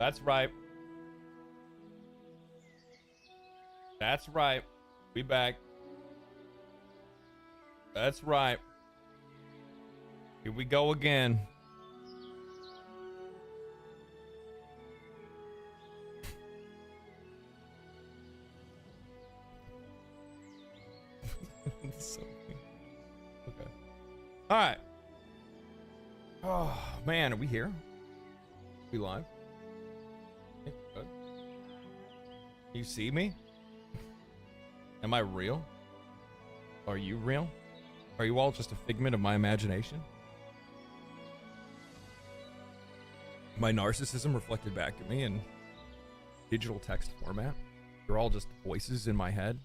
That's right. That's right. We back. That's right. Here we go again. So, okay. All right. Oh man, are we here? We live? Okay, good. You see me? Am I real? Are you real? Are you all just a figment of my imagination? My narcissism reflected back at me in digital text format? You're all just voices in my head?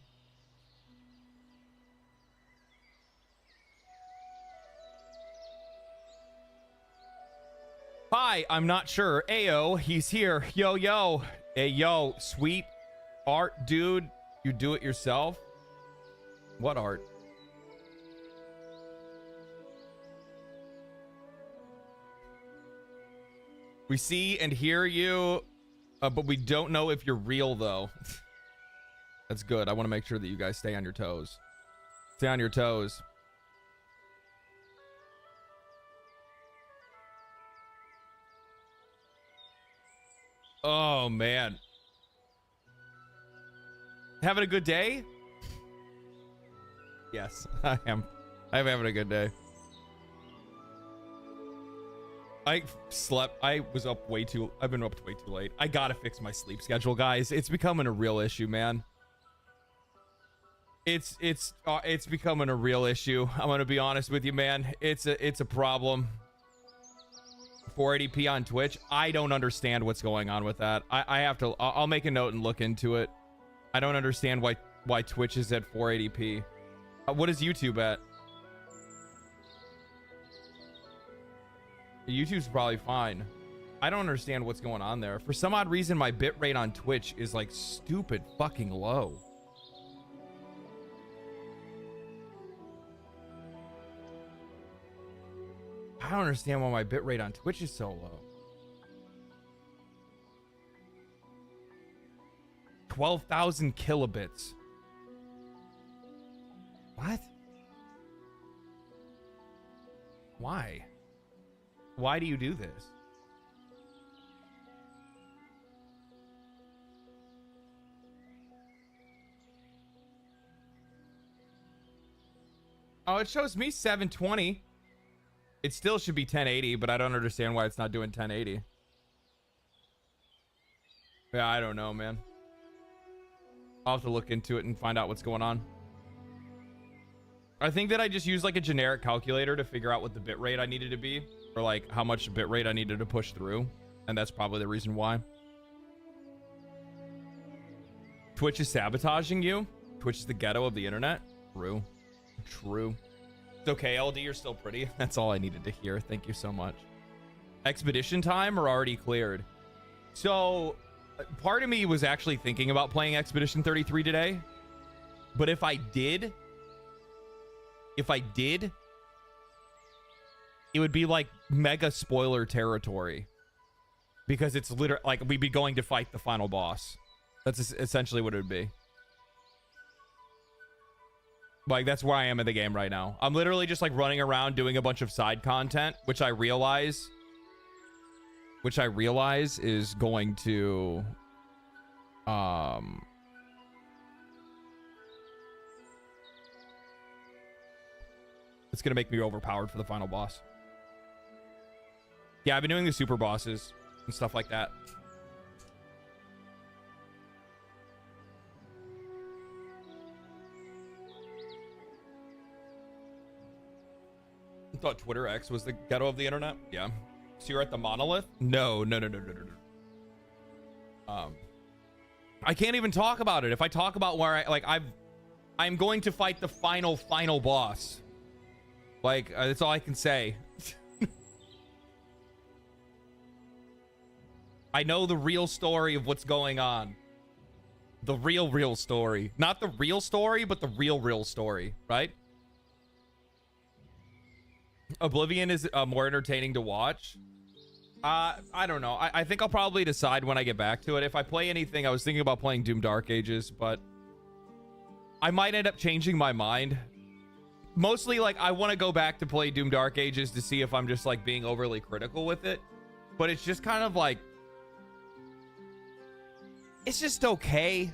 Hi, I'm not sure. Ayo, he's here. Yo, yo. Hey, yo, sweet art, dude. You do it yourself? What art? We see and hear you, but we don't know if you're real, though. That's good. I want to make sure that you guys stay on your toes. Stay on your toes. Oh, man. Having a good day? Yes, I am. I'm having a good day. I slept. I was up way too. I've been up way too late. I gotta fix my sleep schedule, guys. It's becoming a real issue, man. It's becoming a real issue. I'm gonna be honest with you, man. It's a problem. 480p on Twitch. I don't understand what's going on with that. I have to. I'll make a note and look into it. I don't understand why Twitch is at 480p. What is YouTube at? YouTube's probably fine. I don't understand what's going on there. For some odd reason, my bitrate on Twitch is like stupid fucking low. I don't understand why my bitrate on Twitch is so low. 12,000 kilobits. What? Why? Why do you do this? Oh, it shows me 720. It still should be 1080, but I don't understand why it's not doing 1080. Yeah, I don't know, man. I'll have to look into it and find out what's going on. I think that I just used like a generic calculator to figure out what the bitrate I needed to be, or like how much bitrate I needed to push through, and that's probably the reason why. Twitch is sabotaging you. Twitch is the ghetto of the internet. True. True. It's okay, LD, you're still pretty. That's all I needed to hear. Thank you so much. Expedition time or already cleared? So part of me was actually thinking about playing Expedition 33 today, but if I did, it would be like mega spoiler territory, because it's literally like we'd be going to fight the final boss. That's essentially what it would be. Like, that's where I am in the game right now. I'm literally just like running around doing a bunch of side content, which I realize is going to it's gonna make me overpowered for the final boss. Yeah, I've been doing the super bosses and stuff like that. I thought Twitter X was the ghetto of the internet. Yeah. So you're at the monolith? No. I can't even talk about it. If I talk about where I'm going to fight the final boss. Like, that's all I can say. I know the real story of what's going on. The real story. Not the real story, but the real story, right? Oblivion is more entertaining to watch. I don't know. I think I'll probably decide when I get back to it. If I play anything, I was thinking about playing Doom Dark Ages, but I might end up changing my mind. Mostly, like, I want to go back to play Doom Dark Ages to see if I'm just, like, being overly critical with it. But it's just kind of like... It's just okay.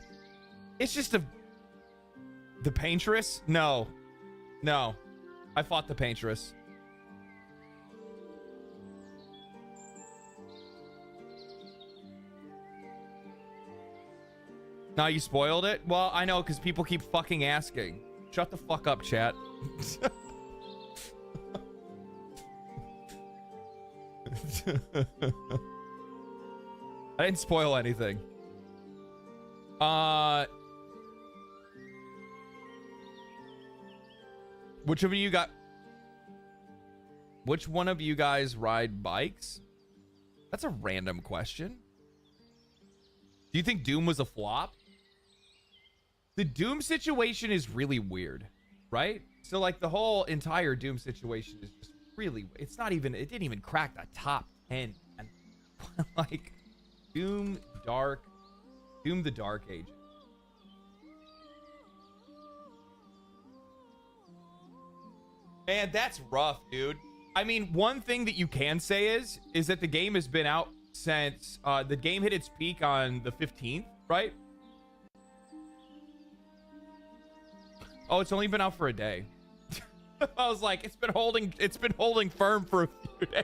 It's just the Paintress? No. No. I fought the Paintress. Now you spoiled it? Well, I know, because people keep fucking asking. Shut the fuck up, chat. I didn't spoil anything. Which one of you guys ride bikes? That's a random question. Do you think Doom was a flop? The Doom situation is really weird, right? So like the whole entire Doom situation is just really, it didn't even crack the top 10. And like Doom the Dark Ages. Man, that's rough, dude. I mean, one thing that you can say is that the game has been out since the game hit its peak on the 15th, right? Oh, it's only been out for a day. I was like, it's been holding firm for a few days.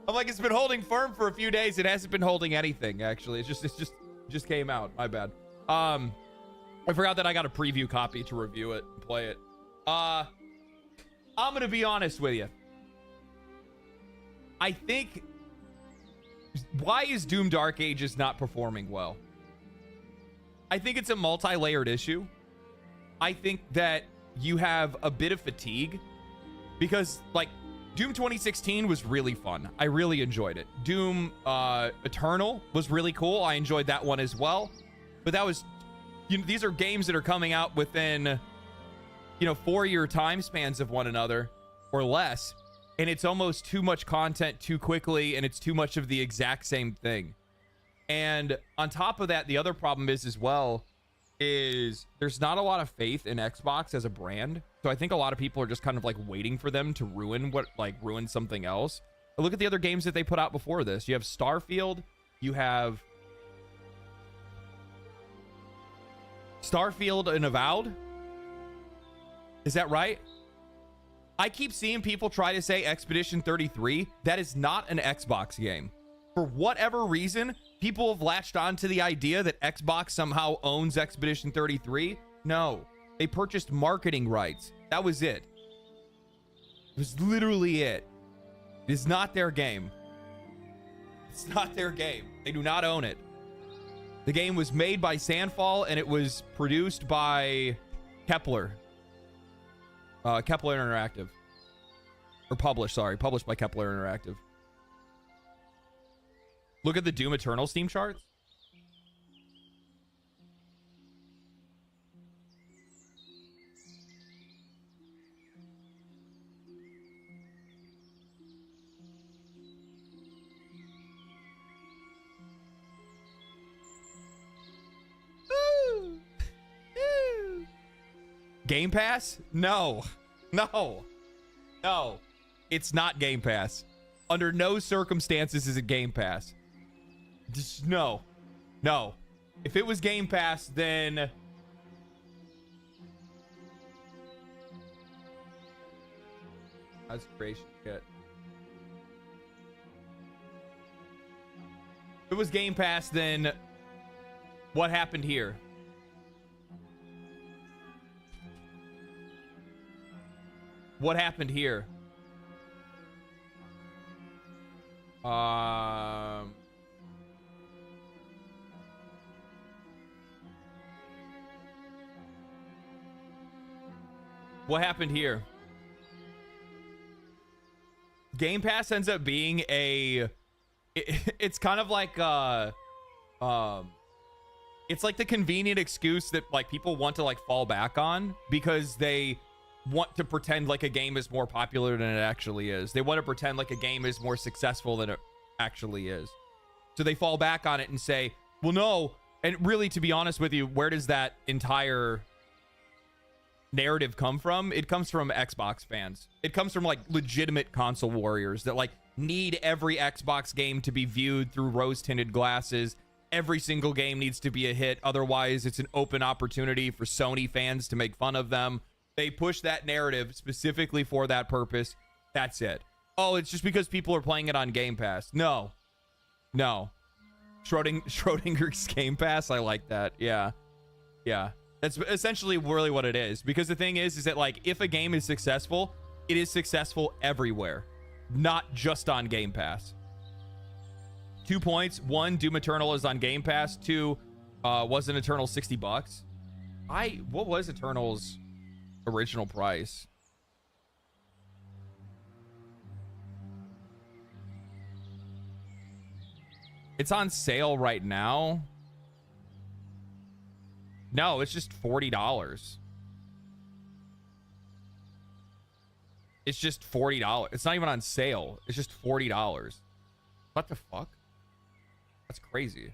I'm like, it's been holding firm for a few days. It hasn't been holding anything, actually. It just came out. My bad. I forgot that I got a preview copy to review it and play it. I'm gonna be honest with you. I think, why is Doom Dark Ages not performing well? I think it's a multi-layered issue. I think that you have a bit of fatigue because, like, Doom 2016 was really fun. I really enjoyed it. Doom Eternal was really cool. I enjoyed that one as well. But that was, these are games that are coming out within, 4-year time spans of one another or less. And it's almost too much content too quickly, and it's too much of the exact same thing. And on top of that, the other problem is as well is there's not a lot of faith in Xbox as a brand. So I think a lot of people are just kind of like waiting for them to ruin something else. But look at the other games that they put out before this. You have Starfield, you have and Avowed. Is that right? I keep seeing people try to say Expedition 33. That is not an Xbox game. For whatever reason, people have latched on to the idea that Xbox somehow owns Expedition 33. No, they purchased marketing rights. That was it. It was literally it. It is not their game. It's not their game. They do not own it. The game was made by Sandfall, and it was produced by Kepler. Kepler Interactive. Or published by Kepler Interactive. Look at the Doom Eternal Steam charts. Game Pass? No. It's not Game Pass. Under no circumstances is it Game Pass. Just no. If it was Game Pass, then how's creation get? If it was Game Pass, then what happened here? What happened here? What happened here? Game Pass ends up being it's kind of like it's like the convenient excuse that like people want to like fall back on because they want to pretend like a game is more popular than it actually is. They want to pretend like a game is more successful than actually is. So they fall back on it and say, well, no. And really, to be honest with you, where does that entire narrative come from? It comes from Xbox fans. It comes from like legitimate console warriors that like need every Xbox game to be viewed through rose-tinted glasses. Every single game needs to be a hit. Otherwise, it's an open opportunity for Sony fans to make fun of them. They push that narrative specifically for that purpose. That's it. Oh, it's just because people are playing it on Game Pass. No. Schrodinger's Game Pass. I like that. Yeah. That's essentially really what it is. Because the thing is that like if a game is successful, it is successful everywhere, not just on Game Pass. 2 points. 1, Doom Eternal is on Game Pass. 2, wasn't Eternal $60? What was Eternal's original price? It's on sale right now. No, it's just $40. It's just $40. It's not even on sale. It's just $40. What the fuck? That's crazy.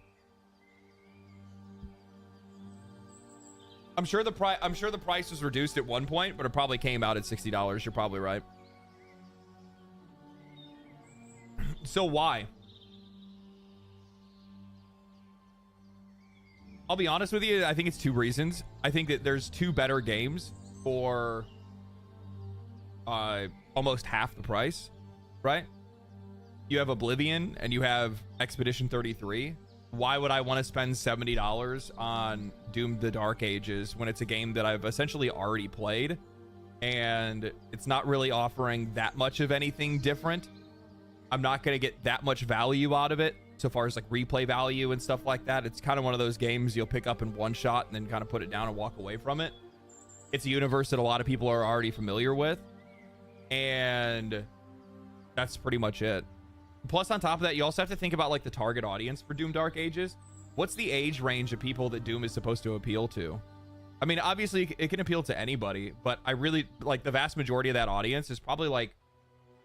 I'm sure the price was reduced at one point, but it probably came out at $60. You're probably right. So why? I'll be honest with you. I think it's 2 reasons. I think that there's 2 better games for almost half the price, right? You have Oblivion and you have Expedition 33. Why would I want to spend $70 on Doom the Dark Ages when it's a game that I've essentially already played and it's not really offering that much of anything different? I'm not going to get that much value out of it so far as like replay value and stuff like that. It's kind of one of those games you'll pick up in one shot and then kind of put it down and walk away from it. It's a universe that a lot of people are already familiar with, and that's pretty much it. Plus, on top of that, you also have to think about like the target audience for Doom Dark Ages. What's the age range of people that Doom is supposed to appeal to? I mean, obviously it can appeal to anybody, but I really like the vast majority of that audience is probably like,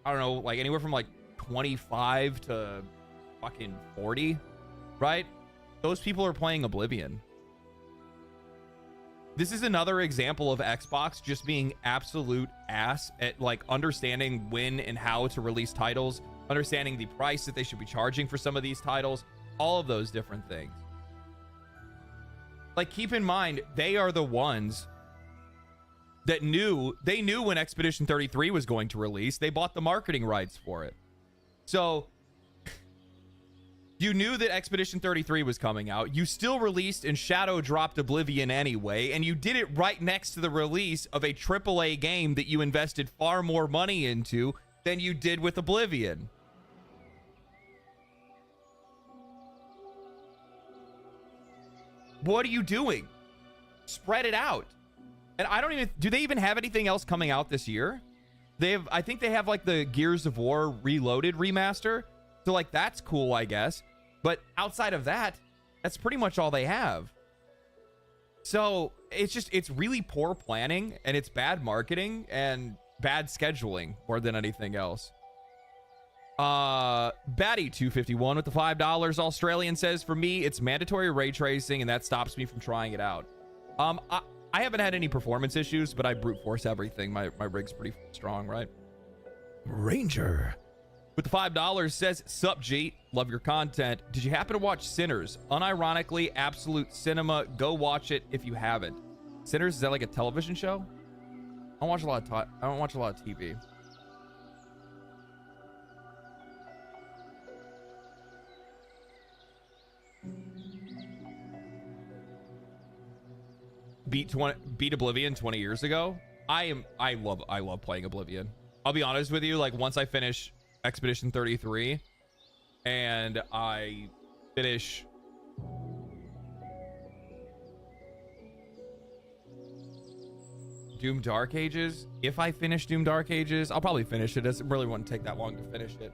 I don't know, like anywhere from like 25 to fucking 40, right? Those people are playing Oblivion. This is another example of Xbox just being absolute ass at like understanding when and how to release titles, understanding the price that they should be charging for some of these titles, all of those different things. Like, keep in mind, they are the ones that knew when Expedition 33 was going to release. They bought the marketing rights for it. So you knew that Expedition 33 was coming out. You still released and shadow dropped Oblivion anyway, and you did it right next to the release of a AAA game that you invested far more money into than you did with Oblivion. What are you doing? Spread it out. And I don't even, do they even have anything else coming out this year? I think they have like the Gears of War Reloaded remaster. So like that's cool, I guess. But outside of that, that's pretty much all they have. So it's really poor planning, and it's bad marketing and bad scheduling more than anything else. Batty251 with the $5. Australian says, for me, it's mandatory ray tracing, and that stops me from trying it out. I haven't had any performance issues, but I brute force everything. My rig's pretty strong, right? Ranger with the $5 says, sup G, love your content. Did you happen to watch Sinners? Unironically, absolute cinema. Go watch it if you haven't. Sinners, is that like a television show? I don't watch a lot of TV. Beat Oblivion 20 years ago. I love playing Oblivion. I'll be honest with you, like once I finish Expedition 33 and I finish Doom Dark Ages, if I finish Doom Dark Ages, I'll probably finish it. It doesn't really want to take that long to finish it.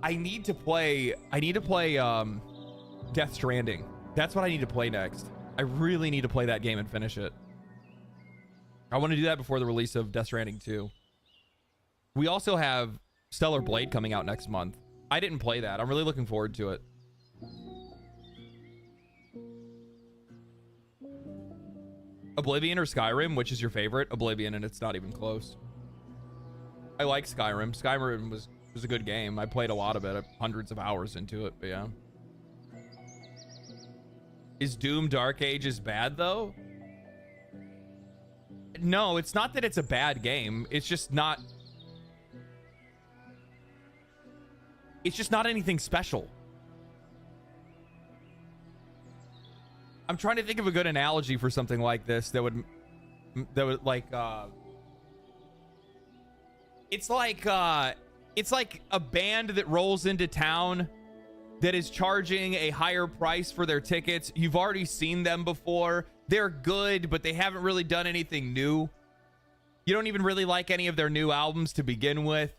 I need to play Death Stranding. That's what I need to play next. I really need to play that game and finish it. I want to do that before the release of Death Stranding 2. We also have Stellar Blade coming out next month. I didn't play that. I'm really looking forward to it. Oblivion or Skyrim, which is your favorite? Oblivion, and it's not even close. I like Skyrim. Skyrim was a good game. I played a lot of it, hundreds of hours into it, but yeah. Is Doom Dark Ages bad though? No, it's not that it's a bad game. It's just not anything special. I'm trying to think of a good analogy for something like this that would like it's like a band that rolls into town that is charging a higher price for their tickets. You've already seen them before. They're good, but they haven't really done anything new. You don't even really like any of their new albums to begin with.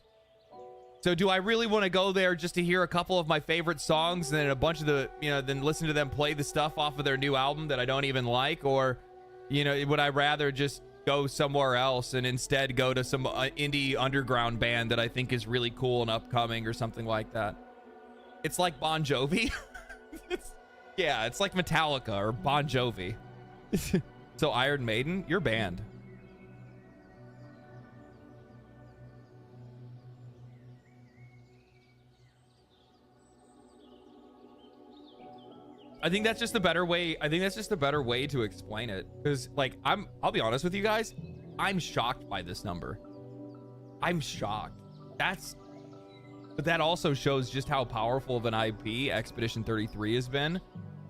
So do I really want to go there just to hear a couple of my favorite songs and then a bunch of the, then listen to them play the stuff off of their new album that I don't even like? Or, would I rather just go somewhere else and instead go to some indie underground band that I think is really cool and upcoming or something like that? It's like Bon Jovi. It's like Metallica or Bon Jovi. So Iron Maiden, you're banned. I think that's just the better way. I think that's just the better way to explain it. Because, like, I'll be honest with you guys. I'm shocked by this number. I'm shocked. But that also shows just how powerful of an IP Expedition 33 has been.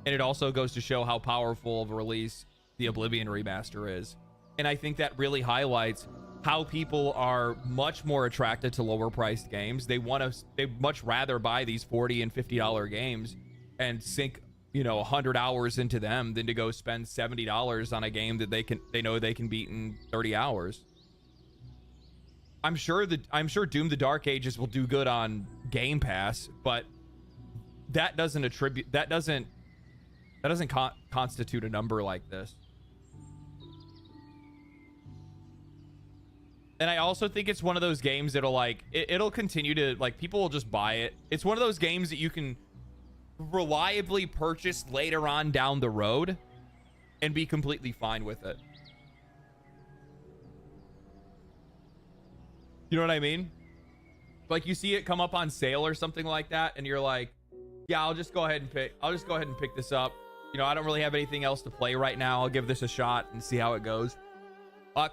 And it also goes to show how powerful of a release the Oblivion remaster is. And I think that really highlights how people are much more attracted to lower priced games. They much rather buy these $40 and $50 games and sink 100 hours into them than to go spend $70 on a game that they know they can beat in 30 hours. I'm sure Doom the Dark Ages will do good on Game Pass, but that doesn't constitute a number like this. And I also think it's one of those games that'll it'll continue to, people will just buy it. It's one of those games that you can reliably purchase later on down the road and be completely fine with it. You know what I mean? Like, you see it come up on sale or something like that and you're like, yeah, I'll just go ahead and pick this up. I don't really have anything else to play right now. I'll give this a shot and see how it goes.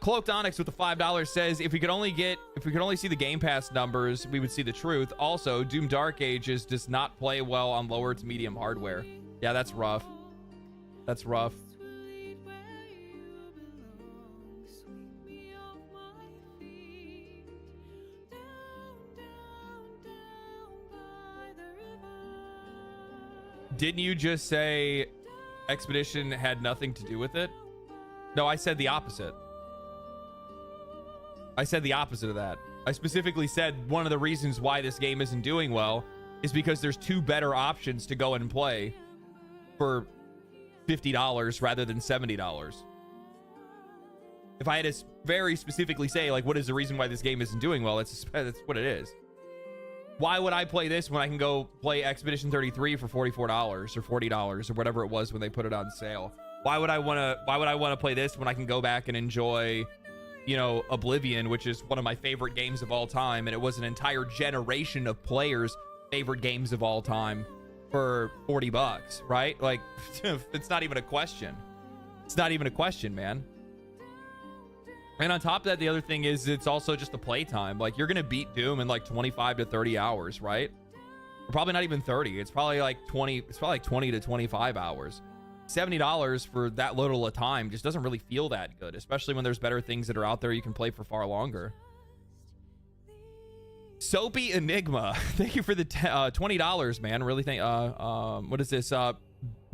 Cloaked Onyx with the $5 says, if we could only see the Game Pass numbers, we would see the truth. Also, Doom Dark Ages does not play well on lower to medium hardware. Yeah, that's rough. That's rough. Didn't you just say Expedition had nothing to do with it? No, I said the opposite. I said the opposite of that. I specifically said one of the reasons why this game isn't doing well is because there's two better options to go and play for $50 rather than $70. If I had to very specifically say, what is the reason why this game isn't doing well, that's what it is. Why would I play this when I can go play Expedition 33 for $44 or $40 or whatever it was when they put it on sale? Why would I want to play this when I can go back and enjoy Oblivion, which is one of my favorite games of all time, and it was an entire generation of players' favorite games of all time, for $40, right? Like, it's not even a question. It's not even a question, man. And on top of that, the other thing is it's also just the playtime. Like, you're gonna beat Doom in 25 to 30 hours, right? Or probably not even 30. It's probably 20. It's probably 20 to 25 hours. $70 for that little a time just doesn't really feel that good, especially when there's better things that are out there you can play for far longer. Soapy Enigma, thank you for the $20, man. Really what is this?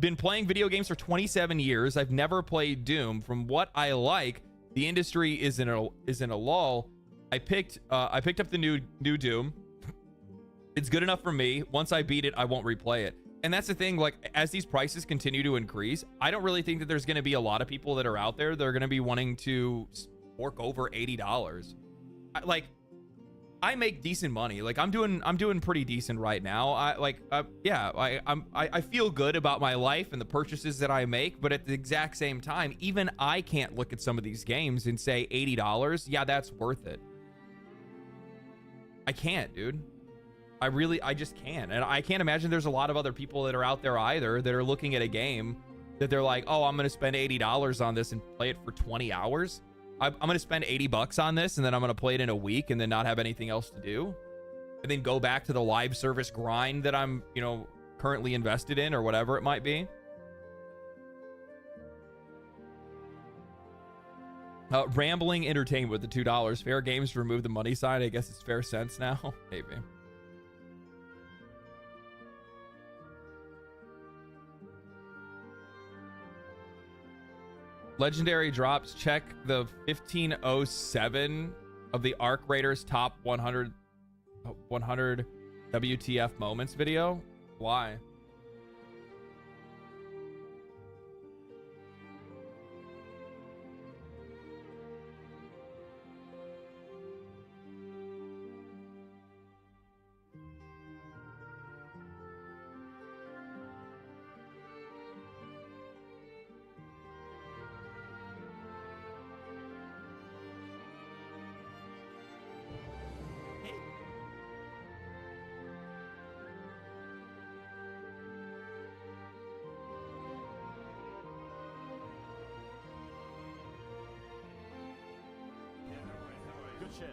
Been playing video games for 27 years. I've never played Doom. From what I like, the industry is in a lull. I picked up the new Doom. It's good enough for me. Once I beat it, I won't replay it. And that's the thing, as these prices continue to increase, I don't really think that there's going to be a lot of people that are out there that are going to be wanting to fork over $80. I make decent money. Like I'm doing pretty decent right now. I feel good about my life and the purchases that I make, but at the exact same time, even I can't look at some of these games and say $80, yeah, that's worth it. I can't, dude. I just can't. And I can't imagine there's a lot of other people that are out there either that are looking at a game that they're like, oh, I'm going to spend $80 on this and play it for 20 hours. I'm going to spend 80 bucks on this and then I'm going to play it in a week and then not have anything else to do. And then go back to the live service grind that I'm, you know, currently invested in or whatever it might be. Rambling entertainment with the $2. Fair games to remove the money side. I guess it's fair sense now. Maybe. Legendary drops. Check the 1507 of the Arc Raiders top 100 WTF moments video. Why? Shit.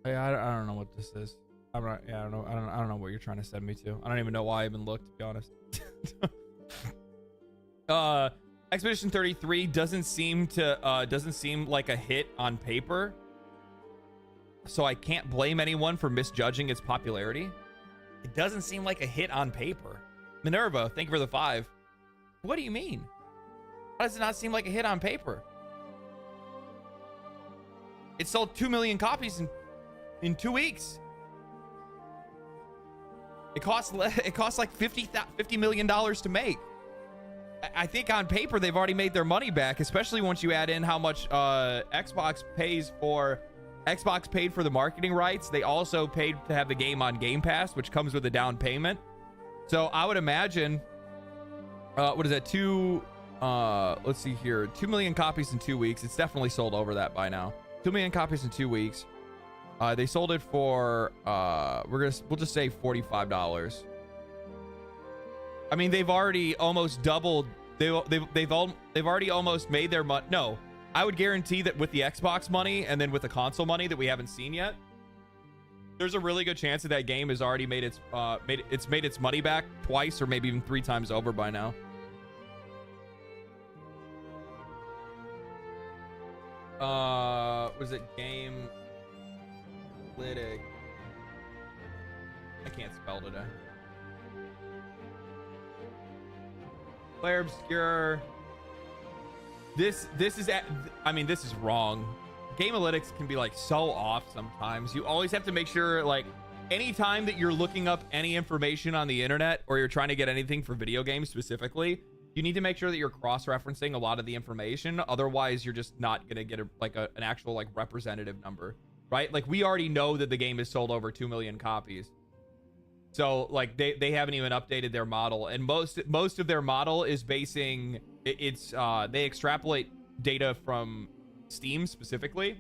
Yeah, I don't know what this is. I'm not. Yeah, I don't know. I don't know what you're trying to send me to. I don't even know why I even looked, to be honest. Expedition 33 doesn't seem like a hit on paper, so I can't blame anyone for misjudging its popularity. It doesn't seem like a hit on paper. Minerva, thank you for the 5. What do you mean? Why does it not seem like a hit on paper? It sold 2 million copies in 2 weeks. It costs like $50 million to make. I think on paper they've already made their money back, especially once you add in how much Xbox paid for the marketing rights. They also paid to have the game on Game Pass, which comes with a down payment. So I would imagine, what is that? Let's see here. 2 million copies in 2 weeks. It's definitely sold over that by now. 2 million copies in 2 weeks. They sold it for we'll just say $45. I mean, they've already almost doubled. They've already almost made their money. No, I would guarantee that with the Xbox money and then with the console money that we haven't seen yet, there's a really good chance that that game has already made its money back twice or maybe even 3 times over by now. Was it Game Lytic? I can't spell today. Player Obscure. This is I mean, this is wrong. Game Analytics can be like so off sometimes. You always have to make sure, like, anytime that you're looking up any information on the internet or you're trying to get anything for video games specifically, you need to make sure that you're cross-referencing a lot of the information. Otherwise, you're just not going to get an actual like representative number, right? Like, we already know that the game has sold over 2 million copies. So like they haven't even updated their model, and most of their model is basing they extrapolate data from Steam specifically.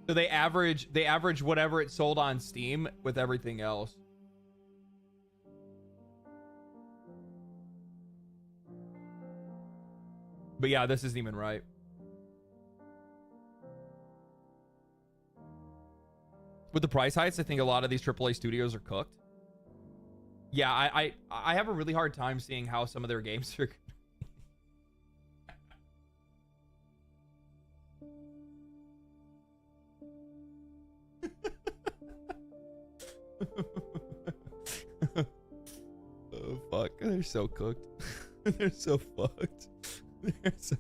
So they average whatever it sold on Steam with everything else. But yeah, this isn't even right. With the price hikes, I think a lot of these AAA studios are cooked. Yeah, I have a really hard time seeing how some of their games are. Oh fuck, they're so cooked. They're so fucked. They're so...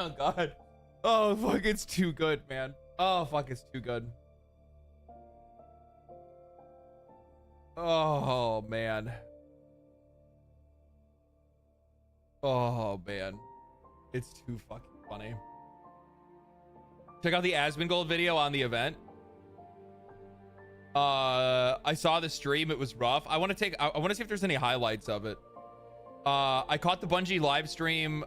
Oh god. Oh fuck, it's too good, man. Oh fuck, it's too good. Oh man. Oh man. It's too fucking funny. Check out the Asmongold video on the event. I saw the stream. It was rough. I want to see if there's any highlights of it. I caught the Bungie live stream.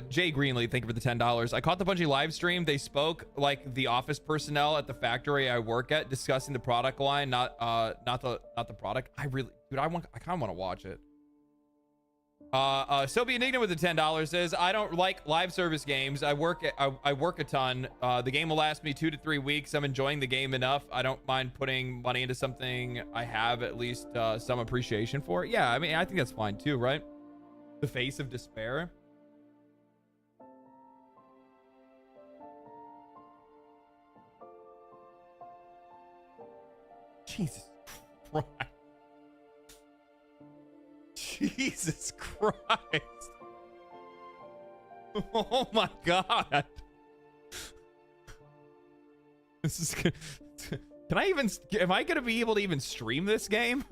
Jay Greenlee, thank you for the $10. I caught the Bungie live stream. They spoke like the office personnel at the factory I work at, discussing the product line, not the product. I kind of want to watch it. So be indignant with the $10 says, I don't like live service games. I work a ton. The game will last me 2 to 3 weeks. I'm enjoying the game enough. I don't mind putting money into something I have at least some appreciation for. Yeah, I mean, I think that's fine too, right? The face of despair. Jesus Christ. Jesus Christ. Oh my God. This is good. Can I even, am I going to be able to even stream this game?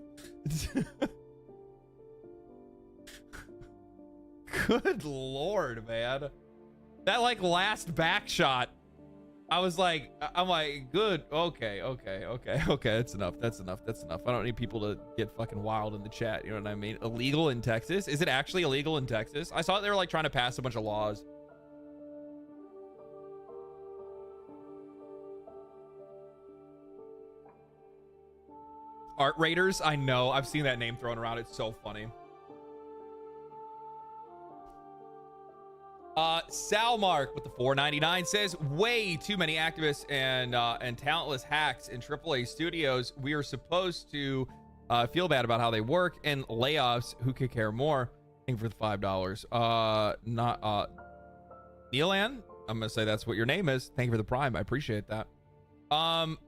Good Lord, man. That like last back shot, I'm like, good. Okay. That's enough. I don't need people to get fucking wild in the chat. You know what I mean? Illegal in Texas? Is it actually illegal in Texas? I saw they were like trying to pass a bunch of laws. Art Raiders? I know. I've seen that name thrown around. It's so funny. Salmark with the $4.99 says, way too many activists and talentless hacks in AAA studios. We are supposed to feel bad about how they work, and layoffs. Who could care more? Thank you for the $5. Neelan, I'm gonna say that's what your name is. Thank you for the Prime. I appreciate that. I'm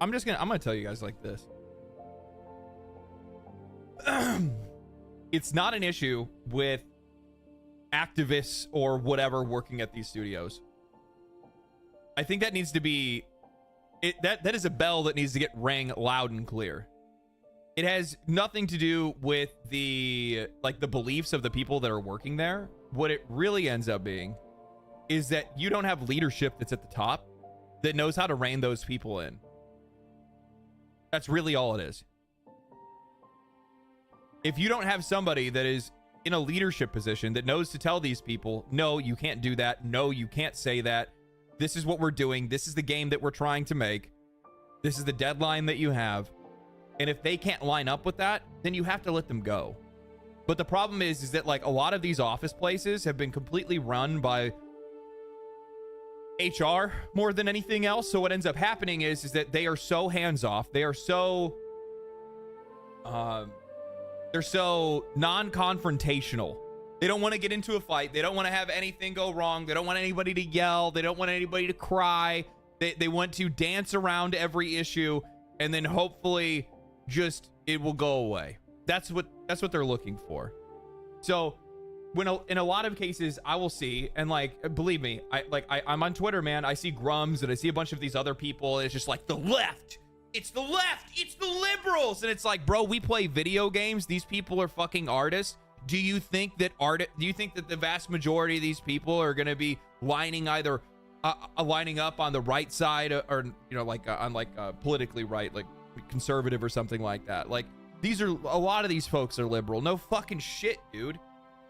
gonna tell you guys like this. It's not an issue with activists or whatever working at these studios. I think that needs to be that is a bell that needs to get rang loud and clear. It has nothing to do with the beliefs of the people that are working there. What it really ends up being is that you don't have leadership that's at the top that knows how to rein those people in. That's really all it is. If you don't have somebody that is in a leadership position that knows to tell these people, no, you can't do that. No, you can't say that. This is what we're doing. This is the game that we're trying to make. This is the deadline that you have. And if they can't line up with that, then you have to let them go. But the problem is that like a lot of these office places have been completely run by HR more than anything else. So what ends up happening is that they are so hands off. They are so they're so non-confrontational. They don't want to get into a fight. They don't want to have anything go wrong. They don't want anybody to yell. They don't want anybody to cry. They want to dance around every issue and then hopefully just it will go away. That's what they're looking for. So in a lot of cases I will see, and like believe me, I'm on Twitter, man. I see Grums and I see a bunch of these other people, and it's just like the left. It's the left. It's the liberals. And it's like, bro, we play video games. These people are fucking artists. Do you think that the vast majority of these people are going to be lining up on the right side or, you know, like on politically right, like conservative or something like that? Like a lot of these folks are liberal. No fucking shit, dude.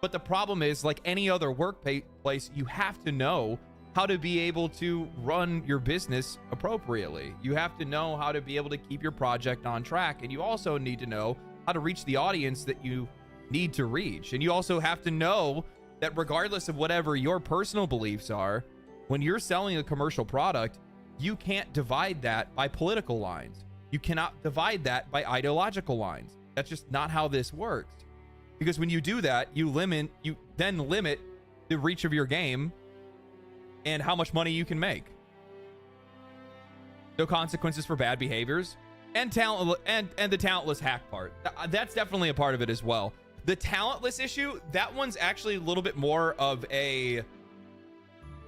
But the problem is, like any other workplace, you have to know how to be able to run your business appropriately. You have to know how to be able to keep your project on track. And you also need to know how to reach the audience that you need to reach. And you also have to know that regardless of whatever your personal beliefs are, when you're selling a commercial product, you can't divide that by political lines. You cannot divide that by ideological lines. That's just not how this works. Because when you do that, you then limit the reach of your game and how much money you can make. No consequences for bad behaviors and the talentless hack part. That's definitely a part of it as well. The talentless issue, that one's actually a little bit more of a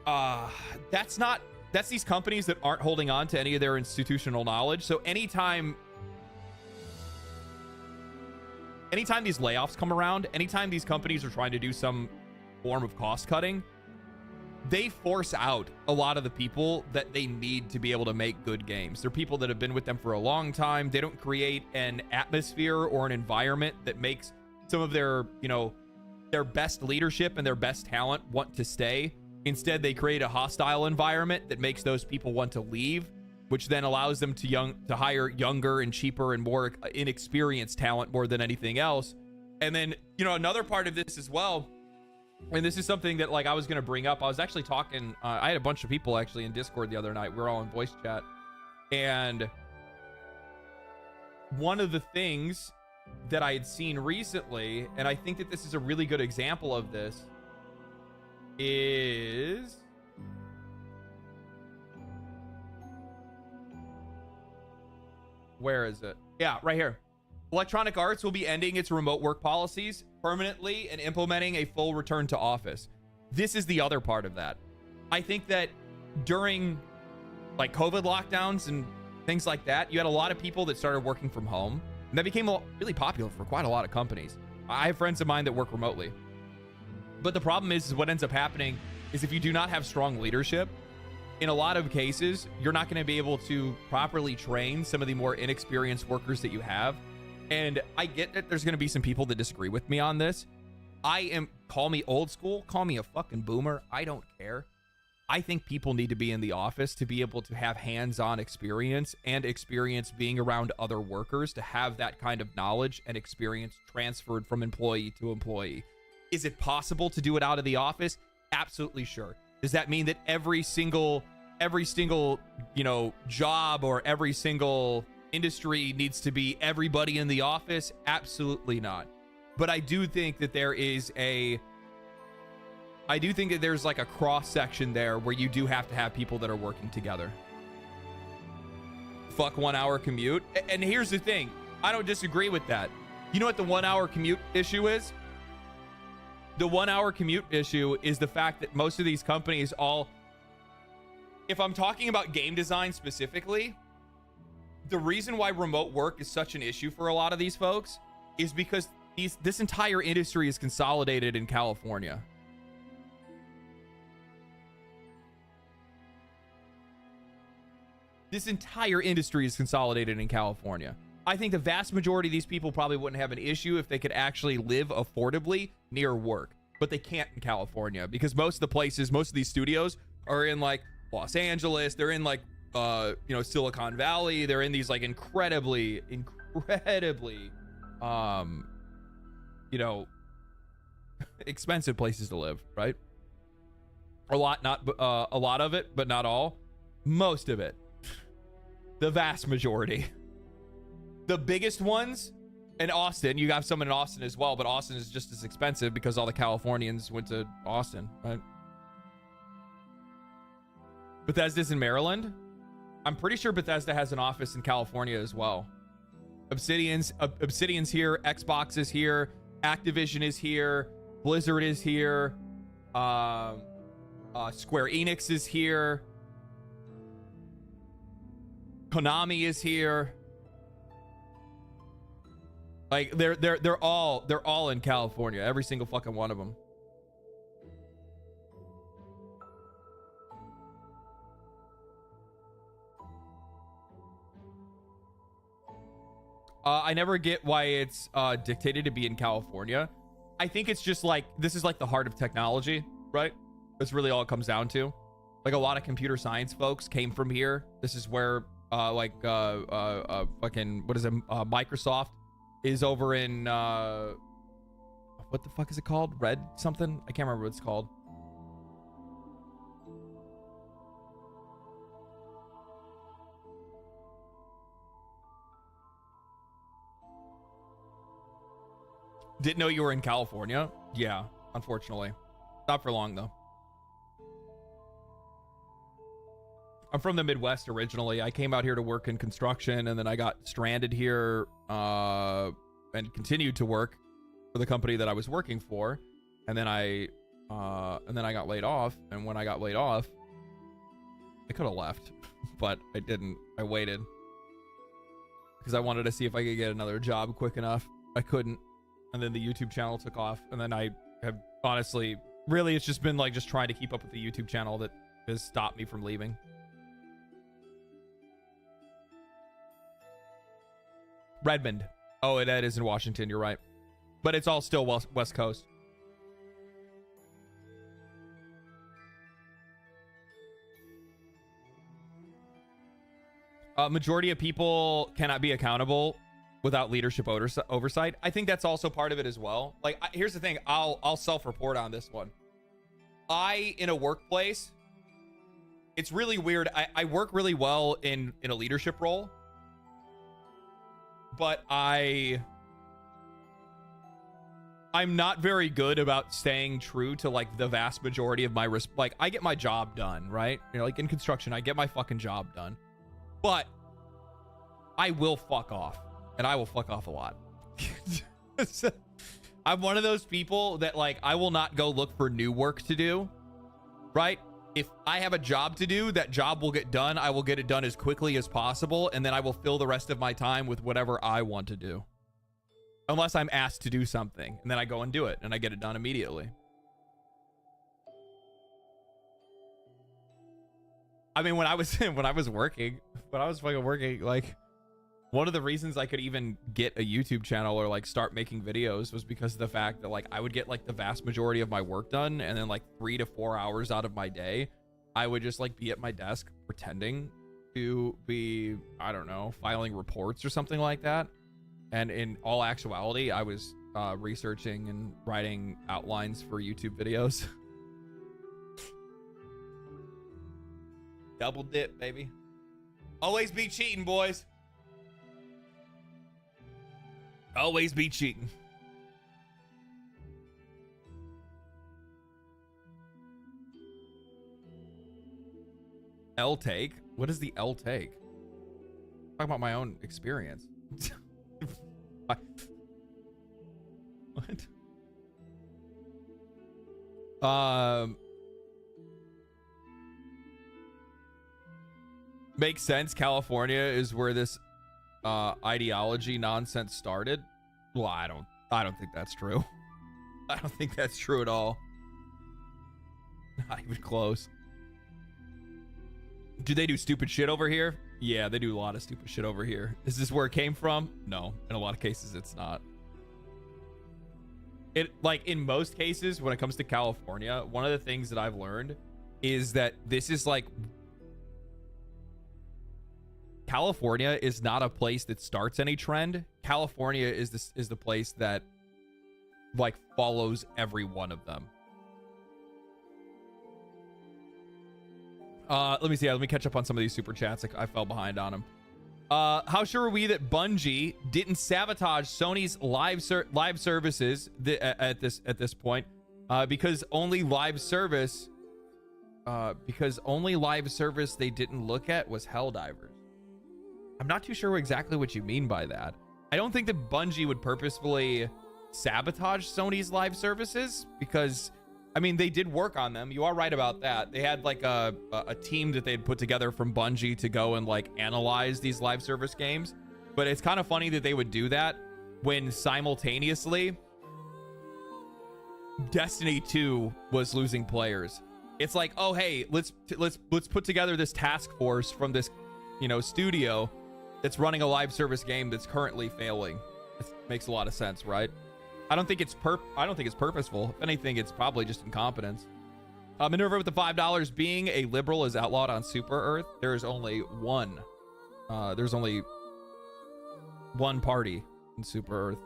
that's these companies that aren't holding on to any of their institutional knowledge. So anytime these layoffs come around, anytime these companies are trying to do some form of cost cutting, they force out a lot of the people that they need to be able to make good games. They're people that have been with them for a long time. They don't create an atmosphere or an environment that makes some of their, you know, their best leadership and their best talent want to stay. Instead, they create a hostile environment that makes those people want to leave, which then allows them to hire younger and cheaper and more inexperienced talent more than anything else. And then, you know, another part of this as well, and this is something that, like, I was going to bring up. I was actually talking, I had a bunch of people actually in Discord the other night. We were all in voice chat. And one of the things that I had seen recently, and I think that this is a really good example of this, is where is it? Yeah, right here. Electronic Arts will be ending its remote work policies permanently and implementing a full return to office. This is the other part of that. I think that during like COVID lockdowns and things like that, you had a lot of people that started working from home, and that became really popular for quite a lot of companies. I have friends of mine that work remotely. But the problem is what ends up happening is if you do not have strong leadership, in a lot of cases, you're not going to be able to properly train some of the more inexperienced workers that you have. And I get that there's going to be some people that disagree with me on this. Call me old school, call me a fucking boomer. I don't care. I think people need to be in the office to be able to have hands-on experience and experience being around other workers, to have that kind of knowledge and experience transferred from employee to employee. Is it possible to do it out of the office? Absolutely sure. Does that mean that every single, you know, job or every single industry needs to be everybody in the office? Absolutely not. But I do think that there's like a cross section there where you do have to have people that are working together. Fuck 1 hour commute. And here's the thing. I don't disagree with that. You know what the 1 hour commute issue is? The 1 hour commute issue is the fact that most of these companies if I'm talking about game design specifically, the reason why remote work is such an issue for a lot of these folks is because this entire industry is consolidated in California. This entire industry is consolidated in California. I think the vast majority of these people probably wouldn't have an issue if they could actually live affordably near work, but they can't in California because most of these studios are in like Los Angeles. They're in like, you know, Silicon Valley. They're in these like incredibly, you know, expensive places to live, right? A lot of it, but not all. Most of it. The vast majority. The biggest ones in Austin, you have some in Austin as well, but Austin is just as expensive because all the Californians went to Austin, right? Bethesda's in Maryland. I'm pretty sure Bethesda has an office in California as well. Obsidian's here, Xbox is here, Activision is here, Blizzard is here, Square Enix is here, Konami is here. Like they're all in California, every single fucking one of them. I never get why it's dictated to be in California. I think it's just like, this is like the heart of technology, right? That's really all it comes down to. Like a lot of computer science folks came from here. This is where Microsoft is over in what the fuck is it called? Red something? I can't remember what it's called. Didn't know you were in California. Yeah, unfortunately. Not for long though. I'm from the Midwest originally. I came out here to work in construction, and then I got stranded here and continued to work for the company that I was working for, and then I got laid off. And when I got laid off, I could have left, but I didn't. I waited because I wanted to see if I could get another job quick enough. I couldn't, and then the YouTube channel took off, and then I have honestly, really, it's just been like just trying to keep up with the YouTube channel that has stopped me from leaving. Redmond. Oh, that is in Washington. You're right. But it's all still West Coast. Majority of people cannot be accountable without leadership oversight. I think that's also part of it as well. Like, here's the thing. I'll self-report on this one. In a workplace, it's really weird. I work really well in a leadership role, but I'm not very good about staying true to like the vast majority of my like I get my job done, right? You know, like in construction, I get my fucking job done, but I will fuck off, and I will fuck off a lot. I'm one of those people that like I will not go look for new work to do, right? If I have a job to do, that job will get done. I will get it done as quickly as possible, and then I will fill the rest of my time with whatever I want to do. Unless I'm asked to do something, and then I go and do it, and I get it done immediately. I mean, when I was fucking working, like, one of the reasons I could even get a YouTube channel or like start making videos was because of the fact that like I would get like the vast majority of my work done, and then like 3 to 4 hours out of my day, I would just like be at my desk pretending to be, I don't know, filing reports or something like that. And in all actuality, I was researching and writing outlines for YouTube videos. Double dip, baby. Always be cheating, boys. Always be cheating. L take? What is the L take? Talking about my own experience. What? Makes sense. California is where this ideology nonsense started. Well, I don't think that's true. I don't think that's true at all. Not even close. Do they do stupid shit over here? Yeah, they do a lot of stupid shit over here. Is this where it came from? No, in a lot of cases it's not. It, like, in most cases when it comes to California, one of the things that I've learned is that this is like, California is not a place that starts any trend. California is the place that like follows every one of them. Let me see. Let me catch up on some of these super chats. I fell behind on them. How sure are we that Bungie didn't sabotage Sony's live services at this point? Because only live service they didn't look at was Helldivers. I'm not too sure exactly what you mean by that. I don't think that Bungie would purposefully sabotage Sony's live services, because I mean, they did work on them. You are right about that. They had like a team that they'd put together from Bungie to go and like analyze these live service games. But it's kind of funny that they would do that when simultaneously Destiny 2 was losing players. It's like, oh hey, let's put together this task force from this, you know, studio that's running a live service game that's currently failing. It makes a lot of sense, right? I don't think it's purposeful. If anything, it's probably just incompetence. Minerva with the $5. Being a liberal is outlawed on Super Earth. There is only one. There's only one party in Super Earth.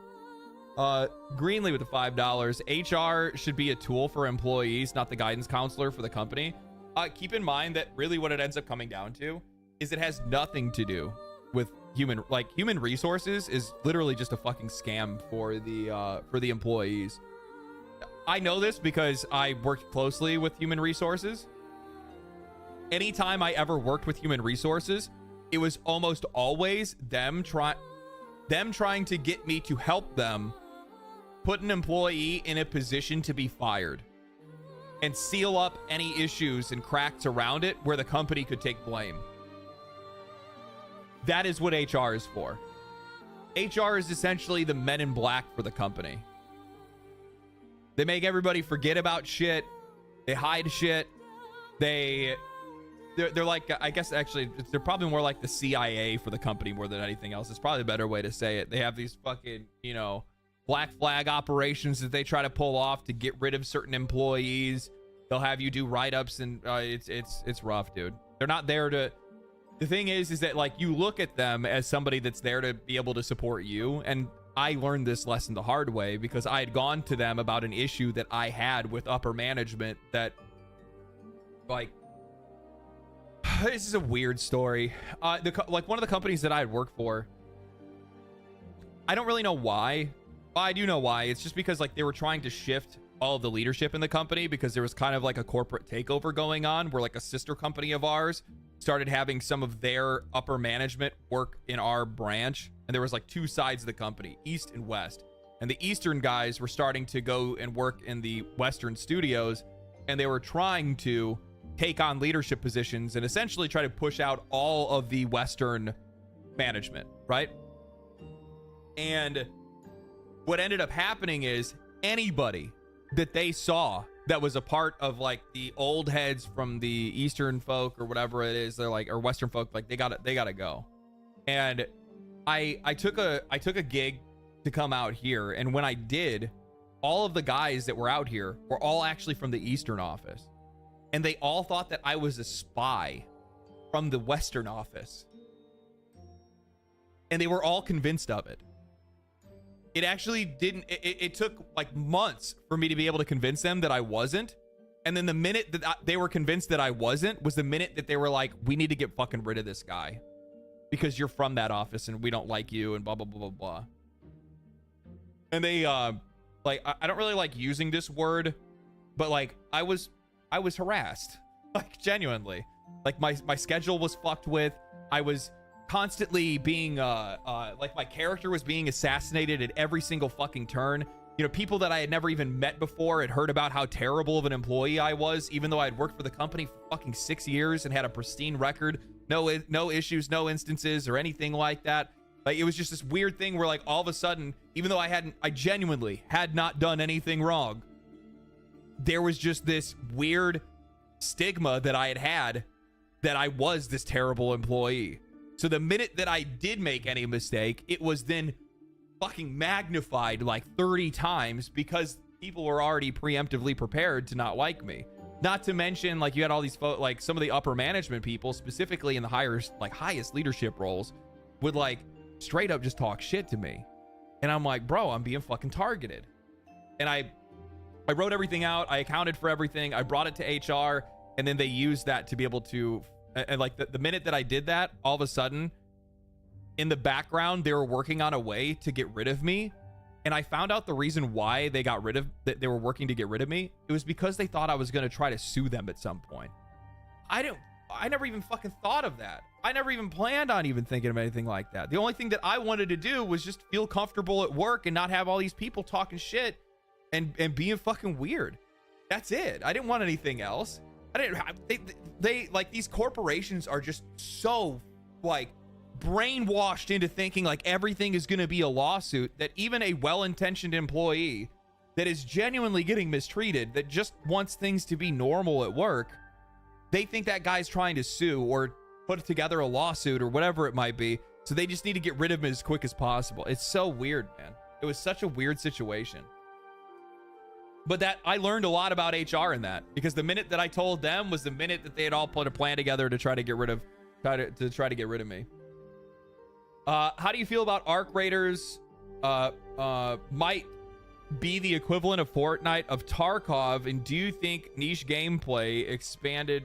Greenlee with the $5. HR should be a tool for employees, not the guidance counselor for the company. Keep in mind that really what it ends up coming down to is it has nothing to do with human resources is literally just a fucking scam for the employees. I know this because I worked closely with human resources. Anytime I ever worked with human resources, it was almost always them trying to get me to help them put an employee in a position to be fired and seal up any issues and cracks around it where the company could take blame. That is what HR is for. HR is essentially the men in black for the company. They make everybody forget about shit. They hide shit. They're like, I guess actually they're probably more like the CIA for the company more than anything else. It's probably a better way to say it. They have these fucking, you know, black flag operations that they try to pull off to get rid of certain employees. They'll have you do write-ups, and it's rough, dude. They're not there to. The thing is that like you look at them as somebody that's there to be able to support you, and I learned this lesson the hard way because I had gone to them about an issue that I had with upper management that, like, this is a weird story. Like one of the companies that I had worked for, I don't really know why. Well, I do know why. It's just because like they were trying to shift all of the leadership in the company because there was kind of like a corporate takeover going on where like a sister company of ours started having some of their upper management work in our branch. And there was like two sides of the company, East and West. And the Eastern guys were starting to go and work in the Western studios, and they were trying to take on leadership positions and essentially try to push out all of the Western management, right? And what ended up happening is anybody that they saw that was a part of like the old heads from the Eastern folk or whatever it is, they're like, or Western folk, like they gotta go. And I took a gig to come out here, and when I did, all of the guys that were out here were all actually from the Eastern office, and they all thought that I was a spy from the Western office, and they were all convinced of it. It actually didn't, it took like months for me to be able to convince them that I wasn't. And then the minute that they were convinced that I wasn't was the minute that they were like, we need to get fucking rid of this guy because you're from that office and we don't like you and blah, blah, blah, blah, blah. And they, like, I don't really like using this word, but like I was harassed, like genuinely, like my schedule was fucked with. I was constantly being like my character was being assassinated at every single fucking turn. You know, people that I had never even met before had heard about how terrible of an employee I was, even though I had worked for the company for fucking 6 years and had a pristine record, no issues, no instances or anything like that. Like it was just this weird thing where like all of a sudden, even though I genuinely had not done anything wrong, there was just this weird stigma that I had that I was this terrible employee. So the minute that I did make any mistake, it was then fucking magnified like 30 times because people were already preemptively prepared to not like me. Not to mention, like, you had all these like some of the upper management people, specifically in the highest leadership roles, would like straight up just talk shit to me. And I'm like, bro, I'm being fucking targeted. And I wrote everything out. I accounted for everything. I brought it to HR, and then they used that to be able to, and like the minute that I did that, all of a sudden in the background, they were working on a way to get rid of me. And I found out the reason why they were working to get rid of me. It was because they thought I was going to try to sue them at some point. I never even fucking thought of that. I never even planned on even thinking of anything like that. The only thing that I wanted to do was just feel comfortable at work and not have all these people talking shit and being fucking weird. That's it. I didn't want anything else. They like, these corporations are just so like brainwashed into thinking like everything is going to be a lawsuit, that even a well-intentioned employee that is genuinely getting mistreated, that just wants things to be normal at work, they think that guy's trying to sue or put together a lawsuit or whatever it might be. So they just need to get rid of him as quick as possible. It's so weird, man. It was such a weird situation. But that I learned a lot about HR in that, because the minute that I told them was the minute that they had all put a plan together to try to get rid of me. How do you feel about Arc Raiders might be the equivalent of Fortnite of Tarkov, and do you think niche gameplay expanded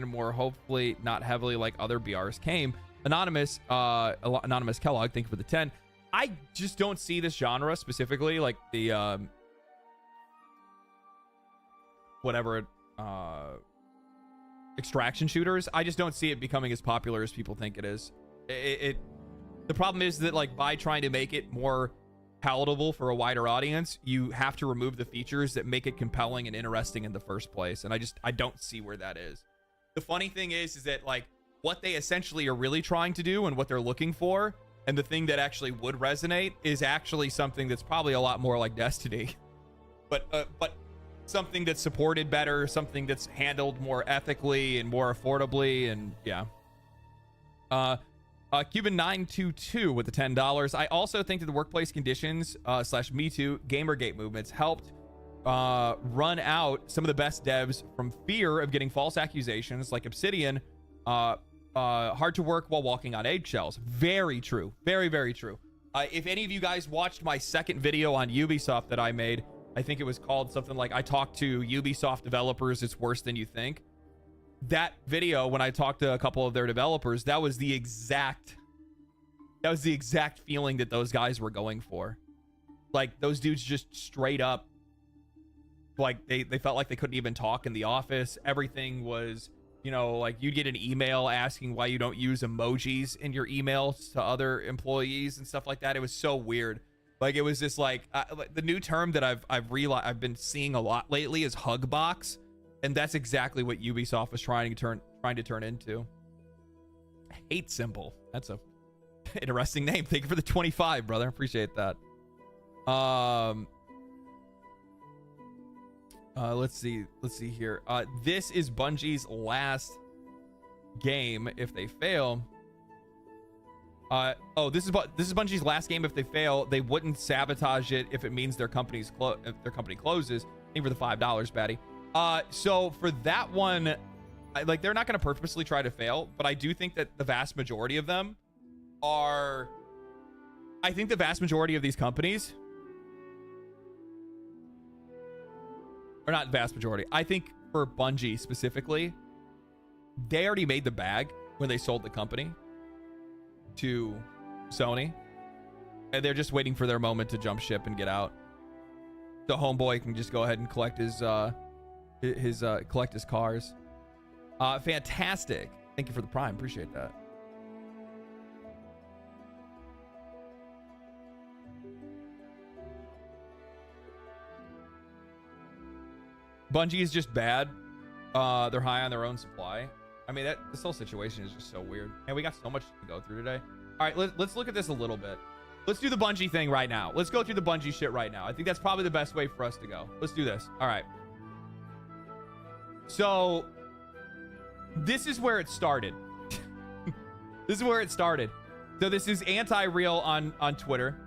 more, hopefully not heavily like other BRs came? Anonymous Kellogg, thank you for the 10. I just don't see this genre specifically, like the extraction shooters. I just don't see it becoming as popular as people think it is. The problem is that like by trying to make it more palatable for a wider audience, you have to remove the features that make it compelling and interesting in the first place. And I don't see where that is. The funny thing is that like what they essentially are really trying to do and what they're looking for, and the thing that actually would resonate is actually something that's probably a lot more like Destiny, but something that's supported better, something that's handled more ethically and more affordably. And yeah. Cuban 922 with the $10. I also think that the workplace conditions / Me Too Gamergate movements helped run out some of the best devs from fear of getting false accusations, like Obsidian. Hard to work while walking on eggshells. Very true. Very, very true. If any of you guys watched my second video on Ubisoft that I made, I think it was called something like I talked to Ubisoft developers, it's worse than you think. That video, when I talked to a couple of their developers, that was the exact feeling that those guys were going for. Like, those dudes just straight up, like, they felt like they couldn't even talk in the office. Everything was, you know, like, you'd get an email asking why you don't use emojis in your emails to other employees and stuff like that. It was so weird. Like, it was just like the new term that I've realized I've been seeing a lot lately is hug box. And that's exactly what Ubisoft was trying to turn into. Hate symbol. That's a interesting name. Thank you for the 25, brother. Appreciate that. Let's see here. This is Bungie's last game if they fail. This is Bungie's last game if they fail. They wouldn't sabotage it if it means their company closes. Thank you for the $5, Batty. So for that one, like, they're not going to purposely try to fail, but I do think that the vast majority of them are. I think the vast majority of these companies, or not vast majority, I think for Bungie specifically, they already made the bag when they sold the company to Sony, and they're just waiting for their moment to jump ship and get out. The homeboy can just go ahead and collect his cars. Fantastic. Thank you for the Prime. Appreciate that. Bungie is just bad. They're high on their own supply. I mean, this whole situation is just so weird. And we got so much to go through today. All right, let's look at this a little bit. Let's do the Bungie thing right now. Let's go through the Bungie shit right now. I think that's probably the best way for us to go. Let's do this. All right. So this is where it started. This is where it started. So this is anti-real on Twitter.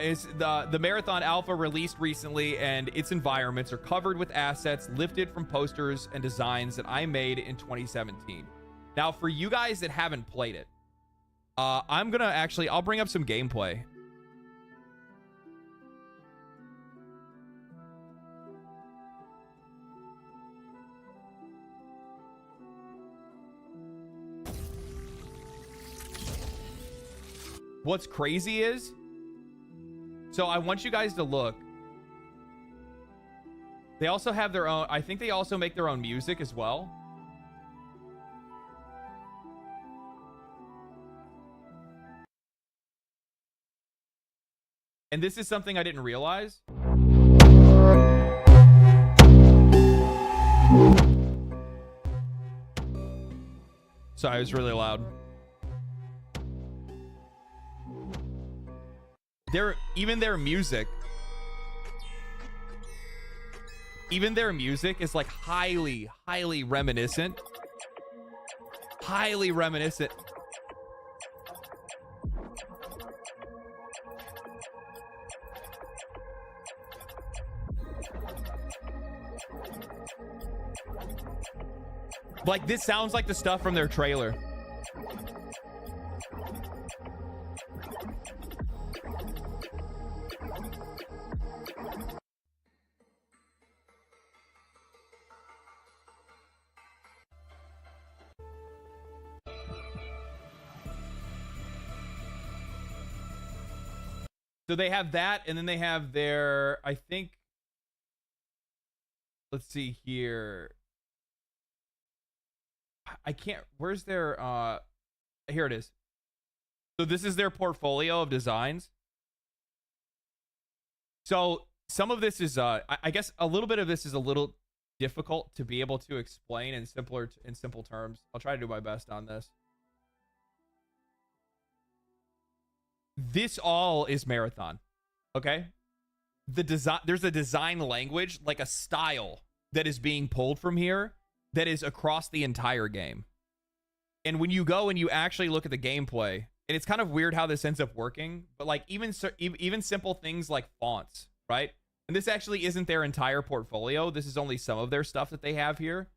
Is the Marathon Alpha released recently, and its environments are covered with assets lifted from posters and designs that I made in 2017. Now, for you guys that haven't played it, I'll bring up some gameplay. What's crazy is, so I want you guys to look. They also have their own, I think they also make their own music as well. And this is something I didn't realize. Sorry, it was really loud. Even their music is like highly reminiscent. Highly reminiscent. Like, this sounds like the stuff from their trailer. So they have that, and then they have their, I think, let's see here. I can't, where's their, here it is. So this is their portfolio of designs. So some of this is, I guess a little bit of this is a little difficult to be able to explain in simple terms. I'll try to do my best on this. This all is Marathon, okay? There's a design language, like a style that is being pulled from here that is across the entire game. And when you go and you actually look at the gameplay, and it's kind of weird how this ends up working, but like even simple things like fonts, right? And this actually isn't their entire portfolio. This is only some of their stuff that they have here.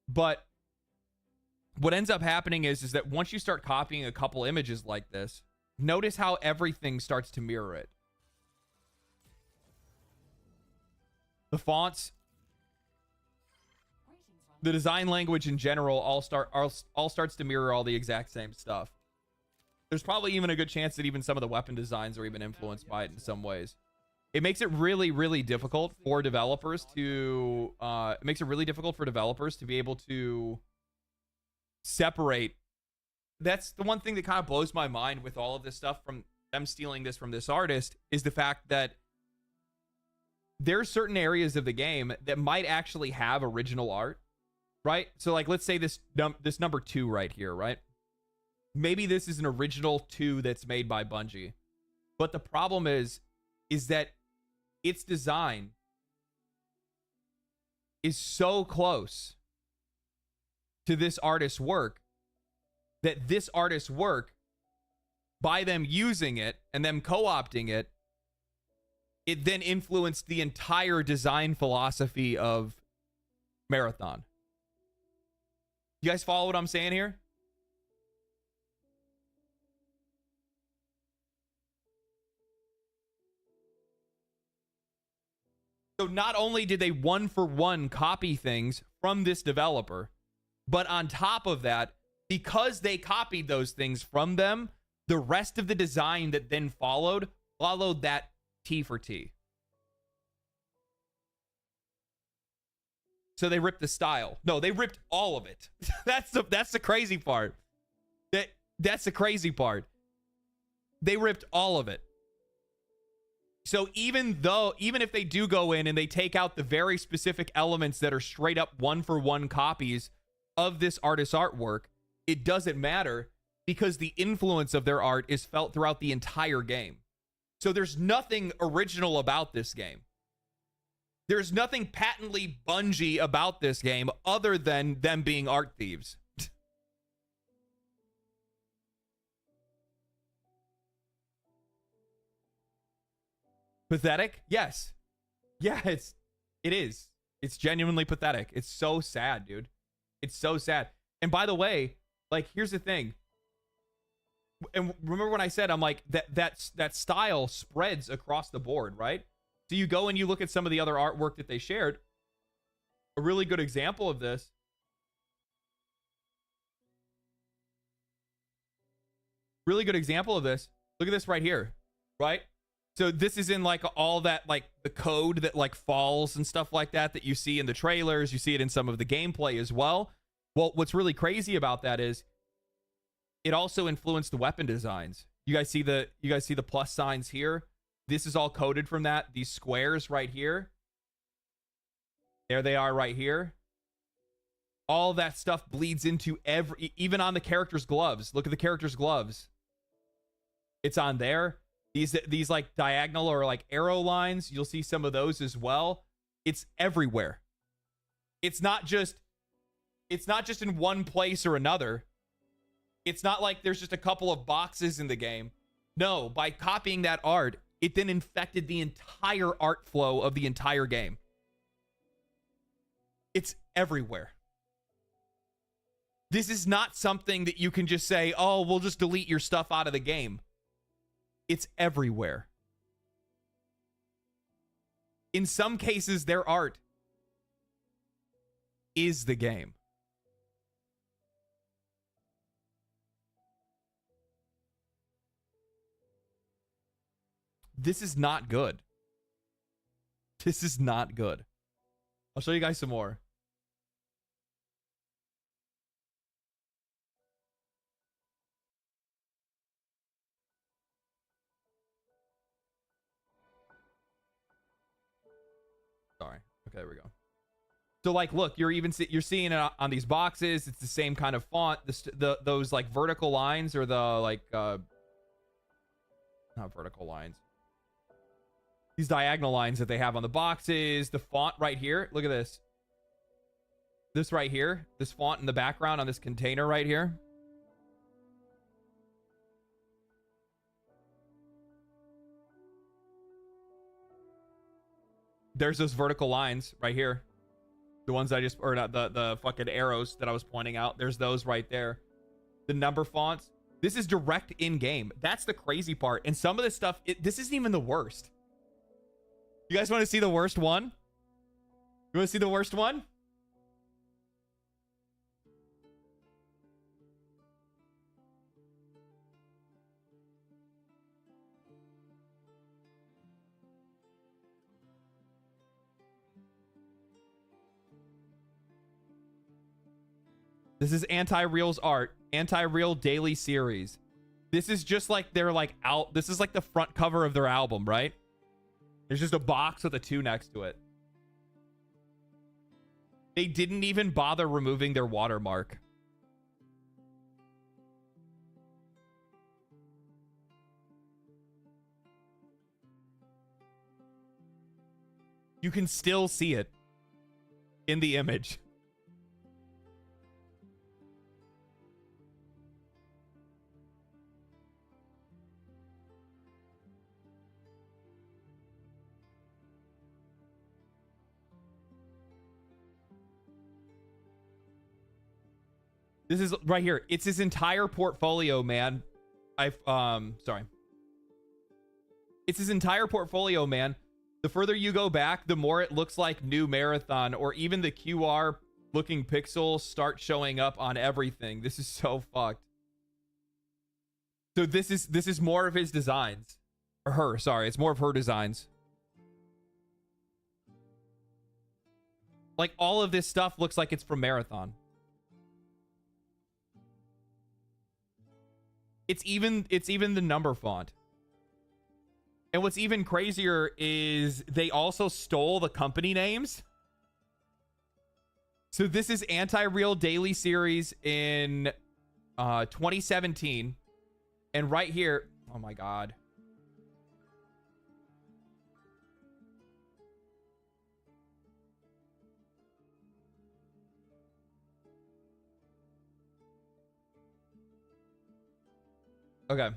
But what ends up happening is that once you start copying a couple images like this, notice how everything starts to mirror it. The fonts, the design language in general all starts to mirror all the exact same stuff. There's probably even a good chance that even some of the weapon designs are even influenced by it in some ways. It makes it really, really difficult for developers to be able to separate. That's the one thing that kind of blows my mind with all of this stuff from them stealing this from this artist, is the fact that there are certain areas of the game that might actually have original art, right? So like, let's say this number 2 right here, right? Maybe this is an original 2 that's made by Bungie. But the problem is that its design is so close to this artist's work that this artist's work, by them using it and them co-opting it, it then influenced the entire design philosophy of Marathon. You guys follow what I'm saying here? So not only did they one-for-one copy things from this developer, but on top of that, because they copied those things from them, the rest of the design that then followed that T for T. So they ripped the style. No, they ripped all of it. That's the crazy part. That's the crazy part. They ripped all of it. So even if they do go in and they take out the very specific elements that are straight up one-for-one copies of this artist's artwork, it doesn't matter, because the influence of their art is felt throughout the entire game. So there's nothing original about this game. There's nothing patently Bungie about this game other than them being art thieves. Pathetic? Yes. Yeah, it is. It's genuinely pathetic. It's so sad, dude. It's so sad. And by the way, like, here's the thing. And remember when I said, I'm like, that style spreads across the board, right? So you go and you look at some of the other artwork that they shared. A really good example of this. Really good example of this. Look at this right here, right? So this is in like all that, like the code that like falls and stuff like that that you see in the trailers. You see it in some of the gameplay as well. Well, what's really crazy about that is it also influenced the weapon designs. You guys see the plus signs here? This is all coded from that. These squares right here. There they are right here. All that stuff bleeds into even on the character's gloves. Look at the character's gloves. It's on there. These like diagonal or like arrow lines, you'll see some of those as well. It's everywhere. It's not just in one place or another. It's not like there's just a couple of boxes in the game. No, by copying that art, it then infected the entire art flow of the entire game. It's everywhere. This is not something that you can just say, oh, we'll just delete your stuff out of the game. It's everywhere. In some cases, their art is the game. This is not good. This is not good. I'll show you guys some more. Okay, there we go. So like, look, you're seeing it on these boxes. It's the same kind of font. Those like vertical lines, or the like not vertical lines. These diagonal lines that they have on the boxes. The font right here. Look at this. This right here. This font in the background on this container right here. There's those vertical lines right here. The ones I just, or not, the fucking arrows that I was pointing out. There's those right there. The number fonts. This is direct in-game. That's the crazy part. And some of this stuff, this isn't even the worst. You guys want to see the worst one? You want to see the worst one? This is Anti-Real's art. Anti-Real daily series. This is just like they're like out. This is like the front cover of their album, right? There's just a box with a 2 next to it. They didn't even bother removing their watermark. You can still see it in the image. This is right here. It's his entire portfolio, man. Sorry. It's his entire portfolio, man. The further you go back, the more it looks like New Marathon, or even the QR looking pixels start showing up on everything. This is so fucked. So this is more of his designs. Or her, sorry. It's more of her designs. Like, all of this stuff looks like it's from Marathon. It's even the number font. And what's even crazier is they also stole the company names. So this is Anti-Real Daily Series in 2017. And right here, oh my God. Okay.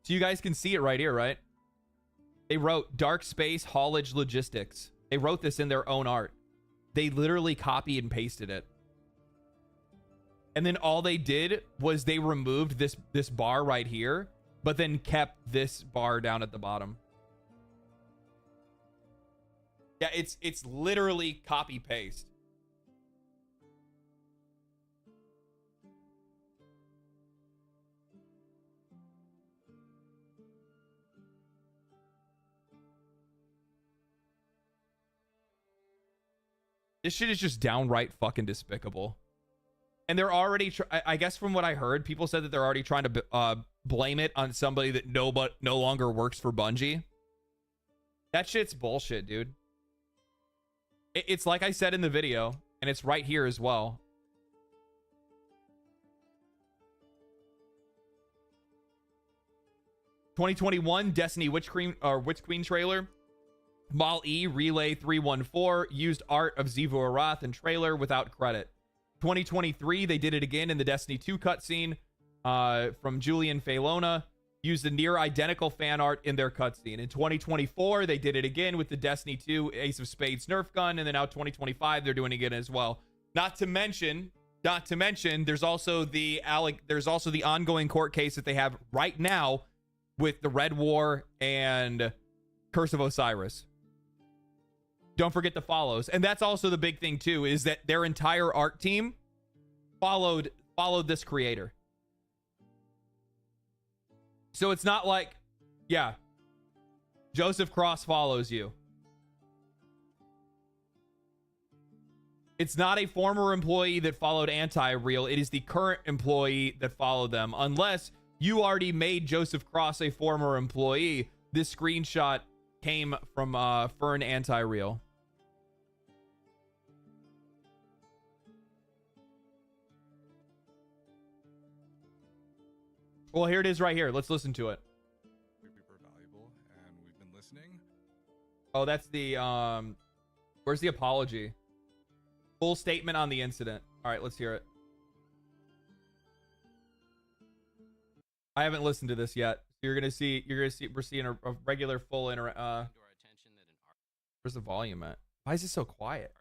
So you guys can see it right here, right? They wrote Dark Space Haulage Logistics. They wrote this in their own art. They literally copied and pasted it. And then all they did was they removed this bar right here, but then kept this bar down at the bottom. Yeah, it's literally copy paste. This shit is just downright fucking despicable. And they're already, I guess from what I heard, people said that they're already trying to blame it on somebody that no longer works for Bungie. That shit's bullshit, dude. It's like I said in the video, and it's right here as well. '21 Destiny Witch Queen trailer. Mal E Relay 314 used art of Xivu Arath in trailer without credit. 2023, they did it again in the Destiny 2 cutscene from Julian Falona. Used a near identical fan art in their cutscene. In 2024, they did it again with the Destiny 2 Ace of Spades Nerf gun, and then now 2025, they're doing it again as well. Not to mention, there's also the ongoing court case that they have right now with the Red War and Curse of Osiris. Don't forget the follows. And that's also the big thing too, is that their entire art team followed this creator. So it's not like, yeah, Joseph Cross follows you. It's not a former employee that followed Anti-Real. It is the current employee that followed them. Unless you already made Joseph Cross a former employee, this screenshot came from Fern Anti-Real. Well, here it is right here. Let's listen to it. Super valuable, and we've been listening. Oh, that's the where's the apology? Full statement on the incident. All right, let's hear it. I haven't listened to this yet. We're seeing a regular full where's the volume at? Why is it so quiet?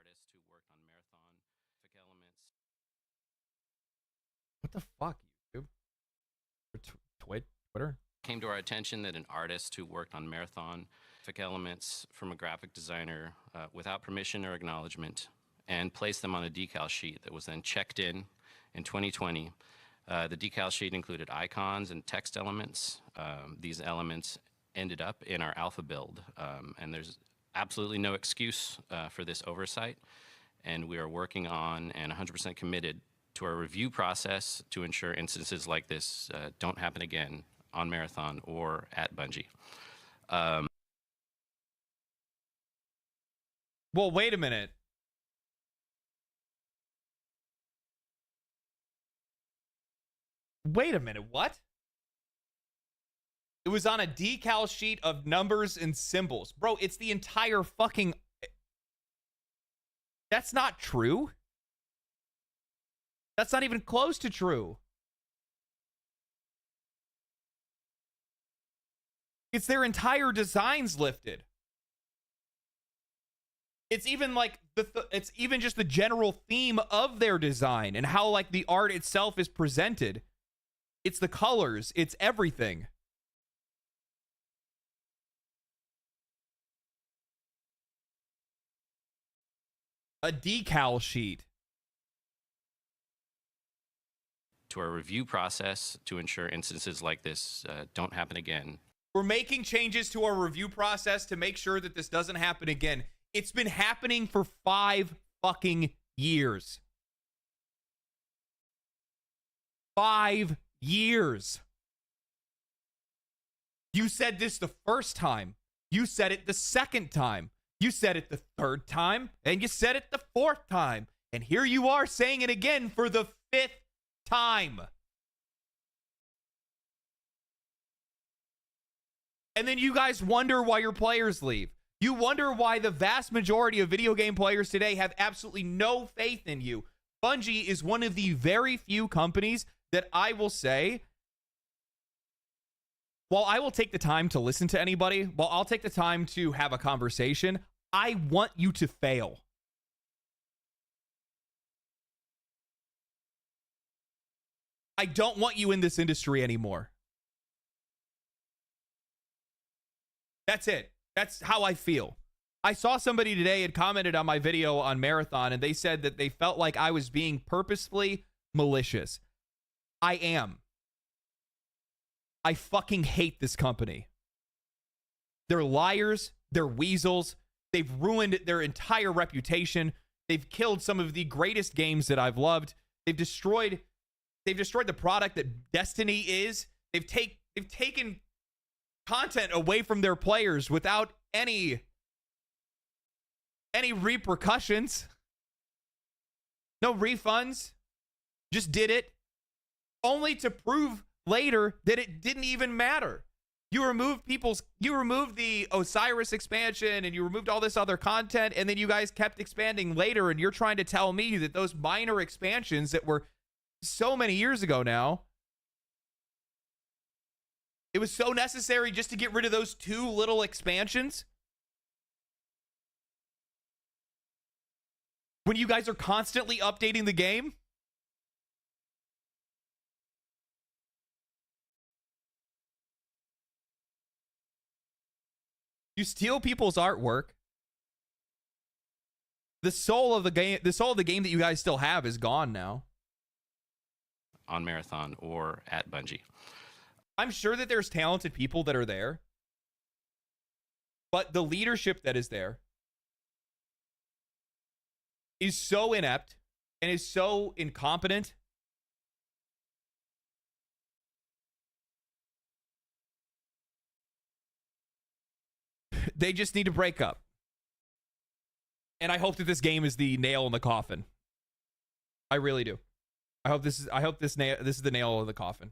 What the fuck, YouTube? Twitter? Came to our attention that an artist who worked on Marathon took elements from a graphic designer without permission or acknowledgement and placed them on a decal sheet that was then checked in 2020. The decal sheet included icons and text elements. These elements ended up in our alpha build, and there's absolutely no excuse for this oversight. And we are working on and 100% committed to our review process to ensure instances like this don't happen again on Marathon or at Bungie. Well, wait a minute. Wait a minute, what? It was on a decal sheet of numbers and symbols. Bro, it's the entire fucking... That's not true. That's not even close to true. It's their entire designs lifted. It's even like it's even just the general theme of their design and how like the art itself is presented. It's the colors, it's everything. A decal sheet. To our review process to ensure instances like this don't happen again. We're making changes to our review process to make sure that this doesn't happen again. It's been happening for 5 fucking years. 5 years. You said this the first time. You said it the second time. You said it the third time. And you said it the fourth time. And here you are saying it again for the 5th time. And then you guys wonder why your players leave. You wonder why the vast majority of video game players today have absolutely no faith in you. Bungie is one of the very few companies that I will say, while I will take the time to listen to anybody, while I'll take the time to have a conversation, I want you to fail. I don't want you in this industry anymore. That's it. That's how I feel. I saw somebody today had commented on my video on Marathon, and they said that they felt like I was being purposefully malicious. I am. I fucking hate this company. They're liars. They're weasels. They've ruined their entire reputation. They've killed some of the greatest games that I've loved. They've destroyed the product that Destiny is. They've taken content away from their players without any repercussions. No refunds. Just did it only to prove later that it didn't even matter. You removed the Osiris expansion and you removed all this other content, and then you guys kept expanding later, and you're trying to tell me that those minor expansions that were so many years ago now, it was so necessary just to get rid of those 2 little expansions? When you guys are constantly updating the game? You steal people's artwork. The soul of the game that you guys still have is gone now. On Marathon or at Bungie. I'm sure that there's talented people that are there, but the leadership that is there is so inept and is so incompetent. They just need to break up. And I hope that this game is the nail in the coffin. I really do. I hope this is the nail in the coffin.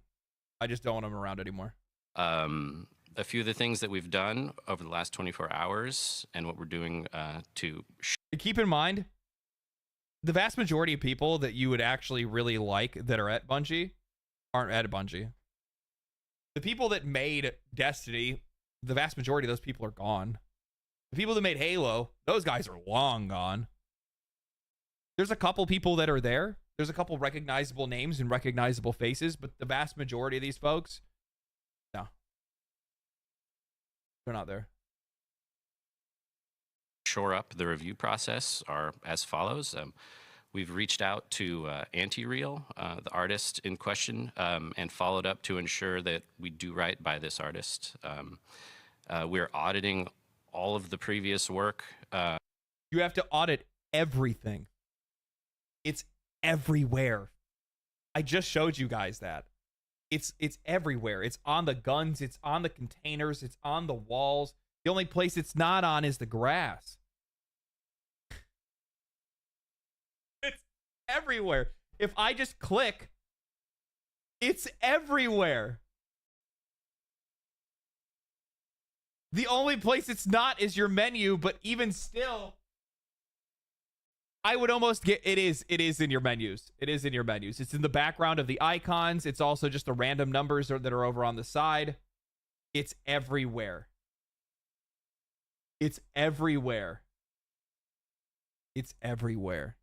I just don't want them around anymore. A few of the things that we've done over the last 24 hours and what we're doing to keep in mind, the vast majority of people that you would actually really like that are at Bungie aren't at Bungie. The people that made Destiny, the vast majority of those people are gone. The people that made Halo, those guys are long gone. There's a couple people that are there. There's a couple recognizable names and recognizable faces, but the vast majority of these folks, no. They're not there. shore up the review process are as follows. We've reached out to Anti-Real, the artist in question, and followed up to ensure that we do right by this artist. We're auditing all of the previous work. You have to audit everything. It's everywhere. I just showed you guys that. It's everywhere. It's on the guns. It's on the containers. It's on the walls. The only place it's not on is the grass. It's everywhere. If I just click, it's everywhere. The only place it's not is your menu, but even still, I would almost get it is in your menus. It is in your menus. It's in the background of the icons. It's also just the random numbers that are over on the side. It's everywhere. It's everywhere. It's everywhere.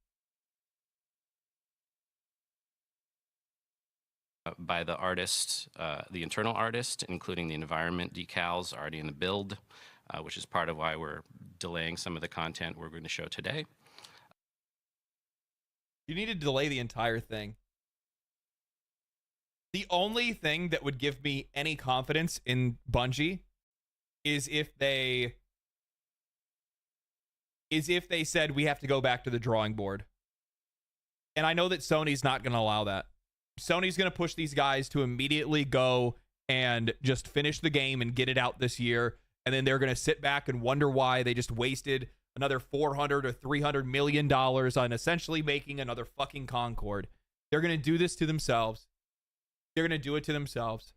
By the artist, the internal artist, including the environment decals already in the build, which is part of why we're delaying some of the content we're going to show today. You need to delay the entire thing. The only thing that would give me any confidence in Bungie is if they said we have to go back to the drawing board. And I know that Sony's not going to allow that. Sony's going to push these guys to immediately go and just finish the game and get it out this year. And then they're going to sit back and wonder why they just wasted another $400 or $300 million on essentially making another fucking Concord. They're going to do this to themselves. They're going to do it to themselves.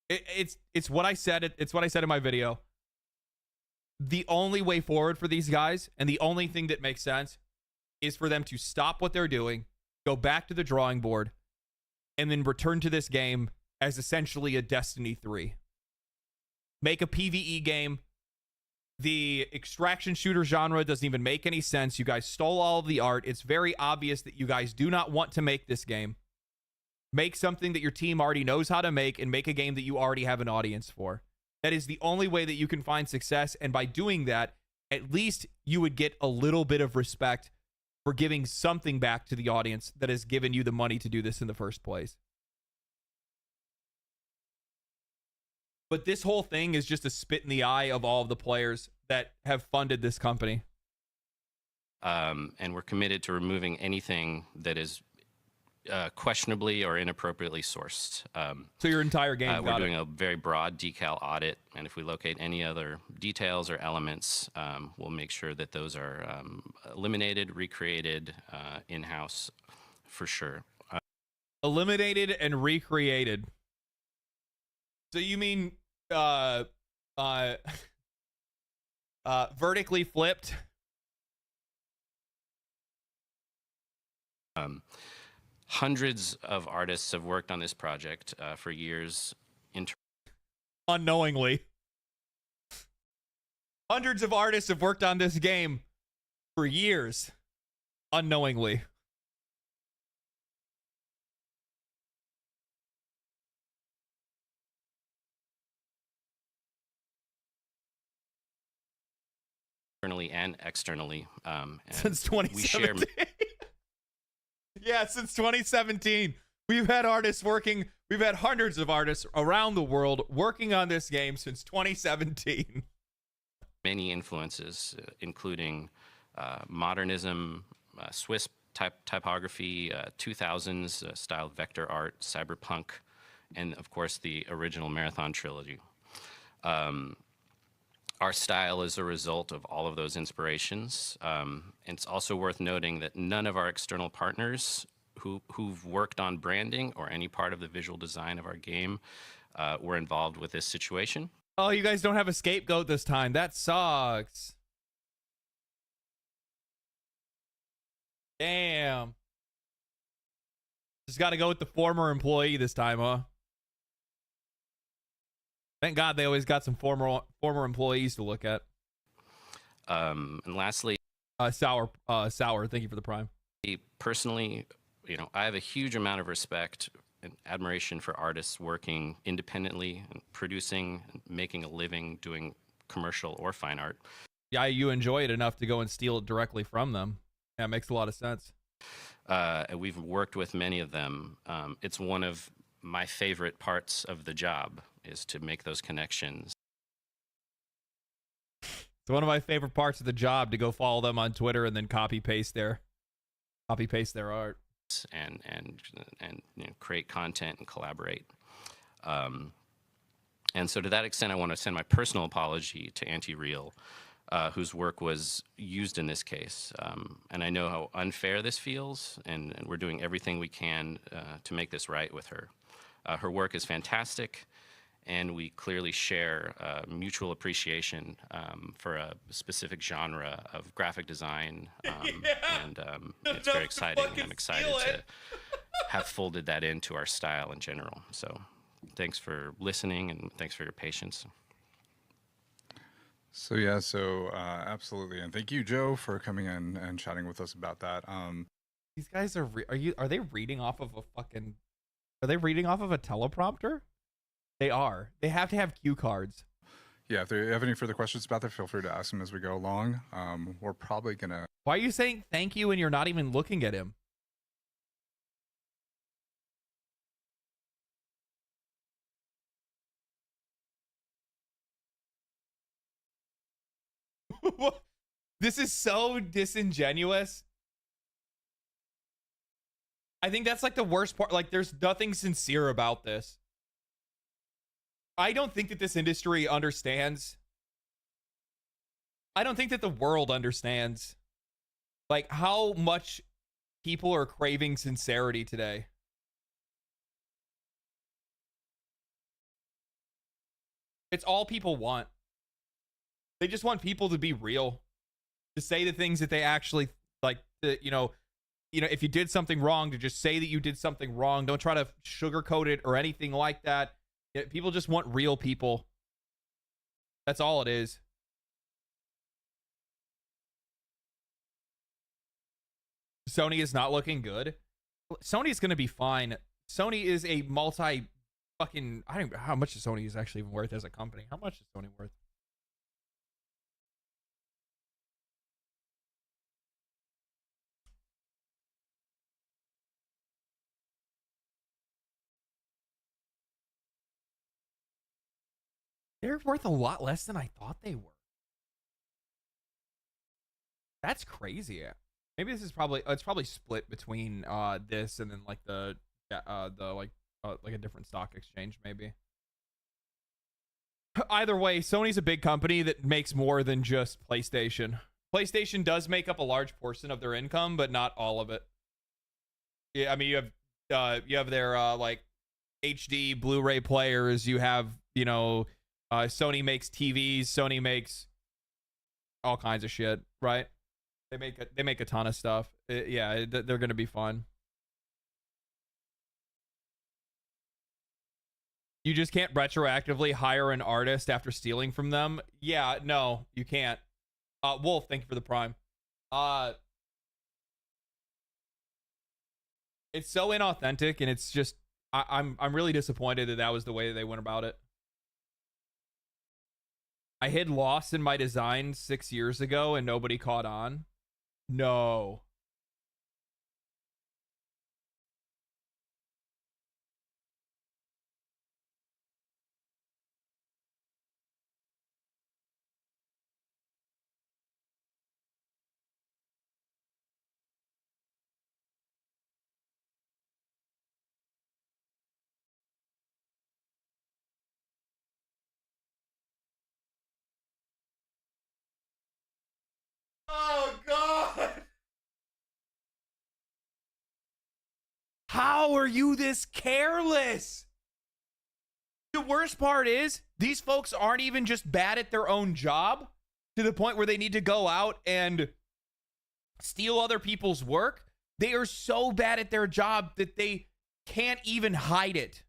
It's what I said. It's what I said in my video. The only way forward for these guys, and the only thing that makes sense, is for them to stop what they're doing, go back to the drawing board, and then return to this game as essentially a Destiny 3. Make a PvE game. The extraction shooter genre doesn't even make any sense. You guys stole all of the art. It's very obvious that you guys do not want to make this game. Make something that your team already knows how to make, and make a game that you already have an audience for. That is the only way that you can find success, and by doing that, at least you would get a little bit of respect for giving something back to the audience that has given you the money to do this in the first place. But this whole thing is just a spit in the eye of all of the players that have funded this company. And we're committed to removing anything that is questionably or inappropriately sourced. So your entire game. We're doing a very broad decal audit, and if we locate any other details or elements, we'll make sure that those are eliminated, recreated in-house for sure. Eliminated and recreated. So you mean vertically flipped? Hundreds of artists have worked on this project for years. Unknowingly. Hundreds of artists have worked on this game for years. Unknowingly. Internally and externally. And since 2017. We share. Yeah, since 2017. We've had hundreds of artists around the world working on this game since 2017. Many influences, including modernism, Swiss typography, 2000s style vector art, cyberpunk, and of course the original Marathon trilogy. Our style is a result of all of those inspirations. And it's also worth noting that none of our external partners who've worked on branding or any part of the visual design of our game were involved with this situation. Oh, you guys don't have a scapegoat this time. That sucks. Damn. Just got to go with the former employee this time, huh? Thank God they always got some former employees to look at. And lastly, Sour. Thank you for the prime. personally, I have a huge amount of respect and admiration for artists working independently and producing, and making a living doing commercial or fine art. Yeah, you enjoy it enough to go and steal it directly from them. Yeah, it makes a lot of sense. And we've worked with many of them. It's one of my favorite parts of the job is to make those connections. It's one of my favorite parts of the job to go follow them on Twitter and then copy paste their art and create content and collaborate. And so to that extent, I want to send my personal apology to Anti-Real, whose work was used in this case. And I know how unfair this feels, and we're doing everything we can to make this right with her. Her work is fantastic, and we clearly share mutual appreciation for a specific genre of graphic design. And it's very exciting, and I'm excited to have folded that into our style in general. So thanks for listening, and thanks for your patience. So yeah, absolutely, and thank you, Joe, for coming in and chatting with us about that. These guys are they reading off of a fucking? Are they reading off of a teleprompter? They are. They have to have cue cards. Yeah, if you have any further questions about that, feel free to ask them as we go along. We're probably gonna. Why are you saying thank you and you're not even looking at him? This is so disingenuous. I think that's like the worst part. Like, there's nothing sincere about this. I don't think that this industry understands. I don't think that the world understands, like, how much people are craving sincerity today. It's all people want. They just want people to be real, to say the things that they actually like. If you did something wrong, to just say that you did something wrong. Don't try to sugarcoat it or anything like that. People just want real people. That's all it is. Sony is not looking good. Sony is going to be fine. Sony is a fucking. I don't know how much Sony is actually even worth as a company. How much is Sony worth? They're worth a lot less than I thought they were. That's crazy. Maybe this is probably it's probably split between this and then like the like a different stock exchange maybe. Either way, Sony's a big company that makes more than just PlayStation. PlayStation does make up a large portion of their income, but not all of it. Yeah, I mean you have their like HD Blu-ray players. You have Sony makes TVs. Sony makes all kinds of shit, right? They make a ton of stuff. They're gonna be fun. You just can't retroactively hire an artist after stealing from them. Yeah, no, you can't. Wolf, thank you for the prime. It's so inauthentic, and it's just I'm really disappointed that was the way they went about it. I hid loss in my design 6 years ago and nobody caught on. No. Oh God. How are you this careless? The worst part is these folks aren't even just bad at their own job to the point where they need to go out and steal other people's work. They are so bad at their job that they can't even hide it.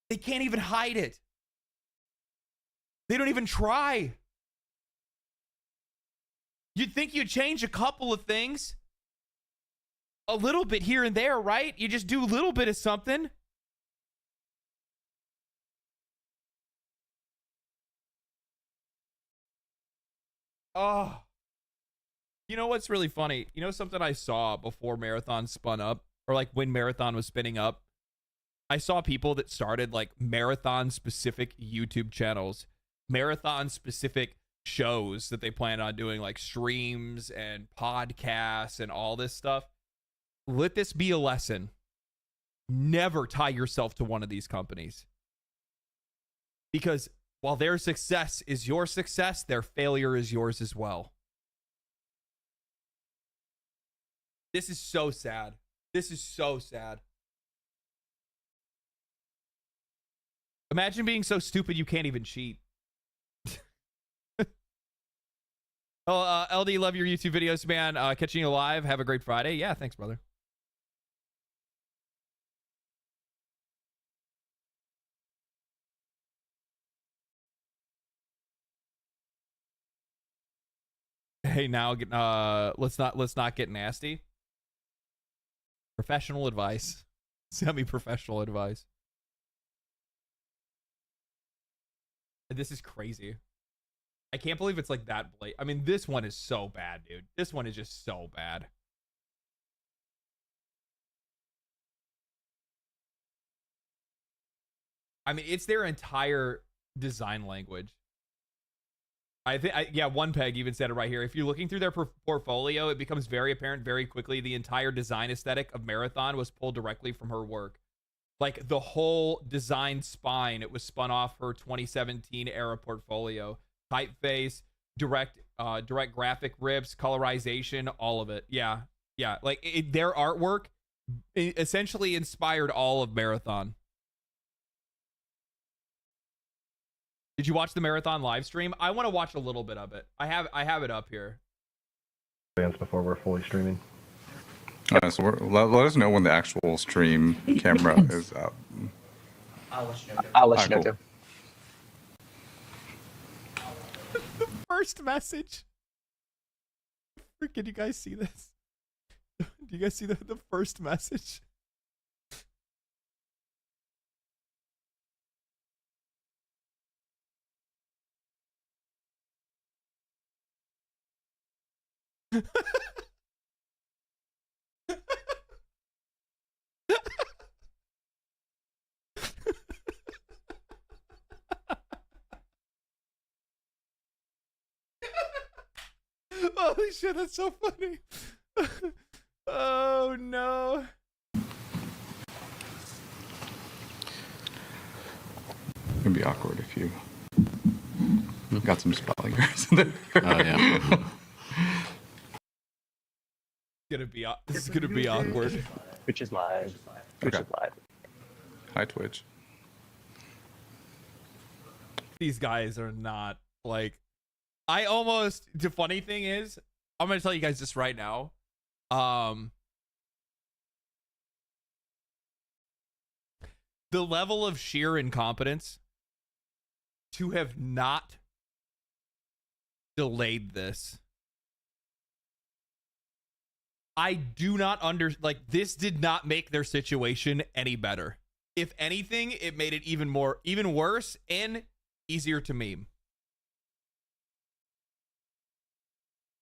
They can't even hide it. They don't even try. You'd think you'd change a couple of things. A little bit here and there, right? You just do a little bit of something. Oh. You know what's really funny? You know something I saw before Marathon spun up? Or like when Marathon was spinning up? I saw people that started like Marathon-specific YouTube channels. Marathon-specific shows that they plan on doing, like streams and podcasts and all this stuff. Let this be a lesson. Never tie yourself to one of these companies. Because while their success is your success, their failure is yours as well. This is so sad. This is so sad. Imagine being so stupid you can't even cheat. Oh, LD, love your YouTube videos, man. Catching you live. Have a great Friday. Yeah, thanks, brother. Hey, now let's not get nasty. Professional advice. Semi-professional advice. This is crazy. I can't believe it's like that blatant. I mean, this one is so bad, dude. This one is just so bad. I mean, it's their entire design language. I think, yeah, One Peg even said it right here. If you're looking through their portfolio, it becomes very apparent very quickly the entire design aesthetic of Marathon was pulled directly from her work. Like the whole design spine, it was spun off her 2017 era portfolio. Typeface, direct graphic rips, colorization, all of it. Yeah. Like their artwork essentially inspired all of Marathon. Did you watch the Marathon live stream? I want to watch a little bit of it. I have it up here. Before we're fully streaming. So let us know when the actual stream camera is up. I'll let you know. I'll let you know Cool. too. The first message. Can you guys see this? Do you guys see the first message? Holy shit, that's so funny. Oh no. It'd be awkward if you got some spelling errors in there. Oh, yeah. This is gonna be awkward. Twitch is live. Twitch Okay. is live. Hi, Twitch. These guys are not like. The funny thing is, I'm gonna tell you guys this right now. The level of sheer incompetence to have not delayed this. I do not this did not make their situation any better. If anything, it made it even worse and easier to meme.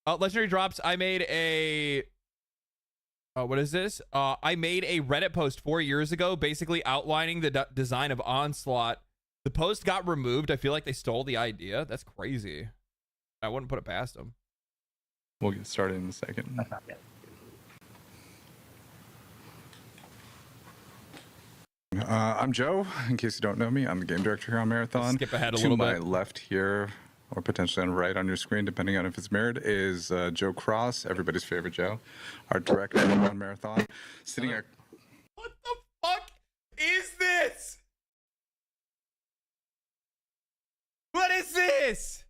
Legendary drops. I made a what is this? I made a Reddit post 4 years ago basically outlining the design of Onslaught. The post got removed. I feel like they stole the idea. That's crazy. I wouldn't put it past them. We'll get started in a second. That's not yet. I'm Joe. In case you don't know me, I'm the game director here on Marathon. Skip ahead a to little my bit. left here, or potentially on right on your screen, depending on if it's mirrored, is Joe Cross, everybody's favorite Joe, our director on Marathon, sitting at... What the fuck is this? What is this?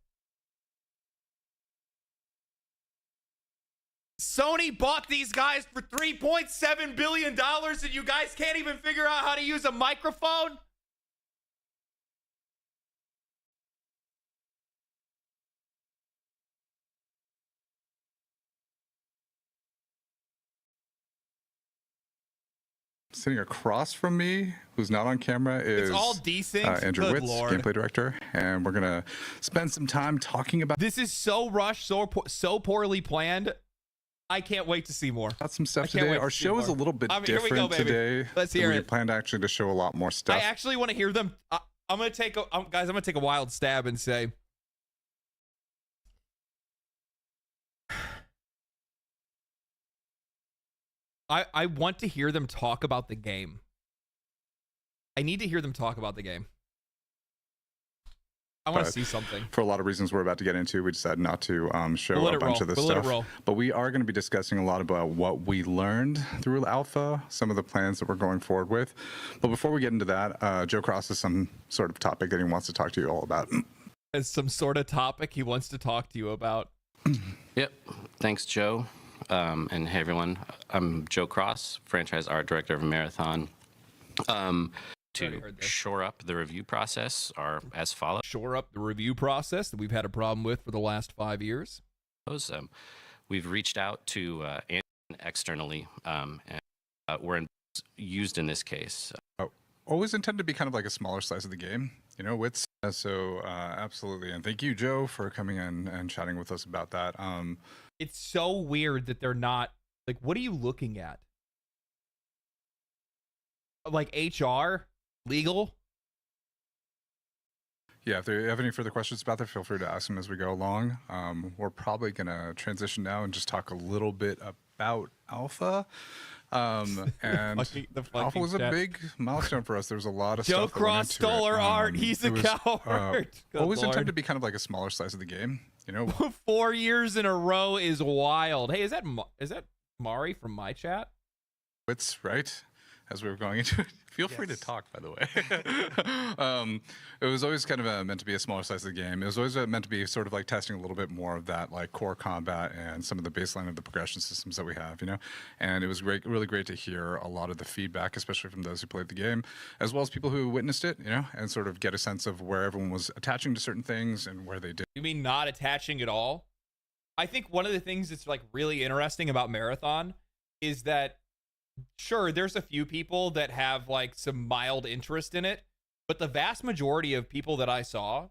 Sony bought these guys for $3.7 billion and you guys can't even figure out how to use a microphone? Sitting across from me, who's not on camera, is It's all desync. Andrew Good Witz, Lord. gameplay director, and we're gonna spend some time talking about This is so rushed, so poorly planned. I can't wait to see more. some stuff I can't today. wait Our to see show is a more. little bit Here we go, different baby. today. Let's hear We it. planned actually to show a lot more stuff. I actually want to hear them. I'm gonna take guys. I'm gonna take a wild stab and say, I want to hear them talk about the game. I need to hear them talk about the game. I want to But see something. For a lot of reasons we're about to get into, we decided not to show We'll let a it bunch roll. of this We'll let it stuff. roll. But we are going to be discussing a lot about what we learned through Alpha, some of the plans that we're going forward with. But before we get into that, Joe Cross has some sort of topic that he wants to talk to you all about. As some sort of topic he wants to talk to you about. Yep. Thanks, Joe. And hey, everyone. I'm Joe Cross, franchise art director of Marathon. Already To heard this. shore up the review process are as follows. Shore up the review process that we've had a problem with for the last 5 years. We've reached out to externally, and were used in this case. Always intended to be kind of like a smaller slice of the game, you know, Wits. So absolutely. And thank you, Joe, for coming in and chatting with us about that. It's so weird that they're not like, what are you looking at? Like HR, legal? Yeah, if you have any further questions about that, feel free to ask them as we go along. We're probably going to transition now and just talk a little bit about Alpha. And The Alpha was a chat. big milestone for us. There was a lot of Joe stuff that went Cross into stole it. our art. He's a it was, coward. Good always Lord. intended to be kind of like a smaller slice of the game, you know. 4 years in a row is wild. Hey, is that Mari from my chat? Wits, right? As we were going into it. Feel free to talk, by the way. It was always kind of meant to be a smaller size of the game. It was always meant to be sort of like testing a little bit more of that like core combat and some of the baseline of the progression systems that we have, you know. And it was great, really great to hear a lot of the feedback, especially from those who played the game, as well as people who witnessed it, you know, and sort of get a sense of where everyone was attaching to certain things and where they did. You mean not attaching at all? I think one of the things that's like really interesting about Marathon is that sure, there's a few people that have like some mild interest in it, but the vast majority of people that I saw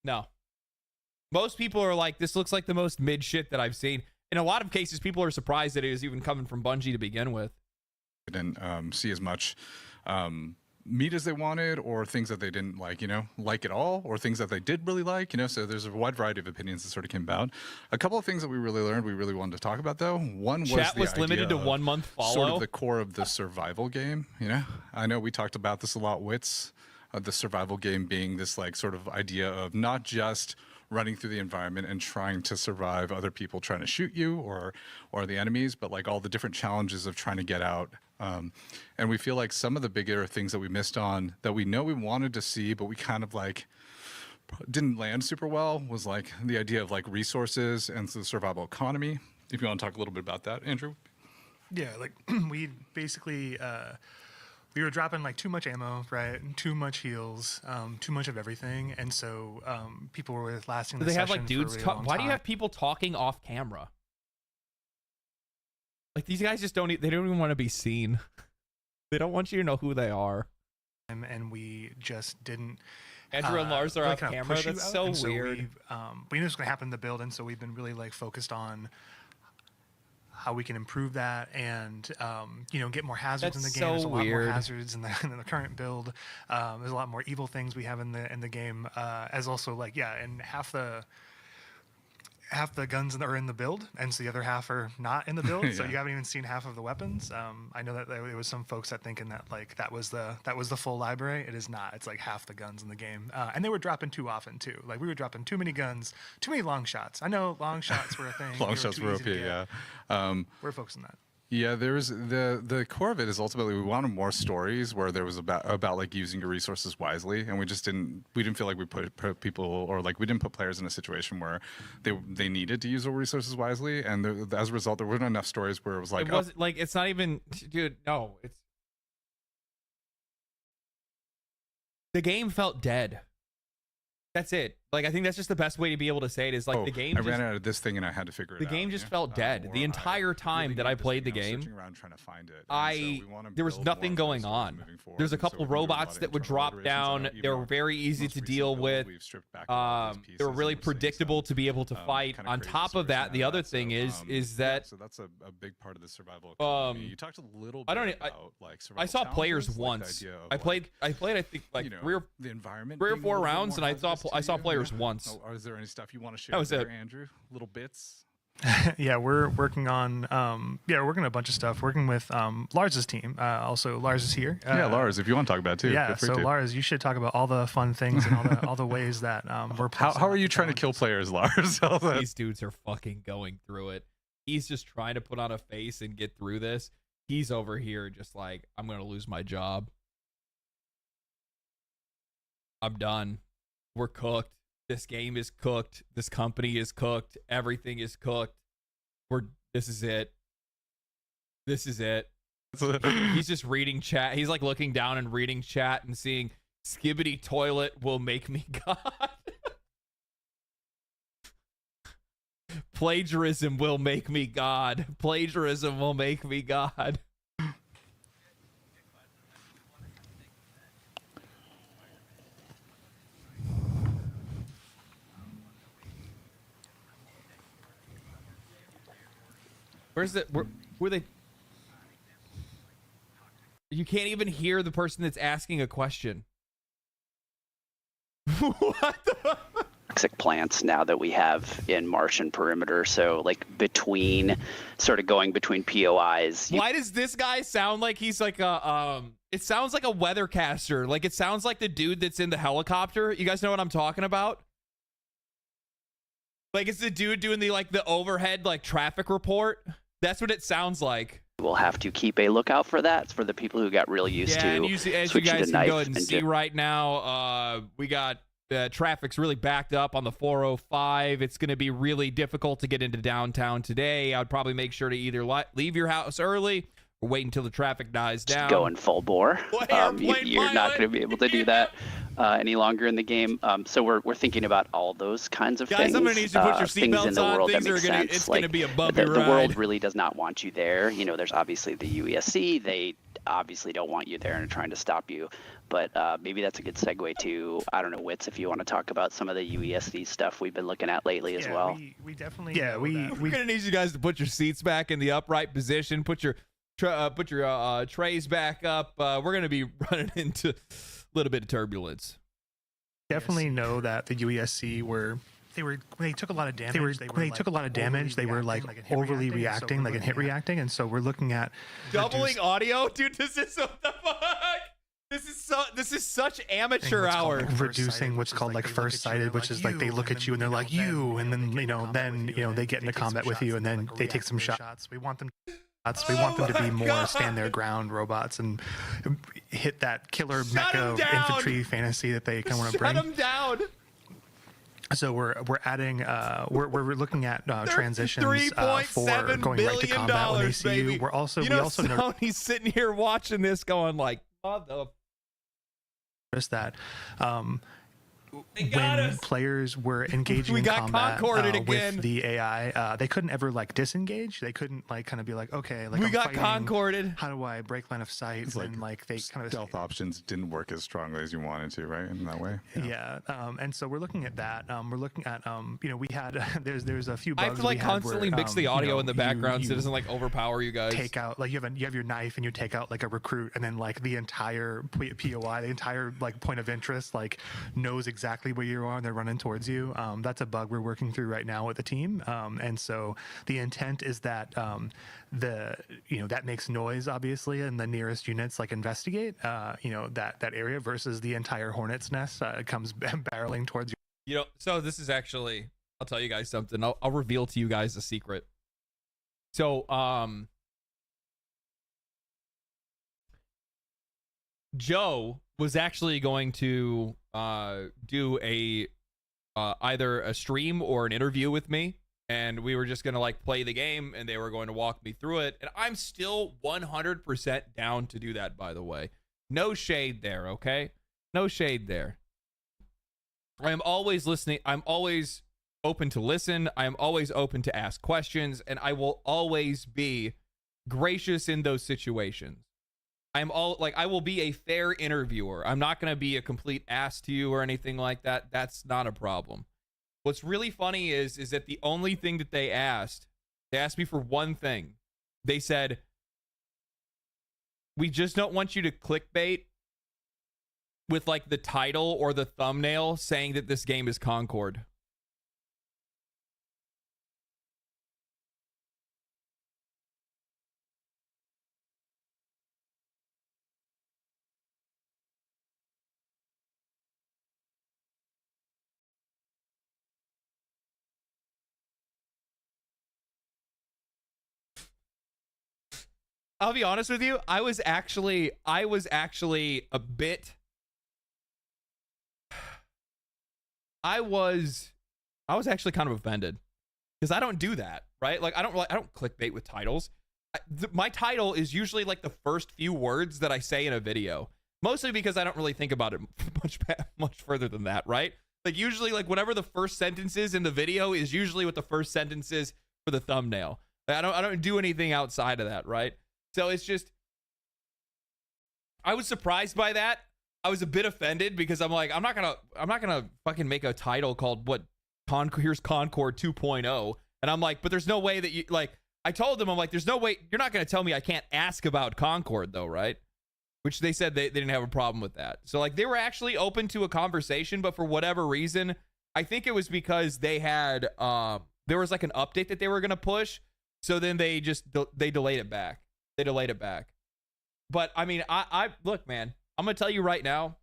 no. Most people are like, this looks like the most mid shit that I've seen. In a lot of cases, people are surprised that it was even coming from Bungie to begin with. Didn't see as much meat as they wanted, or things that they didn't like, you know, like at all, or things that they did really like, you know. So there's a wide variety of opinions that sort of came about. A couple of things that we really learned, we really wanted to talk about though. One was Chat the was limited to idea of 1 month follow. sort of the core of the survival game, you know. I know we talked about this a lot, Wits, the survival game being this like sort of idea of not just running through the environment and trying to survive other people trying to shoot you or the enemies, but like all the different challenges of trying to get out. And we feel like some of the bigger things that we missed on that we know we wanted to see, but we kind of like didn't land super well was like the idea of like resources and the survival economy. If you want to talk a little bit about that, Andrew. Yeah, like we basically we were dropping like too much ammo, right? Too much heals, too much of everything, and so people were lasting. Do the they have like session for a dudes really talk? long Why do you time. have people talking off camera? Like these guys just don't. They don't even want to be seen. They don't want you to know who they are. And we just didn't. Andrew and Lars are really off kind of camera. push you That's out, so and weird. We knew it was going to happen in the build, and so we've been really like focused on how we can improve that and you know, get more hazards in the That's game. There's so a lot more weird. hazards in the current build. There's a lot more evil things we have in the game, as also like and half the guns are in the build, and so the other half are not in the build. So Yeah. you haven't even seen half of the weapons. I know that there was some folks that thinking that like that was the full library. It is not. It's like half the guns in the game, and they were dropping too often too. Like we were dropping too many guns, too many long shots. I know long shots were a thing. Long They shots too were easy to OP, get. yeah. We're focusing that. Yeah, there's the core of it is ultimately we wanted more stories where there was about like using your resources wisely, and we didn't feel like we put people, or like we didn't put players in a situation where they needed to use their resources wisely, and as a result there weren't enough stories where it was like It wasn't like, it's not even, dude. No, it's the game felt dead. That's it. Like I think that's just the best way to be able to say it is like the game. I ran out of this thing and I had to figure it out. The game just felt dead. The entire time that I played the game, searching around trying to find it. there was nothing going on. There's a couple robots that would drop down. They were very easy to deal with. They were really predictable to be able to fight. On top of that, the other thing is that so that's a big part of the survival economy. You talked a little bit about like survival I saw players challenges, like the once. idea of, I played I think like the environment, three or being a four little bit rounds, more and I saw obvious to you. players once. Oh, is there any stuff you want to share That was there, it. Andrew? Little bits. Yeah, we're working on we're working on a bunch of stuff. Working with Lars's team. Also, Lars is here. Yeah, Lars, if you want to talk about it too, Yeah, feel free so to. Lars, you should talk about all the fun things and all the ways that we're. How are you trying to kill players, Lars? These dudes are fucking going through it. He's just trying to put on a face and get through this. He's over here just like, I'm gonna lose my job. I'm done. We're cooked. This game is cooked. This company is cooked. Everything is cooked. This is it. This is it. He's just reading chat. He's like looking down and reading chat and seeing Skibbity toilet will make me God. Plagiarism will make me God. Plagiarism will make me God. Where's it? Where they? You can't even hear the person that's asking a question. What the? Toxic plants now that we have in Martian perimeter. So like between sort of going between POIs. Why does this guy sound like he's like a it sounds like a weathercaster. Like it sounds like the dude that's in the helicopter. You guys know what I'm talking about? Like it's the dude doing the like the overhead like traffic report. That's what it sounds like. We'll have to keep a lookout for that. It's for the people who got real used to and as you switching guys to can knife go ahead and see just- right now, we got traffic's really backed up on the 405. It's going to be really difficult to get into downtown today. I'd probably make sure to either leave your house early or wait until the traffic dies down. Going full bore. Airplane You're not pilot. going to be able to do that any longer in the game. So we're thinking about all those kinds of Guys, things. I'm gonna need you to put your things in seatbelts the on. world Things that are make gonna, sense. it's Like, gonna be a bumpy the ride. world really does not want you there. You know, there's obviously the UESC. They obviously don't want you there and are trying to stop you. But maybe that's a good segue to, I don't know, Wits, if you want to talk about some of the UESC stuff we've been looking at lately as well. We definitely. Yeah, we're gonna need you guys to put your seats back in the upright position. Put your trays back up. We're gonna be running into a little bit of turbulence. Definitely know that the UESC they took a lot of damage. They took a lot of damage. They were like overly reacting, like in hit reacting, and so we're looking at Doubling audio, dude. This is what the fuck. This is such amateur hour. Reducing what's called like first sighted, which is like they look at you and they're like you, and then they get into combat with you, and then they take some shots. We want them. We want them to be more stand their ground robots and hit that killer mecha infantry fantasy that they kind of want to bring. Shut them down. So we're adding we're looking at transitions for $3.7 going right to combat when they see baby. you. We're also You we know, also noticed Sony's sitting here watching this, going like, "Mother." that They got when us. players were engaging We in got combat Concorded again. with the AI, they couldn't ever like disengage. They couldn't like kind of be like, okay, like We I'm got fighting. Concorded. How do I break line of sight? It's And like they kind of stealth options didn't work as strongly as you wanted to, right? In that way. Yeah, and so we're looking at that. We're looking at we had there's a few bugs I have to like we had constantly where, mix the audio in the background so it you doesn't like overpower you guys. take out like you have your knife and you take out like a recruit, and then like the entire POI, the entire like point of interest, like knows exactly exactly where you are and they're running towards you. That's a bug we're working through right now with the team. And so the intent is that that makes noise, obviously, and the nearest units like investigate, that area versus the entire hornet's nest comes barreling towards you. So this is actually, I'll tell you guys something. I'll reveal to you guys a secret. So, Joe was actually going to do either a stream or an interview with me, and we were just gonna like play the game, and they were going to walk me through it. And I'm still 100% down to do that. By the way, no shade there, okay? No shade there. I am always listening. I'm always open to listen. I am always open to ask questions, and I will always be gracious in those situations. I will be a fair interviewer. I'm not going to be a complete ass to you or anything like that. That's not a problem. What's really funny is that the only thing that they asked me for one thing. They said, we just don't want you to clickbait with like the title or the thumbnail saying that this game is Concord. I'll be honest with you. I was actually a bit. I was actually kind of offended because I don't do that, right? Like I don't clickbait with titles. My title is usually like the first few words that I say in a video, mostly because I don't really think about it much further than that, right? Like usually, like whatever the first sentence is in the video is usually what the first sentence is for the thumbnail. I don't do anything outside of that, right? So it's just, I was surprised by that. I was a bit offended because I'm like, I'm not gonna fucking make a title called here's Concord 2.0. And I'm like, but there's no way that you, like, I told them, I'm like, there's no way, you're not gonna tell me I can't ask about Concord though, right? Which they said they didn't have a problem with that. So like they were actually open to a conversation, but for whatever reason, I think it was because they had, there was like an update that they were gonna push. So then they delayed it back. But I mean, I look, man, I'm gonna tell you right now,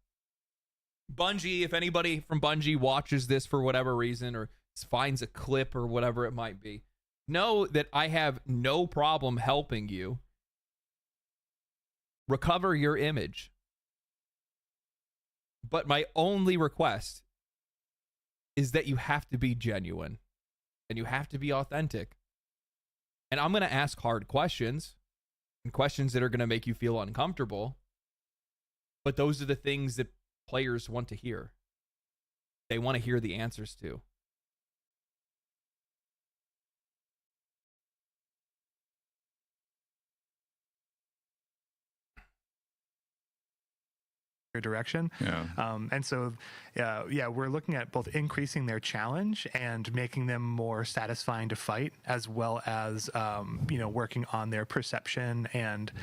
Bungie, if anybody from Bungie watches this for whatever reason or finds a clip or whatever it might be, know that I have no problem helping you recover your image. But my only request is that you have to be genuine and you have to be authentic. And I'm going to ask hard questions and questions that are going to make you feel uncomfortable. But those are the things that players want to hear. They want to hear the answers to. Direction. And so we're looking at both increasing their challenge and making them more satisfying to fight, as well as working on their perception and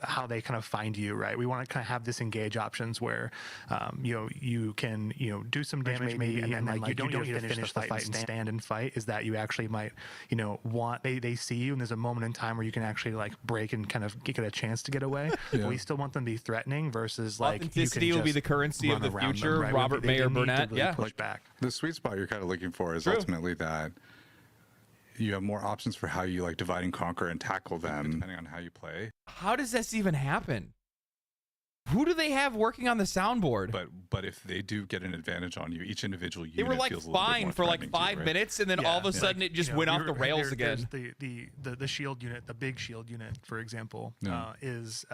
how they kind of find you, right? We want to kind of have this engage options where you can do some damage maybe, and then like you don't need to finish the fight and stand and fight. Is that you actually might want they see you and there's a moment in time where you can actually like break and kind of get a chance to get away. But we still want them to be threatening versus like authenticity will be the currency of the future. Right? Robert Mayer Burnett. Really push back. The sweet spot you're kind of looking for is ultimately that you have more options for how you like divide and conquer and tackle them depending on how you play. How does this even happen? Who do they have working on the soundboard? But if they do get an advantage on you, each individual unit they were like feels a little bit fine more for like threatening 5 minutes, and then all of a sudden it just went off the rails again. The shield unit, the big shield unit, for example, is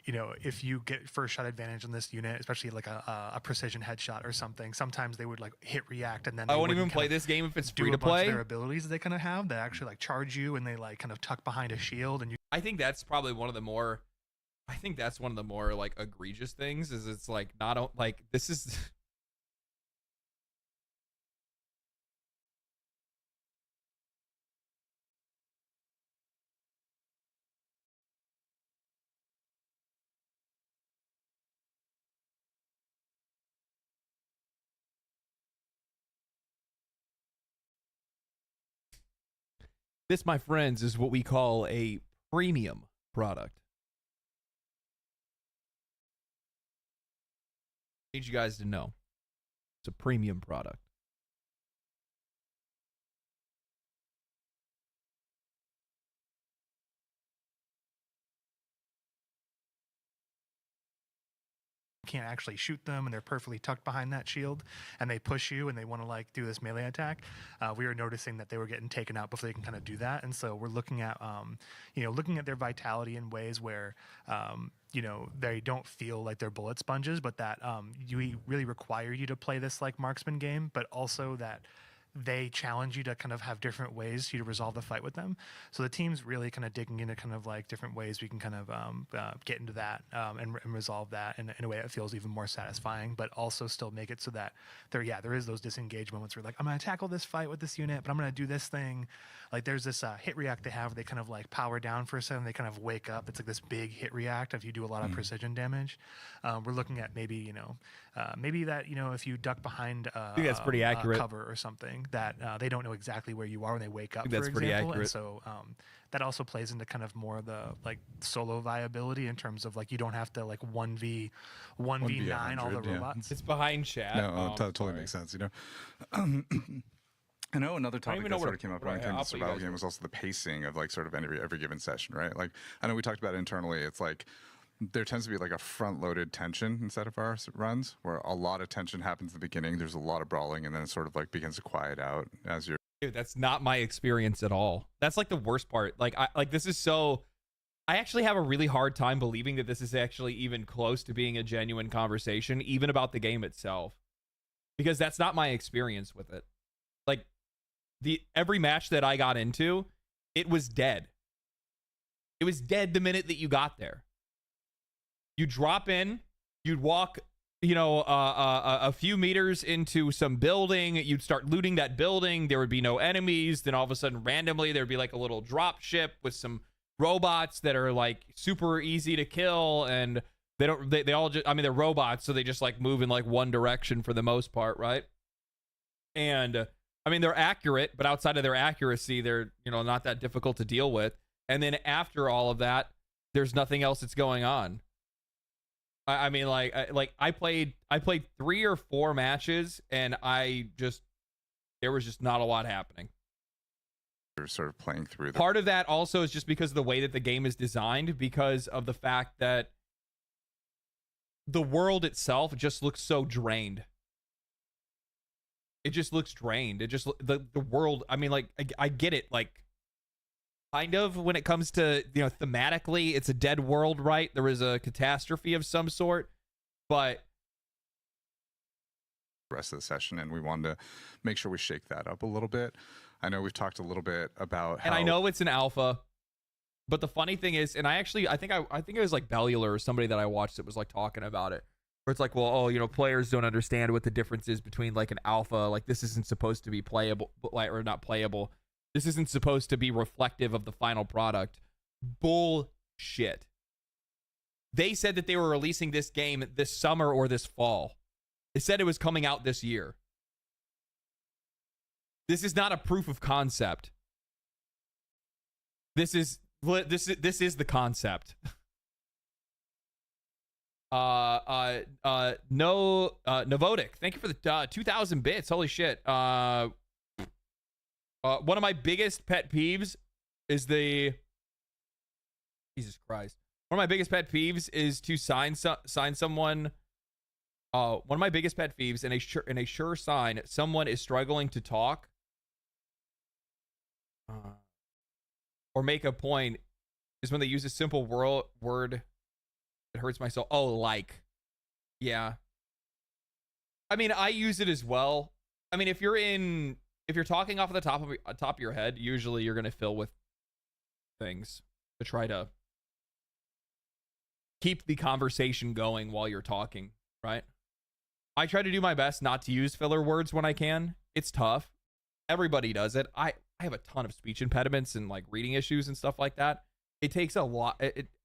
if you get first shot advantage on this unit, especially like a precision headshot or something, sometimes they would like hit react and then I won't even play this game if it's free to play. Their abilities they kind of have that actually like charge you and they like kind of tuck behind a shield and you. I think that's probably one of the more. I think that's one of the more like egregious things. Is it's like not like this is. This, my friends, is what we call a premium product. Need you guys to know. It's a premium product. Can't actually shoot them and they're perfectly tucked behind that shield and they push you and they want to like do this melee attack, we were noticing that they were getting taken out before they can kind of do that. And so we're looking at looking at their vitality in ways where they don't feel like they're bullet sponges, but that we really require you to play this like marksman game, but also that they challenge you to kind of have different ways for you to resolve the fight with them. So the team's really kind of digging into kind of like different ways we can kind of get into that and resolve that in a way that feels even more satisfying, but also still make it so that there is those disengage moments where like, I'm going to tackle this fight with this unit, but I'm going to do this thing. Like there's this hit react they have where they kind of like power down for a second, they kind of wake up. It's like this big hit react if you do a lot of precision damage. We're looking at maybe that, if you duck behind I think that's pretty accurate. Cover or something, that they don't know exactly where you are when they wake up, that's for pretty example. accurate. And so that also plays into kind of more of the like solo viability in terms of like you don't have to like 1v9 all the robots. It's behind chat. No, totally makes sense. I know another topic that sort of came up when it came to survival game was also the pacing of like sort of every given session, right? Like I know we talked about internally. It's like there tends to be like a front-loaded tension inside of our runs, where a lot of tension happens in the beginning. There's a lot of brawling, and then it sort of like begins to quiet out as you're. Dude, that's not my experience at all. That's like the worst part. Like this is so. I actually have a really hard time believing that this is actually even close to being a genuine conversation, even about the game itself, because that's not my experience with it. Like every match that I got into, it was dead. It was dead the minute that you got there. You drop in, you'd walk, a few meters into some building. You'd start looting that building. There would be no enemies. Then all of a sudden, randomly, there'd be like a little drop ship with some robots that are like super easy to kill. And they all just, they're robots. So they just like move in like one direction for the most part. Right. And they're accurate, but outside of their accuracy, they're, not that difficult to deal with. And then after all of that, there's nothing else that's going on. I played 3 or 4 matches and there was just not a lot happening. You're sort of playing through. Part of that also is just because of the way that the game is designed, because of the fact that the world itself just looks so drained. It just looks drained. It just, the world, I get it, like, kind of when it comes to, thematically, it's a dead world, right? There was a catastrophe of some sort, but the rest of the session, and we wanted to make sure we shake that up a little bit. I know we've talked a little bit about how, and I know it's an alpha, but the funny thing is, and I think it was like Baldur or somebody that I watched that was like talking about it, where it's like, well, players don't understand what the difference is between like an alpha, like this isn't supposed to be playable, or not playable. This isn't supposed to be reflective of the final product. Bullshit. They said that they were releasing this game this summer or this fall. They said it was coming out this year. This is not a proof of concept. This is the concept. Novotic, thank you for the 2,000 bits. Holy shit. One of my biggest pet peeves is Jesus Christ. One of my biggest pet peeves is to sign someone. One of my biggest pet peeves in a sure sign someone is struggling to talk or make a point is when they use a simple word that hurts my soul. Oh, like. Yeah. I use it as well. If you're talking off of the top of your head, usually you're going to fill with things to try to keep the conversation going while you're talking, right? I try to do my best not to use filler words when I can. It's tough. Everybody does it. I have a ton of speech impediments and like reading issues and stuff like that. It takes a lot.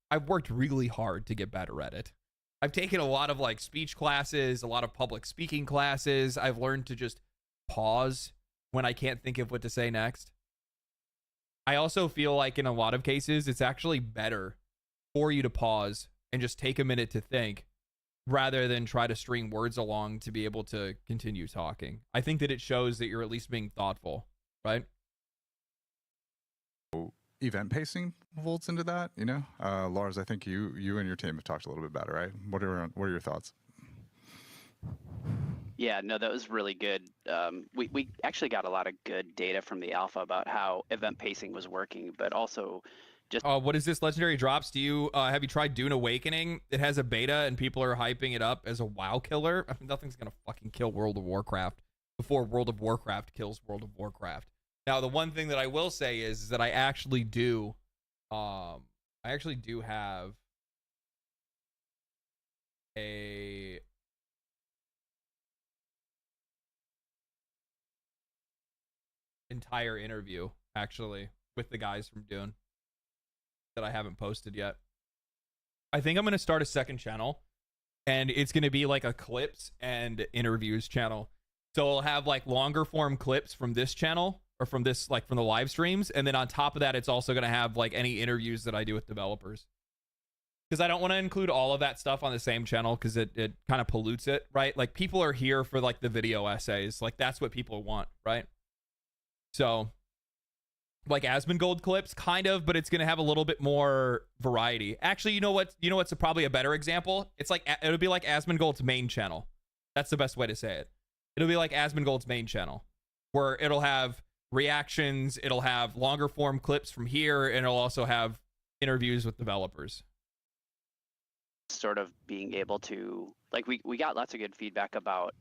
I've worked really hard to get better at it. I've taken a lot of like speech classes, a lot of public speaking classes. I've learned to just pause when I can't think of what to say next. I also feel like in a lot of cases, it's actually better for you to pause and just take a minute to think rather than try to string words along to be able to continue talking. I think that it shows that you're at least being thoughtful, right? Event pacing folds into that, you know. Lars, I think you and your team have talked a little bit about it, right? What are your thoughts? Yeah, no, that was really good. We actually got a lot of good data from the alpha about how event pacing was working, but also just What is this legendary drops? Do you have you tried Dune Awakening? It has a beta and people are hyping it up as a WoW killer. I mean, nothing's gonna fucking kill World of Warcraft before World of Warcraft kills World of Warcraft. Now, the one thing that I will say is that I actually do have a entire interview actually with the guys from Dune that I haven't posted yet. I think I'm going to start a second channel and it's going to be like a clips and interviews channel. So I'll have like longer form clips from this channel or from this, like from the live streams. And then on top of that, it's also going to have like any interviews that I do with developers. Because I don't want to include all of that stuff on the same channel because it kind of pollutes it, right? Like people are here for like the video essays. Like that's what people want, right? So like Asmongold clips, kind of, but it's going to have a little bit more variety. Actually, you know what's probably a better example? It's like, it'll be like Asmongold's main channel. That's the best way to say it. It'll be like Asmongold's main channel, where it'll have reactions, it'll have longer form clips from here, and it'll also have interviews with developers. sort of being able to, like, we got lots of good feedback about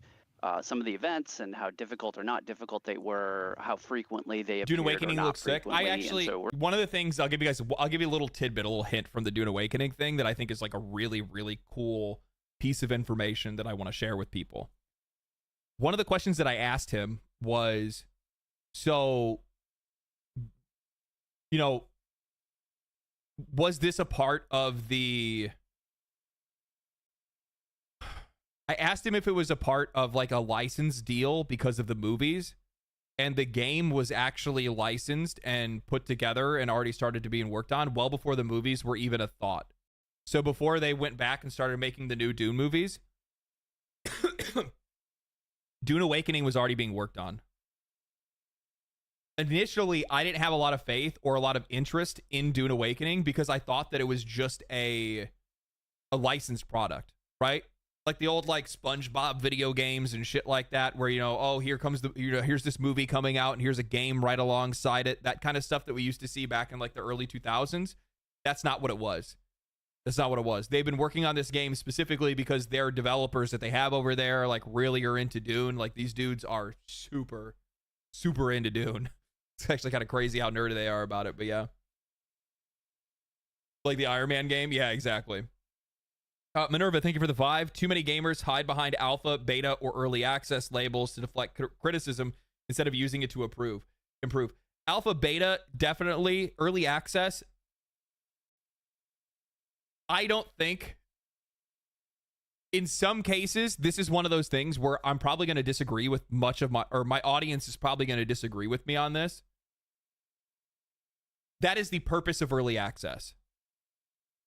some of the events and how difficult or not difficult they were, how frequently they appeared. Dune Awakening looks sick. I actually, so one of the things I'll give you a little tidbit, a little hint from the Dune Awakening thing that I think is like a really, really cool piece of information that I want to share with people. One of the questions that I asked him was, so, you know, was this a part of the... I asked him if it was a part of like a license deal because of the movies, and the game was actually licensed and put together and already started to be worked on well before the movies were even a thought. So before they went back and started making the new Dune movies, Dune Awakening was already being worked on. Initially, I didn't have a lot of faith or a lot of interest in Dune Awakening because I thought that it was just a licensed product, right? Like the old like SpongeBob video games and shit like that, where, you know, oh, here comes the, you know, here's this movie coming out and here's a game right alongside it. That kind of stuff that we used to see back in like the early 2000s. That's not what it was. That's not what it was. They've been working on this game specifically because their developers that they have over there like really are into Dune. Like these dudes are super, super into Dune. It's actually kind of crazy how nerdy they are about it, but yeah. Like the Iron Man game? Yeah, exactly. Minerva, thank you for the 5. Too many gamers hide behind alpha, beta, or early access labels to deflect criticism instead of using it to improve. Alpha, beta, definitely. Early access, I don't think. In some cases, this is one of those things where I'm probably going to disagree with much of my audience is probably going to disagree with me on this. That is the purpose of early access.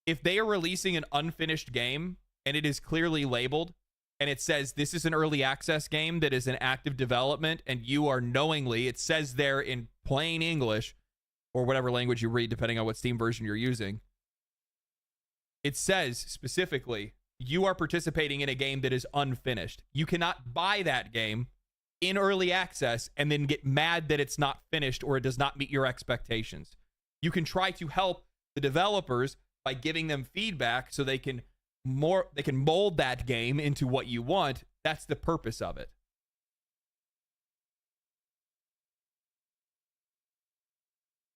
If they are releasing an unfinished game and it is clearly labeled and it says this is an early access game that is in active development and you are knowingly, it says there in plain English or whatever language you read depending on what Steam version you're using, it says specifically you are participating in a game that is unfinished. You cannot buy that game in early access and then get mad that it's not finished or it does not meet your expectations. You can try to help the developers by giving them feedback so they can mold that game into what you want. That's the purpose of it.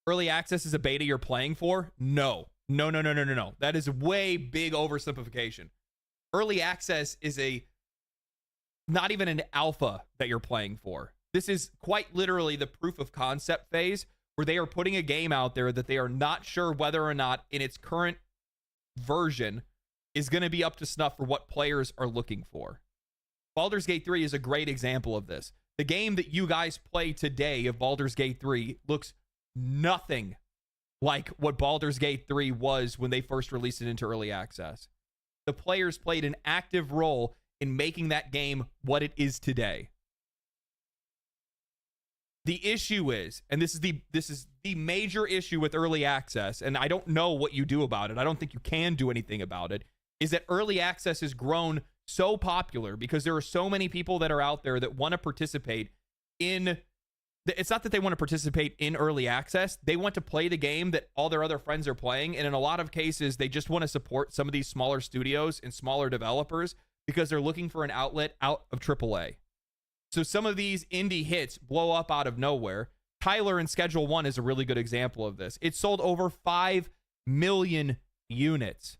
Early access is a beta you're playing for? No. That is way big oversimplification. Early access is not even an alpha that you're playing for. This is quite literally the proof of concept phase where they are putting a game out there that they are not sure whether or not in its current version is going to be up to snuff for what players are looking for. Baldur's Gate 3 is a great example of this. The game that you guys play today of Baldur's Gate 3 looks nothing like what Baldur's Gate 3 was when they first released it into early access. The players played an active role in making that game what it is today. The issue is, and this is the major issue with early access, and I don't know what you do about it. I don't think you can do anything about it, is that early access has grown so popular because there are so many people that are out there that want to participate in. It's not that they want to participate in early access. They want to play the game that all their other friends are playing. And in a lot of cases, they just want to support some of these smaller studios and smaller developers because they're looking for an outlet out of AAA. So some of these indie hits blow up out of nowhere. Tyler in Schedule 1 is a really good example of this. It sold over 5 million units.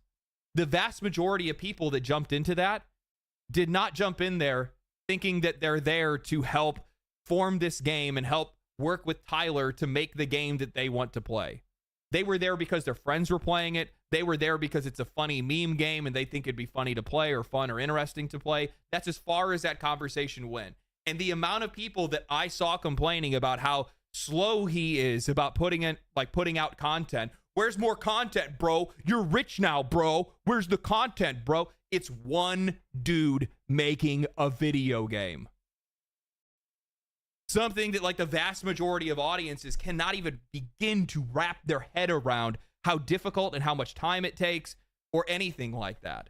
The vast majority of people that jumped into that did not jump in there thinking that they're there to help form this game and help work with Tyler to make the game that they want to play. They were there because their friends were playing it. They were there because it's a funny meme game and they think it'd be funny to play or fun or interesting to play. That's as far as that conversation went. And the amount of people that I saw complaining about how slow he is about putting out content. Where's more content, bro? You're rich now, bro. Where's the content, bro? It's one dude making a video game. Something that like the vast majority of audiences cannot even begin to wrap their head around how difficult and how much time it takes or anything like that.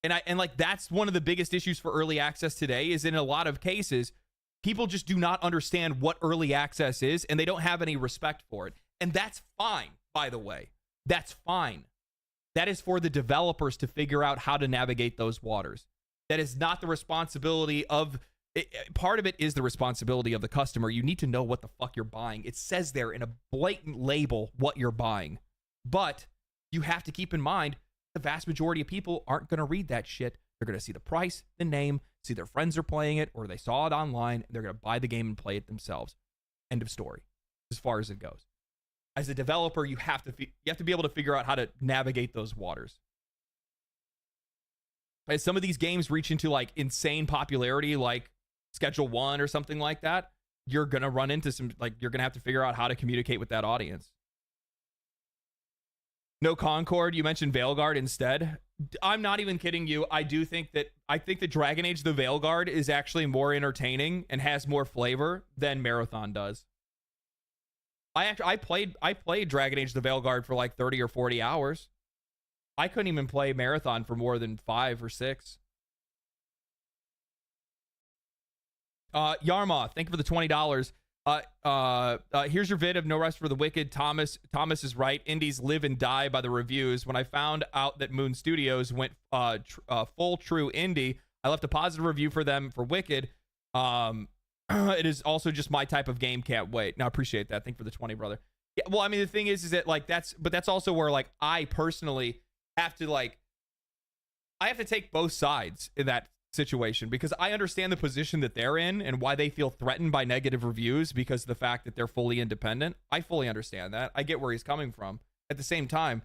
And like that's one of the biggest issues for early access today is in a lot of cases, people just do not understand what early access is and they don't have any respect for it. And that's fine, by the way. That's fine. That is for the developers to figure out how to navigate those waters. That is not the responsibility of part of it is the responsibility of the customer. You need to know what the fuck you're buying. It says there in a blatant label what you're buying. But you have to keep in mind the vast majority of people aren't going to read that shit. They're going to see the price, the name, see their friends are playing it, or they saw it online. And they're going to buy the game and play it themselves. End of story. As far as it goes. As a developer, you have to be able to figure out how to navigate those waters. As some of these games reach into like insane popularity, like Schedule 1 or something like that, you're going to run into some, like, you're going to have to figure out how to communicate with that audience. No Concord, you mentioned Veilguard instead. I'm not even kidding you. I think that Dragon Age the Veilguard is actually more entertaining and has more flavor than Marathon does. I played Dragon Age the Veilguard for like 30 or 40 hours. I couldn't even play Marathon for more than 5 or 6. Yarmoth, thank you for the $20. Here's your vid of No Rest for the Wicked. Thomas is right. Indies live and die by the reviews. When I found out that Moon Studios went full true indie, I left a positive review for them for Wicked. It is also just my type of game. Can't wait. Now, I appreciate that. Thank you for the 20, brother. Yeah, well, I mean, the thing is that like that's also where like I personally have to take both sides in that situation because I understand the position that they're in and why they feel threatened by negative reviews because of the fact that they're fully independent. I fully understand that. I get where he's coming from. At the same time,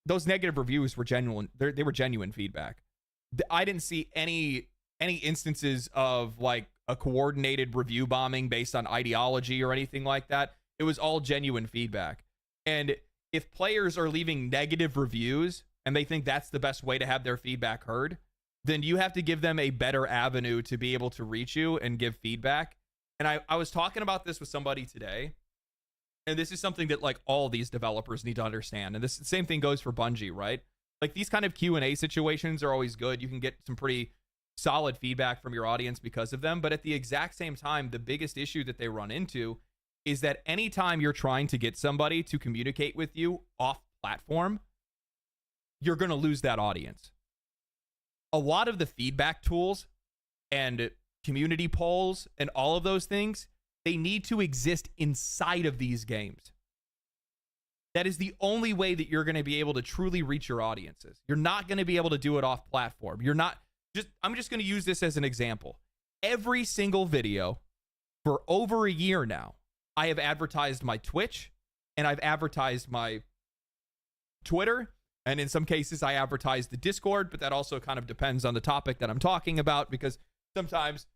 those negative reviews were genuine. They were genuine feedback. I didn't see any instances of like a coordinated review bombing based on ideology or anything like that. It was all genuine feedback. And if players are leaving negative reviews and they think that's the best way to have their feedback heard, then you have to give them a better avenue to be able to reach you and give feedback. And I was talking about this with somebody today, and this is something that like all these developers need to understand. And this same thing goes for Bungie, right? Like these kind of Q&A situations are always good. You can get some pretty solid feedback from your audience because of them. But at the exact same time, the biggest issue that they run into is that anytime you're trying to get somebody to communicate with you off platform, you're going to lose that audience. A lot of the feedback tools and community polls and all of those things, they need to exist inside of these games. That is the only way that you're going to be able to truly reach your audiences. You're not going to be able to do it off platform. I'm just going to use this as an example. Every single video for over a year now, I have advertised my Twitch and I've advertised my Twitter. And in some cases, I advertise the Discord, but that also kind of depends on the topic that I'm talking about because sometimes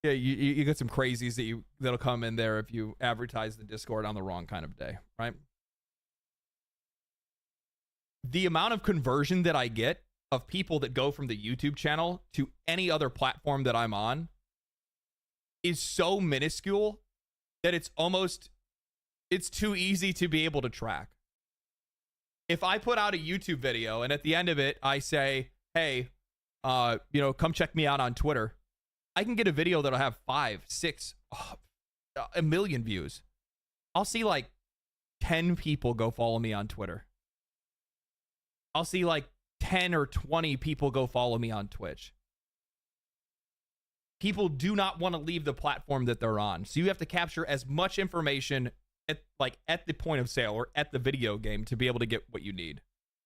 Yeah, you get some crazies that'll come in there if you advertise the Discord on the wrong kind of day, right? The amount of conversion that I get of people that go from the YouTube channel to any other platform that I'm on is so minuscule that it's too easy to be able to track. If I put out a YouTube video and at the end of it I say, hey, come check me out on Twitter, I can get a video that'll have 5, 6, a million views. I'll see like 10 people go follow me on Twitter. I'll see like 10 or 20 people go follow me on Twitch. People do not want to leave the platform that they're on. So you have to capture as much information at the point of sale or at the video game to be able to get what you need.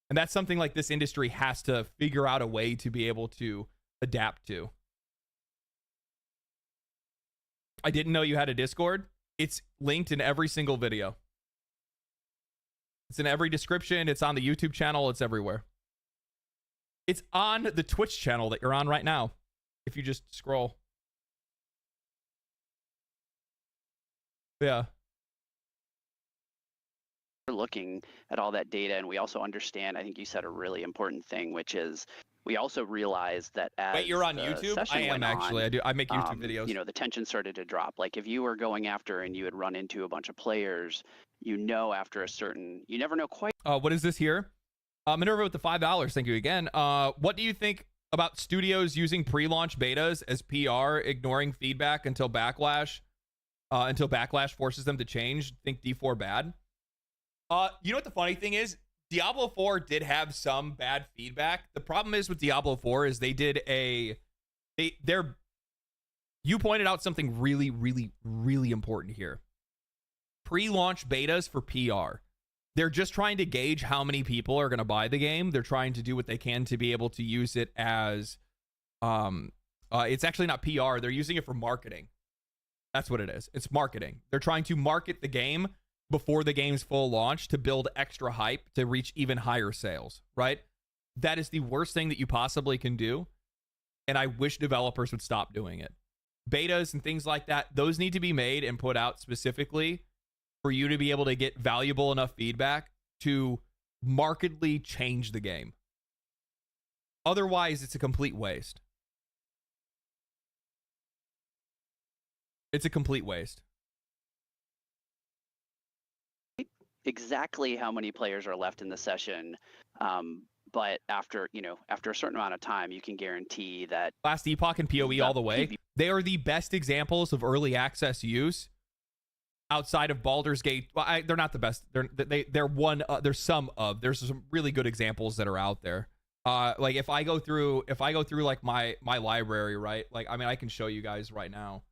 And that's something like this industry has to figure out a way to be able to adapt to. I didn't know you had a Discord. It's linked in every single video. It's in every description. It's on the YouTube channel. It's everywhere. It's on the Twitch channel that you're on right now. If you just scroll. Yeah. We're looking at all that data, and we also understand, I think you said a really important thing, which is we also realize that as wait, you're on the YouTube? session I am went actually. on, I make YouTube videos. You know, the tension started to drop. Like if you were going after and you had run into a bunch of players, after a certain, you never know quite. What is this here? Minerva with the $5. Thank you again. What do you think about studios using pre-launch betas as PR, ignoring feedback until backlash forces them to change? Think D4 bad? You know what the funny thing is? Diablo 4 did have some bad feedback. The problem is with Diablo 4 is they did you pointed out something really, really, really important here. Pre-launch betas for PR. They're just trying to gauge how many people are going to buy the game. They're trying to do what they can to be able to use it as, it's actually not PR. They're using it for marketing. That's what it is. It's marketing. They're trying to market the game before the game's full launch to build extra hype to reach even higher sales, right? That is the worst thing that you possibly can do. And I wish developers would stop doing it. Betas and things like that, those need to be made and put out specifically for you to be able to get valuable enough feedback to markedly change the game. Otherwise, it's a complete waste. It's a complete waste. Exactly how many players are left in the session, but after a certain amount of time, you can guarantee that Last Epoch and PoE all the way. They are the best examples of early access use outside of Baldur's Gate. Well, they're not the best. They're one. There's some really good examples that are out there. Like if I go through like my library, right? Like I mean, I can show you guys right now.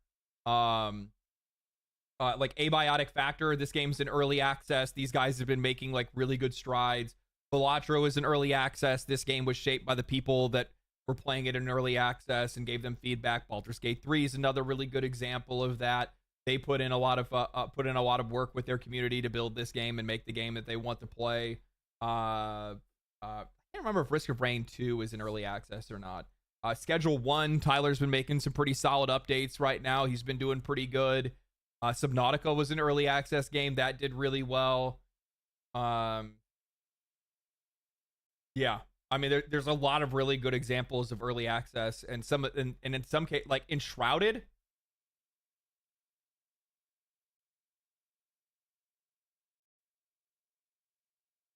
Like Abiotic Factor, this game's in early access. These guys have been making like really good strides. Balatro is in early access. This game was shaped by the people that were playing it in early access and gave them feedback. Baldur's Gate 3 is another really good example of that. They put in a lot of work with their community to build this game and make the game that they want to play. I can't remember if Risk of Rain 2 is in early access or not. Schedule 1, Tyler's been making some pretty solid updates right now. He's been doing pretty good. Subnautica was an early access game that did really well. Yeah, I mean, there's a lot of really good examples of early access, and in some case, like Enshrouded.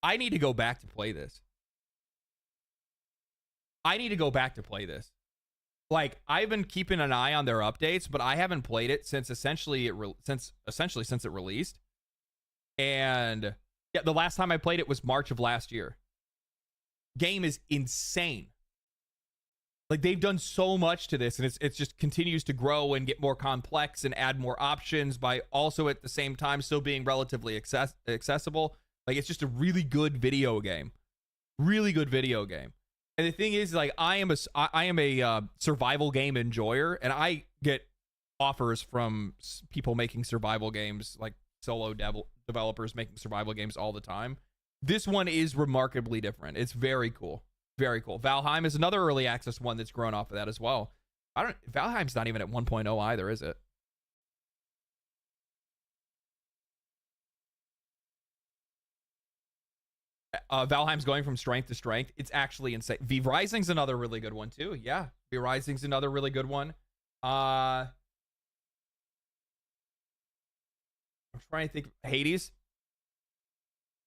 I need to go back to play this. Like, I've been keeping an eye on their updates, but I haven't played it since essentially it released. And yeah, the last time I played it was March of last year. Game is insane. Like, they've done so much to this, and it's just continues to grow and get more complex and add more options by also at the same time still being relatively accessible. Like, it's just a really good video game. Really good video game. And the thing is, like, I am a survival game enjoyer, and I get offers from people making survival games, like solo developers making survival games all the time. This one is remarkably different. It's very cool. Very cool. Valheim is another early access one that's grown off of that as well. Valheim's not even at 1.0 either, is it? Valheim's going from strength to strength. It's actually insane. V Rising's another really good one too. Yeah, V Rising's another really good one. I'm trying to think. Hades.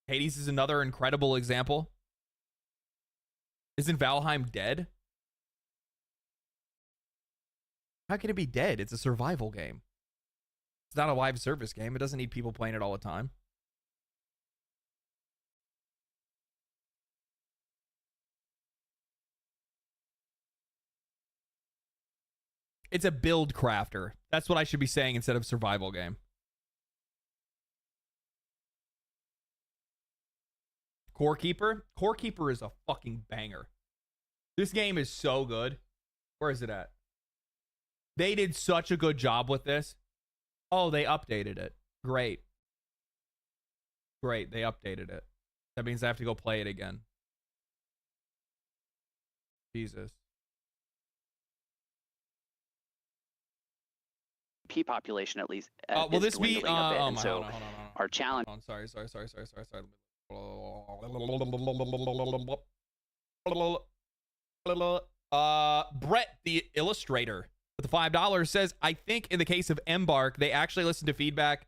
Hades is another incredible example. Isn't Valheim dead? How can it be dead? It's a survival game. It's not a live service game. It doesn't need people playing it all the time. It's a build crafter. That's what I should be saying instead of survival game. Core Keeper? Core Keeper is a fucking banger. This game is so good. Where is it at? They did such a good job with this. Oh, they updated it. Great. Great, they updated it. That means I have to go play it again. Jesus. P population at least. Will is this be? dwindling a bit, and so hold on. our challenge. Sorry. Brett, the illustrator, with the $5 says, I think in the case of Embark, they actually listened to feedback.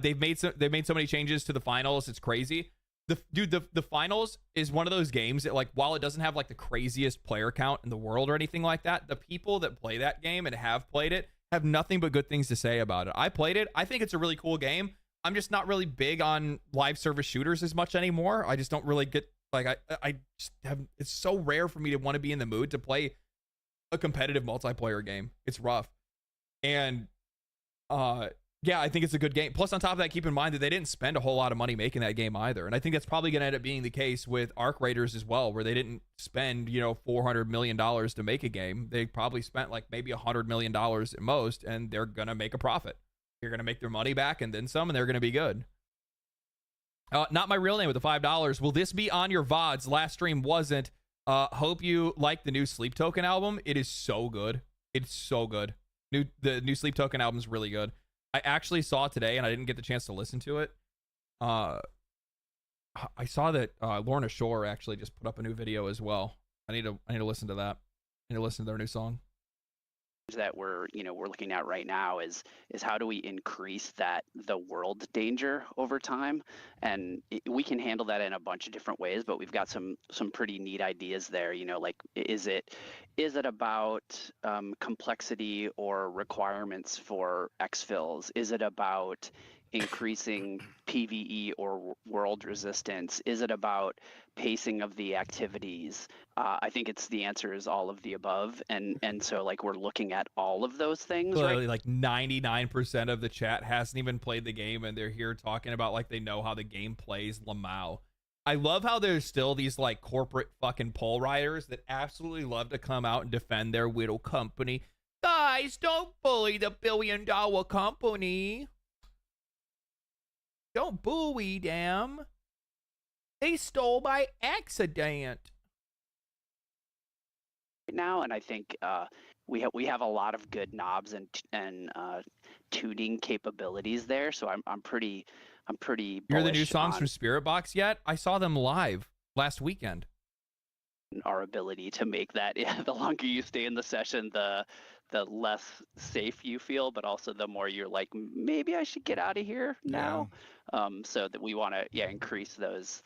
They've made so many changes to the finals. It's crazy. The finals is one of those games that, like, while it doesn't have like the craziest player count in the world or anything like that, the people that play that game and have played it have nothing but good things to say about it. I played it. I think it's a really cool game. I'm just not really big on live service shooters as much anymore. I just don't really get, like, I just have, it's so rare for me to want to be in the mood to play a competitive multiplayer game. It's rough. And yeah, I think it's a good game. Plus, on top of that, keep in mind that they didn't spend a whole lot of money making that game either. And I think that's probably going to end up being the case with Arc Raiders as well, where they didn't spend, $400 million to make a game. They probably spent like maybe $100 million at most, and they're going to make a profit. They're going to make their money back and then some, and they're going to be good. Not my real name with the $5. Will this be on your VODs? Last stream wasn't. Hope you like the new Sleep Token album. It is so good. It's so good. The new Sleep Token album is really good. I actually saw it today, and I didn't get the chance to listen to it. I saw that Lorna Shore actually just put up a new video as well. I need to listen to that. I need to listen to their new song. That we're looking at right now is how do we increase the world danger over time, and we can handle that in a bunch of different ways, but we've got some pretty neat ideas there. Like, is it about complexity or requirements for exfils? Is it about increasing PvE or world resistance? Is it about pacing of the activities? I think the answer is all of the above, and so, like, we're looking at all of those things. Literally, like 99% of the chat hasn't even played the game, and they're here talking about like they know how the game plays Lamau. I love how there's still these like corporate fucking poll writers that absolutely love to come out and defend their little company. Guys, don't bully the $1 billion company. Don't buoy them. They stole by accident. Now, and I think we have a lot of good knobs and tuning capabilities there. So I'm pretty. You hear the new songs from Spirit Box yet? I saw them live last weekend. Our ability to make that, the longer you stay in the session, the less safe you feel, but also the more you're like, maybe I should get out of here now. So that we want to increase those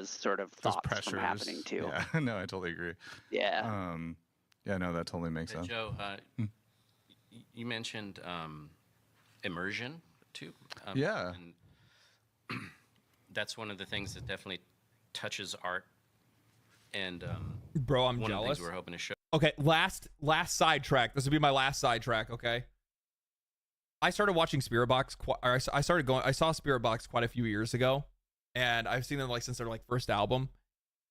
sort of thoughts from happening too. Yeah, no, I totally agree. Yeah. Yeah, no, that totally makes sense. Joe, you mentioned immersion too. Yeah. And that's one of the things that definitely touches art. And bro, I'm one jealous. Of the things we're hoping to show. Okay, last sidetrack. This will be my last sidetrack. Okay. I started watching Spirit Box. I saw Spirit Box quite a few years ago, and I've seen them like since their like first album,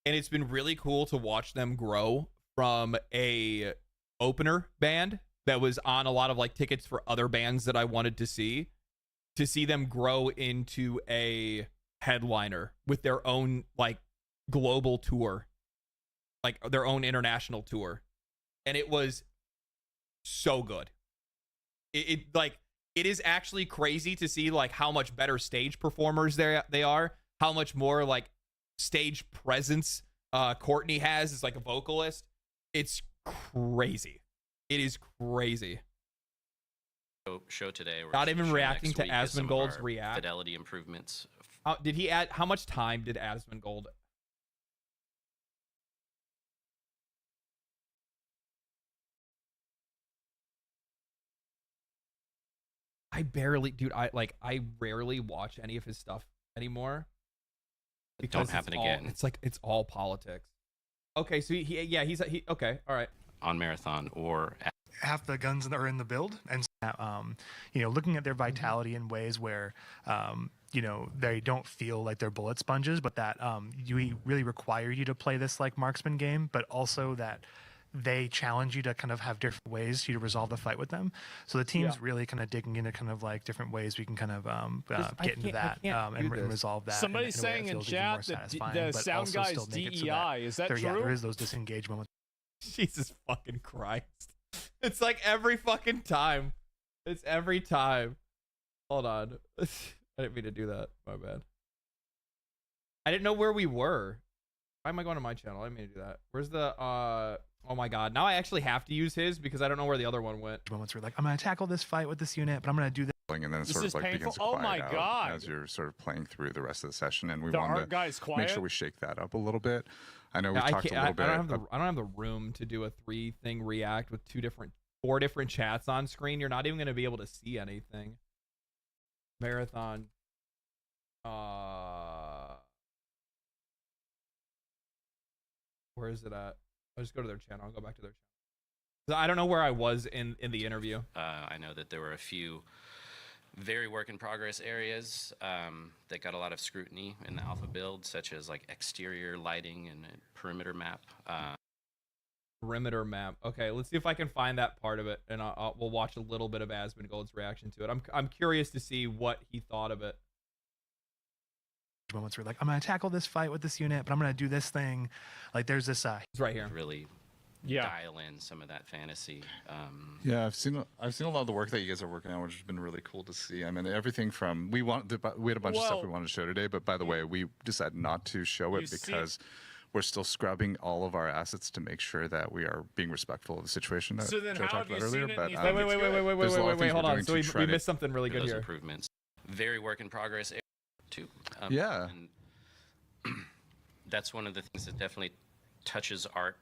and it's been really cool to watch them grow from a opener band that was on a lot of like tickets for other bands that I wanted to see them grow into a headliner with their own like global tour, like their own international tour. And it was so good. It is actually crazy to see like how much better stage performers they are, how much more like stage presence Courtney has as like a vocalist. It's crazy. It is crazy. Show today. Not even reacting to Asmongold's react. Fidelity improvements. Did he add? How much time did Asmongold? I rarely watch any of his stuff anymore. Don't happen again. It's all politics. Okay, so he's okay, all right. On Marathon or half the guns that are in the build, and looking at their vitality in ways where they don't feel like they're bullet sponges, but that you really require you to play this like marksman game, but also that they challenge you to kind of have different ways to resolve the fight with them. So the team's really kind of digging into kind of like different ways we can kind of get into that and resolve that. Somebody's saying in chat that the sound guy's DEI. Is that true? Yeah, there is those disengage moments. Jesus fucking Christ. It's like every fucking time. It's every time. Hold on. I didn't mean to do that. My bad. I didn't know where we were. Why am I going to my channel? I didn't mean to do that. Where's the oh my god. Now I actually have to use his because I don't know where the other one went. Moments where like, I'm gonna tackle this fight with this unit, but I'm gonna do this. And then it sort of like begins to quiet out as you're sort of playing through the rest of the session, and we want to make sure we shake that up a little bit. I know we talked a little bit. I don't have the room to do a 3-thing react with 4 different chats on screen. You're not even going to be able to see anything. Marathon. Where is it at? I'll just go to their channel. I'll go back to their channel. I don't know where I was in the interview. I know that there were a few very work in progress areas that got a lot of scrutiny in the alpha build, such as like exterior lighting and a perimeter map. Perimeter map. Okay, let's see if I can find that part of it, and we'll watch a little bit of Asmongold's reaction to it. I'm curious to see what he thought of it. Moments where like, I'm gonna tackle this fight with this unit, but I'm gonna do this thing. Like there's this it's right here. Really dial in some of that fantasy. Yeah, I've seen a lot of the work that you guys are working on, which has been really cool to see. I mean, everything from we had a bunch of stuff we wanted to show today, but by the way, we decided not to show it because we're still scrubbing all of our assets to make sure that we are being respectful of the situation that Joe talked about earlier. But wait, hold on. So we missed something really good here. Improvements, very work in progress too. And that's one of the things that definitely touches art.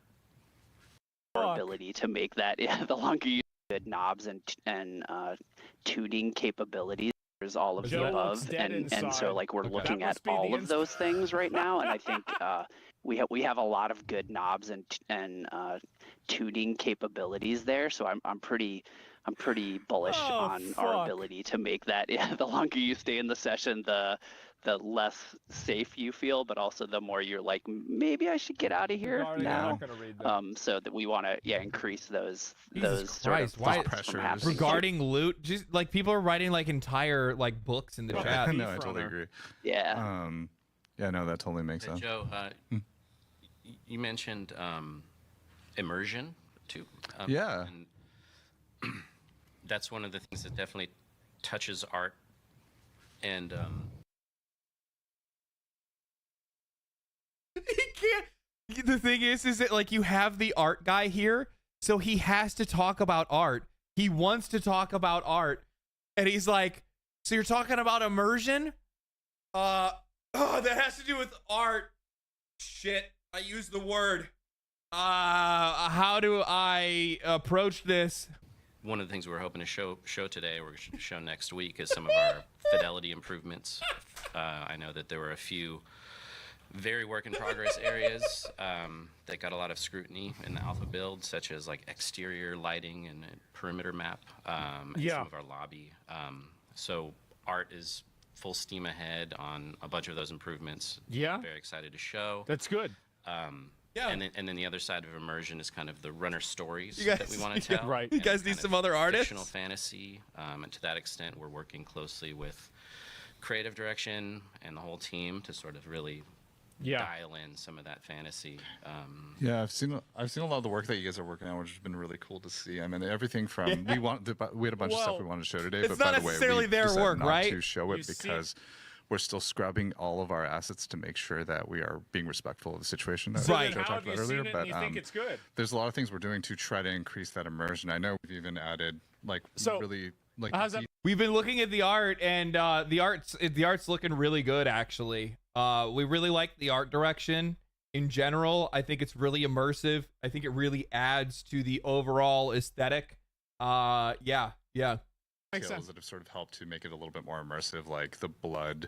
Our ability to make that the longer you good knobs and tuning capabilities. There's all of the above, and so like we're looking at all of those things right now, and I think we have a lot of good knobs and tuning capabilities there. So I'm pretty bullish on our ability to make that. The longer you stay in the session, the less safe you feel, but also the more you're like, maybe I should get out of here now. So that we want to increase those sort of thoughts from happening. Regarding loot, just like people are writing like entire like books in the chat. No, I totally agree. Yeah. No, that totally makes sense. Joe, you mentioned immersion too. And that's one of the things that definitely touches art and he can't. The thing is that like you have the art guy here, so he has to talk about art. He wants to talk about art, and he's like, "So you're talking about immersion? That has to do with art. Shit, I used the word. How do I approach this?" One of the things we're hoping to show today, or show next week, is some of our fidelity improvements. I know that there were a few very work in progress areas that got a lot of scrutiny in the alpha build, such as like exterior lighting and a perimeter map, and some of our lobby. So art is full steam ahead on a bunch of those improvements. Very excited to show. That's good. And then the other side of immersion is kind of the runner stories that we want to tell. Right. You guys need some other artists. Fictional fantasy, and to that extent, we're working closely with creative direction and the whole team to sort of really dial in some of that fantasy. Yeah, I've seen a lot of the work that you guys are working on, which has been really cool to see. I mean, everything from we had a bunch of stuff we wanted to show today, it's but not by the way, necessarily we their decided work, not right? to show it because we're still scrubbing all of our assets to make sure that we are being respectful of the situation that Right. Joe talked about earlier. But you think it's good? there's a lot of things we're doing to try to increase that immersion. I know we've even added really how's that? We've been looking at the art, and the art's looking really good, actually. We really like the art direction in general. I think it's really immersive. I think it really adds to the overall aesthetic. Yeah. skills that have sort of helped to make it a little bit more immersive, like the blood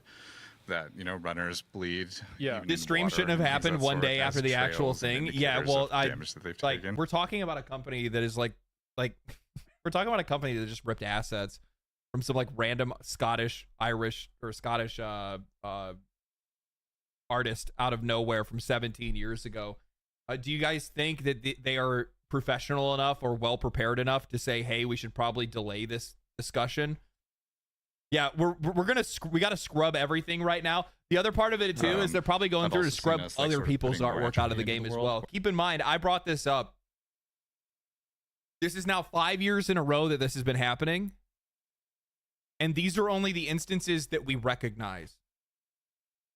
that runners bleed. Yeah, this stream shouldn't have happened one day after the actual thing. Yeah, well, we're talking about a company that is like we're talking about a company that just ripped assets from some like random Scottish, Irish, or Scottish artist out of nowhere from 17 years ago. Do you guys think that they are professional enough or well prepared enough to say, hey, we should probably delay this discussion? Yeah, we got to scrub everything right now. The other part of it too is they're probably going through to scrub other people's artwork out of the game as well. Keep in mind, I brought this up. This is now 5 years in a row that this has been happening. And these are only the instances that we recognize.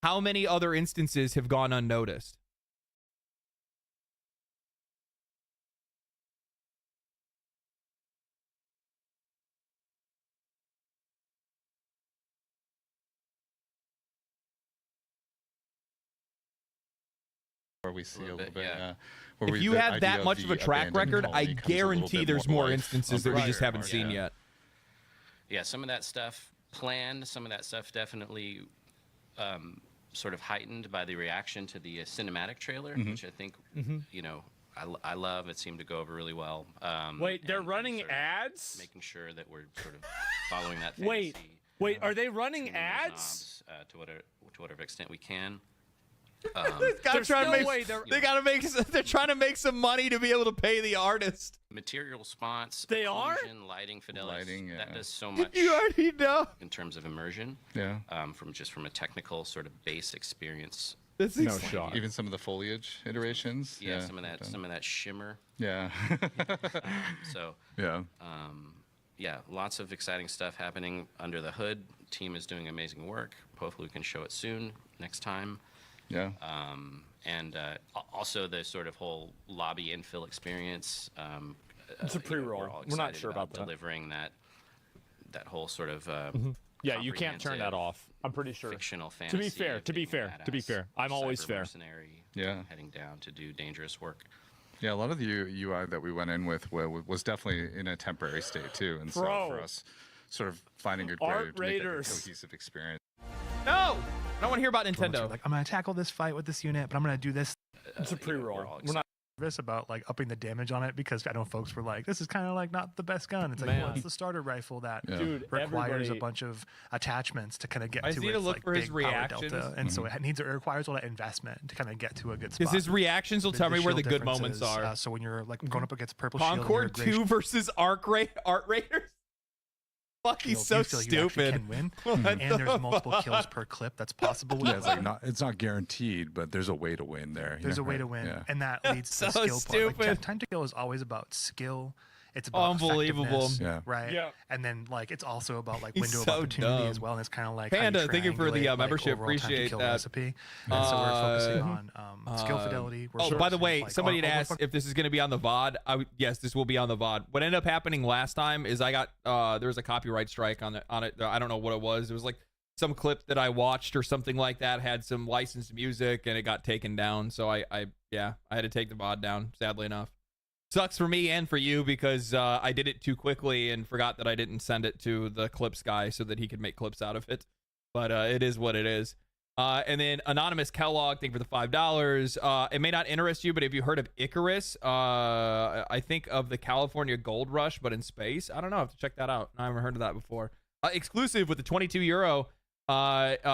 How many other instances have gone unnoticed? Where we see a little bit, yeah. If you have that much of a track record, I guarantee there's more instances that we just haven't seen yet. Yeah, some of that stuff planned, some of that stuff definitely sort of heightened by the reaction to the cinematic trailer, which I think, I love. It seemed to go over really well. Wait, they're running ads? Making sure that we're sort of following that fantasy. Wait, are they running ads? To whatever extent we can. They're trying to make some money to be able to pay the artist. Material response, they occlusion, lighting, fidelity. That does so much. You already know. In terms of immersion. Yeah. From a technical sort of base experience. That's no shot. Even some of the foliage iterations. Yeah, some of that shimmer. Yeah. Yeah, lots of exciting stuff happening under the hood. Team is doing amazing work. Hopefully we can show it soon next time. Yeah. And also the sort of whole lobby infill experience. It's a pre-roll. We're not sure about that. Delivering that whole sort of yeah, you can't turn that off. I'm pretty sure. Fictional fantasy. To be fair, I'm always fair. Mercenary, heading down to do dangerous work. Yeah, a lot of the UI that we went in with was definitely in a temporary state too, and so for us, sort of finding a way to make it a cohesive experience. No, I don't want to hear about Nintendo. Like, I'm gonna tackle this fight with this unit, but I'm gonna do this. It's a pre-roll. We're not nervous about like upping the damage on it because I know folks were like, "This is kind of like not the best gun." It's like, well, it's the starter rifle that requires a bunch of attachments to kind of get to its like big power delta, and so it requires all that investment to kind of get to a good spot. Because his reactions will tell me where the good moments are. So when you're like going up against purple Concord shield, 2 versus Art Raiders. Fuck, he's so stupid. Can win. And there's multiple kills per clip that's possible. Yeah, it's not guaranteed, but there's a way to win there. There's a way to win, and that leads to the skill part. Like, time to kill is always about skill. It's about unbelievable, right? Yeah. And then like it's also about like window of opportunity as well. And it's kind of like Panda. Thank you for the membership. Appreciate that. Recipe. And so we're focusing on skill fidelity. By the way, somebody had asked if this is going to be on the VOD. Yes, this will be on the VOD. What ended up happening last time is I got there was a copyright strike on it. I don't know what it was. It was like some clip that I watched or something like that had some licensed music and it got taken down. So I had to take the VOD down. Sadly enough. Sucks for me and for you because I did it too quickly and forgot that I didn't send it to the clips guy so that he could make clips out of it. But it is what it is. And then Anonymous Kellogg, thank you for the $5. It may not interest you, but have you heard of Icarus? I think of the California Gold Rush, but in space. I don't know. I have to check that out. I haven't heard of that before. Exclusive with the €22.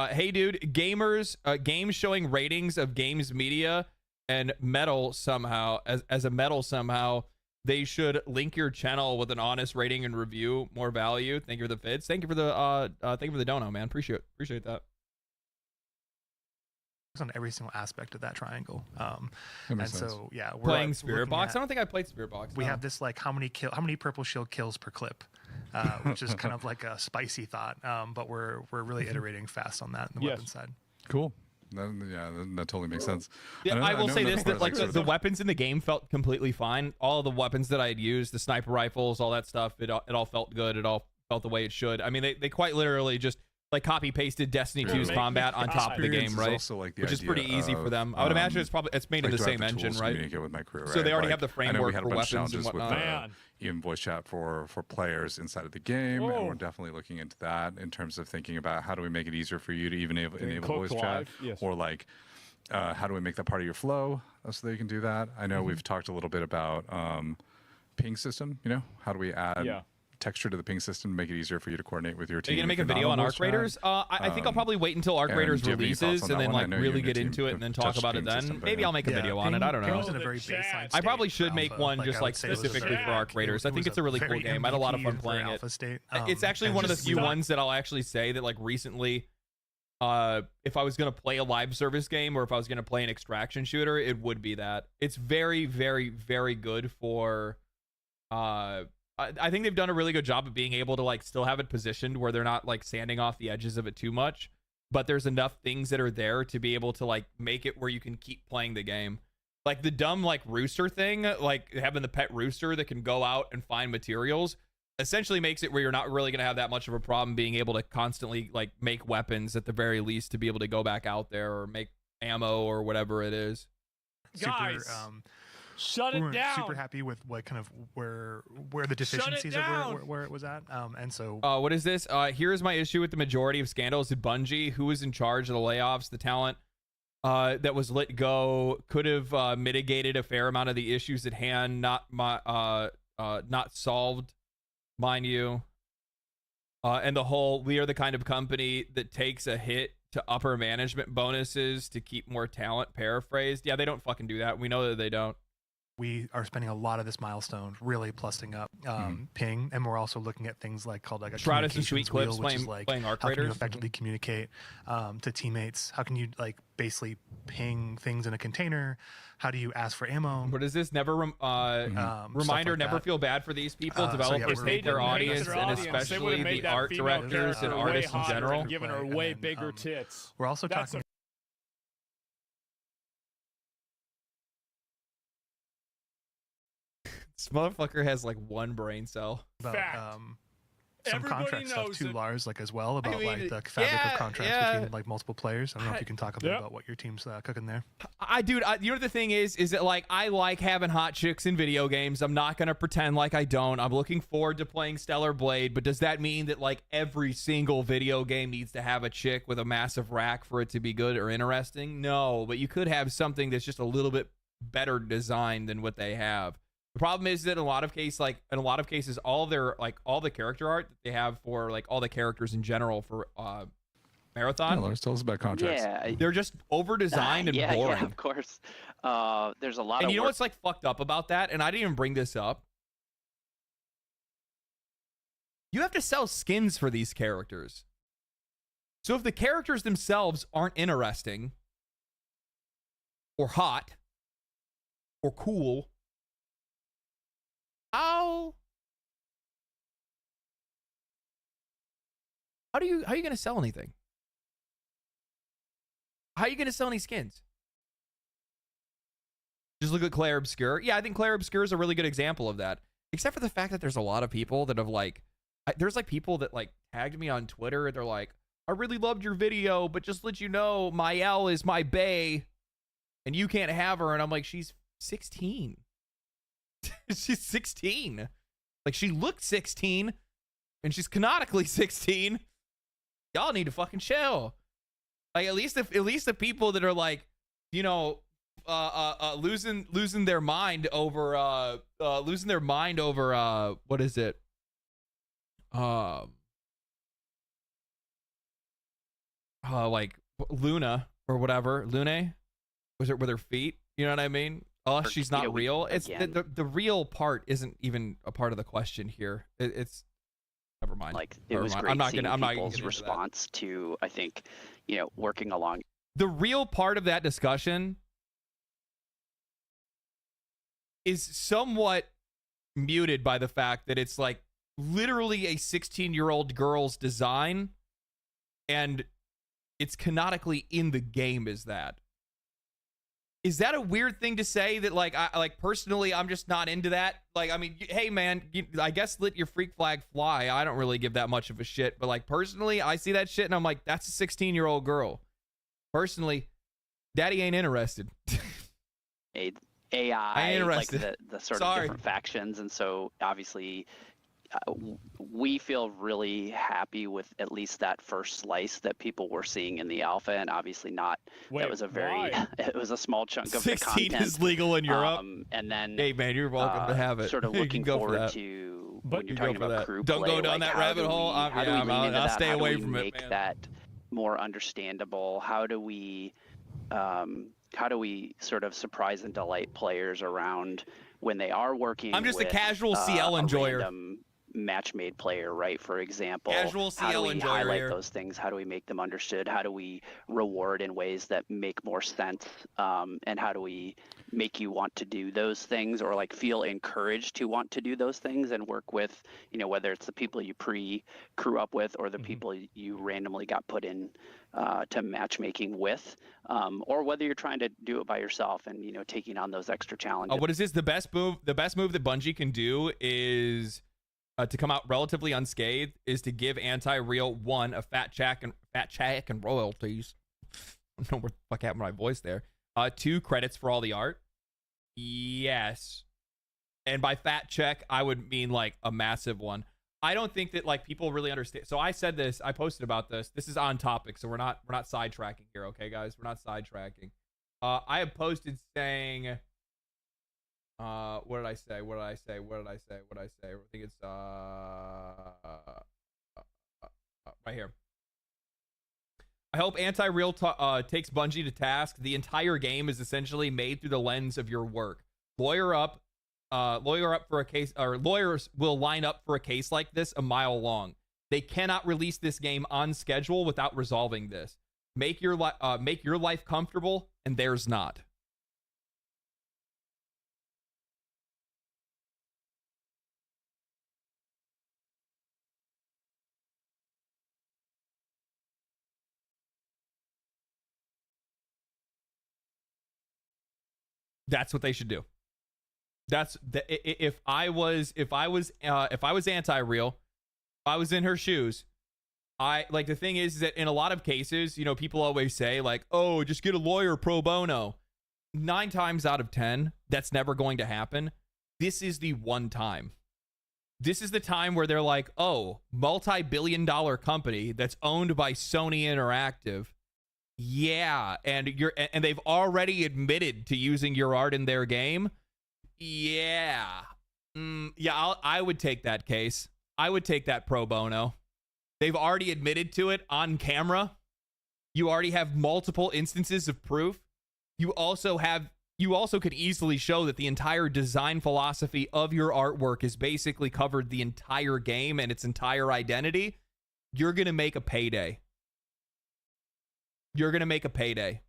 Hey, dude, games showing ratings of games media and metal somehow as a metal somehow they should link your channel with an honest rating and review. More value. Thank you for the vids. Thank you for the dono, man. Appreciate that. on every single aspect of that triangle. makes sense. So yeah, we're Playing Spirit looking Box. at- I don't think I played Spirit Box. we no. have this like how many purple shield kills per clip, which is kind of like a spicy thought. But we're really iterating fast on that on the weapon side. Cool. That totally makes sense. Yeah, I will say this, that like sort of the weapons in the game felt completely fine. All of the weapons that I had used, the sniper rifles, all that stuff, it all felt good. It all felt the way it should. I mean, they quite literally just like copy pasted Destiny 2's combat on top of the game, right? Like which is pretty easy for them. I would imagine it's made in the same engine, right? Communicate with my crew, So they already like, have the framework for weapons and whatnot. With, even voice chat for players inside of the game, and we're definitely looking into that in terms of thinking about how do we make it easier for you to even enable voice chat, or like how do we make that part of your flow so they can do that. I know we've talked a little bit about ping system. You know, how do we add texture to the ping system to make it easier for you to coordinate with your team? Are you gonna make a video on Arc Raiders? I think I'll probably wait until Arc Raiders releases and then like really get into it and then talk about it then. Maybe I'll make a video on it. I don't know. In a very baseline I probably should alpha, make one just I like would say it was specifically very- for Arc Raiders. I think it's a really cool very game. I had a lot of fun MVP playing for it. alpha state. It's actually and one of the just few not- ones that I'll actually say that like recently, if I was gonna play a live service game or if I was gonna play an extraction shooter, it would be that. It's very, very, very good for. I think they've done a really good job of being able to like still have it positioned where they're not like sanding off the edges of it too much, but there's enough things that are there to be able to like make it where you can keep playing the game. Like the dumb like rooster thing, like having the pet rooster that can go out and find materials, essentially makes it where you're not really going to have that much of a problem being able to constantly like make weapons at the very least to be able to go back out there or make ammo or whatever it is. Guys, shut we it weren't down. super happy with what kind of where the deficiencies of where it was at. And so what is this? Here's my issue with the majority of scandals at Bungie. Who was in charge of the layoffs? The talent that was let go could have mitigated a fair amount of the issues at hand. Not solved, mind you. And the whole, we are the kind of company that takes a hit to upper management bonuses to keep more talent. Paraphrased. Yeah, they don't fucking do that. We know that they don't. we are spending a lot of this milestone really plussing up ping, and we're also looking at things like called like a Shrouded and communications Sweet Clips wheel, which is like playing Arc how can you Raiders. effectively communicate to teammates? How can you like basically ping things in a container? How do you ask for ammo? What is this? Never reminder, like never that. feel bad for these people. So, Developers yeah, hate their we're- audience, their and audience. They especially would've made the that art female directors character and way artists in hotter general. and giving her And way then, bigger tits. We're also That's talking. This motherfucker has like one brain cell. About Fact. some Everybody contract stuff knows too, that- Lars, like as well about mean, like the fabric yeah, of contracts yeah. between like multiple players. I don't know if you can talk a bit Yep. about what your team's cooking there. Dude, you know what the thing is that like I like having hot chicks in video games. I'm not gonna pretend like I don't. I'm looking forward to playing Stellar Blade, but does that mean that like every single video game needs to have a chick with a massive rack for it to be good or interesting? No, but you could have something that's just a little bit better designed than what they have. The problem is that in a lot of cases, all the character art that they have for like all the characters in general for Marathon, Lars, tell us about contracts. Yeah. they're just over designed and yeah, boring. yeah, of course. There's a lot And of you know work. what's like fucked up about that? And I didn't even bring this up. You have to sell skins for these characters. So if the characters themselves aren't interesting or hot or cool, how are you going to sell anything? How are you going to sell any skins? Just look at Claire Obscure. Yeah, I think Claire Obscure is a really good example of that. Except for the fact that there's a lot of people that have like, there's like people that like tagged me on Twitter. They're like, I really loved your video, but just let you know, Mael is my bae, and you can't have her. And I'm like, she's 16. She's 16. Like she looked 16, and she's canonically 16. Y'all need to fucking chill. Like at least the people that are like, you know, losing their mind over what is it? Like Luna or whatever. Lune? Was it with her feet? You know what I mean? Unless she's not real. It's the real part isn't even a part of the question here. It's never mind. Like it was great I'm not seeing gonna people's response to, I think, working along The real part of that discussion is somewhat muted by the fact that it's like literally a 16-year-old girl's design, and it's canonically in the game. Is that a weird thing to say? That like, personally, I'm just not into that. Like, I mean, hey man, I guess let your freak flag fly. I don't really give that much of a shit, but like personally, I see that shit and I'm like, that's a 16-year-old girl. Personally, daddy ain't interested. AI, like the sort Sorry. of different factions, and so obviously we feel really happy with at least that first slice that people were seeing in the alpha, and obviously not. That was a very it was a small chunk of the 16 content. is legal in Europe. And then hey man, you're welcome to have it. Sort of You looking can go for forward that. to But when you're talking about crew Don't play, go down like, that how rabbit do hole. we- how do we lean into I'll that? stay How do away we from make it, man. that more understandable? How do we sort of surprise and delight players around when they are working? I'm just a with, casual CL enjoyer. A random match-made player, right? For example, Casual how do CL we enjoyer highlight here. those things? How do we make them understood? How do we reward in ways that make more sense? And how do we make you want to do those things, or like feel encouraged to want to do those things and work with, whether it's the people you pre-crew up with or the people you randomly got put in to matchmaking with, or whether you're trying to do it by yourself and taking on those extra challenges. What is this? The best move that Bungie can do is to come out relatively unscathed is to give Anti-Real a fat check and royalties. I don't know where the fuck happened to my voice there. 2 credits for all the art. Yes. And by fat check, I would mean like a massive one. I don't think that like people really understand. So I said this, I posted about this. This is on topic, so we're not sidetracking here, okay, guys? We're not sidetracking. I have posted saying, what did I say? I think it's right here. I hope Anti-Real takes Bungie to task. The entire game is essentially made through the lens of your work. Lawyer up for a case, or lawyers will line up for a case like this a mile long. They cannot release this game on schedule without resolving this. Make your life comfortable, and theirs not. That's what they should do. That's the if I was Anti-Real, if I was in her shoes, I like, the thing is that in a lot of cases, people always say like, oh, just get a lawyer pro bono. 9 times out of 10, that's never going to happen. This is the one time. This is the time where they're like, oh, multi-billion-dollar company that's owned by Sony Interactive. Yeah, and they've already admitted to using your art in their game. Yeah. I would take that case. I would take that pro bono. They've already admitted to it on camera. You already have multiple instances of proof. You also could easily show that the entire design philosophy of your artwork is basically covered the entire game and its entire identity. You're going to make a payday. You're going to make a payday.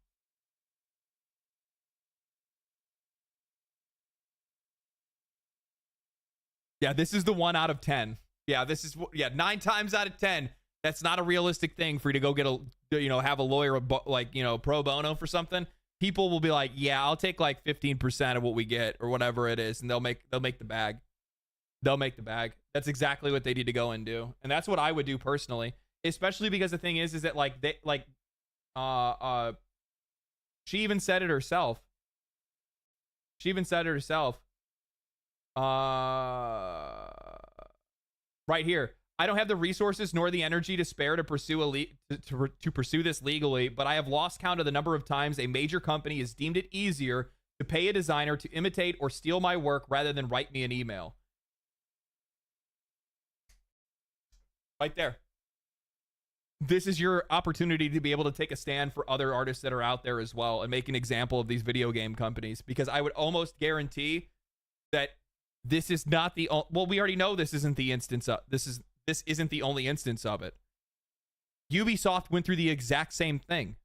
Yeah, this is the 1 out of 10. Yeah, 9 times out of 10. That's not a realistic thing for you to go get have a lawyer pro bono for something. People will be like, yeah, I'll take like 15% of what we get or whatever it is, and they'll make the bag. They'll make the bag. That's exactly what they need to go and do, and that's what I would do personally. Especially because the thing is that like they like. She even said it herself. Right here. I don't have the resources nor the energy to spare to pursue to pursue this legally, but I have lost count of the number of times a major company has deemed it easier to pay a designer to imitate or steal my work rather than write me an email. Right there. This is your opportunity to be able to take a stand for other artists that are out there as well and make an example of these video game companies, because I would almost guarantee that this is not the well, we already know this isn't the instance of this isn't the only instance of it. Ubisoft went through the exact same thing.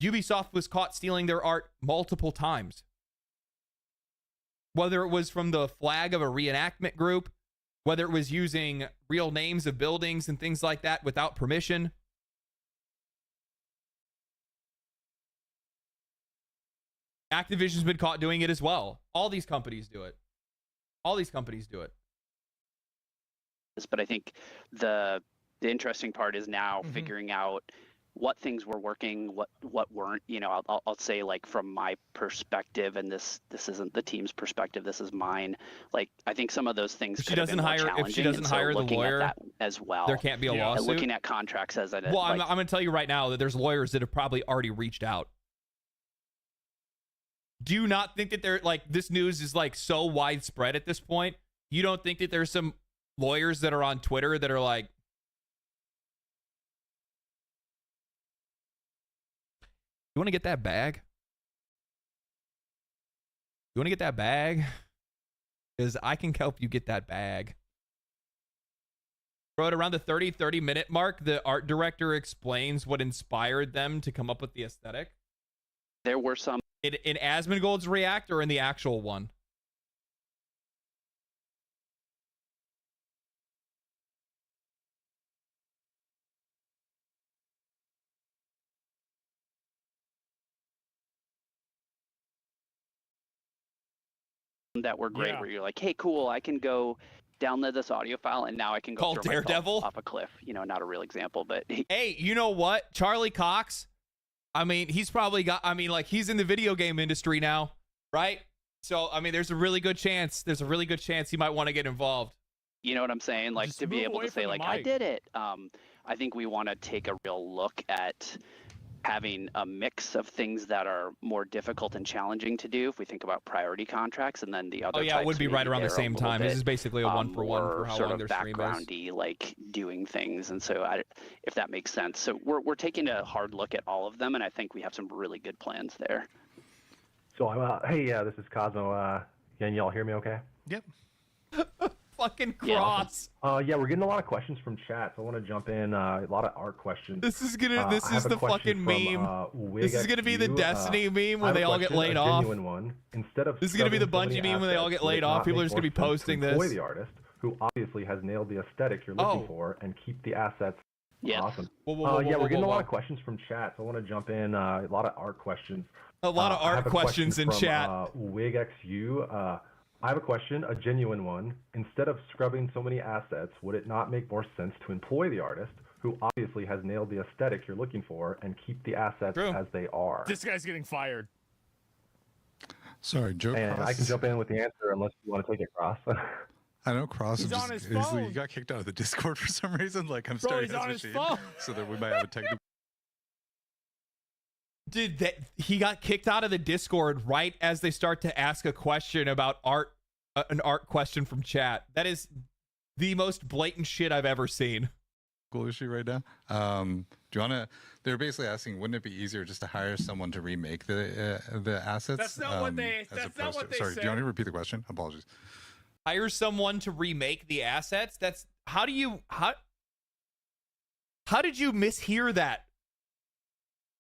Ubisoft was caught stealing their art multiple times. Whether it was from the flag of a reenactment group, whether it was using real names of buildings and things like that without permission. Activision's been caught doing it as well. All these companies do it. All these companies do it. But I think the interesting part is now figuring out what things were working, what weren't. You know, I'll say, like, from my perspective, and this isn't the team's perspective, this is mine. Like, I think some of those things if she doesn't hire the lawyer that as well, there can't be a lawsuit. Looking at contracts as well, I'm going to tell you right now that there's lawyers that have probably already reached out. Do you not think that they're like, this news is like so widespread at this point? You don't think that there's some lawyers that are on Twitter that are like, you want to get that bag? You want to get that bag? Because I can help you get that bag. Bro, at around the 30 minute mark, the art director explains what inspired them to come up with the aesthetic. There were some. In Asmongold's React or in the actual one? That were great, where you're like, hey, cool, I can go download this audio file and now I can go called Daredevil off a cliff. You know, not a real example, but hey, you know what? Charlie Cox, I mean, he's probably got, I mean, like, he's in the video game industry now, right? So, I mean, there's a really good chance he might want to get involved. You know what I'm saying? Like, just to be able to say, like, I did it. I think we want to take a real look at having a mix of things that are more difficult and challenging to do if we think about priority contracts, and then the other it would be right around the same time. This is basically a one-for-one for how long their stream is. Backgroundy, like, doing things, and so if that makes sense. So we're taking a hard look at all of them, and I think we have some really good plans there. So hey, this is Cosmo. Can y'all hear me okay? Yep. Fucking cross. Yeah, we're getting a lot of questions from chat, so I want to jump in. A lot of art questions. This is the fucking meme. This is gonna be the Destiny meme when they all get laid off. This is gonna be the Bungie meme when they all get laid off. People are just gonna be posting this. Employ the artist who obviously has nailed the aesthetic you're looking for and keep the assets. Yes. Awesome. Yeah, we're getting a lot of questions from chat, so I want to jump in. A lot of art questions. A lot of art questions in chat. WigXU. I have a question, a genuine one. Instead of scrubbing so many assets, would it not make more sense to employ the artist who obviously has nailed the aesthetic you're looking for and keep the assets as they are? This guy's getting fired. Sorry, Joe. And I can jump in with the answer unless you want to take it, Cross. I know Cross is on his phone. He got kicked out of the Discord for some reason. Like, I'm Bro, staring he's at on his his machine, phone. so that we might have a technical. Dude, he got kicked out of the Discord right as they start to ask a question about art, an art question from chat. That is the most blatant shit I've ever seen. Cool issue right now. Do you want to? They're basically asking, wouldn't it be easier just to hire someone to remake the assets? That's not what they. That's not what they Sorry, said. do you want to repeat the question? Apologies. Hire someone to remake the assets? That's how did you mishear that?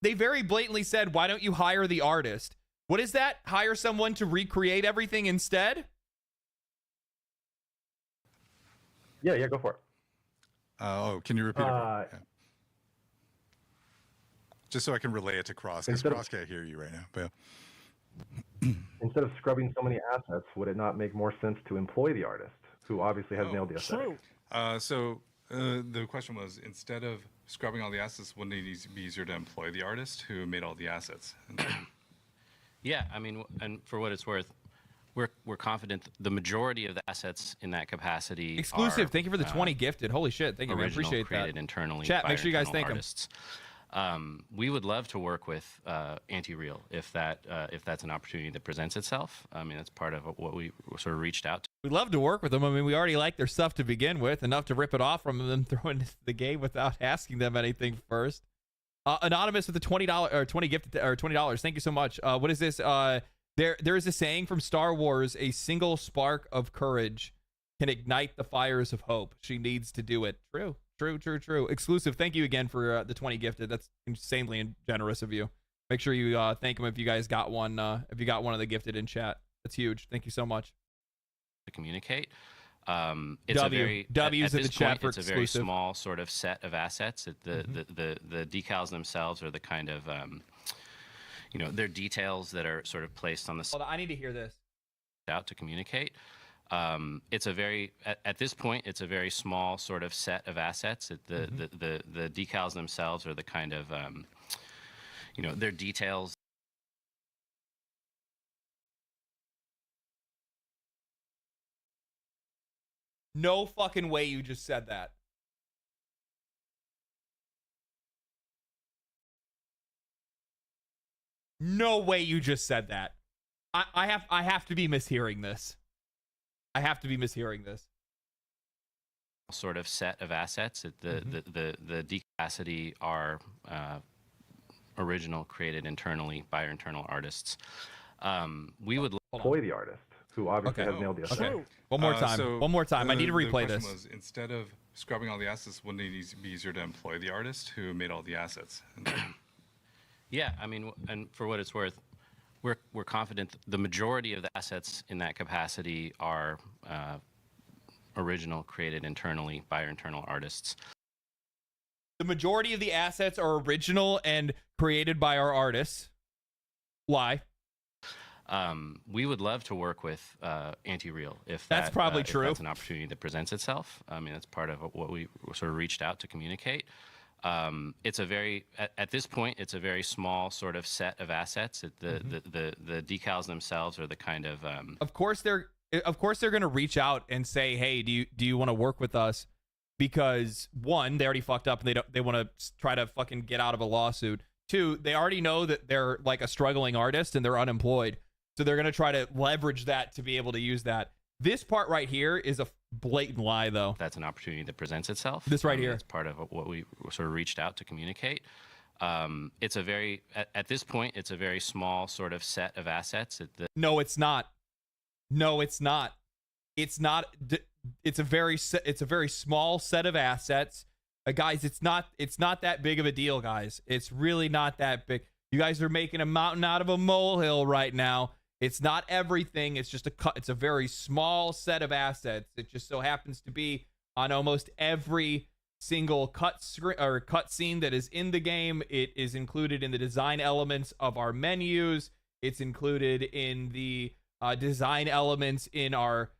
They very blatantly said, why don't you hire the artist? What is that? Hire someone to recreate everything instead? Yeah, go for it. Can you repeat it? Yeah. Just so I can relay it to Cross, because Cross can't hear you right now. But yeah. Instead of scrubbing so many assets, would it not make more sense to employ the artist who obviously has nailed the aesthetic? True. The question was, instead of scrubbing all the assets, wouldn't it be easier to employ the artist who made all the assets? Yeah, I mean, and for what it's worth, we're confident the majority of the assets in that capacity exclusive. Are, thank you for the 20 gifted. Holy shit, thank you. I appreciate created that. Internally. Chat, make sure you guys thank artists. We would love to work with Anti-Real if that's an opportunity that presents itself. I mean, that's part of what we sort of reached out to. We'd love to work with them. I mean, we already like their stuff to begin with, enough to rip it off from them, throw into the game without asking them anything first. Anonymous with the $20 or 20 gifted or $20. Thank you so much. What is this? There is a saying from Star Wars: a single spark of courage can ignite the fires of hope. She needs to do it. True. Exclusive. Thank you again for the 20 gifted. That's insanely generous of you. Make sure you thank him if you guys got one. If you got one of the gifted in chat, that's huge. Thank you so much. To communicate. It's a very W's in the chat for it's exclusive. a very small sort of set of assets. The decals themselves are the kind of they're details that are sort of placed on the Hold on, I need to hear this. out to communicate. It's a very at this point it's a very small sort of set of assets. The decals themselves are the kind of they're details. No fucking way you just said that. No way you just said that. I have to be mishearing this. I have to be mishearing this. Sort of set of assets. The decapacity are original, created internally by our internal artists. We would employ the artist, who obviously has nailed the aesthetic. Okay. One more time. One more time. I need to replay this. Was, instead of scrubbing all the assets, wouldn't it be easier to employ the artist who made all the assets? Yeah, I mean, and for what it's worth, we're confident the majority of the assets in that capacity are original, created internally by our internal artists. The majority of the assets are original and created by our artists. Why? We would love to work with Anti-Real if that's probably if true. That's an opportunity that presents itself. I mean, that's part of what we sort of reached out to communicate. It's a very at this point it's a very small sort of set of assets. The decals themselves are the kind of Of course they're going to reach out and say, hey, do you want to work with us? Because one, they already fucked up and they want to try to fucking get out of a lawsuit. Two, they already know that they're like a struggling artist and they're unemployed. So they're going to try to leverage that to be able to use that. This part right here is a blatant lie, though. That's an opportunity that presents itself. This right here. That's part of what we sort of reached out to communicate. It's a very at this point it's a very small sort of set of assets. No, it's not. No, it's not. It's not. It's a very small set of assets, guys. It's not that big of a deal, guys. It's really not that big. You guys are making a mountain out of a molehill right now. It's not everything. It's just it's a very small set of assets. It just so happens to be on almost every single cut scene that is in the game. It is included in the design elements of our menus. It's included in the design elements in our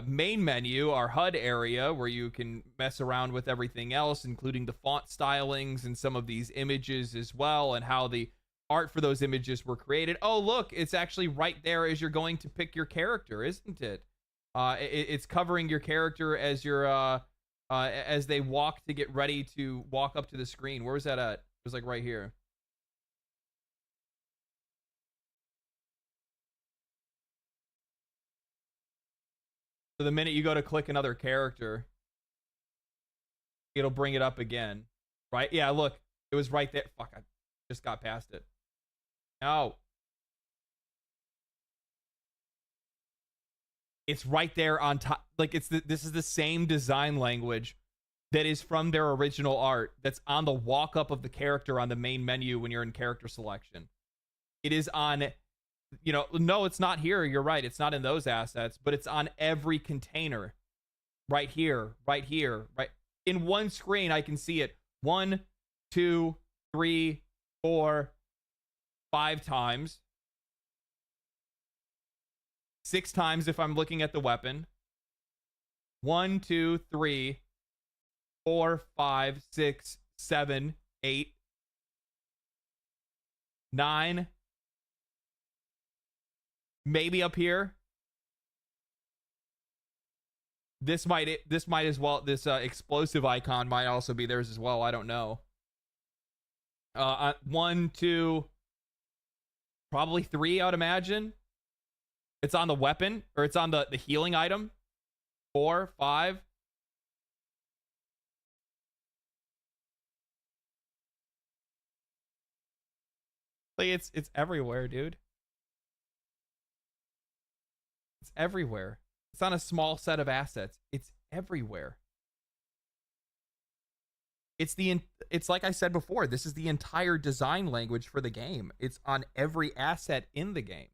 main menu, our HUD area, where you can mess around with everything else, including the font stylings and some of these images as well, and how the art for those images were created. Oh, look, it's actually right there as you're going to pick your character, isn't it? It's covering your character as you're as they walk to get ready to walk up to the screen. Where was that at? It was like right here. So the minute you go to click another character, it'll bring it up again, right? Yeah, look, it was right there. Fuck, I just got past it. No. It's right there on top. Like, this is the same design language that is from their original art that's on the walk-up of the character on the main menu when you're in character selection. It is on, no, it's not here. You're right. It's not in those assets, but it's on every container. Right here, right here, right. In one screen, I can see it 1, 2, 3, 4, 5 times. 6 times if I'm looking at the weapon. 1, 2, 3, 4, 5, 6, 7, 8, 9. Maybe up here. This might as well. This explosive icon might also be theirs as well. I don't know. 1, 2, probably 3. I would imagine. It's on the weapon, or it's on the healing item. 4, 5. Like it's everywhere, dude. It's everywhere. It's on a small set of assets. It's everywhere. It's like I said before, this is the entire design language for the game. It's on every asset in the game.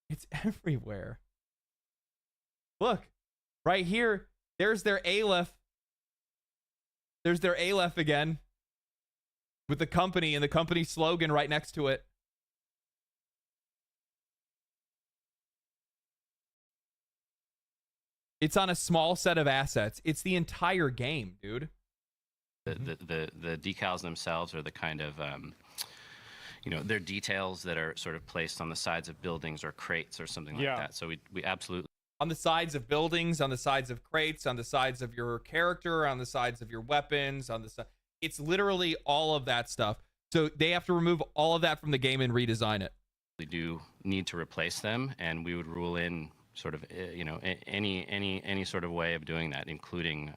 It's everywhere. Look, right here, there's their Aleph. There's their Aleph again. With the company and the company slogan right next to it. It's on a small set of assets. It's the entire game, dude. The decals themselves are the kind of, they're details that are sort of placed on the sides of buildings or crates or something like that. So we absolutely... On the sides of buildings, on the sides of crates, on the sides of your character, on the sides of your weapons, on the side. It's literally all of that stuff. So they have to remove all of that from the game and redesign it. We do need to replace them, and we would rule in sort of, any sort of way of doing that, including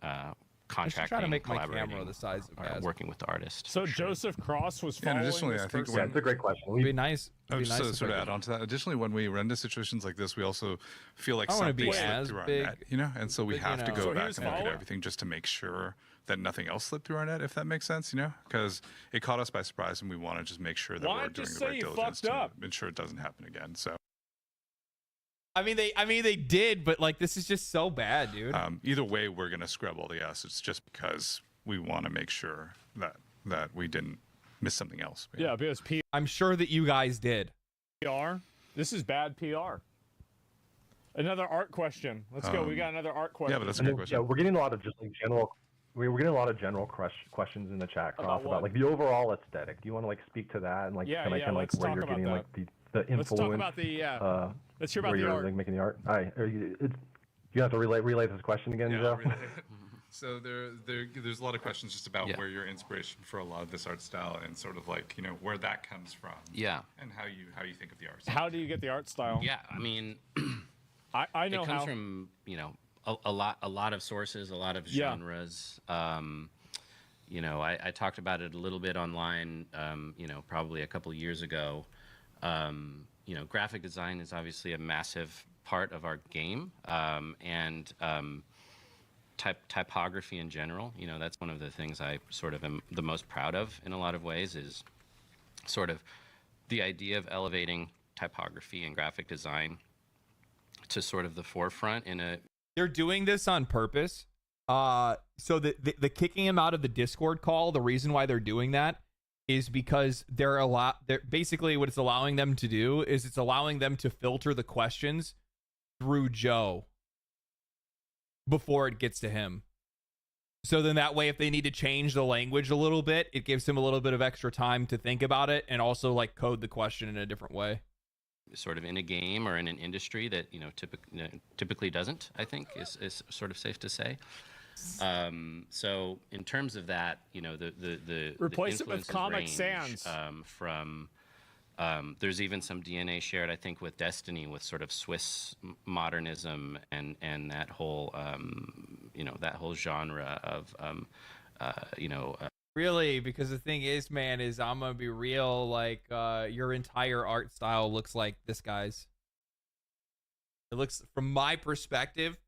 contracting, trying to make my collaborating, camera the size of or working with the artist. So Joseph Cross was following additionally, this I think person. It's a great question. It'd be nice. Just to sort of add on to that. Additionally, when we run into situations like this, we also feel like I wanna something be slipped as through our big, net, and so we big, have to go So he back was and look at following- everything just to make sure that nothing else slipped through our net, if that makes sense, because it caught us by surprise, and we want to just make sure that Why we're don't you doing the say right you diligence fucked to up? ensure it doesn't happen again. So I mean, they did, but like, this is just so bad, dude. either way, we're gonna scrub all the assets just because we want to make sure that we didn't miss something else. Yeah, because I'm sure that you guys did. PR. This is bad PR. Another art question. Let's go. We got another art question. Yeah, but that's a good question. Yeah, we're getting a lot of just like general. We're getting a lot of general questions in the chat, Cross, what? about like the overall aesthetic. Do you want to like speak to that and like Yeah, kind of let's where talk you're about getting that. like the influence? Let's talk about the let's hear about where the you're art. like making the art. All right, you have to relay this question again, Joe. So there's a lot of questions just about where your inspiration for a lot of this art style and sort of like where that comes from. Yeah. And how you think of the art style. How do you get the art style? Yeah, I mean, I know it comes how. from a lot of sources, a lot of genres. I talked about it a little bit online, probably a couple years ago. Graphic design is obviously a massive part of our game, and typography in general. That's one of the things I sort of am the most proud of in a lot of ways, is sort of the idea of elevating typography and graphic design to sort of the forefront in a... They're doing this on purpose. So the kicking him out of the Discord call, the reason why they're doing that is because they're basically what it's allowing them to do is it's allowing them to filter the questions through Joe before it gets to him. So then that way, if they need to change the language a little bit, it gives him a little bit of extra time to think about it and also like code the question in a different way. Sort of in a game or in an industry that typically doesn't, I think is sort of safe to say. So in terms of that, the Replace it with influences Comic range, Sans. from there's even some DNA shared, I think, with Destiny, with sort of Swiss modernism and that whole that whole genre of Really, because the thing is, man, is I'm gonna be real. Like, your entire art style looks like this guy's. It looks, from my perspective,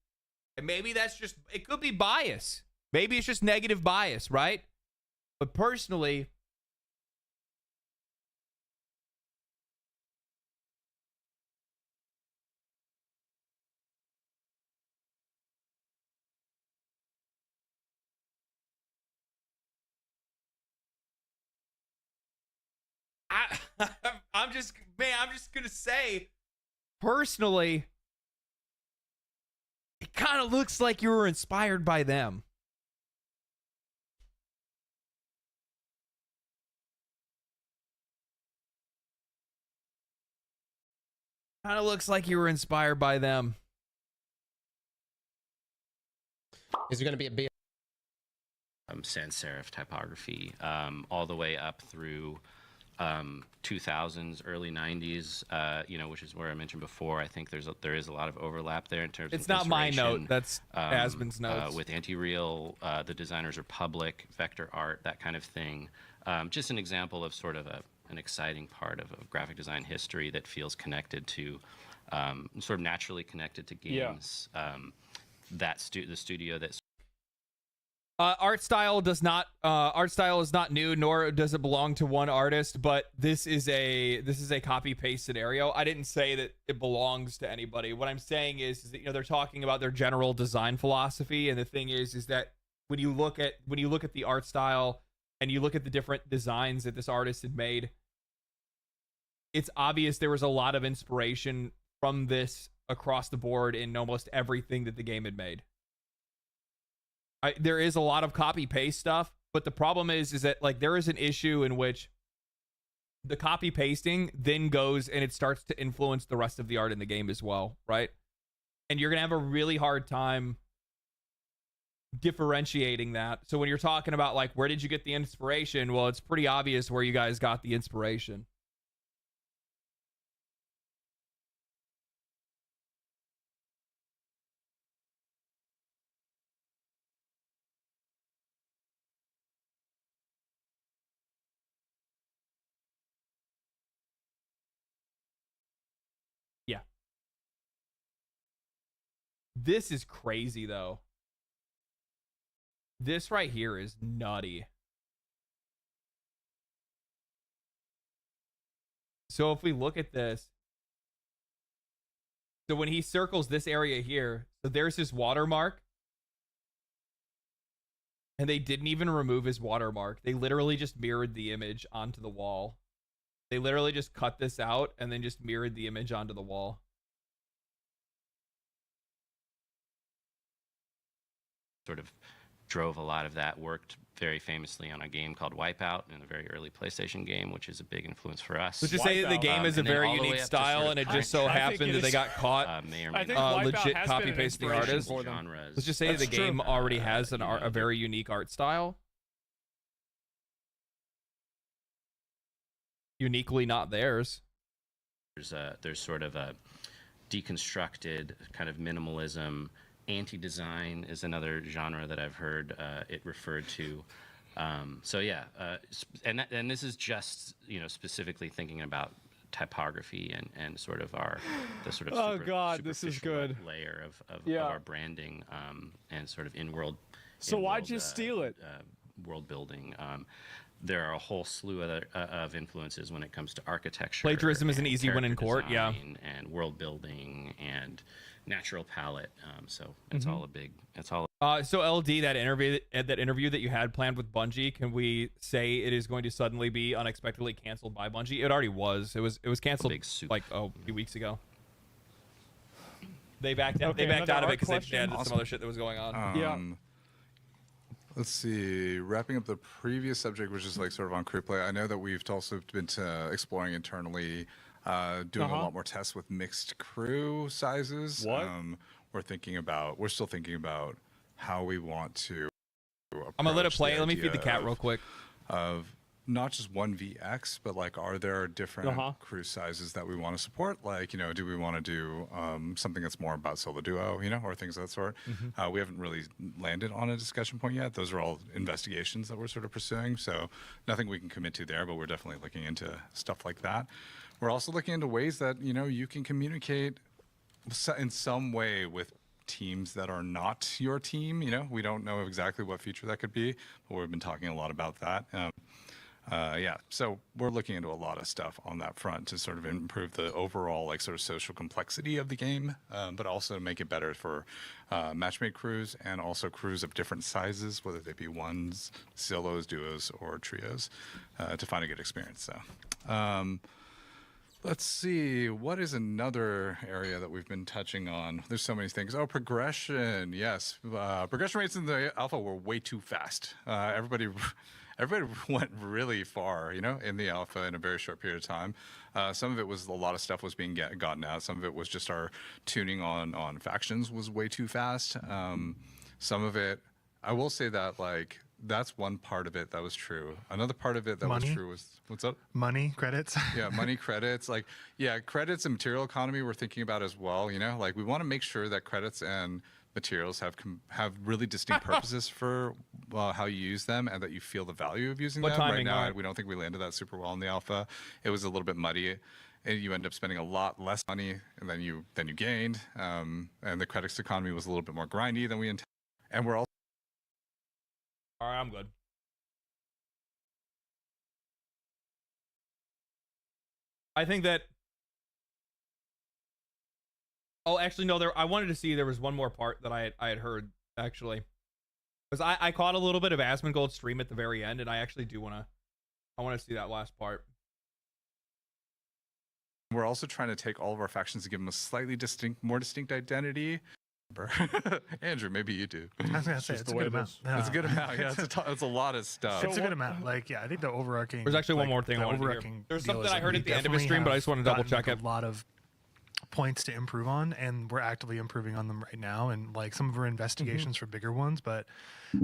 and maybe that's just, it could be bias. Maybe it's just negative bias, right? But personally, I'm just gonna say, personally, it kind of looks like you were inspired by them. Kind of looks like you were inspired by them. Is it going to be a big sans serif typography, all the way up through 2000s, early 90s, which is where I mentioned before. I think there is a lot of overlap there in terms of It's not my note. inspiration, That's Aspen's notes. with Anti-Real, the Designers Republic, vector art, that kind of thing. Just an example of sort of an exciting part of graphic design history that feels connected to, sort of naturally connected to games. The studio that Art style is not new, nor does it belong to one artist, but this is a copy paste scenario. I didn't say that it belongs to anybody. What I'm saying is that, you know, they're talking about their general design philosophy, and the thing is that when you look at the art style and you look at the different designs that this artist had made, it's obvious there was a lot of inspiration from this across the board in almost everything that the game had made. There is a lot of copy paste stuff, but the problem is that, like, there is an issue in which the copy pasting then goes and it starts to influence the rest of the art in the game as well, right? And you're gonna have a really hard time differentiating that. So when you're talking about, like, where did you get the inspiration? Well, it's pretty obvious where you guys got the inspiration. Yeah. This is crazy, though. This right here is nutty. So if we look at this, so when he circles this area here, so there's his watermark, and they didn't even remove his watermark. They literally just mirrored the image onto the wall. They literally just cut this out and then just mirrored the image onto the wall. Sort of drove a lot of that, worked very famously on a game called Wipeout, in a very early PlayStation game, which is a big influence for us. Let's just say that the game is a very unique style, and it just so happened that they got caught legit copy pasting the artist. Let's just say that the game already has a very unique art style. Uniquely not theirs. There's sort of a deconstructed kind of minimalism. Anti-design is another genre that I've heard it referred to. So yeah, and this is just, you know, specifically thinking about typography and sort of the sort of oh god, this is good layer of our branding and sort of in-world. So why'd you steal it? World building. There are a whole slew of influences when it comes to architecture. Plagiarism is an easy win in court, yeah. And world building and natural palette. So it's all a big. It's all. So LD, that interview that you had planned with Bungie, can we say it is going to suddenly be unexpectedly canceled by Bungie? It already was. It was canceled like a few weeks ago. They backed out. Okay, they backed out of it because question. they had some other shit that was going on. Yeah. Let's see. Wrapping up the previous subject, which is like sort of on crew play. I know that we've also been exploring internally, doing a lot more tests with mixed crew sizes. What? We're still thinking about how we want to. I'm gonna let it play. Let me feed the cat real quick. Of not just 1vx, but like, are there different crew sizes that we want to support? Like, you know, do we want to do something that's more about solo duo, you know, or things of that sort? We haven't really landed on a discussion point yet. Those are all investigations that we're sort of pursuing. So nothing we can commit to there, but we're definitely looking into stuff like that. We're also looking into ways that, you know, you can communicate in some way with teams that are not your team. You know, we don't know exactly what feature that could be, but we've been talking a lot about that. Yeah, so we're looking into a lot of stuff on that front to sort of improve the overall like sort of social complexity of the game, but also make it better for matchmade crews and also crews of different sizes, whether they be ones, solos, duos, or trios, to find a good experience. So let's see, what is another area that we've been touching on? There's so many things. Oh, progression, yes. Progression rates in the alpha were way too fast. Everybody went really far, you know, in the alpha in a very short period of time. Some of it was a lot of stuff was being gotten out. Some of it was just our tuning on factions was way too fast. Some of it, I will say that, like, that's one part of it that was true. Another part of it that was true was, what's up? Money, credits. Yeah, money, credits. Like, yeah, credits and material economy we're thinking about as well, you know? Like, we want to make sure that credits and materials have really distinct purposes for how you use them, and that you feel the value of using them. Right now, we don't think we landed that super well in the alpha. It was a little bit muddy, and you end up spending a lot less money than you gained. And the credits economy was a little bit more grindy than we intended. And we're also All right, I'm good. I think that. Oh, actually, no. I wanted to see there was one more part that I had heard actually, because I caught a little bit of Asmongold's stream at the very end, and I actually do want to see that last part. We're also trying to take all of our factions and give them a slightly more distinct identity. Andrew, maybe you do. I was gonna say it's a good amount. It's a good amount. Yeah, it's a lot of stuff. It's a good amount. Like, yeah, I think the overarching. There's actually one more thing I wanted to hear. There's something I heard at the end of his stream, but I just want to double check it. A lot of points to improve on, and we're actively improving on them right now, and like some of our investigations for bigger ones. But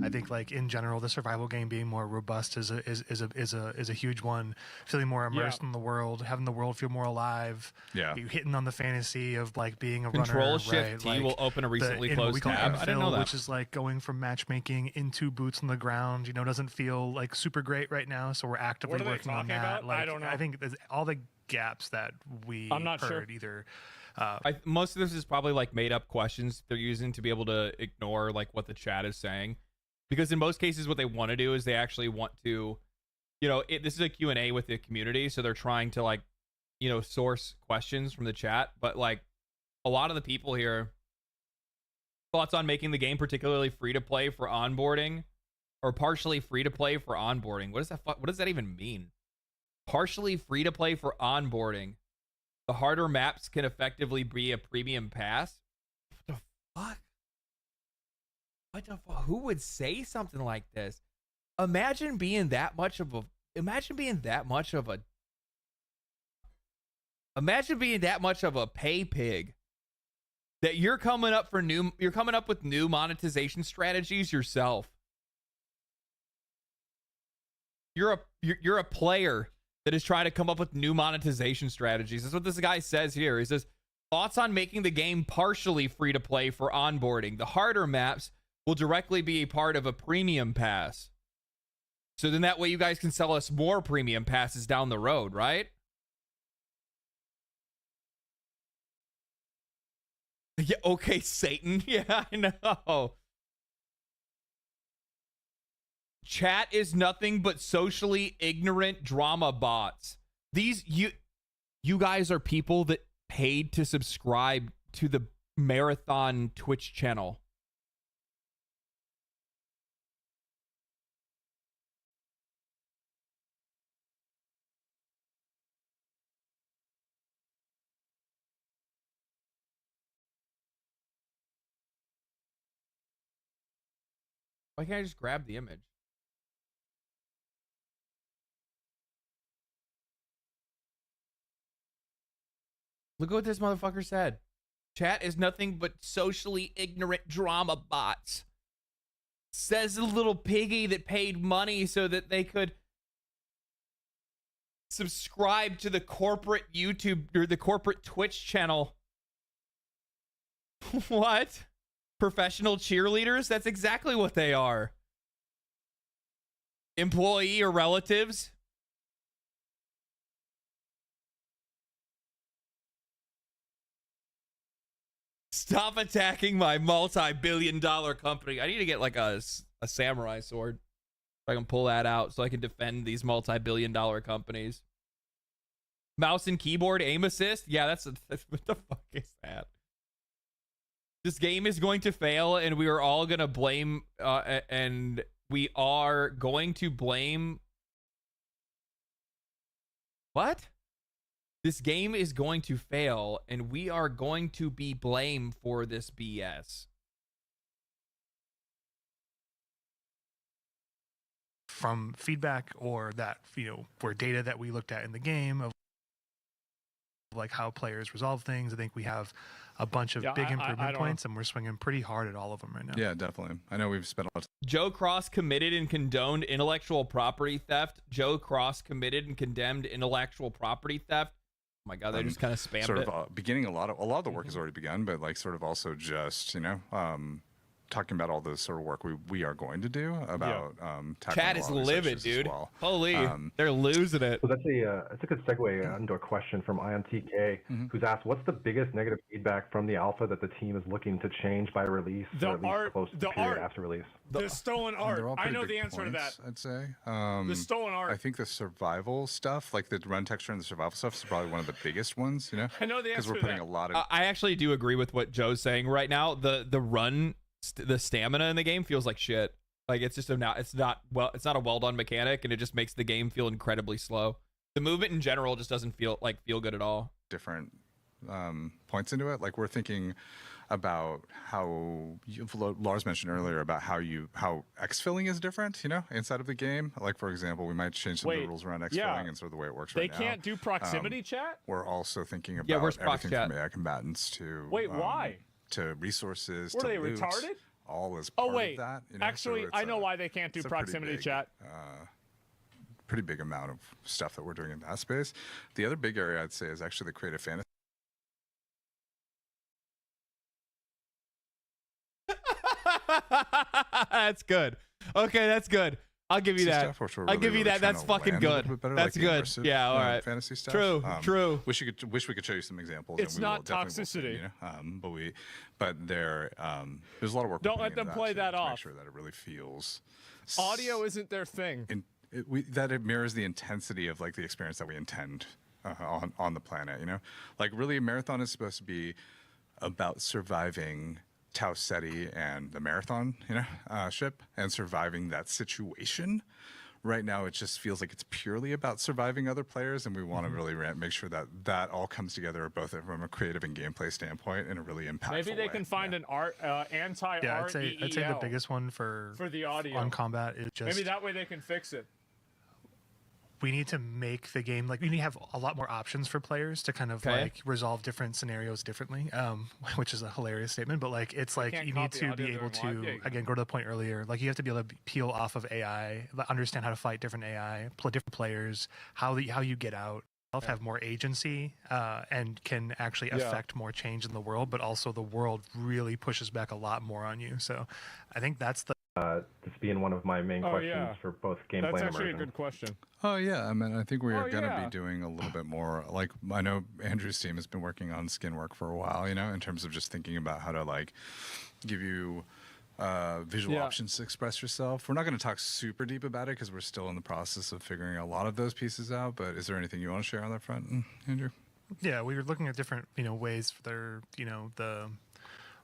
I think like in general, the survival game being more robust is a huge one. Feeling more immersed in the world, having the world feel more alive. Yeah, hitting on the fantasy of like being a Control runner. Shift T right? will open a recently closed tab. I didn't know that. Which is like going from matchmaking into boots on the ground. You know, doesn't feel like super great right now. So we're actively working on that. Like, I don't know. I think there's all the gaps that I'm not sure either. Most of this is probably like made up questions they're using to be able to ignore like what the chat is saying, because in most cases what they want to do is they actually want to, you know, this is a Q&A with the community, so they're trying to like, you know, source questions from the chat. But like a lot of the people here, thoughts on making the game particularly free to play for onboarding, or partially free to play for onboarding. What does that even mean? Partially free to play for onboarding. The harder maps can effectively be a premium pass. What the fuck? What the fuck? Who would say something like this? Imagine being that much of a pay pig that you're coming up with new monetization strategies yourself. You're a player that is trying to come up with new monetization strategies. That's what this guy says here. He says, thoughts on making the game partially free to play for onboarding. The harder maps will directly be a part of a premium pass. So then that way you guys can sell us more premium passes down the road, right? Yeah, okay, Satan. Yeah, I know. Chat is nothing but socially ignorant drama bots. You guys are people that paid to subscribe to the Marathon Twitch channel. Why can't I just grab the image? Look at what this motherfucker said. Chat is nothing but socially ignorant drama bots. Says the little piggy that paid money so that they could subscribe to the corporate YouTube or the corporate Twitch channel. What? Professional cheerleaders? That's exactly what they are. Employee or relatives? Stop attacking my multi-billion-dollar company. I need to get like a samurai sword. If I can pull that out so I can defend these multi-billion-dollar companies. Mouse and keyboard aim assist? Yeah, that's what the fuck is that? This game is going to fail, and we are all going to blame, and we are going to blame... What? This game is going to fail, and we are going to be blamed for this BS. From feedback or that, you know, for data that we looked at in the game of like how players resolve things, I think we have a bunch of big improvement points, and we're swinging pretty hard at all of them right now. Yeah, definitely. I know we've spent a lot of Joe Cross committed and condoned intellectual property theft. Joe Cross committed and condemned intellectual property theft. Oh my God, they just kind of spammed sort it. of beginning a lot of the work has already begun, but like sort of also just, you know, talking about all the sort of work we are going to do about tackling Chat a is lot of these livid, issues as dude. well. Holy, they're losing it. So that's a good segue into a question from IMTK, who's asked, "What's the biggest negative feedback from the alpha that the team is looking to change by release, or at least close to the period after release?" The stolen art. They're all I pretty know big the answer to that. points, I'd say. The stolen art. I think the survival stuff, like the run texture and the survival stuff, is probably one of the biggest ones. You know, I know the because answer we're to putting that. a lot of. I actually do agree with what Joe's saying right now. The run, the stamina in the game feels like shit. Like it's just it's not a well done mechanic, and it just makes the game feel incredibly slow. The movement in general just doesn't feel good at all. Different points into it. Like we're thinking about how Lars mentioned earlier about how exfilling is different, you know, inside of the game. Like for example, we might change some of the rules around exfilling and sort of the way it works right now. They can't do proximity chat? We're also thinking about where's prox everything chat? from AI combatants to why? To resources. Were to they loot, retarded? All is part of that. You know? Actually, so I know why they can't do proximity chat. Pretty big amount of stuff that we're doing in that space. The other big area I'd say is actually the creative fantasy. That's good. Okay, that's good. I'll give you that. I'll give you that. That's fucking good. That's good. Yeah, all right. Fantasy stuff. True. Wish we could show you some examples. It's and we not toxicity. You know? But there's a lot of work. Don't let them play that off. Make sure that it really feels. Audio isn't their thing. That it mirrors the intensity of like the experience that we intend on the planet. You know, like really, a marathon is supposed to be about surviving Tau Ceti and the marathon, ship, and surviving that situation. Right now, it just feels like it's purely about surviving other players, and we want to really make sure that that all comes together, both from a creative and gameplay standpoint, in a really impactful Maybe they way. can find an anti-art. Yeah, I'd say the biggest one for the audio on combat is just maybe that way they can fix it. We need to make the game like we need to have a lot more options for players to kind of like resolve different scenarios differently, which is a hilarious statement, but like it's like you need to be able to again go to the point earlier, like you have to be able to peel off of AI, understand how to fight different AI, different players, how you get out, have more agency and can actually affect more change in the world, but also the world really pushes back a lot more on you. So I think that's the this being one of my main questions for both gameplay and immersion. That's actually a good question. Oh yeah, I mean, I think we are going to be doing a little bit more. Like, I know Andrew's team has been working on skin work for a while, you know, in terms of just thinking about how to like give you visual options to express yourself. We're not going to talk super deep about it because we're still in the process of figuring a lot of those pieces out. But is there anything you want to share on that front, Andrew? Yeah, we were looking at different ways for their the.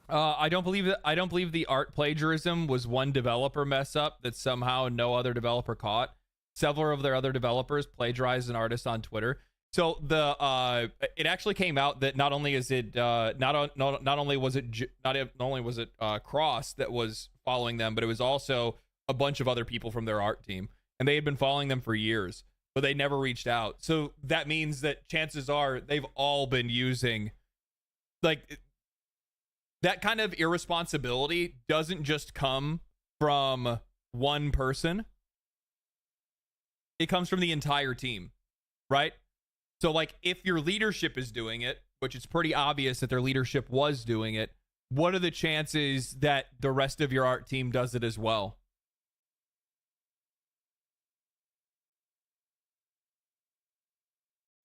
I don't believe the art plagiarism was one developer mess up that somehow no other developer caught. Several of their other developers plagiarized an artist on Twitter. So it actually came out that not only was it Cross that was following them, but it was also a bunch of other people from their art team, and they had been following them for years, but they never reached out. So that means that chances are they've all been using like. That kind of irresponsibility doesn't just come from one person. It comes from the entire team, right? So like if your leadership is doing it, which it's pretty obvious that their leadership was doing it, what are the chances that the rest of your art team does it as well?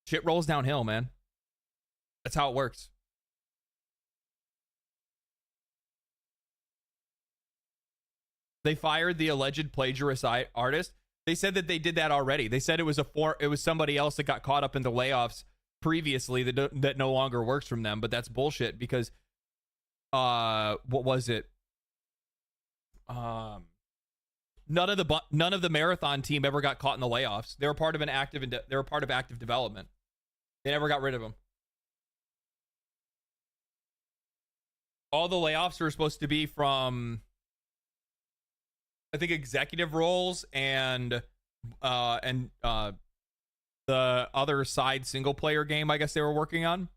Shit rolls downhill, man. That's how it works. They fired the alleged plagiarist artist. They said that they did that already. They said it was somebody else that got caught up in the layoffs previously that no longer works from them. But that's bullshit because what was it? None of the marathon team ever got caught in the layoffs. They were part of active development. They never got rid of them. All the layoffs were supposed to be from, I think, executive roles and the other side single player game I guess they were working on.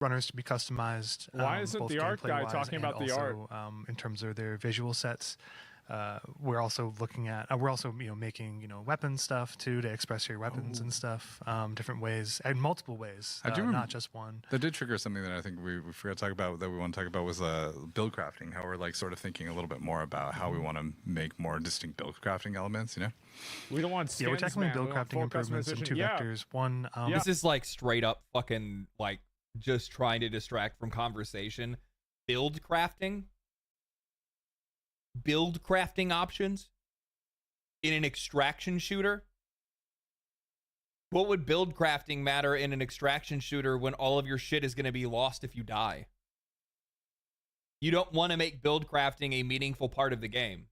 Runners to be customized. Why isn't both the art guy gameplay-wise talking and about the also, in terms of their visual sets? we're also looking at we're also making weapon stuff too, to express your weapons and stuff, different ways and multiple ways, not just one. That did trigger something that I think we forgot to talk about, that we want to talk about, was build crafting. How we're like sort of thinking a little bit more about how we want to make more distinct build crafting elements. We don't want we're tackling build crafting improvements in two vectors. One, this is like straight up fucking like just trying to distract from conversation. Build crafting options in an extraction shooter. What would build crafting matter in an extraction shooter when all of your shit is going to be lost if you die? You don't want to make build crafting a meaningful part of the game.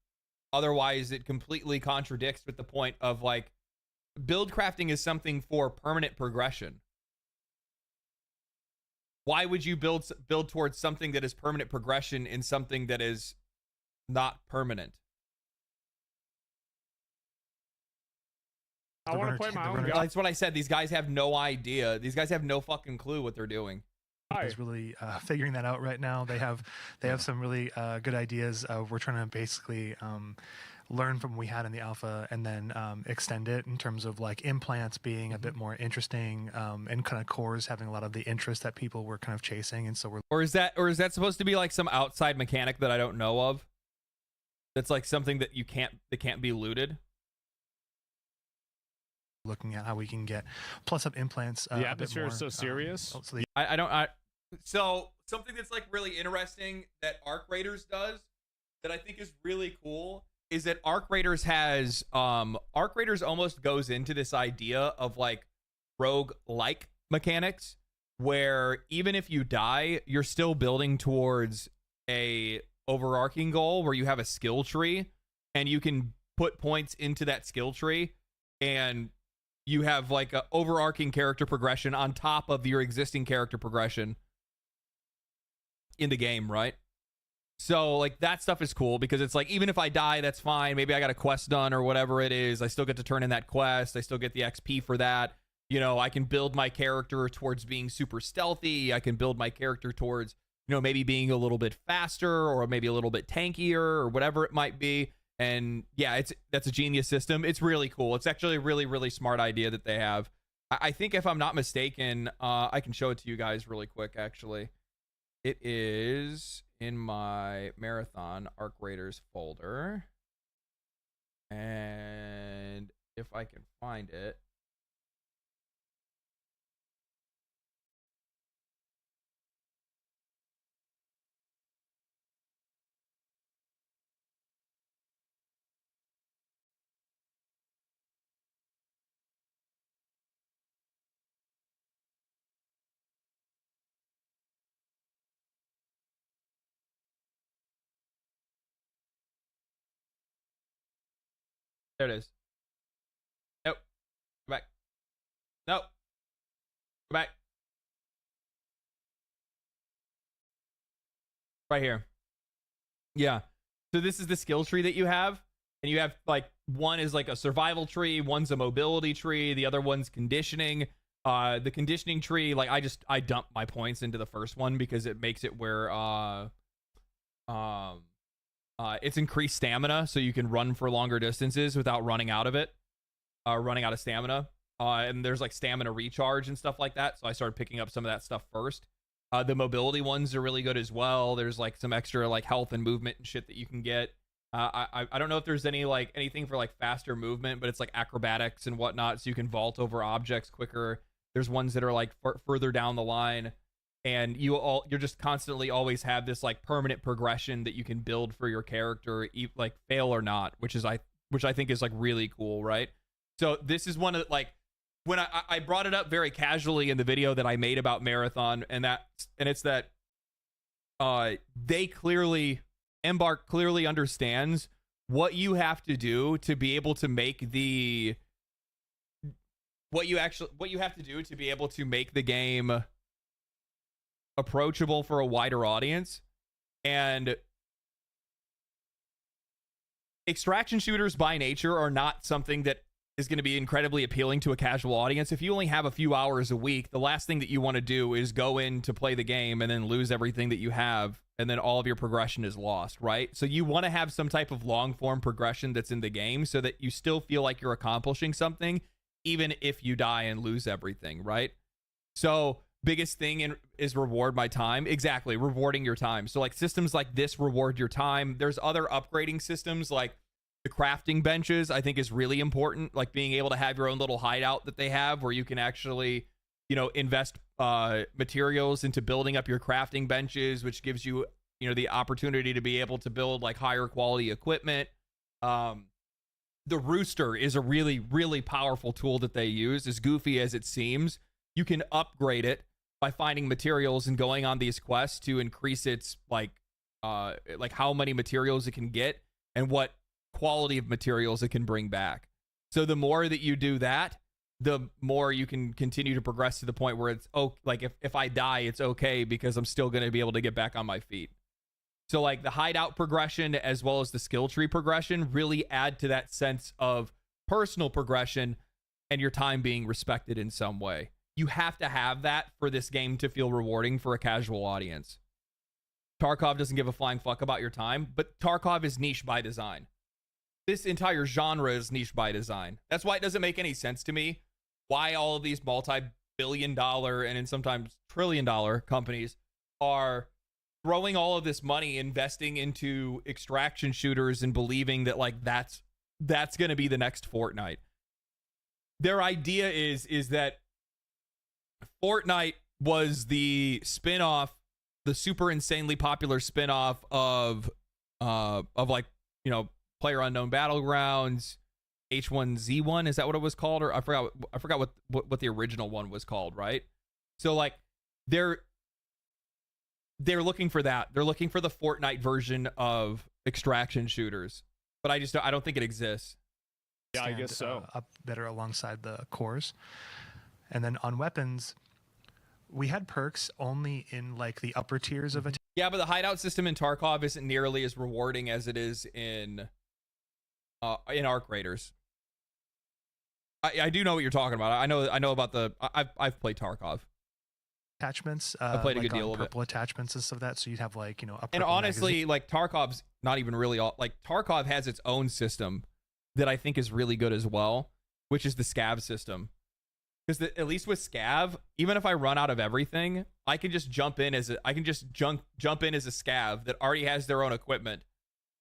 Otherwise, it completely contradicts with the point of like, build crafting is something for permanent progression. Why would you build towards something that is permanent progression in something that is not permanent? I want to play my own game. That's what I said. These guys have no idea. These guys have no fucking clue what they're doing. Is really figuring that out right now. They have some really good ideas. We're trying to basically learn from what we had in the alpha and then extend it in terms of like implants being a bit more interesting, and kind of cores having a lot of the interest that people were kind of chasing. And so we're or is that supposed to be like some outside mechanic that I don't know of? That's like something that can't be looted. Looking at how we can get plus up implants. The atmosphere is so serious. So something that's like really interesting that Arc Raiders does that I think is really cool is that Arc Raiders has Arc Raiders almost goes into this idea of like rogue-like mechanics where even if you die, you're still building towards a overarching goal where you have a skill tree and you can put points into that skill tree and you have like a overarching character progression on top of your existing character progression in the game, right? So like that stuff is cool because it's like, even if I die, that's fine. Maybe I got a quest done or whatever it is. I still get to turn in that quest. I still get the XP for that. I can build my character towards being super stealthy. I can build my character towards, maybe being a little bit faster or maybe a little bit tankier or whatever it might be. And yeah, that's a genius system. It's really cool. It's actually a really, really smart idea that they have. I think if I'm not mistaken, I can show it to you guys really quick, actually. It is in my Marathon Arc Raiders folder. And if I can find it. There it is. Nope. Go back. Nope. Go back. Right here. Yeah. So this is the skill tree that you have. And you have like, one is like a survival tree, one's a mobility tree, the other one's conditioning. The conditioning tree, like I dump my points into the first one because it makes it where it's increased stamina, so you can run for longer distances without running out of it, running out of stamina. And there's like stamina recharge and stuff like that. So I started picking up some of that stuff first. The mobility ones are really good as well. There's like some extra like health and movement and shit that you can get. I don't know if there's anything for like faster movement, but it's like acrobatics and whatnot, so you can vault over objects quicker. There's ones that are like further down the line. And you're just constantly always have this like permanent progression that you can build for your character, like fail or not, which I think is like really cool, right? So this is one of like, when I brought it up very casually in the video that I made about Marathon, and it's that Embark clearly understands what you have to do to be able to make the game approachable for a wider audience. And extraction shooters by nature are not something that is going to be incredibly appealing to a casual audience. If you only have a few hours a week, the last thing that you want to do is go in to play the game and then lose everything that you have, and then all of your progression is lost, right? So you want to have some type of long form progression that's in the game so that you still feel like you're accomplishing something, even if you die and lose everything, right? So biggest thing is reward my time. Exactly, rewarding your time. So like systems like this reward your time. There's other upgrading systems like the crafting benches, I think, is really important. Like being able to have your own little hideout that they have where you can actually, invest materials into building up your crafting benches, which gives you, the opportunity to be able to build like higher quality equipment. The rooster is a really, really powerful tool that they use. As goofy as it seems, you can upgrade it by finding materials and going on these quests to increase its like how many materials it can get and what quality of materials it can bring back. So the more that you do that, the more you can continue to progress to the point where it's like if I die, it's okay because I'm still going to be able to get back on my feet. So like the hideout progression as well as the skill tree progression really add to that sense of personal progression and your time being respected in some way. You have to have that for this game to feel rewarding for a casual audience. Tarkov doesn't give a flying fuck about your time, but Tarkov is niche by design. This entire genre is niche by design. That's why it doesn't make any sense to me why all of these multi-billion-dollar and then sometimes trillion-dollar companies are throwing all of this money investing into extraction shooters and believing that like that's going to be the next Fortnite. Their idea is that Fortnite was the spin-off, the super insanely popular spin-off of like, PlayerUnknown Battlegrounds, H1Z1, is that what it was called? Or I forgot what the original one was called, right? So like they're looking for that. They're looking for the Fortnite version of extraction shooters. But I don't think it exists. Yeah, I guess so. Up better alongside the cores. And then on weapons, we had perks only in like the upper tiers of attack. Yeah, but the hideout system in Tarkov isn't nearly as rewarding as it is in Arc Raiders. I do know what you're talking about. I know about the. I've played Tarkov. Attachments. I played a good deal of it. Purple attachments and stuff like that. So you'd have like a and honestly, like Tarkov's not even really all. Like Tarkov has its own system that I think is really good as well, which is the scav system. Because at least with scav, even if I run out of everything, I can just jump in as a scav that already has their own equipment,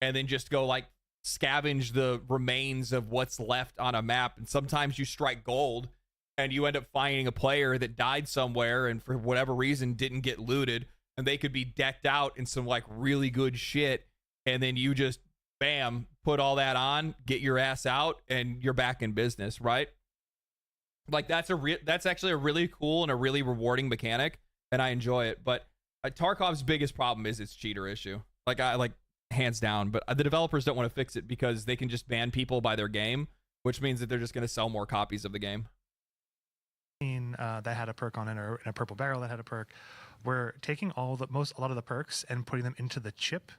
and then just go like scavenge the remains of what's left on a map. And sometimes you strike gold, and you end up finding a player that died somewhere and for whatever reason didn't get looted, and they could be decked out in some like really good shit, and then you just bam put all that on, get your ass out, and you're back in business, right? Like that's actually a really cool and a really rewarding mechanic, and I enjoy it. But Tarkov's biggest problem is its cheater issue. Like hands down. But the developers don't want to fix it because they can just ban people by their game, which means that they're just going to sell more copies of the game. That had a perk on it, or in a purple barrel that had a perk. We're taking a lot of the perks and putting them into the chip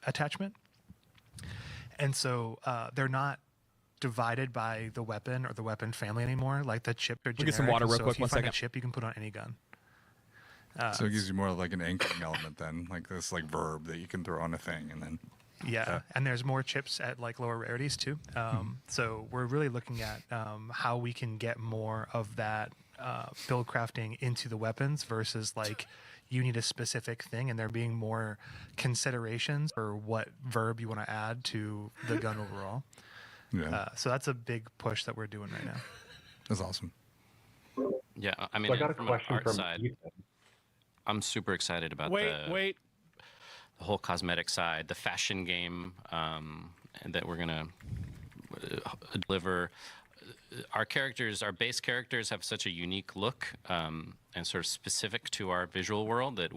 attachment, and so they're not divided by the weapon or the weapon family anymore. Like the chip are generic. We'll get some water real so quick. If you find a chip, you can put on any gun. So it gives you more like an anchoring element then, like this like verb that you can throw on a thing, and then and there's more chips at like lower rarities too. So we're really looking at how we can get more of that build crafting into the weapons versus like you need a specific thing, and there being more considerations for what verb you want to add to the gun overall. Yeah. So that's a big push that we're doing right now. That's awesome. Yeah, I mean, So I got a from question an art from side, Ethan. I'm super excited about Wait. the whole cosmetic side, the fashion game that we're gonna deliver. Our base characters have such a unique look and sort of specific to our visual world that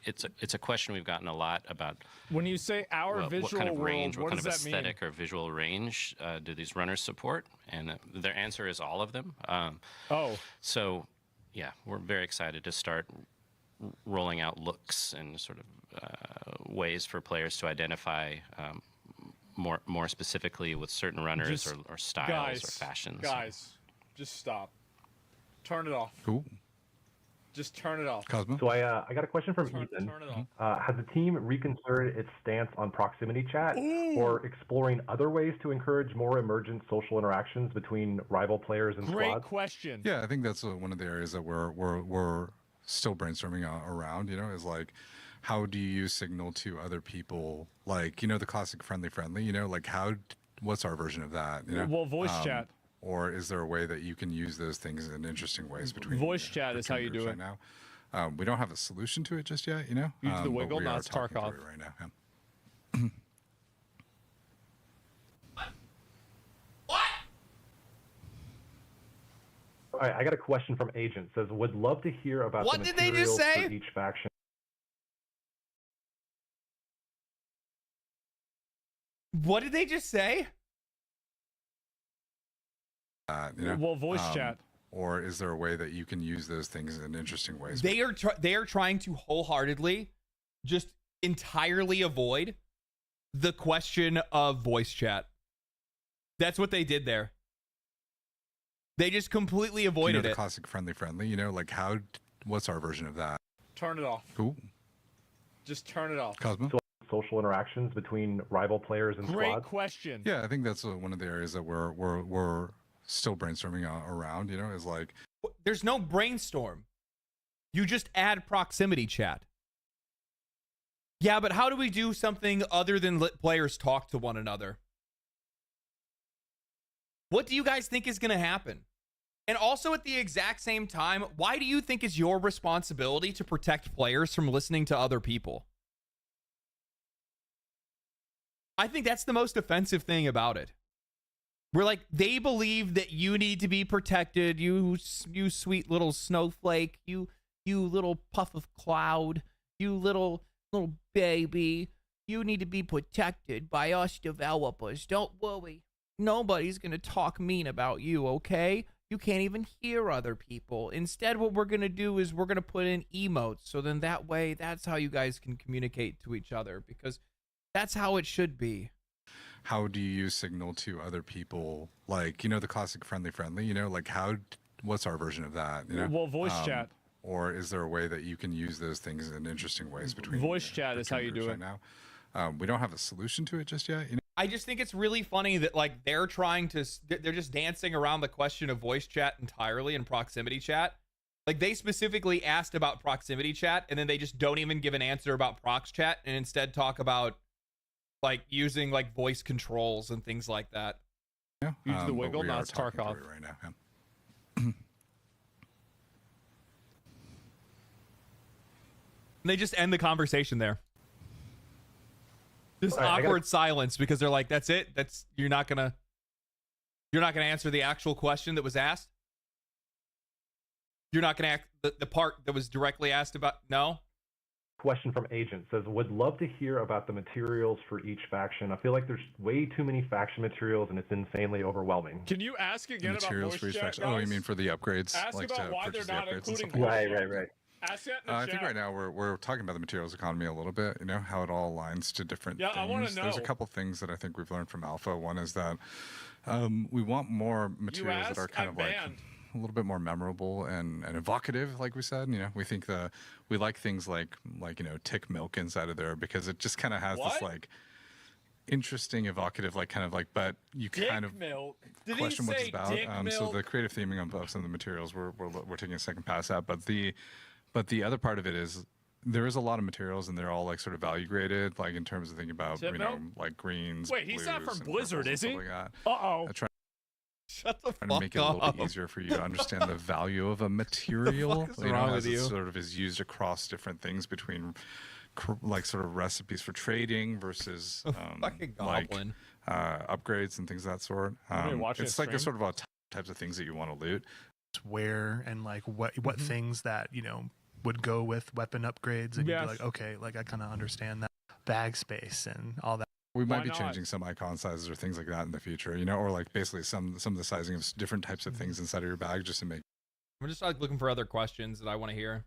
it's a question we've gotten a lot about. When you say our visual what kind of range, world, what kind of does that mean? aesthetic or visual range do these runners support? And their answer is all of them. So, yeah, we're very excited to start rolling out looks and sort of ways for players to identify more specifically with certain runners Just- or styles guys, or fashions. Guys, just stop. Turn it off. Cool. Just turn it off. Cosmo? So I got a question from Turn Ethan. it off. Has the team reconsidered its stance on proximity chat or exploring other ways to encourage more emergent social interactions between rival players and Great squads? question. Yeah, I think that's one of the areas that we're still brainstorming around. You know, is like, how do you use Signal to other people? Like, you know, the classic friendly. You know, like what's our version of that? You know, Well, voice chat. Or is there a way that you can use those things in interesting ways between Voice chat is how you do right it. now? We don't have a solution to it just yet. You know, Use the but wiggle, we not are talking Tarkov. through it right now. Yeah. All right, I got a question from Agent. Says, would love to hear about What the did they just materials say? for each faction. What did they just say? You know, Well, voice chat. Or is there a way that you can use those things in interesting ways? They are trying to wholeheartedly just entirely avoid the question of voice chat. That's what they did there. They just completely you avoided know, the it. classic friendly. You know, like what's our version of that? Turn it off. Cool. Just turn it off. Cosmo? Social interactions between rival players and Great squads? question. Yeah, I think that's one of the areas that we're still brainstorming around. You know, is like, There's no brainstorm. You just add proximity chat. Yeah, but how do we do something other than let players talk to one another? What do you guys think is going to happen? And also at the exact same time, why do you think it's your responsibility to protect players from listening to other people? I think that's the most offensive thing about it. We're like, they believe that you need to be protected, you sweet little snowflake, you little puff of cloud, you little baby. You need to be protected by us developers. Don't worry. Nobody's going to talk mean about you, okay? You can't even hear other people. Instead, what we're going to do is we're going to put in emotes. So then that way, that's how you guys can communicate to each other, because that's how it should be. how do you use Signal to other people? Like, you know, the classic friendly. You know, like what's our version of that? You know, Well, voice chat. Or is there a way that you can use those things in interesting ways between Voice chat is how you do right it. now? We don't have a solution to it just yet. You know, I just think it's really funny that like they're just dancing around the question of voice chat entirely and proximity chat. Like they specifically asked about proximity chat and then they just don't even give an answer about prox chat and instead talk about like using like voice controls and things like that. yeah, Use the but wiggle, we not are talking Tarkov. through it right now. Yeah. And they just end the conversation there. Just All right, I awkward silence because they're like, that's it. You're not gonna answer the actual question that was asked. You're not gonna the part that was directly asked about. No. Question from Agent says, would love to hear about the materials for each faction. I feel like there's way too many faction materials and it's insanely overwhelming. Can you ask again about Materials voice for each chat, faction. Oh, you guys? mean for the upgrades? Ask like about to why they're purchase the not upgrades and including stuff like voice that? chat. Ask that in the I chat. think right now we're talking about the materials economy a little bit, you know, how it all aligns to different Yeah, things. I wanna There's a know. couple things that I think we've learned from Alpha. One is that we want more materials that are ask, kind I'm of like banned. a little bit more memorable and evocative, like we said. You know, we think we like things like you know, tick milk inside of there because it just kind of has this What? like interesting, evocative, like kind of like, but you Dick kind of milk. Did question he what say it's about. dick So milk? the creative theming of some of the materials we're taking a second pass at, but the other part of it is there is a lot of materials and they're all like sort of value graded, like in terms of thinking about Tip you know, milk? like greens. Wait, he's not blues, from and Blizzard, purples is and he? stuff like that. Uh-oh. I try Shut the to fuck make it a little up. bit easier for you to understand the value of a material. is You know, wrong as with it you? sort of is used across different things between like sort of recipes for trading versus Fucking like goblin. upgrades and things of that sort. Somebody watching It's a like a stream? sort of types of things that you want to loot. Where and like what things that would go with weapon upgrades, and you'd Yes. be like, okay, like I kind of understand that bag space and all that. We Why might be not? changing some icon sizes or things like that in the future, you know, or like basically some of the sizing of different types of things inside of your bag just to make. I'm just like looking for other questions that I want to hear.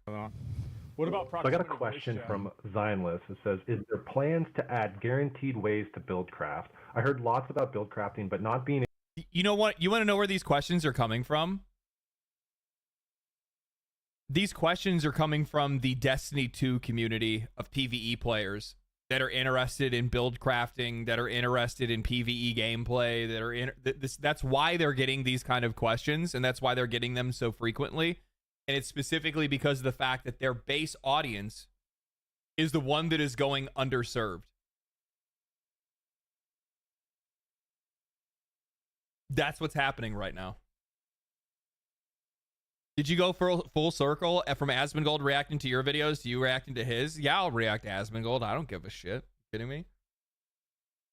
What about So I got a proximity to voice question chat? from Zionless. It says, is there plans to add guaranteed ways to build craft? I heard lots about build crafting, but not being. You know what? You want to know where these questions are coming from? These questions are coming from the Destiny 2 community of PvE players that are interested in build crafting, that are interested in PvE gameplay, that are in that's why they're getting these kind of questions, and that's why they're getting them so frequently. And it's specifically because of the fact that their base audience is the one that is going underserved. That's what's happening right now. Did you go for full circle from Asmongold reacting to your videos to you reacting to his? Yeah, I'll react to Asmongold. I don't give a shit. You kidding me?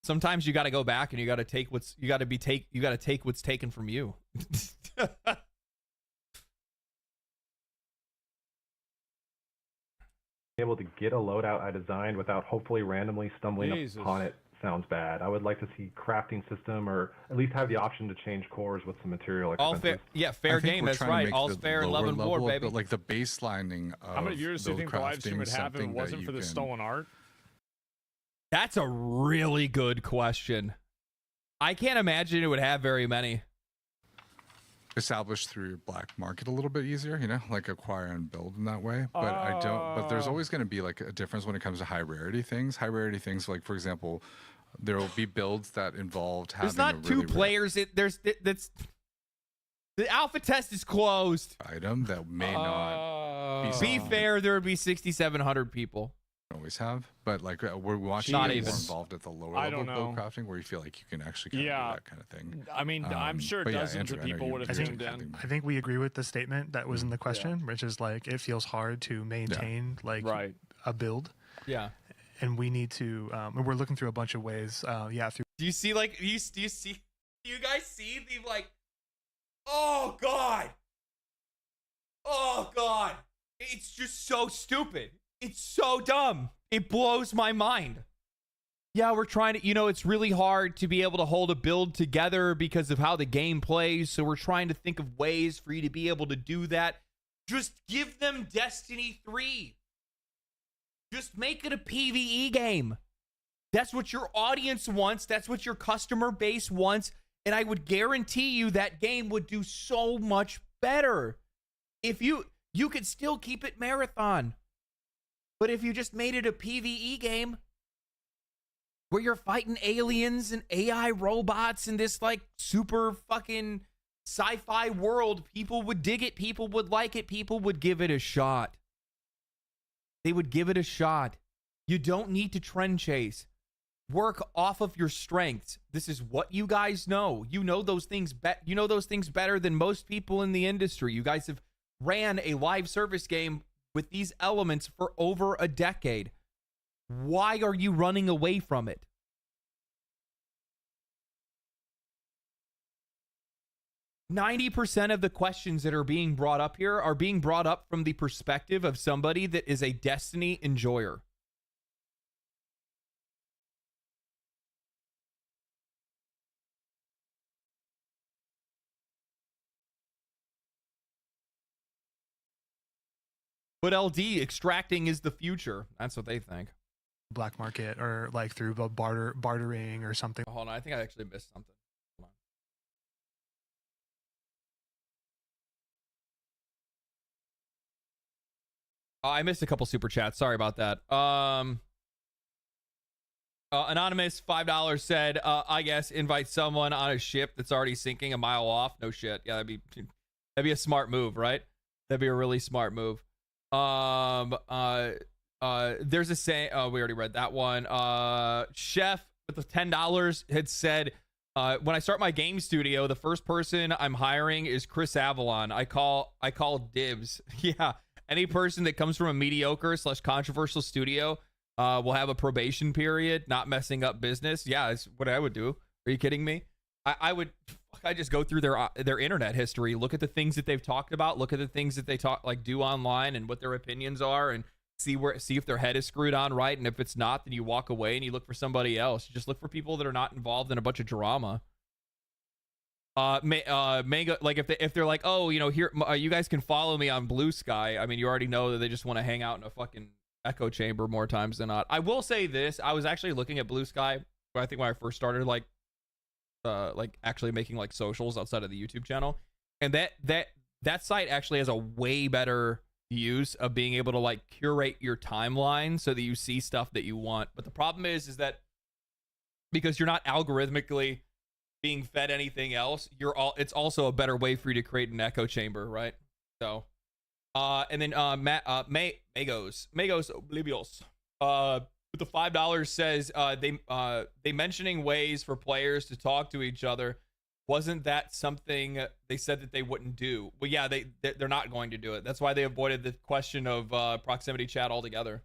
Sometimes you got to go back and you got to take what's take what's taken from you. Able to get a loadout I designed without hopefully randomly stumbling Jesus. upon it sounds bad. I would like to see crafting system, or at least have the option to change cores with some material All expenses. fair, yeah, fair I think game. we're That's trying to right. make All's the fair, love lower and war, level, baby. but like the baselining of How many viewers do you build think the live stream crafting would is have if it something wasn't that for the you can stolen art? That's a really good question. I can't imagine it would have very many. establish through your black market a little bit easier, you know, like acquire and build in that way. But but there's always going to be like a difference when it comes to high rarity things. High rarity things, like for example, there will be builds that involved having There's not a two really rare players. That's the alpha test is closed. item that may not Be something fair, there would be 6,700 people. you always have. But like we're watching Not you even. more involved at the lower I level don't build know. crafting, where you feel like you can actually kind of Yeah. do that kind of thing. I mean, I'm sure but yeah, dozens Andrew, of I know people you- would have you're tuned in. having- I think we agree with the statement that was in the question, which is like it feels hard to maintain like Right. a build, Yeah. and we need to. And we're looking through a bunch of ways. Through Do you see like do you guys see the like? Oh god. Oh god. It's just so stupid. It's so dumb. It blows my mind. Yeah, we're trying to, it's really hard to be able to hold a build together because of how the game plays. So we're trying to think of ways for you to be able to do that. Just give them Destiny 3. Just make it a PvE game. That's what your audience wants. That's what your customer base wants. And I would guarantee you that game would do so much better. If you could still keep it marathon. But if you just made it a PvE game where you're fighting aliens and AI robots in this like super fucking sci-fi world, people would dig it. People would like it. People would give it a shot. They would give it a shot. You don't need to trend chase. Work off of your strengths. This is what you guys know. You know those things better than most people in the industry. You guys have ran a live service game with these elements for over a decade. Why are you running away from it? %90 of the questions that are being brought up here are being brought up from the perspective of somebody that is a Destiny enjoyer. But LD, extracting is the future. That's what they think. black market or like through bartering or something. Hold on, I think I actually missed something. Hold on. I missed a couple super chats. Sorry about that. Anonymous $5 said, I guess invite someone on a ship that's already sinking a mile off. No shit. Yeah, that'd be a smart move, right? That'd be a really smart move. There's a saying. Oh, we already read that one. Chef with the $10 had said, when I start my game studio, the first person I'm hiring is Chris Avalon. I call dibs. Yeah, any person that comes from a mediocre / controversial studio will have a probation period, not messing up business. Yeah, it's what I would do. Are you kidding me? I would just go through their internet history, look at the things that they've talked about, look at the things that they do online and what their opinions are, and see if their head is screwed on right. And if it's not, then you walk away and you look for somebody else. You just look for people that are not involved in a bunch of drama. Mango, like if they're like, oh, you know, here you guys can follow me on Blue Sky. I mean, you already know that they just want to hang out in a fucking echo chamber more times than not. I will say this: I was actually looking at Blue Sky. I think when I first started, like actually making like socials outside of the YouTube channel, and that site actually has a way better use of being able to like curate your timeline so that you see stuff that you want. But the problem is that because you're not algorithmically being fed anything else, it's also a better way for you to create an echo chamber, right? So and then Magos Oblivios with the $5 says they mentioning ways for players to talk to each other. Wasn't that something they said that they wouldn't do? Well, yeah, they're not going to do it. That's why they avoided the question of proximity chat altogether.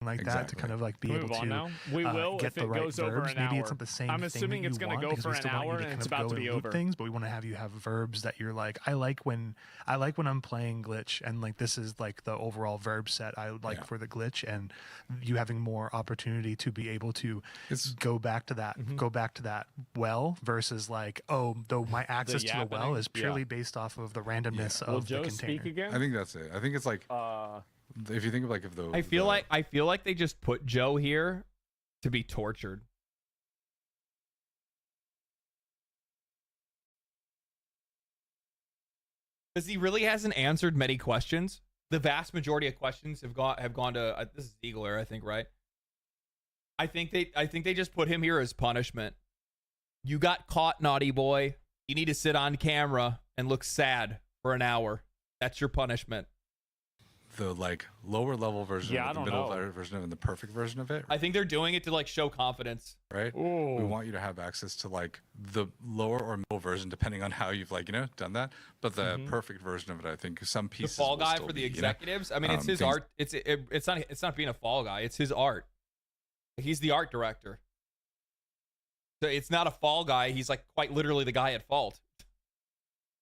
Like that to kind of like be able to now. We will get if the it right goes verbs. over an Maybe hour. it's not the same I'm thing assuming that it's you going to want, go because for we an still want you hour to and kind it's of about go to and be loop over. things, but we want to have you have verbs that you're like, I like when I'm playing glitch and like this is like the overall verb set I like for the glitch, and you having more opportunity to be able to go back to that well versus like, oh, though my access to the well is purely based off of the randomness of the container. I think that's it. I think it's like if you think of like if the I feel like they just put Joe here to be tortured. Because he really hasn't answered many questions. The vast majority of questions have gone to this is Ziegler, I think, right? I think they just put him here as punishment. You got caught, naughty boy. You need to sit on camera and look sad for an hour. That's your punishment. The like lower level version of it, the middle version of it, and the perfect version of it. I think they're doing it to like show confidence. Right? Ooh. We want you to have access to like the lower or middle version, depending on how you've like, done that. But the perfect version of it, I think some pieces. The fall will guy still for the be, executives. I mean, it's his art. It's not being a fall guy. It's his art. He's the art director. So it's not a fall guy. He's like quite literally the guy at fault.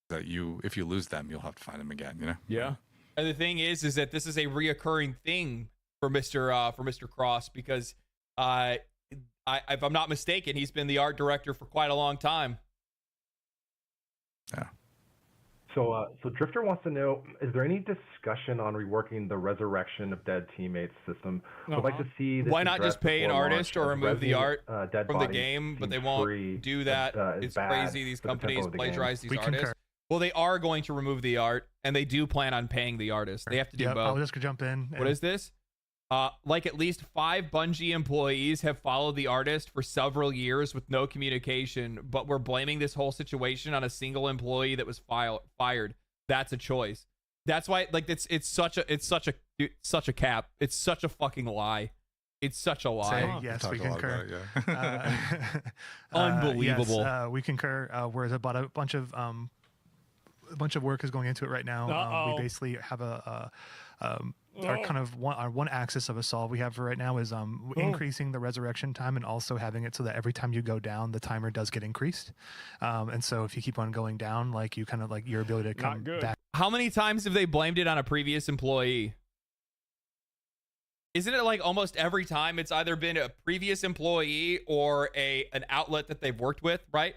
That if you lose them, you'll have to find them again. Yeah. And the thing is that this is a reoccurring thing for Mr. Cross, because if I'm not mistaken, he's been the art director for quite a long time. Yeah. So Drifter wants to know, is there any discussion on reworking the resurrection of dead teammates system? I'd like to see this. Why not just pay an artist or remove the art dead from the game? But they won't do that. It's crazy. These companies plagiarize these artists. Well, they are going to remove the art, and they do plan on paying the artist. They have to do both. I'll just jump in. What is this? Like at least 5 Bungie employees have followed the artist for several years with no communication, but we're blaming this whole situation on a single employee that was fired. That's a choice. That's why, like, it's such a cap. It's such a fucking lie. It's such a lie. Yes, we concur. Unbelievable. Yes, we concur. Whereas about a bunch of work is going into it right now. We basically have our kind of one axis of a solve we have for right now is increasing the resurrection time and also having it so that every time you go down, the timer does get increased. And so if you keep on going down, like you kind of like your ability to come back. How many times have they blamed it on a previous employee? Isn't it like almost every time it's either been a previous employee or an outlet that they've worked with, right?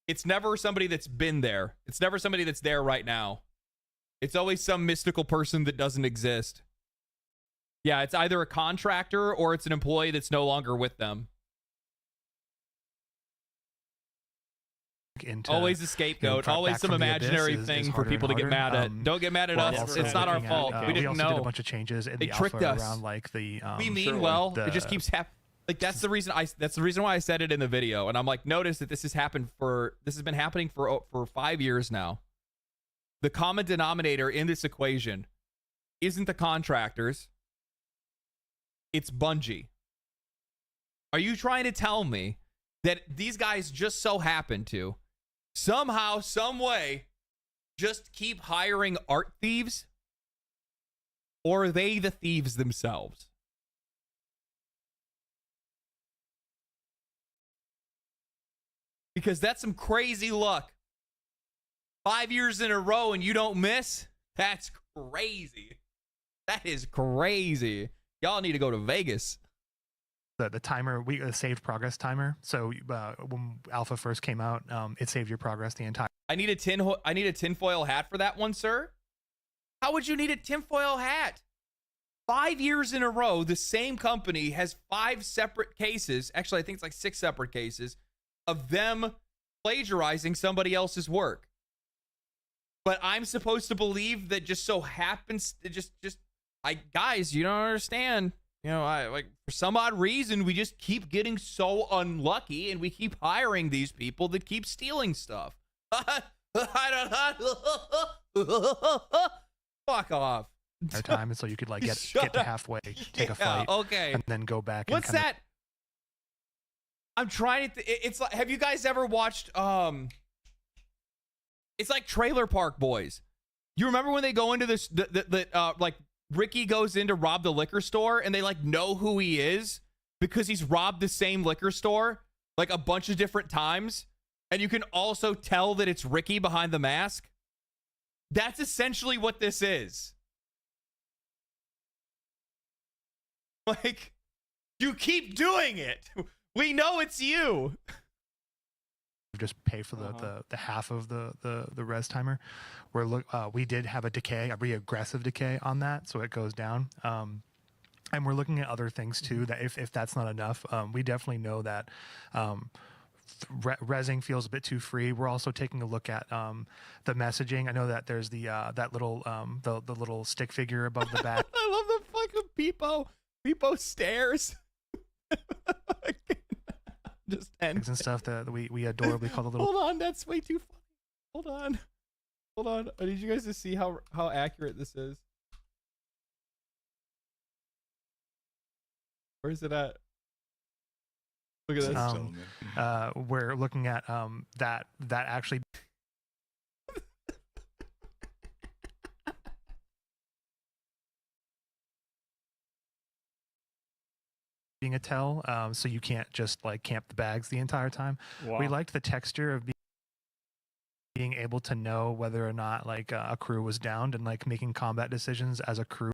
It's never somebody that's been there. It's never somebody that's there right now. It's always some mystical person that doesn't exist. Yeah, it's either a contractor or it's an employee that's no longer with them. Always a scapegoat. Always some imaginary thing for people to get mad at. Don't get mad at us. It's not our fault. We didn't know. Did a bunch of changes in they the tricked alpha us around like the. We mean well. It just keeps happening. Like that's the reason why I said it in the video, and I'm like, notice that this has been happening for 5 years now. The common denominator in this equation isn't the contractors, it's Bungie. Are you trying to tell me that these guys just so happen to somehow, some way, just keep hiring art thieves, or are they the thieves themselves? Because that's some crazy luck. 5 years in a row and you don't miss? That's crazy. That is crazy. Y'all need to go to Vegas. the timer, we saved progress timer. So when alpha first came out, it saved your progress the entire. I need a tinfoil hat for that one, sir. How would you need a tinfoil hat? 5 years in a row, the same company has 5 separate cases. Actually, I think it's like 6 separate cases of them plagiarizing somebody else's work. But I'm supposed to believe that just so happens, guys, you don't understand. You know, for some odd reason, we just keep getting so unlucky and we keep hiring these people that keep stealing stuff. I don't Fuck off. Time, and so you could like get to halfway, take a flight, okay, and then go back. What's and that? I'm trying to. It's like, have you guys ever watched? It's like Trailer Park Boys. You remember when they go into this? Like Ricky goes in to rob the liquor store, and they like know who he is because he's robbed the same liquor store like a bunch of different times, and you can also tell that it's Ricky behind the mask. That's essentially what this is. Like, you keep doing it. We know it's you. Just pay for the half of the res timer. We did have a decay, a reaggressive decay on that, so it goes down. And we're looking at other things too. That if that's not enough, we definitely know that. Resing feels a bit too free. We're also taking a look at the messaging. I know that there's the that little the little stick figure above the back. I love the fucking Peepo stairs. Just and stuff that we adorably call the little. Hold on, that's way too funny. Hold on. I need you guys to see how accurate this is. Where is it at? Look at this. We're looking at that actually being a tell, so you can't just like camp the bags the entire time. Wow. We liked the texture of being able to know whether or not like a crew was downed and like making combat decisions as a crew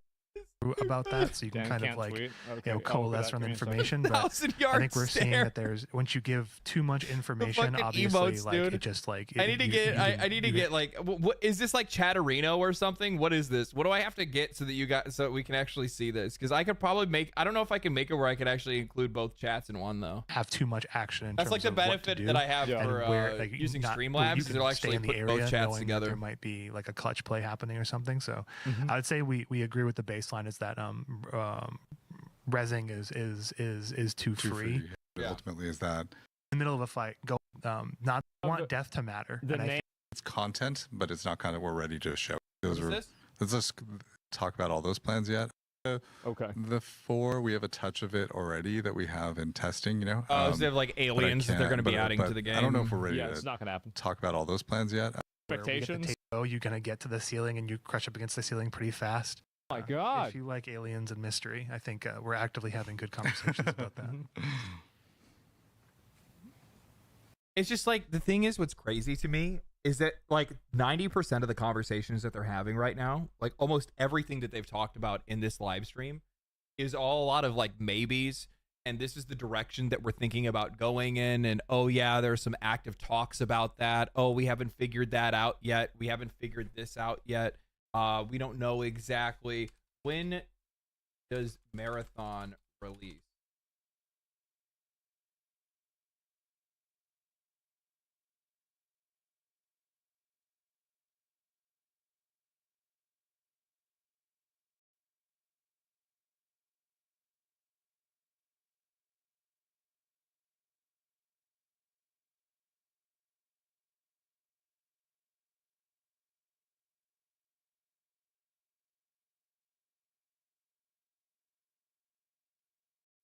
about that, so you can kind of like coalesce around the information. But I think we're seeing that there's once you give too much information, obviously emotes, like dude. it just like I need to get like what is this, like Chatterino or something? What is this? What do I have to get so that we can actually see this? Because I could probably I don't know if I can make it where I could actually include both chats in one though. Have too much action in That's terms like the of what benefit to do. that I have And for where, like, using not- Streamlabs. you can It'll stay actually in the put area both chats knowing that together. there might be like a clutch play happening or something. So I would say we agree with the baseline is that resing is too free. It ultimately is that. In the middle of a fight, go not want death to matter. The And I name. It's content, but it's not kind of we're ready to show. What is this? Let's just talk about all those plans yet. Okay. The 4, we have a touch of it already that we have in testing, you know. So they have like aliens that they're going to be adding to the game. I don't know if we're ready Yeah, to it's not gonna happen. talk about all those plans yet. where we get the Expectations. tape, you're gonna get to the ceiling and you crush up against the ceiling pretty fast. Oh my God. If you like aliens and mystery, I think we're actively having good conversations about that. It's just like the thing is, what's crazy to me is that like 90% of the conversations that they're having right now, like almost everything that they've talked about in this live stream is all a lot of like maybes. And this is the direction that we're thinking about going in. And oh yeah, there's some active talks about that. Oh, we haven't figured that out yet. We haven't figured this out yet. We don't know exactly. When does Marathon release?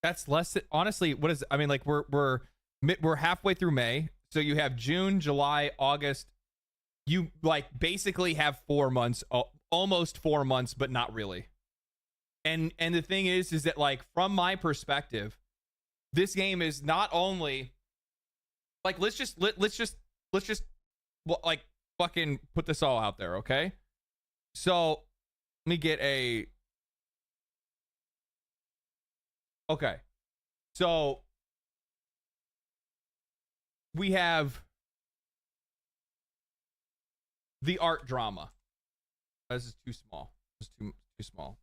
That's less than, honestly, what is, I mean, like we're halfway through May. So you have June, July, August. You like basically have 4 months, almost 4 months, but not really. And the thing is that like, from my perspective, this game is not only like, let's just like fucking put this all out there. Okay. So let me get a, okay. So we have the art drama. This is too small. This is too small.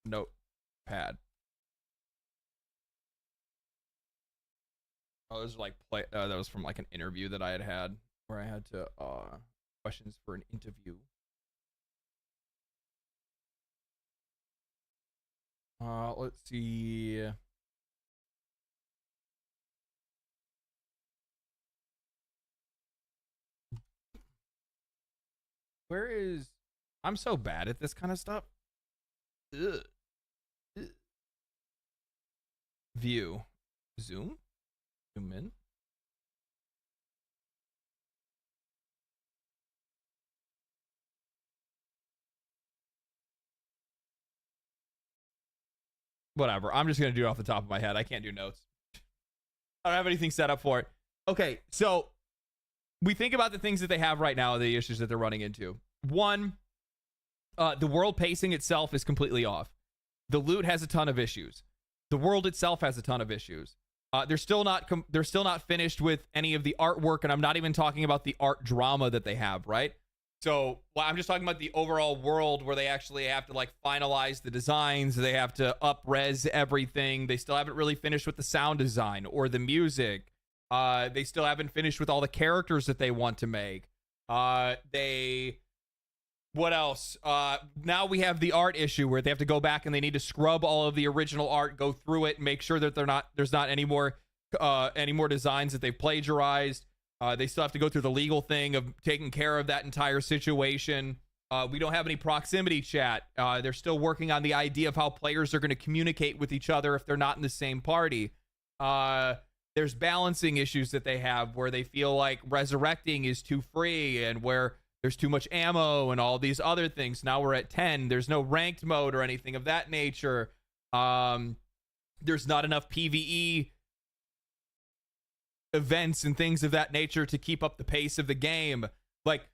Notepad. Oh, this is like that was from like an interview that I had where I had to questions for an interview. Let's see. Where is... I'm so bad at this kind of stuff. Ugh. Ugh. View. Zoom in. Whatever. I'm just going to do it off the top of my head. I can't do notes. I don't have anything set up for it. Okay, so we think about the things that they have right now, the issues that they're running into. One, the world pacing itself is completely off. The loot has a ton of issues. The world itself has a ton of issues. They're still not finished with any of the artwork, and I'm not even talking about the art drama that they have, right? So I'm just talking about the overall world where they actually have to like finalize the designs. They have to up-res everything. They still haven't really finished with the sound design or the music. They still haven't finished with all the characters that they want to make. What else? Now we have the art issue where they have to go back and they need to scrub all of the original art, go through it, and make sure that there's not any more designs that they've plagiarized. They still have to go through the legal thing of taking care of that entire situation. We don't have any proximity chat. They're still working on the idea of how players are going to communicate with each other if they're not in the same party. There's balancing issues that they have where they feel like resurrecting is too free and where there's too much ammo and all these other things. Now we're at 10. There's no ranked mode or anything of that nature. There's not enough PvE events and things of that nature to keep up the pace of the game. Like,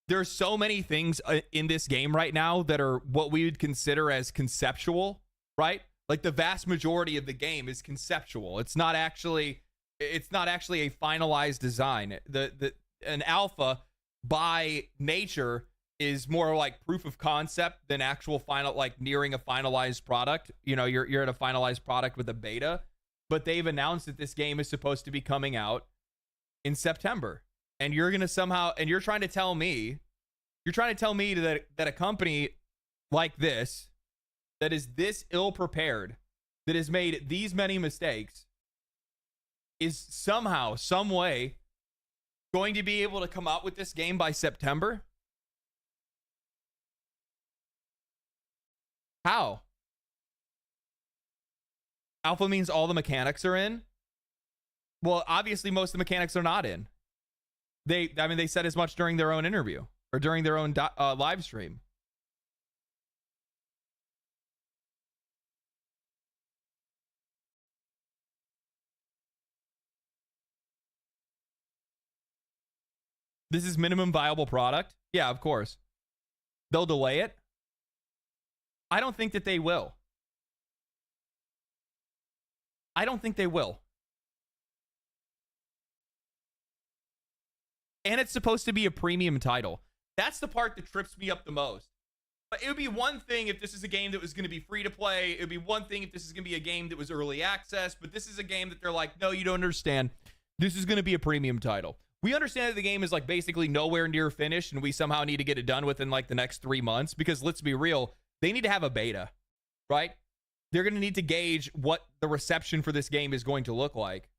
there's so many things in this game right now that are what we would consider as conceptual, right? Like, the vast majority of the game is conceptual. It's not actually a finalized design. An alpha by nature is more like proof of concept than actual final, like nearing a finalized product. You know, you're at a finalized product with a beta, but they've announced that this game is supposed to be coming out in September. And you're trying to tell me that a company like this, that is this ill prepared, that has made these many mistakes, is somehow, some way going to be able to come out with this game by September? How? Alpha means all the mechanics are in? Well, obviously most of the mechanics are not in. They said as much during their own interview or during their own live stream. This is minimum viable product? Yeah, of course. They'll delay it? I don't think that they will. I don't think they will. And it's supposed to be a premium title. That's the part that trips me up the most. But it would be one thing if this is a game that was going to be free to play. It would be one thing if this is going to be a game that was early access. But this is a game that they're like, no, you don't understand. This is going to be a premium title. We understand that the game is like basically nowhere near finished and we somehow need to get it done within like the next 3 months, because let's be real, they need to have a beta, right? They're going to need to gauge what the reception for this game is going to look like.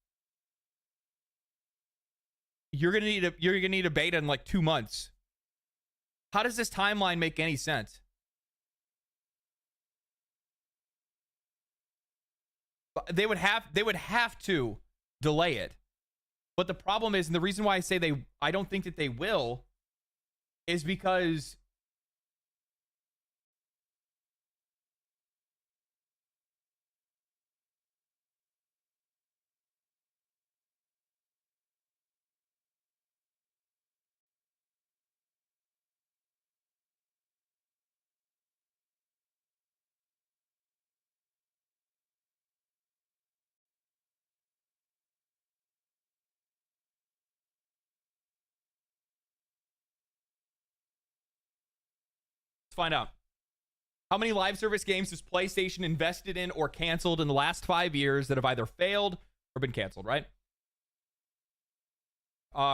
You're going to need a beta in like 2 months. How does this timeline make any sense? They would have to delay it. But the problem is, and the reason why I say I don't think that they will, is because Let's find out. How many live service games has PlayStation invested in or canceled in the last 5 years that have either failed or been canceled, right?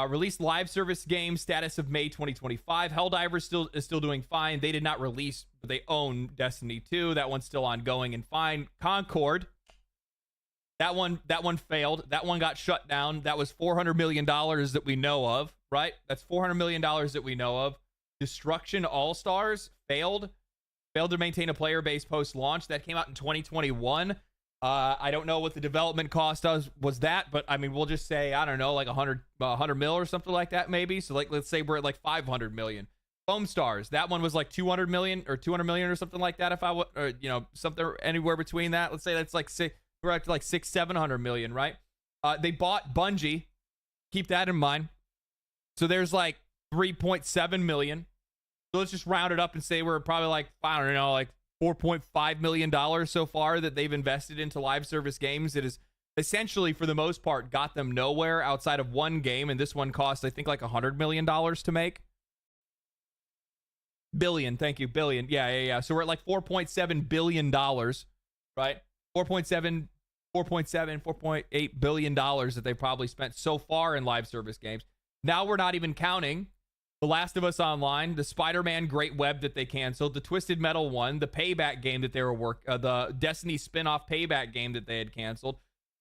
Released live service game status of May 2025. Helldivers is still doing fine. They did not release, but they own Destiny 2. That one's still ongoing and fine. Concord. That one failed. That one got shut down. That was $400 million that we know of, right? That's $400 million that we know of. Destruction All-Stars failed to maintain a player base post-launch. That came out in 2021. I don't know what the development cost was that, but I mean, we'll just say, I don't know, like 100 mil or something like that, maybe. So like, let's say we're at like 500 million. Foam Stars, that one was like 200 million or something like that. If I would, or, you know, something anywhere between that. Let's say that's like we're at like 700 million, right? They bought Bungie. Keep that in mind. So there's like 3.7 million. So let's just round it up and say we're probably like, I don't know, like $4.5 million so far that they've invested into live service games. It is essentially, for the most part, got them nowhere outside of one game. And this one cost, I think, like $100 million to make. Billion. Thank you. Billion. Yeah. So we're at like $4.7 billion, right? 4.8 billion dollars that they probably spent so far in live service games. Now we're not even counting The Last of Us Online, the Spider-Man Great Web that they canceled, the Twisted Metal one, the Payback game that they were the Destiny spin-off Payback game that they had canceled,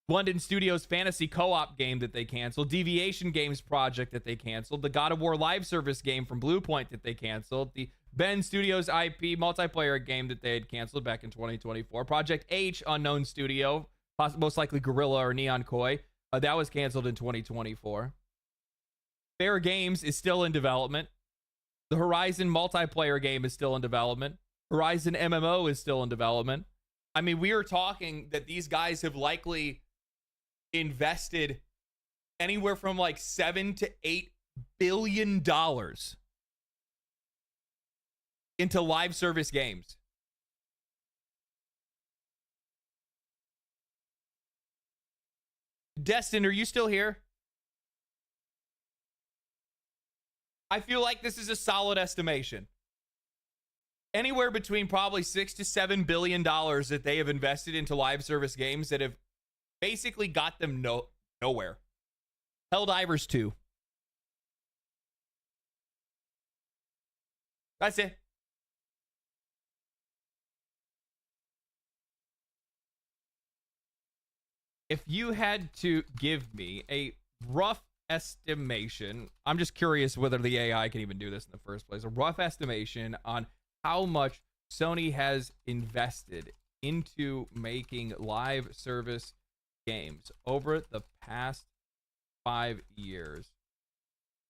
London Studios Fantasy Co-op game that they canceled, Deviation Games project that they canceled, the God of War live service game from Bluepoint that they canceled, the Ben Studios IP multiplayer game that they had canceled back in 2024, Project H, unknown studio, most likely Guerrilla or Neon Koi, that was canceled in 2024. Fair Games is still in development. The Horizon multiplayer game is still in development. Horizon MMO is still in development. I mean, we are talking that these guys have likely invested anywhere from like $7 to $8 billion into live service games. Destin, are you still here? I feel like this is a solid estimation. Anywhere between probably $6 to $7 billion that they have invested into live service games that have basically got them nowhere. Helldivers 2. That's it. If you had to give me a rough estimation, I'm just curious whether the AI can even do this in the first place, a rough estimation on how much Sony has invested into making live service games over the past 5 years,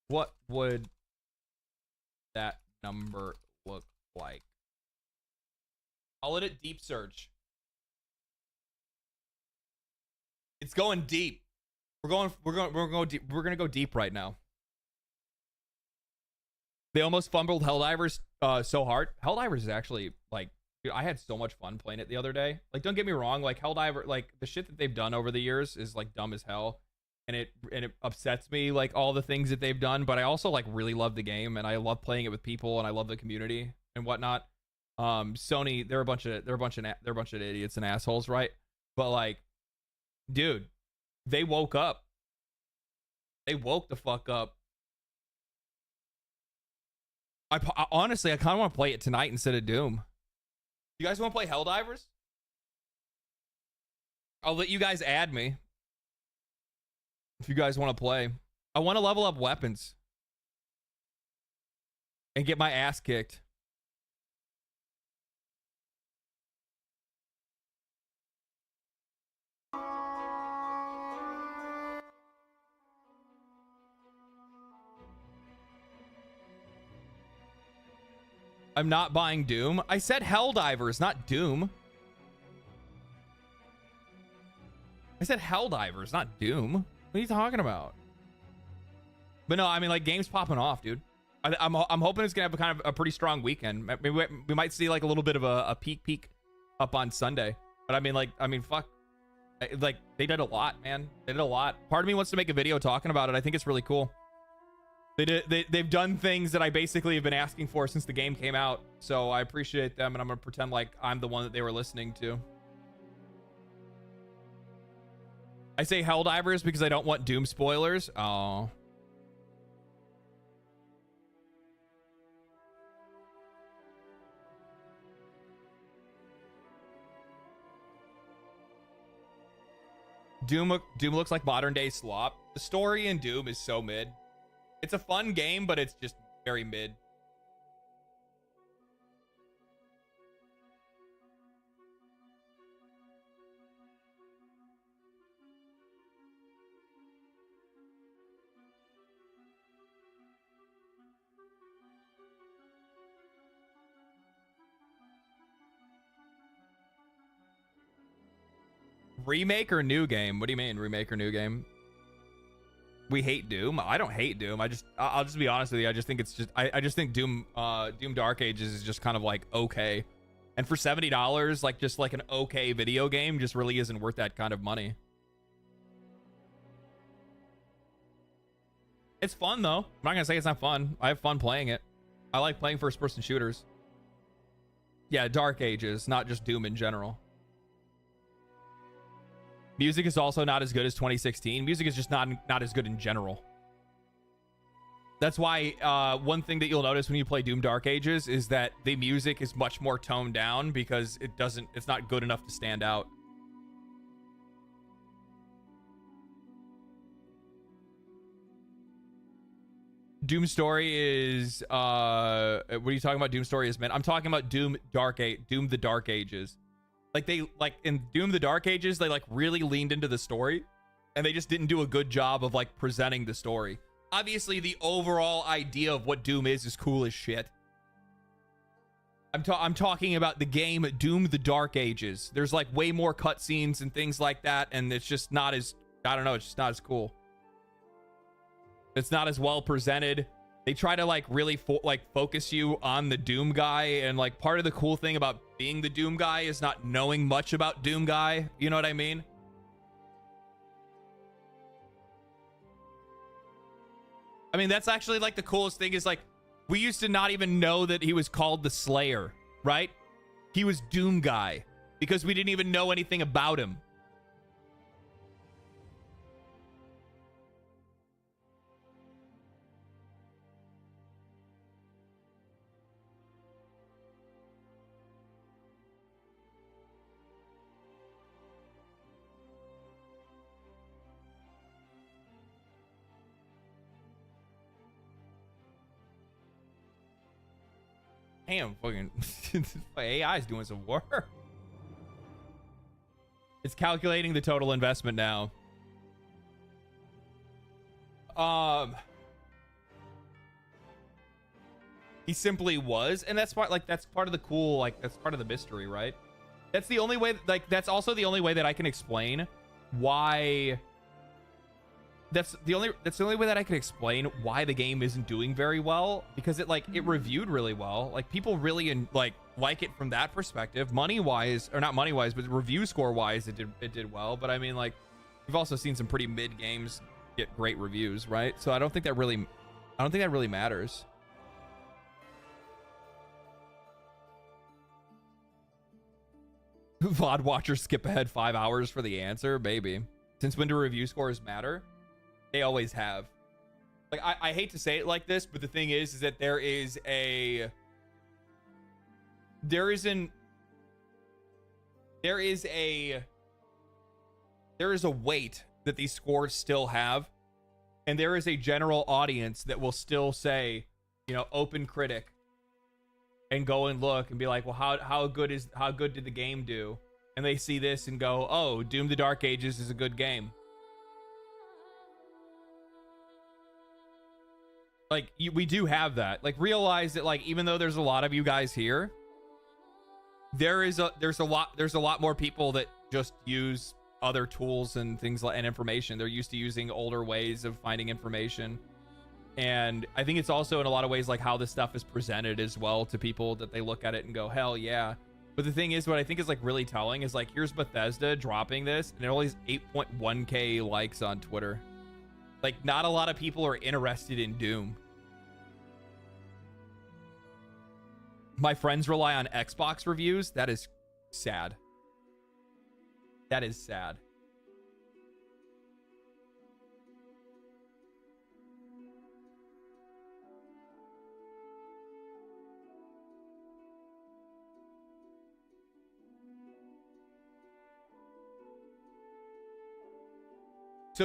what would that number look like? I'll let it deep search. It's going deep. We're going deep. We're gonna go deep right now. They almost fumbled Helldivers so hard. Helldivers is actually like, dude, I had so much fun playing it the other day. Like, don't get me wrong, like Helldiver, like the shit that they've done over the years is like dumb as hell, and it upsets me, like all the things that they've done. But I also like really love the game, and I love playing it with people, and I love the community and whatnot. Sony, they're a bunch of idiots and assholes, right? But like, dude, they woke up. They woke the fuck up. I honestly, I kind of want to play it tonight instead of Doom. You guys want to play Helldivers? I'll let you guys add me if you guys want to play. I want to level up weapons and get my ass kicked. I'm not buying Doom. I said Helldivers, not Doom. I said Helldivers, not Doom. What are you talking about? But no, I mean, like, games popping off, dude. I'm hoping it's gonna have a kind of a pretty strong weekend. Maybe we might see like a little bit of a peak up on Sunday. But I mean, fuck. Like, they did a lot, man. They did a lot. Part of me wants to make a video talking about it. I think it's really cool. They've done things that I basically have been asking for since the game came out. So I appreciate them, and I'm gonna pretend like I'm the one that they were listening to. I say Helldivers because I don't want Doom spoilers. Oh. Doom looks like modern day slop. The story in Doom is so mid. It's a fun game, but it's just very mid. Remake or new game? What do you mean remake or new game? We hate Doom. I don't hate Doom. I'll just be honest with you. I just think it's just I just think Doom Dark Ages is just kind of like okay. And for $70, like just like an okay video game just really isn't worth that kind of money. It's fun though. I'm not gonna say it's not fun. I have fun playing it. I like playing first person shooters. Yeah, Dark Ages, not just Doom in general. Music is also not as good as 2016. Music is just not as good in general. That's why one thing that you'll notice when you play Doom Dark Ages is that the music is much more toned down because it's not good enough to stand out. Doom Story is what are you talking about? Doom Story is meant. I'm talking about Doom the Dark Ages. Like in Doom the Dark Ages, they like really leaned into the story and they just didn't do a good job of like presenting the story. Obviously, the overall idea of what Doom is cool as shit. I'm talking about the game Doom the Dark Ages. There's like way more cutscenes and things like that, and it's just not as, I don't know, it's just not as cool. It's not as well presented. They try to like really focus you on the Doom guy, and like part of the cool thing about being the Doom guy is not knowing much about Doom guy. You know what I mean? I mean, that's actually like the coolest thing is like we used to not even know that he was called the Slayer, right? He was Doom guy because we didn't even know anything about him. Damn, fucking AI is doing some work. It's calculating the total investment now. He simply was, and that's part that's part of the cool, like that's part of the mystery, right? That's the only way, like that's also the only way that I can explain why. That's the only way that I can explain why the game isn't doing very well, because it reviewed really well. Like people really like it from that perspective. Money wise, or not money wise, but review score wise, it did well. But I mean, like we've also seen some pretty mid games get great reviews, right? So I don't think that really matters. VOD watchers skip ahead 5 hours for the answer, baby. Since when do review scores matter? They always have. Like I hate to say it like this, but the thing is that there is a weight that these scores still have, and there is a general audience that will still say, you know, open critic and go and look and be like, well, how good did the game do? And they see this and go, oh, Doom the Dark Ages is a good game. Like we do have that. Like realize that like even though there's a lot of you guys here, there's a lot more people that just use other tools and things and information. They're used to using older ways of finding information. And I think it's also in a lot of ways like how this stuff is presented as well to people, that they look at it and go, hell yeah. But the thing is, what I think is like really telling is like, here's Bethesda dropping this and it only has 8.1k likes on Twitter. Like, not a lot of people are interested in Doom. My friends rely on Xbox reviews. That is sad. That is sad.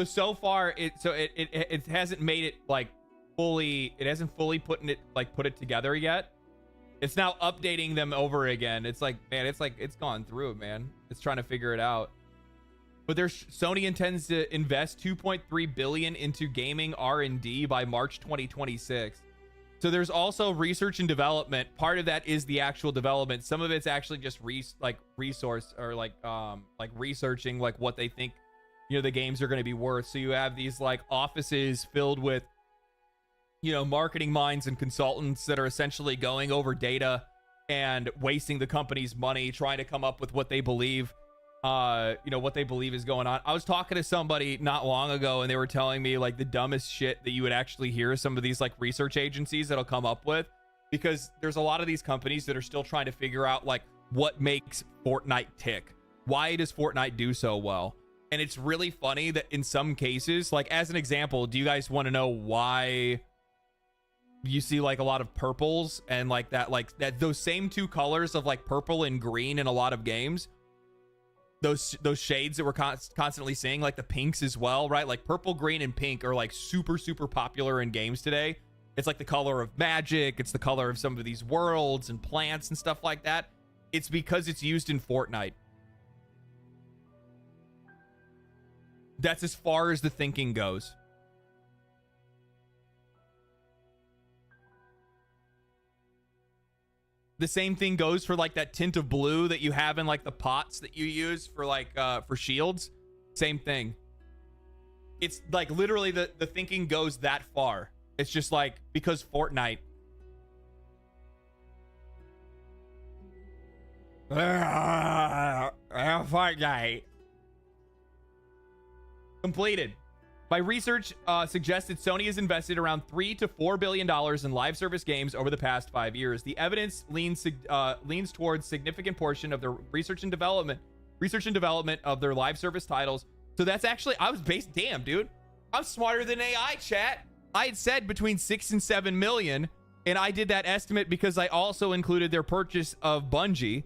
So far it hasn't made it like fully, it hasn't fully put it together yet. It's now updating them over again. It's like, man, it's like it's gone through it, man. It's trying to figure it out. But Sony intends to invest 2.3 billion into gaming R&D by March 2026. So there's also research and development. Part of that is the actual development. Some of it's actually just resource or like researching like what they think, you know, the games are going to be worth. So you have these like offices filled with, you know, marketing minds and consultants that are essentially going over data and wasting the company's money, trying to come up with what they believe, you know, what they believe is going on. I was talking to somebody not long ago and they were telling me like the dumbest shit that you would actually hear some of these like research agencies that'll come up with, because there's a lot of these companies that are still trying to figure out like what makes Fortnite tick. Why does Fortnite do so well? And it's really funny that in some cases, like as an example, do you guys want to know why you see like a lot of purples and like that those same two colors of like purple and green in a lot of games, those shades that we're constantly seeing, like the pinks as well, right? Like purple, green, and pink are like super popular in games today. It's like the color of magic. It's the color of some of these worlds and plants and stuff like that. It's because it's used in Fortnite. That's as far as the thinking goes. The same thing goes for like that tint of blue that you have in like the pots that you use for like for shields. Same thing. It's like literally the thinking goes that far. It's just like because Fortnite. Fortnite. Completed. My research suggested Sony has invested around $3 to $4 billion in live service games over the past 5 years. The evidence leans towards significant portion of their research and development of their live service titles. So that's actually, damn, dude, I'm smarter than AI, chat. I had said between 6 and 7 million, and I did that estimate because I also included their purchase of Bungie,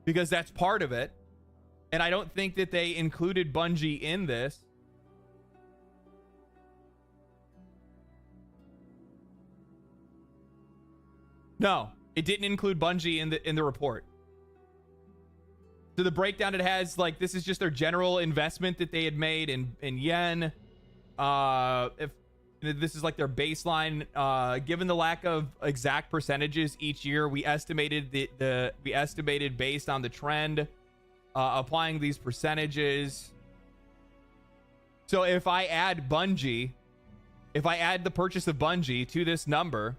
because that's part of it. And I don't think that they included Bungie in this. No, it didn't include Bungie in the report. So the breakdown it has, like, this is just their general investment that they had made in yen. If this is like their baseline, given the lack of exact percentages each year, we estimated based on the trend, applying these percentages. So if I add Bungie, if I add the purchase of Bungie to this number,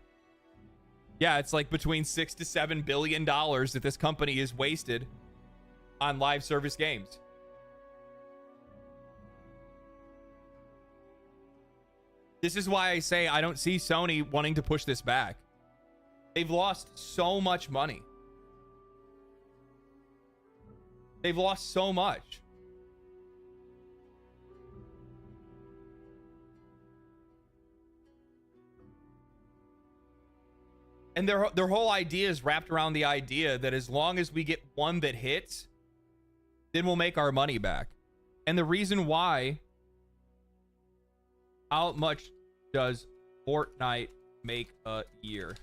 yeah, it's like between $6 to $7 billion that this company is wasted on live service games. This is why I say I don't see Sony wanting to push this back. They've lost so much money. They've lost so much. And their whole idea is wrapped around the idea that as long as we get one that hits, then we'll make our money back. And the reason why, how much does Fortnite make a year?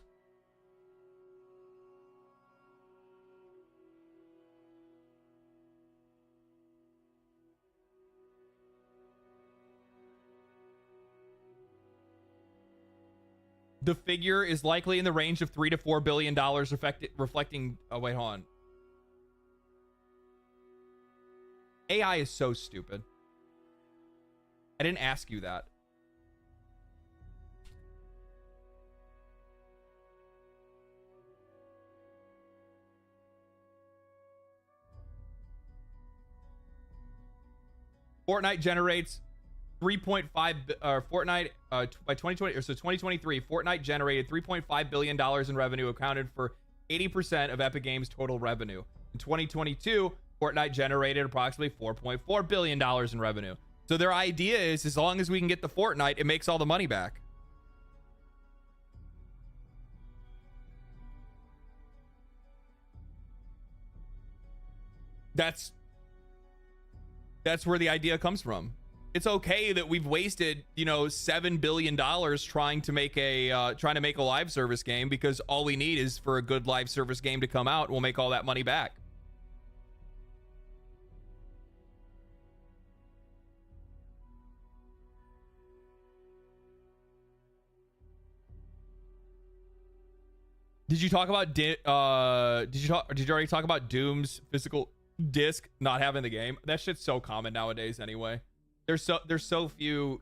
The figure is likely in the range of $3 to $4 billion, reflecting. Oh, wait, hold on. AI is so stupid. I didn't ask you that. Fortnite generates Fortnite by 2020 or so 2023, Fortnite generated $3.5 billion in revenue, accounted for 80% of Epic Games' total revenue. In 2022, Fortnite generated approximately $4.4 billion in revenue. So their idea is, as long as we can get the Fortnite, it makes all the money back. That's where the idea comes from. It's okay that we've wasted, $7 billion trying to make a live service game, because all we need is for a good live service game to come out. We'll make all that money back. Did you talk about did you already talk about Doom's physical disc not having the game? That shit's so common nowadays anyway. There's so few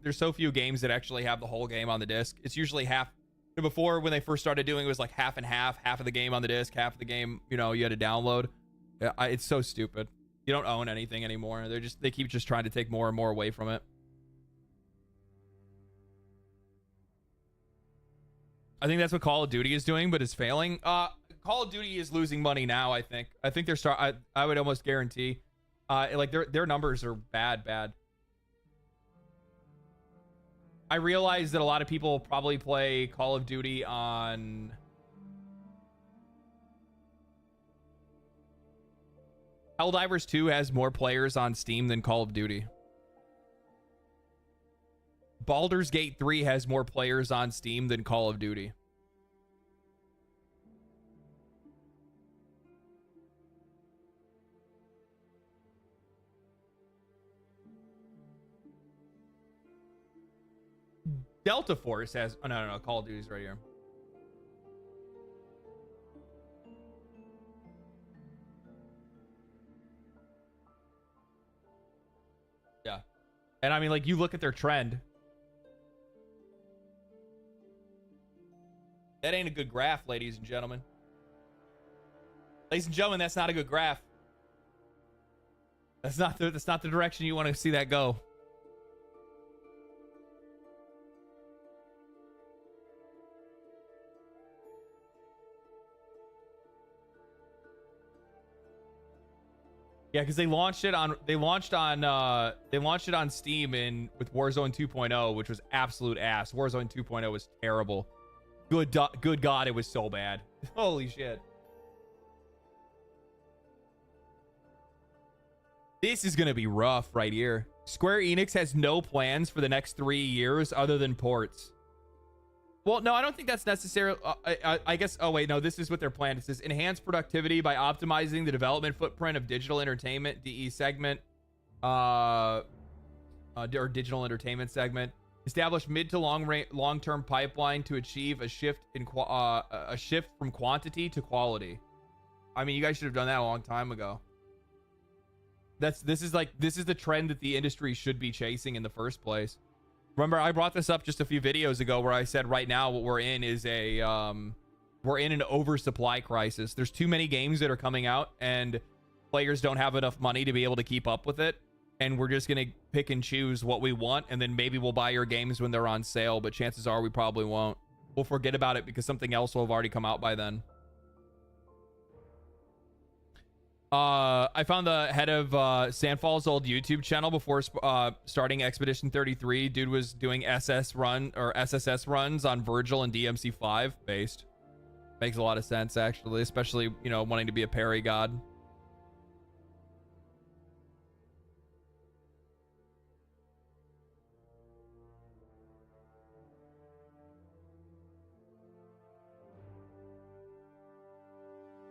games that actually have the whole game on the disc. It's usually half. Before, when they first started doing it, was like half and half of the game on the disc, half of the game, you had to download. It's so stupid. You don't own anything anymore. They keep just trying to take more and more away from it. I think that's what Call of Duty is doing, but is failing. Call of Duty is losing money now, I think. I think I would almost guarantee like their numbers are bad. I realize that a lot of people probably play Call of Duty on Helldivers 2 has more players on Steam than Call of Duty. Baldur's Gate 3 has more players on Steam than Call of Duty. Delta Force has... Oh, no. Call of Duty's right here. Yeah. And I mean, like, you look at their trend. That ain't a good graph, ladies and gentlemen. Ladies and gentlemen, that's not a good graph. That's not the direction you want to see that go. Yeah, because they launched it on Steam with Warzone 2.0, which was absolute ass. Warzone 2.0 was terrible. Good God, it was so bad. Holy shit. This is gonna be rough right here. Square Enix has no plans for the next 3 years other than ports. Well, no, I don't think that's necessary. I guess. Oh wait, no. This is what their plan. It says enhance productivity by optimizing the development footprint of digital entertainment (DE) segment, or digital entertainment segment. Establish mid to long-term pipeline to achieve a shift from quantity to quality. I mean, you guys should have done that a long time ago. This is the trend that the industry should be chasing in the first place. Remember, I brought this up just a few videos ago where I said right now what we're in is we're in an oversupply crisis. There's too many games that are coming out and players don't have enough money to be able to keep up with it. And we're just going to pick and choose what we want. And then maybe we'll buy your games when they're on sale. But chances are we probably won't. We'll forget about it because something else will have already come out by then. I found the head of Sandfall's old YouTube channel before starting Expedition 33. Dude was doing SSS runs on Virgil and DMC5 based. Makes a lot of sense, actually, especially, wanting to be a parry god.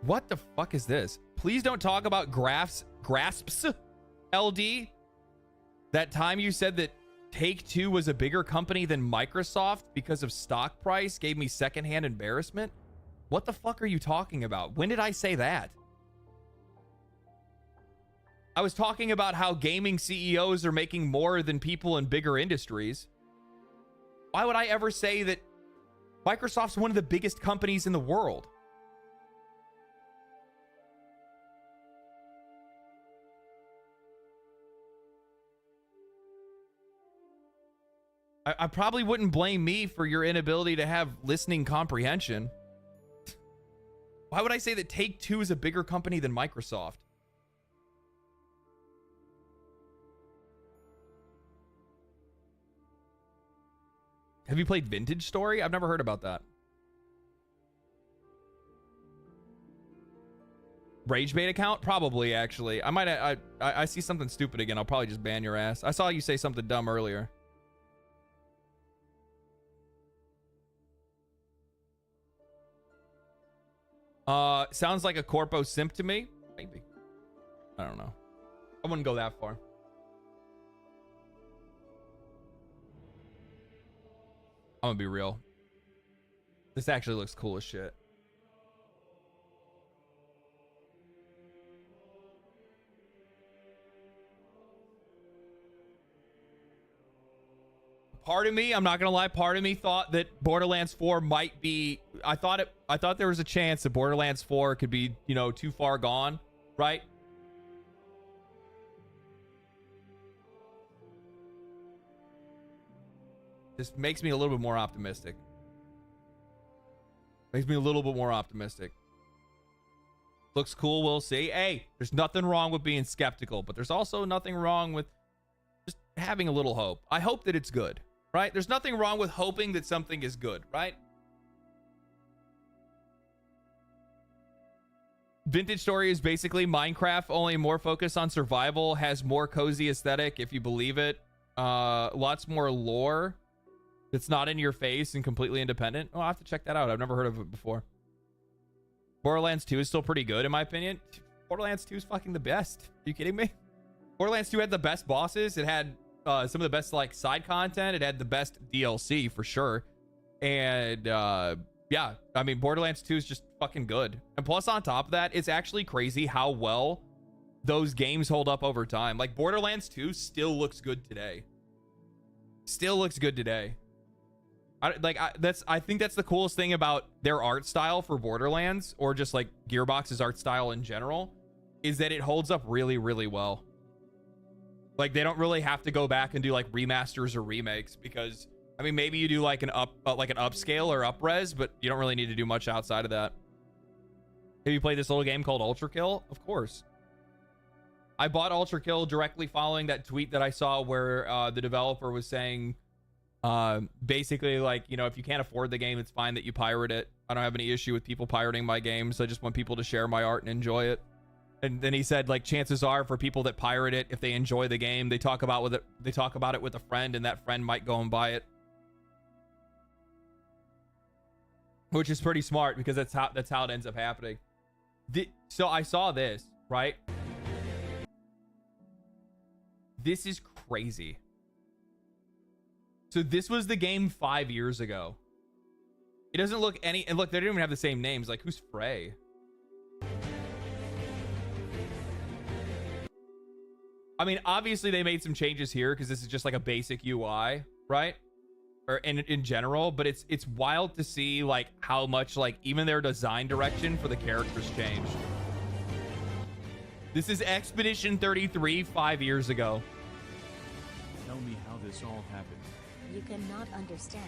What the fuck is this? Please don't talk about grasps, LD. That time you said that Take-Two was a bigger company than Microsoft because of stock price gave me secondhand embarrassment. What the fuck are you talking about? When did I say that? I was talking about how gaming CEOs are making more than people in bigger industries. Why would I ever say that Microsoft's one of the biggest companies in the world? I probably wouldn't blame me for your inability to have listening comprehension. Why would I say that Take-Two is a bigger company than Microsoft? Have you played Vintage Story? I've never heard about that. Rage bait account? Probably, actually. I see something stupid again. I'll probably just ban your ass. I saw you say something dumb earlier. Sounds like a corpo simp to me. Maybe. I don't know. I wouldn't go that far. I'm gonna be real. This actually looks cool as shit. Part of me, I'm not gonna lie, part of me thought that Borderlands 4 might be, I thought there was a chance that Borderlands 4 could be, you know, too far gone, right? This makes me a little bit more optimistic. Makes me a little bit more optimistic. Looks cool, we'll see. Hey, there's nothing wrong with being skeptical, but there's also nothing wrong with just having a little hope. I hope that it's good. Right? There's nothing wrong with hoping that something is good, right? Vintage Story is basically Minecraft, only more focused on survival, has more cozy aesthetic, if you believe it. Lots more lore that's not in your face and completely independent. Oh, I'll have to check that out. I've never heard of it before. Borderlands 2 is still pretty good, in my opinion. Borderlands 2 is fucking the best. Are you kidding me? Borderlands 2 had the best bosses. It had some of the best like side content. It had the best DLC for sure. And yeah, I mean, Borderlands 2 is just fucking good. And plus on top of that, it's actually crazy how well those games hold up over time. Like Borderlands 2 still looks good today. Still looks good today. I think that's the coolest thing about their art style for Borderlands, or just like Gearbox's art style in general, is that it holds up really, really well. Like they don't really have to go back and do like remasters or remakes, because I mean, maybe you do like an upscale or up-res, but you don't really need to do much outside of that. Have you played this little game called Ultra Kill? Of course. I bought Ultra Kill directly following that tweet that I saw where the developer was saying basically like, you know, if you can't afford the game, it's fine that you pirate it. I don't have any issue with people pirating my games. I just want people to share my art and enjoy it. And then he said, like, chances are for people that pirate it, if they enjoy the game, they talk about it with a friend, and that friend might go and buy it. Which is pretty smart, because that's how it ends up happening. So I saw this, right? This is crazy. So this was the game 5 years ago. It doesn't look any, and look, they don't even have the same names. Like, who's Frey? I mean, obviously they made some changes here because this is just like a basic UI, right? Or in general, but it's wild to see like how much like even their design direction for the characters changed. This is Expedition 33 5 years ago. Tell me how this all happened. You cannot understand.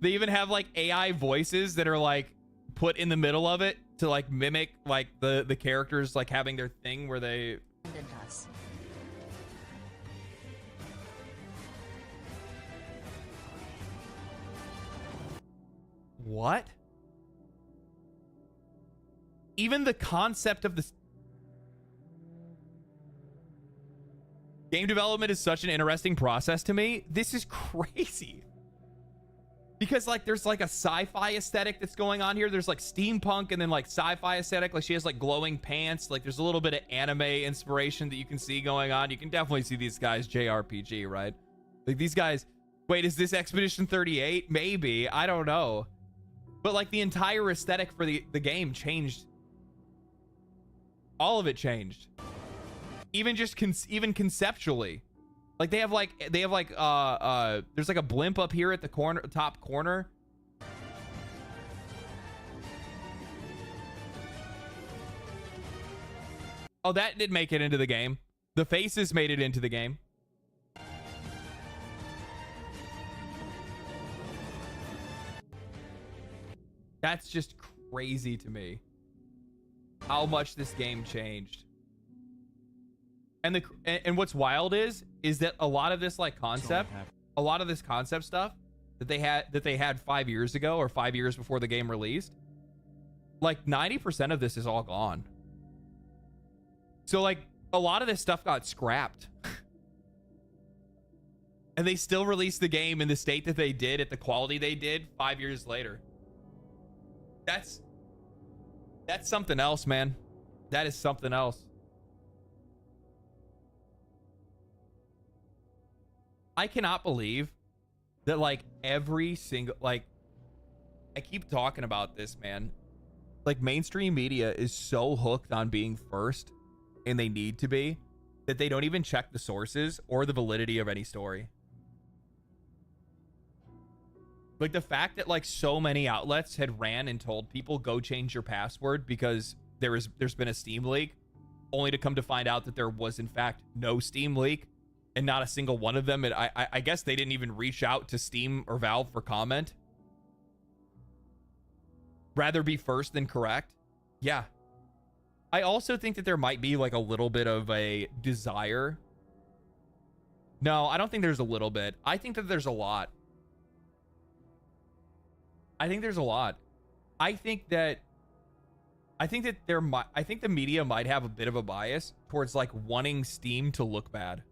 They even have like AI voices that are like put in the middle of it to like mimic like the characters like having their thing where they Us. What? Even the concept of this game development is such an interesting process to me. This is crazy. Because like there's like a sci-fi aesthetic that's going on here. There's like steampunk and then like sci-fi aesthetic. Like she has like glowing pants. Like there's a little bit of anime inspiration that you can see going on. You can definitely see these guys JRPG, right? Like these guys, wait, is this Expedition 38? Maybe, I don't know. But like the entire aesthetic for the game changed. All of it changed. Even just even conceptually. Like they have like there's like a blimp up here at the corner, top corner. Oh, that did make it into the game. The faces made it into the game. That's just crazy to me. How much this game changed. And what's wild is that a lot of this like concept, a lot of this concept stuff that they had 5 years ago or 5 years before the game released, like 90% of this is all gone. So like a lot of this stuff got scrapped. And they still released the game in the state that they did at the quality they did 5 years later. That's something else, man. That is something else. I cannot believe that like every single, like, I keep talking about this, man. Like mainstream media is so hooked on being first, and they need to be, that they don't even check the sources or the validity of any story. Like the fact that like so many outlets had ran and told people go change your password because there's been a Steam leak, only to come to find out that there was in fact no Steam leak and not a single one of them. And I guess they didn't even reach out to Steam or Valve for comment. Rather be first than correct. Yeah. I also think that there might be like a little bit of a desire. No, I don't think there's a little bit. I think that there's a lot. I think there's a lot. I think that the media might have a bit of a bias towards like wanting Steam to look bad.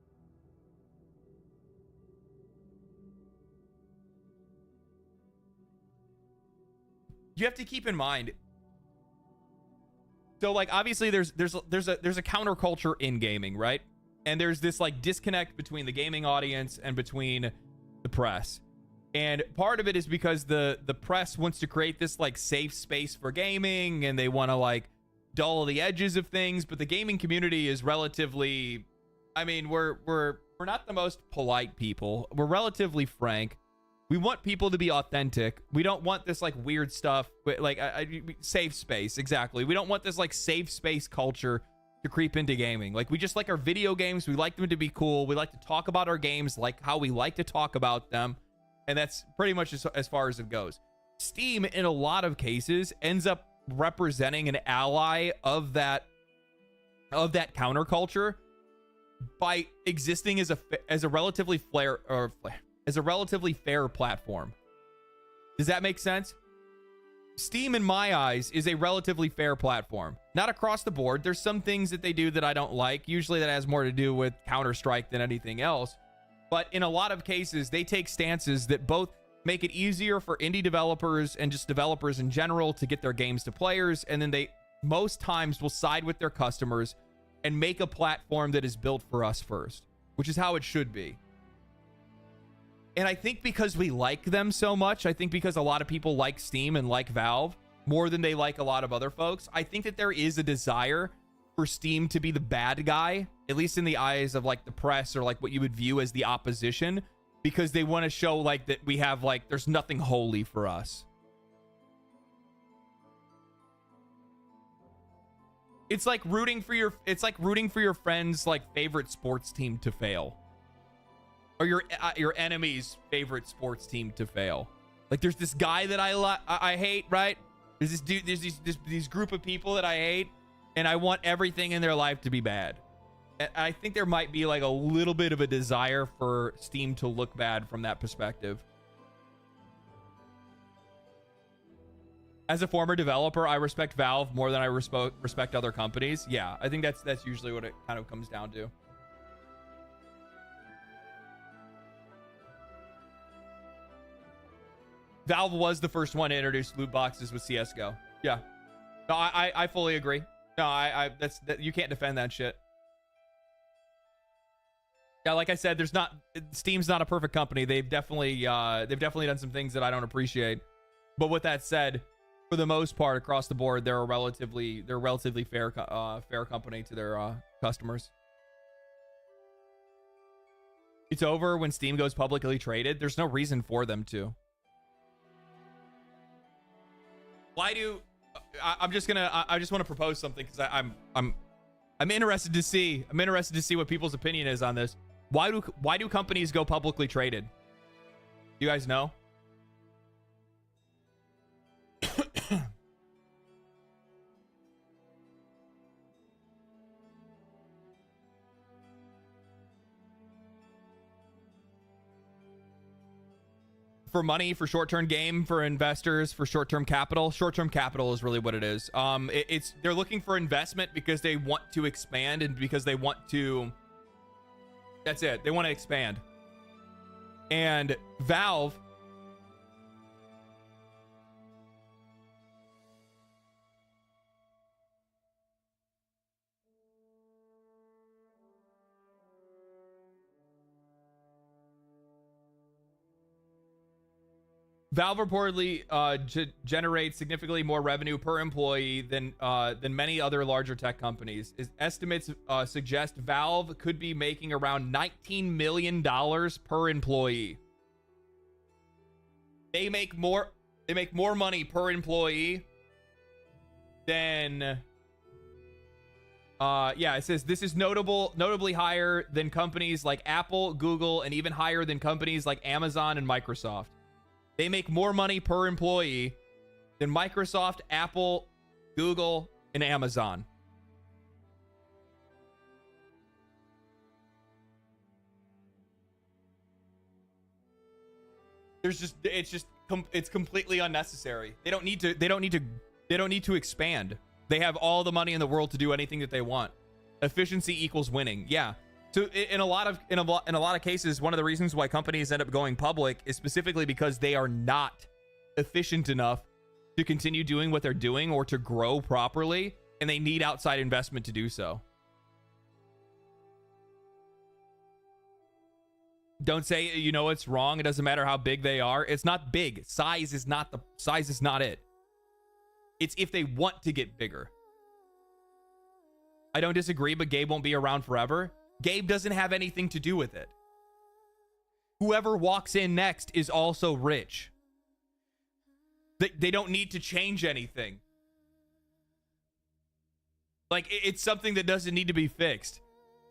You have to keep in mind. So like obviously there's a counterculture in gaming, right? And there's this like disconnect between the gaming audience and between the press. And part of it is because the press wants to create this like safe space for gaming, and they want to like dull the edges of things, but the gaming community is relatively, I mean, we're not the most polite people. We're relatively frank. We want people to be authentic. We don't want this like weird stuff, but like safe space. Exactly. We don't want this like safe space culture to creep into gaming. Like we just like our video games. We like them to be cool. We like to talk about our games like how we like to talk about them. And that's pretty much as far as it goes. Steam, in a lot of cases, ends up representing an ally of that counterculture by existing as a relatively fair platform. Does that make sense? Steam, in my eyes, is a relatively fair platform. Not across the board. There's some things that they do that I don't like. Usually that has more to do with Counter-Strike than anything else. But in a lot of cases, they take stances that both make it easier for indie developers and just developers in general to get their games to players. And then they most times will side with their customers and make a platform that is built for us first, which is how it should be. And I think because we like them so much, I think because a lot of people like Steam and like Valve more than they like a lot of other folks, I think that there is a desire for Steam to be the bad guy, at least in the eyes of like the press or like what you would view as the opposition, because they want to show like that we have like there's nothing holy for us. It's like rooting for your friend's like favorite sports team to fail, or your enemy's favorite sports team to fail. Like there's this guy that I hate, right? There's this dude, there's these group of people that I hate, and I want everything in their life to be bad. And I think there might be like a little bit of a desire for Steam to look bad from that perspective. As a former developer, I respect Valve more than I respect other companies. Yeah, I think that's usually what it kind of comes down to. Valve was the first one to introduce loot boxes with CS:GO. Yeah. No, I fully agree. No, you can't defend that shit. Yeah, like I said, Steam's not a perfect company. They've definitely done some things that I don't appreciate. But with that said, for the most part, across the board, they're a relatively fair company to their customers. It's over when Steam goes publicly traded. There's no reason for them to. Why do I just want to propose something because I'm interested to see what people's opinion is on this. Why do companies go publicly traded? You guys know? for money, for short-term game, for investors, for short-term capital. Short-term capital is really what it is. It's they're looking for investment because they want to expand and because they want to. That's it. They want to expand. And Valve. Valve reportedly generates significantly more revenue per employee than many other larger tech companies. Estimates suggest Valve could be making around $19 million per employee. They make more money per employee than it says this is notably higher than companies like Apple, Google, and even higher than companies like Amazon and Microsoft. They make more money per employee than Microsoft, Apple, Google, and Amazon. It's completely unnecessary. They don't need to expand. They have all the money in the world to do anything that they want. Efficiency equals winning. Yeah. So in a lot of cases, one of the reasons why companies end up going public is specifically because they are not efficient enough to continue doing what they're doing or to grow properly, and they need outside investment to do so. Don't say it's wrong. It doesn't matter how big they are. It's not big. Size is not it. It's if they want to get bigger. I don't disagree, but Gabe won't be around forever. Gabe doesn't have anything to do with it. Whoever walks in next is also rich. They don't need to change anything. Like, it's something that doesn't need to be fixed.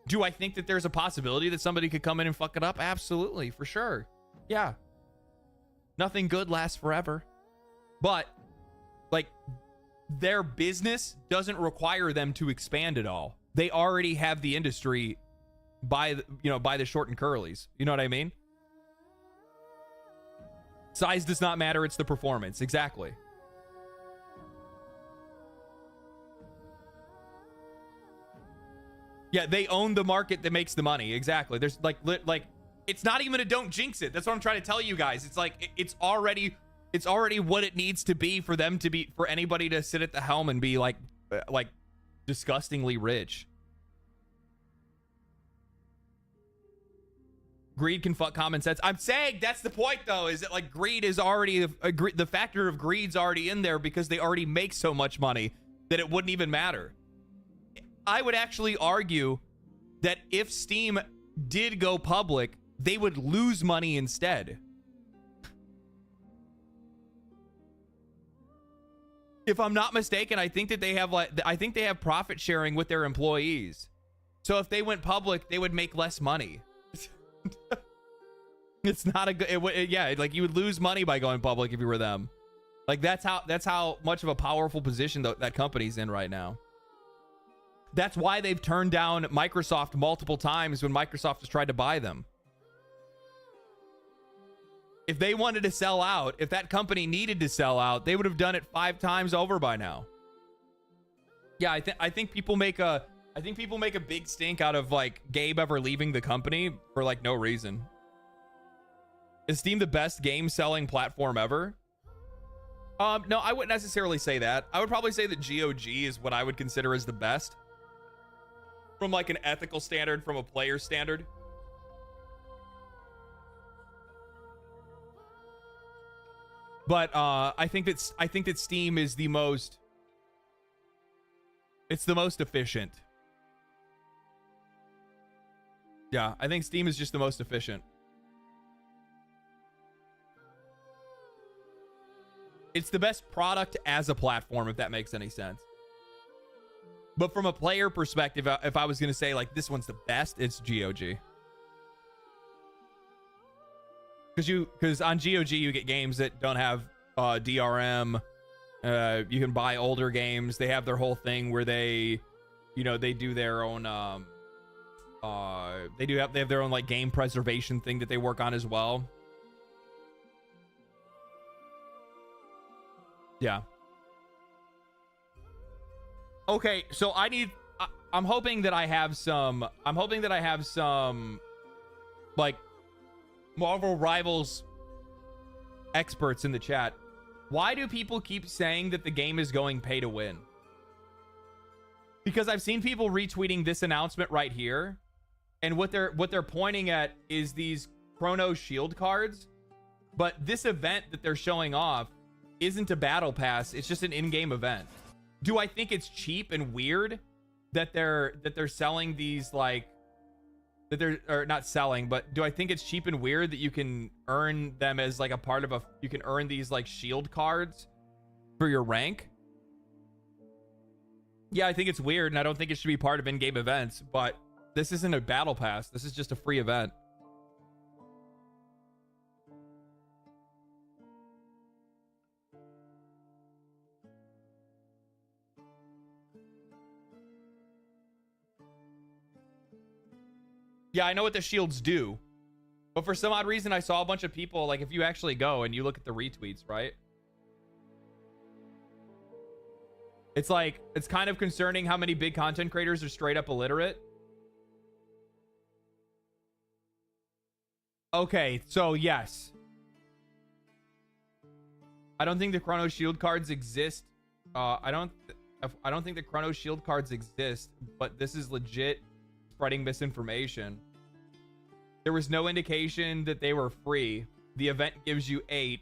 Do I think that there's a possibility that somebody could come in and fuck it up? Absolutely, for sure. Yeah. Nothing good lasts forever. But, like, their business doesn't require them to expand at all. They already have the industry by the short and curlies. You know what I mean? Size does not matter. It's the performance. Exactly. Yeah, they own the market that makes the money. Exactly. There's like it's not even a don't jinx it. That's what I'm trying to tell you guys. It's like it's already what it needs to be for them to be, for anybody to sit at the helm and be like disgustingly rich. Greed can fuck common sense. I'm saying that's the point, though, is that like greed is already the factor of greed's already in there because they already make so much money that it wouldn't even matter. I would actually argue that if Steam did go public, they would lose money instead. If I'm not mistaken, I think that they have profit sharing with their employees. So if they went public, they would make less money. It's not a good. Yeah, like you would lose money by going public if you were them. Like that's how much of a powerful position that company's in right now. That's why they've turned down Microsoft multiple times when Microsoft has tried to buy them. If they wanted to sell out, if that company needed to sell out, they would have done it 5 times over by now. Yeah, I think people make a big stink out of like Gabe ever leaving the company for like no reason. Is Steam the best game selling platform ever? No, I wouldn't necessarily say that. I would probably say that GOG is what I would consider as the best. From like an ethical standard, from a player standard. But I think that Steam is the most. It's the most efficient. Yeah, I think Steam is just the most efficient. It's the best product as a platform, if that makes any sense. But from a player perspective, if I was going to say like this one's the best, it's GOG. Because on GOG you get games that don't have DRM. You can buy older games. They have their whole thing where they do their own they have their own like game preservation thing that they work on as well. Yeah. Okay, so I'm hoping that I have some like Marvel Rivals experts in the chat. Why do people keep saying that the game is going pay to win? Because I've seen people retweeting this announcement right here, and what they're pointing at is these Chrono Shield cards, but this event that they're showing off isn't a battle pass, it's just an in-game event. Do I think it's cheap and weird that they're selling these, like, that they're, or not selling, but do I think it's cheap and weird that you can earn them as like a part of you can earn these like shield cards for your rank? Yeah, I think it's weird, and I don't think it should be part of in-game events, but this isn't a battle pass. This is just a free event. Yeah, I know what the shields do, but for some odd reason, I saw a bunch of people, like, if you actually go and you look at the retweets, right? It's like, it's kind of concerning how many big content creators are straight up illiterate. Okay, so yes. I don't think the Chrono Shield cards exist. I don't think the Chrono Shield cards exist, but this is legit spreading misinformation. There was no indication that they were free. The event gives you 8,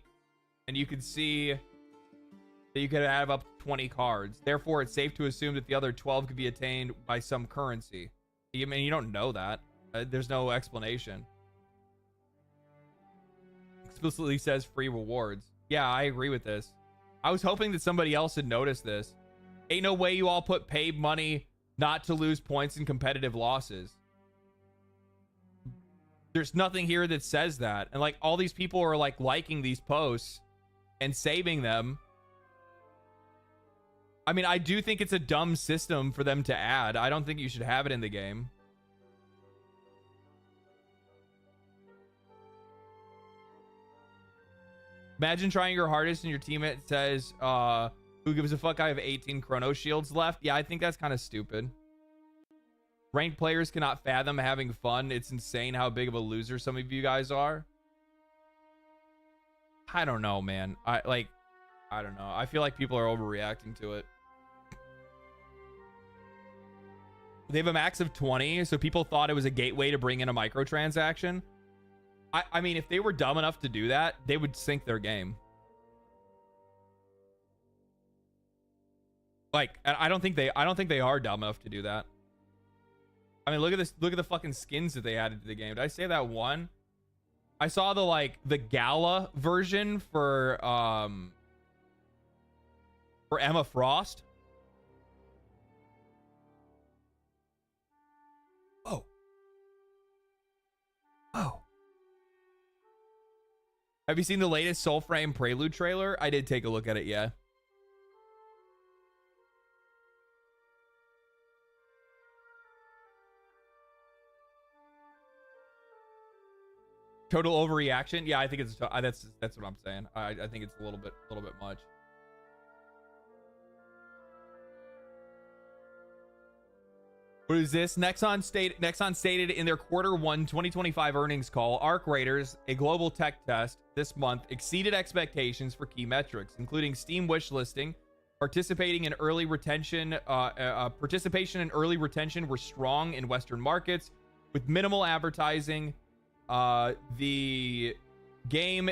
and you can see that you could have up to 20 cards. Therefore, it's safe to assume that the other 12 could be attained by some currency. I mean, you don't know that. There's no explanation. Explicitly says free rewards. Yeah, I agree with this. I was hoping that somebody else had noticed this. Ain't no way you all put paid money not to lose points in competitive losses. There's nothing here that says that. And like all these people are like liking these posts and saving them. I mean, I do think it's a dumb system for them to add. I don't think you should have it in the game. Imagine trying your hardest and your teammate says, who gives a fuck, I have 18 Chrono Shields left. Yeah, I think that's kind of stupid. Ranked players cannot fathom having fun. It's insane how big of a loser some of you guys are. I don't know, man. I don't know. I feel like people are overreacting to it. They have a max of 20, so people thought it was a gateway to bring in a microtransaction. I mean, if they were dumb enough to do that, they would sink their game. Like, I don't think they are dumb enough to do that. I mean, look at this. Look at the fucking skins that they added to the game. Did I say that one? I saw the Gala version for Emma Frost. Oh. Oh. Have you seen the latest Soulframe Prelude trailer? I did take a look at it, yeah. Total overreaction? Yeah, I think it's that's what I'm saying. I think it's a little bit much. What is this? Nexon stated in their Q1 2025 earnings call, Arc Raiders, a global tech test this month, exceeded expectations for key metrics, including Steam wish listing, participation and early retention were strong in Western markets with minimal advertising. The game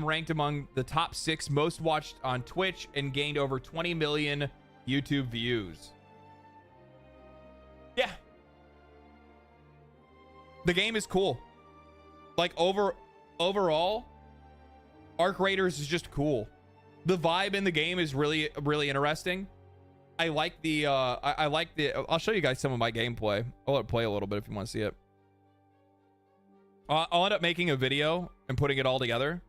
ranked among the top 6 most watched on Twitch and gained over 20 million YouTube views. Yeah. The game is cool. Like overall, Arc Raiders is just cool. The vibe in the game is really interesting. I like the I'll show you guys some of my gameplay. I'll let it play a little bit if you want to see it. I'll end up making a video and putting it all together.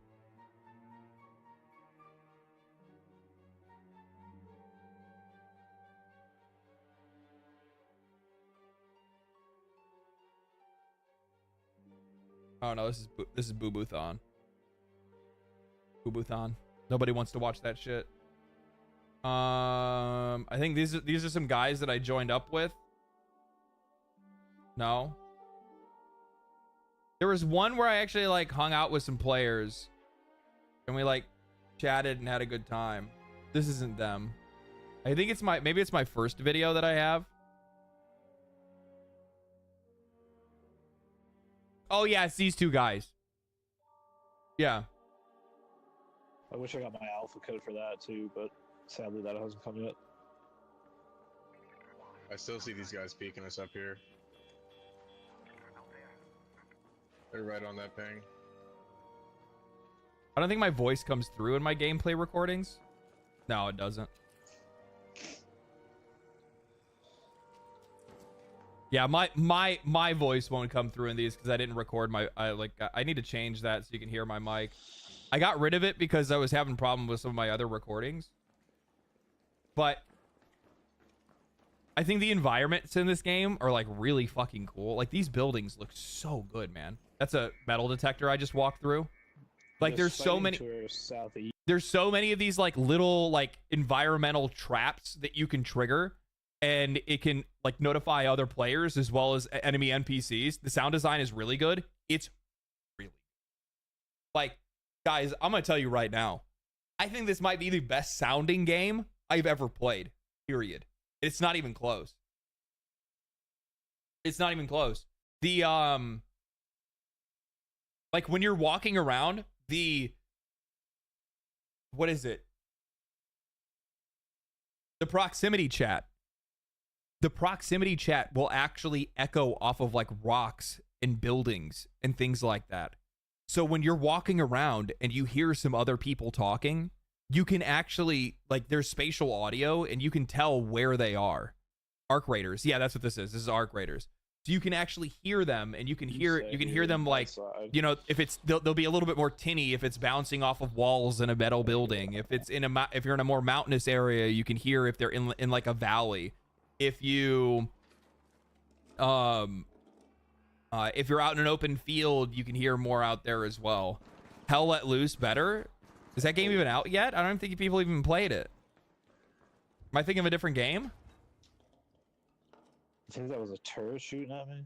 Oh no, this is Boo-Boo-thon. Boo-Boo-thon. Nobody wants to watch that shit. I think these are some guys that I joined up with. No. There was one where I actually like hung out with some players and we like chatted and had a good time. This isn't them. I think it's maybe it's my first video that I have. Oh yeah, it's these two guys. Yeah. I wish I got my alpha code for that too, but sadly that hasn't come yet. I still see these guys peeking us up here. They're right on that ping. I don't think my voice comes through in my gameplay recordings. No, it doesn't. Yeah, my voice won't come through in these because I didn't record my. I need to change that so you can hear my mic. I got rid of it because I was having problems with some of my other recordings. But I think the environments in this game are like really fucking cool. Like these buildings look so good, man. That's a metal detector I just walked through. Like there's so many of these like little like environmental traps that you can trigger, and it can like notify other players as well as enemy NPCs. The sound design is really good. It's really like, guys, I'm gonna tell you right now, I think this might be the best sounding game I've ever played, period. It's not even close. It's not even close. The like when you're walking around, what is it? The proximity chat. The proximity chat will actually echo off of like rocks and buildings and things like that. So when you're walking around and you hear some other people talking, you can actually, like, there's spatial audio and you can tell where they are. Arc Raiders. Yeah, that's what this is. This is Arc Raiders. So you can actually hear them, and you can hear them like, you know, if it's they'll be a little bit more tinny if it's bouncing off of walls in a metal building. If it's if you're in a more mountainous area, you can hear if they're in like a valley. If you if you're out in an open field, you can hear more out there as well. Hell Let Loose better. Is that game even out yet? I don't think people even played it. Am I thinking of a different game? I think that was a turret shooting at me.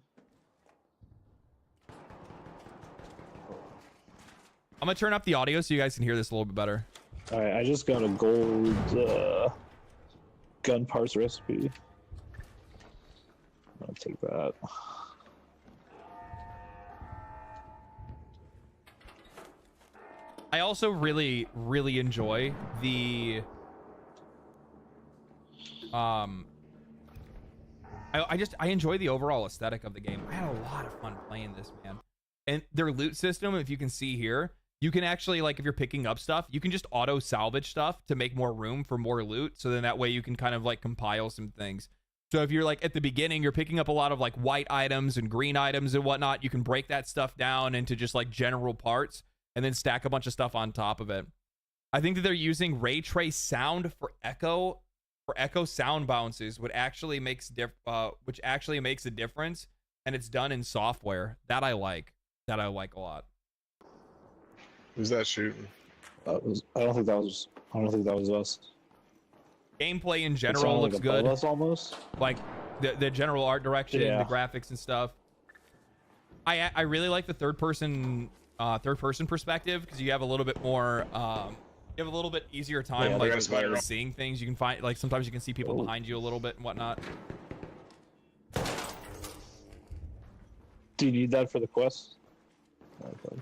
I'm gonna turn up the audio so you guys can hear this a little bit better. All right, I just got a gold gun parts recipe. I'll take that. I also really enjoy the I enjoy the overall aesthetic of the game. I had a lot of fun playing this, man. And their loot system, if you can see here, you can actually, like, if you're picking up stuff, you can just auto salvage stuff to make more room for more loot. So then that way you can kind of like compile some things. So if you're like at the beginning, you're picking up a lot of like white items and green items and whatnot, you can break that stuff down into just like general parts and then stack a bunch of stuff on top of it. I think that they're using ray trace sound for echo sound bounces, which actually makes a difference, and it's done in software. That I like a lot. Who's that shooting? I don't think that was us. Gameplay in general looks good. Us almost. Like the general art direction, yeah. The graphics and stuff. I really like the third person perspective because you have a little bit more you have a little bit easier time like seeing things. You can find, like, sometimes you can see people behind you a little bit and whatnot. Do you need that for the quest? Okay.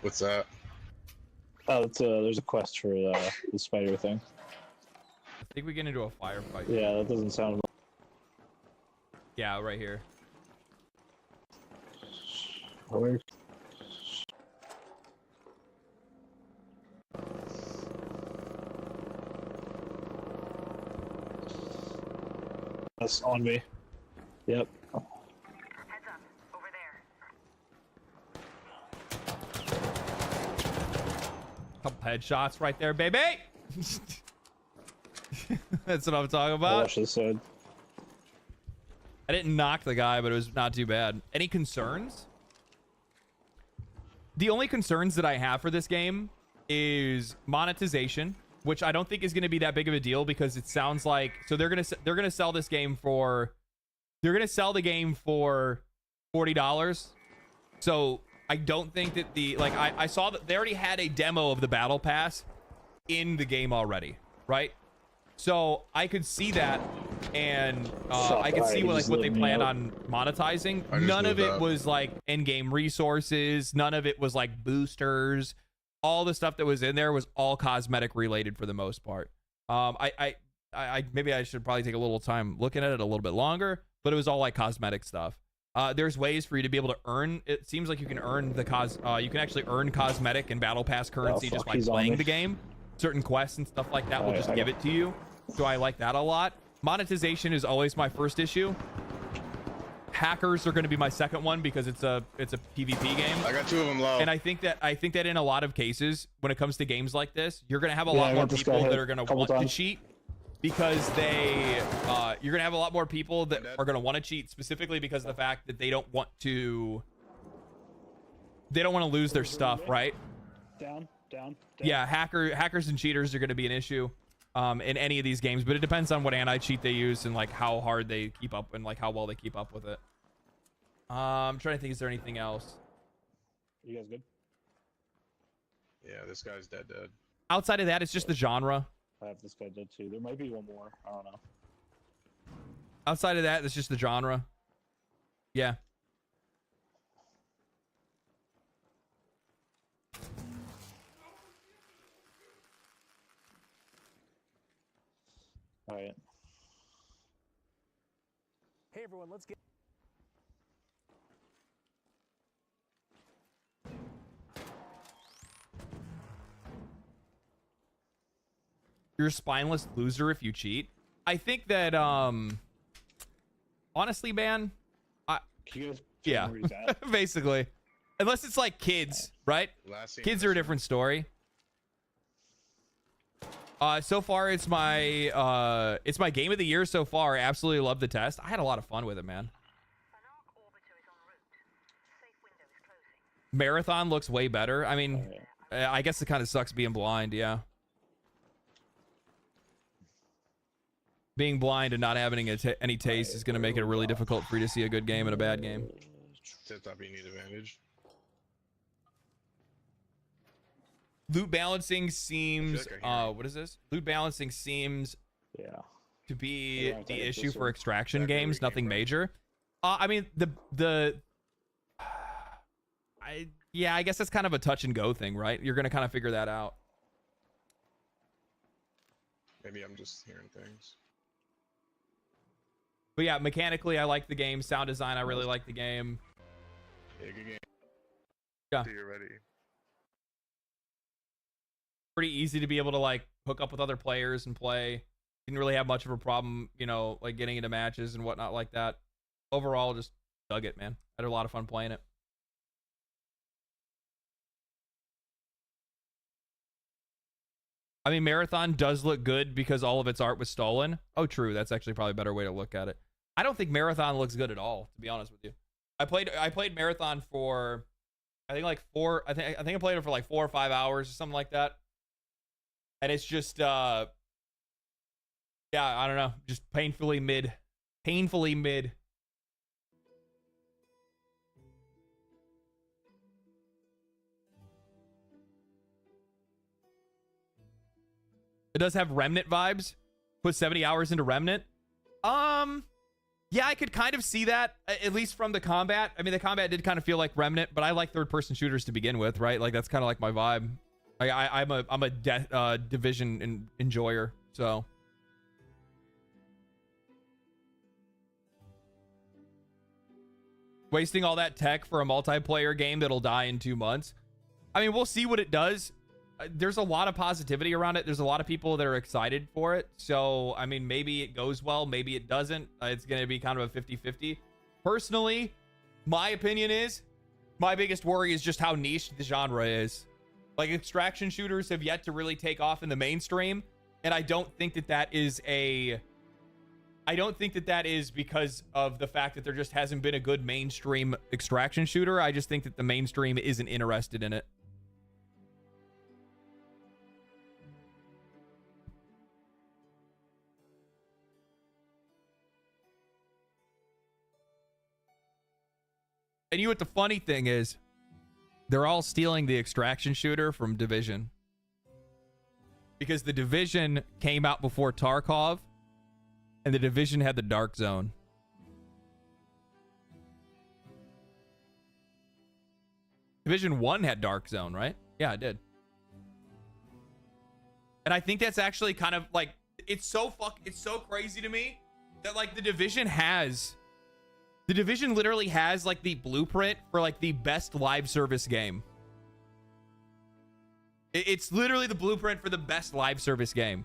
What's that? Oh, there's a quest for the spider thing. I think we get into a firefight. Yeah, that doesn't sound. Yeah, right here. Where? That's on me. Yep. Heads up, over there. Couple headshots right there, baby. That's what I'm talking about. Watch this side. I didn't knock the guy, but it was not too bad. Any concerns? The only concerns that I have for this game is monetization which I don't think is going to be that big of a deal because it sounds like so they're gonna sell this game for $40. So I don't think that I saw that they already had a demo of the battle pass in the game already, right? So I could see that, and I could see what they plan on monetizing. None of it was like in-game resources. None of it was like boosters. All the stuff that was in there was all cosmetic related for the most part. I maybe I should probably take a little time looking at it a little bit longer, but it was all like cosmetic stuff. There's ways for you to be able to earn. It seems like you can earn you can actually earn cosmetic and battle pass currency just by playing the game. Certain quests and stuff like that will just give it to you. So I like that a lot. Monetization is always my first issue. Hackers are going to be my second one because it's a PvP game. I got 2 of them low. And I think that in a lot of cases, when it comes to games like this, you're going to have a lot more people that are going to want to cheat because you're going to have a lot more people that are going to want to cheat specifically because of the fact that they don't want to lose their stuff, right? Down. Yeah, hackers and cheaters are going to be an issue in any of these games, but it depends on what anti-cheat they use and like how hard they keep up and like how well they keep up with it. I'm trying to think, is there anything else? You guys good? Yeah, this guy's dead. Outside of that, it's just the genre. I have this guy dead too. There might be one more. I don't know. Outside of that, it's just the genre. Yeah. All right. Hey everyone, let's get. You're a spineless loser if you cheat. I think that honestly, man, yeah, basically, unless it's like kids, right? Kids are a different story. So far it's my game of the year so far. I absolutely love the test. I had a lot of fun with it, man. Marathon looks way better. I mean, I guess it kind of sucks being blind, yeah. Being blind and not having any taste is going to make it really difficult for you to see a good game and a bad game. Tip-top, you need advantage. Loot balancing seems what is this? Loot balancing seems to be the issue for extraction games, nothing major. I mean I guess that's kind of a touch and go thing, right? You're going to kind of figure that out. Maybe I'm just hearing things. But yeah, mechanically I like the game. Sound design, I really like the game. Yeah, good game. Yeah. So you're ready. Pretty easy to be able to like hook up with other players and play. Didn't really have much of a problem, you know, like getting into matches and whatnot like that. Overall, just dug it, man. Had a lot of fun playing it. I mean, Marathon does look good because all of its art was stolen. Oh, true. That's actually probably a better way to look at it. I don't think Marathon looks good at all, to be honest with you. I played Marathon for I think like I think I played it for like 4 or 5 hours or something like that. And it's just yeah, I don't know, just painfully mid. Painfully mid. It does have Remnant vibes. Put 70 hours into Remnant. Yeah, I could kind of see that, at least from the combat. I mean, the combat did kind of feel like Remnant, but I like third-person shooters to begin with, right? Like, that's kind of like my vibe. I'm a Division enjoyer, so. Wasting all that tech for a multiplayer game that'll die in 2 months. I mean, we'll see what it does. There's a lot of positivity around it. There's a lot of people that are excited for it. So, I mean, maybe it goes well. Maybe it doesn't. It's going to be kind of a 50-50. Personally, my opinion is, my biggest worry is just how niche the genre is. Like, extraction shooters have yet to really take off in the mainstream. And I don't think that that is because of the fact that there just hasn't been a good mainstream extraction shooter. I just think that the mainstream isn't interested in it. And you know what the funny thing is? They're all stealing the extraction shooter from Division. Because the Division came out before Tarkov, and the Division had the Dark Zone. Division 1 had Dark Zone, right? Yeah, it did. And I think that's actually kind of like, it's so crazy to me that like the Division literally has like the blueprint for like the best live service game. It's literally the blueprint for the best live service game.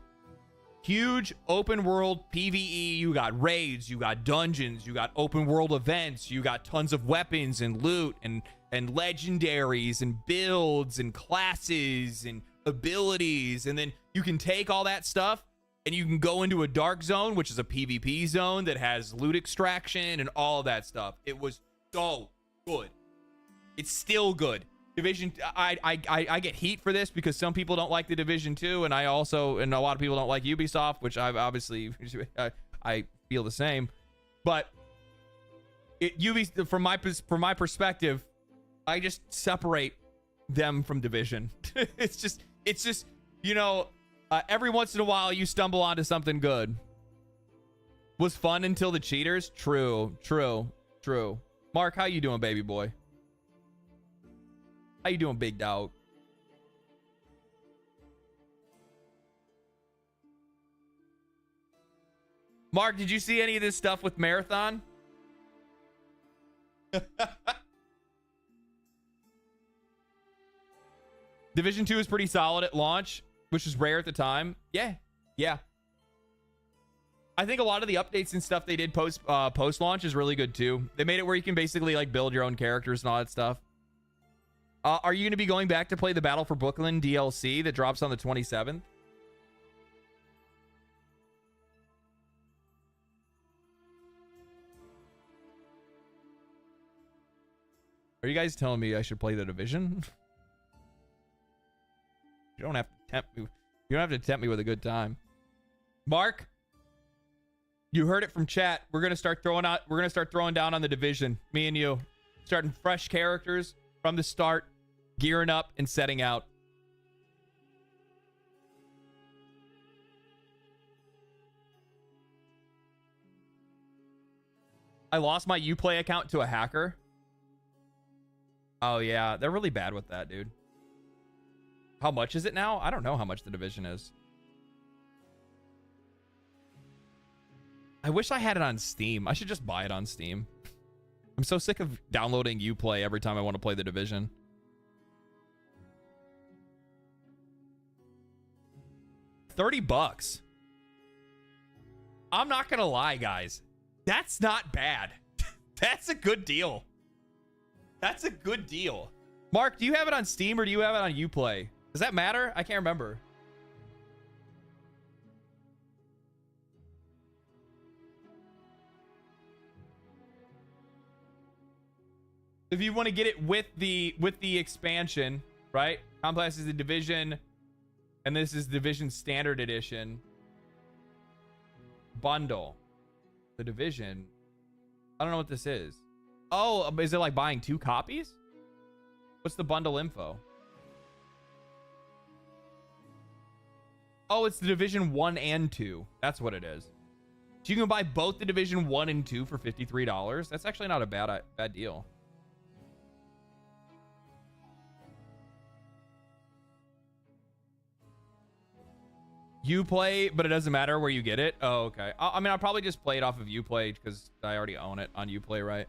Huge open world PvE. You got raids, you got dungeons, you got open world events, you got tons of weapons and loot and legendaries and builds and classes and abilities. And then you can take all that stuff and you can go into a dark zone, which is a PvP zone that has loot extraction and all of that stuff. It was so good. It's still good. Division, I get heat for this because some people don't like the Division 2, and a lot of people don't like Ubisoft, which I obviously I feel the same. But from my perspective, I just separate them from Division. it's just you know, every once in a while you stumble onto something good. Was fun until the cheaters. True. Mark, how you doing, baby boy? How you doing, big dog? Mark, did you see any of this stuff with Marathon? Division 2 is pretty solid at launch, which is rare at the time. Yeah. I think a lot of the updates and stuff they did post launch is really good too. They made it where you can basically like build your own characters and all that stuff. Are you going to be going back to play the Battle for Brooklyn DLC that drops on the 27th? Are you guys telling me I should play the Division? You don't have to tempt me. You don't have to tempt me with a good time. Mark, you heard it from chat. We're gonna start throwing down on the Division. Me and you, starting fresh characters from the start, gearing up and setting out. I lost my Uplay account to a hacker. Oh yeah, they're really bad with that, dude. How much is it now? I don't know how much the Division is. I wish I had it on Steam. I should just buy it on Steam. I'm so sick of downloading Uplay every time I want to play the Division. $30. I'm not gonna lie, guys. That's not bad. That's a good deal. That's a good deal. Mark, do you have it on Steam or do you have it on Uplay? Does that matter? I can't remember. If you want to get it with the expansion, right? Complex is the Division, and this is Division Standard Edition bundle. The Division. I don't know what this is. Oh, is it like buying 2 copies? What's the bundle info? Oh, it's the Division 1 and 2. That's what it is. So you can buy both the Division 1 and 2 for $53. That's actually not a bad deal. Uplay, but it doesn't matter where you get it. Oh, okay. I mean, I'll probably just play it off of Uplay because I already own it on Uplay, right?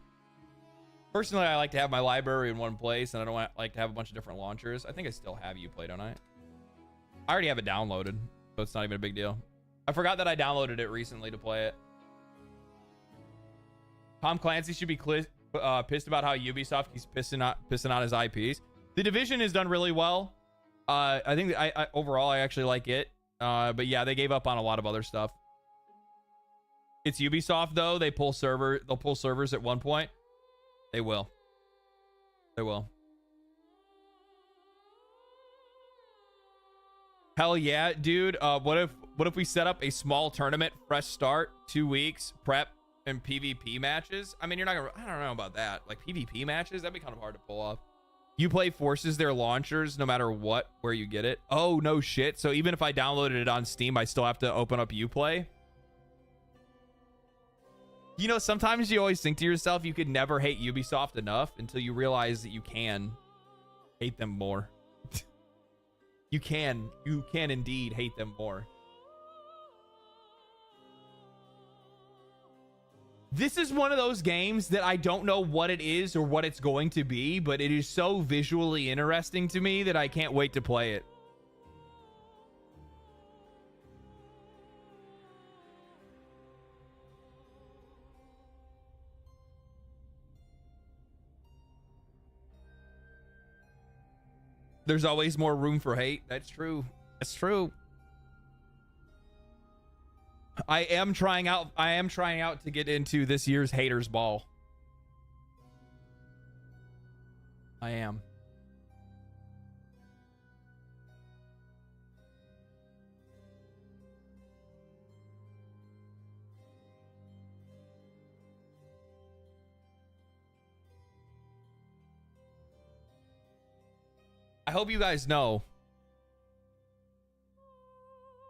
Personally, I like to have my library in one place, and I don't like to have a bunch of different launchers. I think I still have Uplay, don't I? I already have it downloaded, so it's not even a big deal. I forgot that I downloaded it recently to play it. Tom Clancy should be pissed about how Ubisoft keeps pissing on his IPs. The Division has done really well. I think that overall I actually like it. But yeah, they gave up on a lot of other stuff. It's Ubisoft though. They'll pull servers at one point. They will. Hell yeah, dude. What if we set up a small tournament, fresh start, 2 weeks, prep, and PvP matches. I mean, you're not gonna. I don't know about that. Like PvP matches, that'd be kind of hard to pull off. Uplay forces their launchers no matter what, where you get it. Oh, no shit. So even if I downloaded it on Steam, I still have to open up Uplay. You know, sometimes you always think to yourself, you could never hate Ubisoft enough until you realize that you can hate them more. You can indeed hate them more. This is one of those games that I don't know what it is or what it's going to be, but it is so visually interesting to me that I can't wait to play it. There's always more room for hate. That's true. That's true. I am trying out to get into this year's Haters Ball. I am. I hope you guys know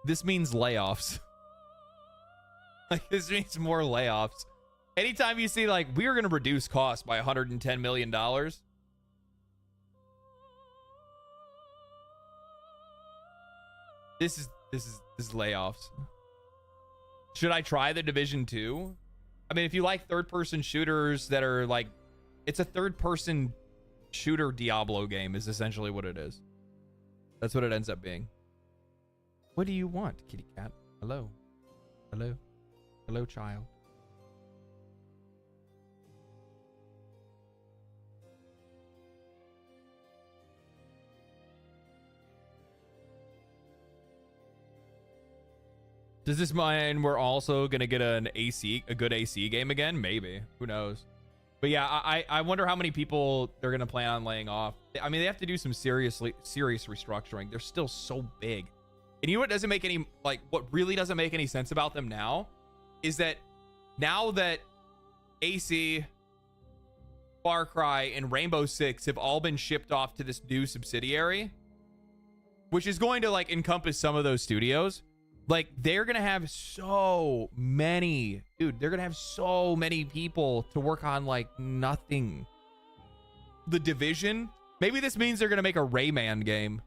this means layoffs. Like, this means more layoffs. Anytime you see, like, we're going to reduce costs by $110 million. This is layoffs. Should I try the Division 2? I mean, if you like third-person shooters that are, like, it's a third-person shooter Diablo game is essentially what it is. That's what it ends up being. What do you want, kitty cat? Hello. Hello. Hello, child. Does this mean we're also gonna get a good AC game again? Maybe. Who knows? But yeah, I wonder how many people they're gonna plan on laying off. I mean, they have to do some serious restructuring. They're still so big. And you know what doesn't make any, like, what really doesn't make any sense about them now is that now that AC, Far Cry, and Rainbow Six have all been shipped off to this new subsidiary, which is going to, like, encompass some of those studios, like, they're gonna have so many, dude, they're gonna have so many people to work on, like, nothing. The Division, maybe this means they're gonna make a Rayman game.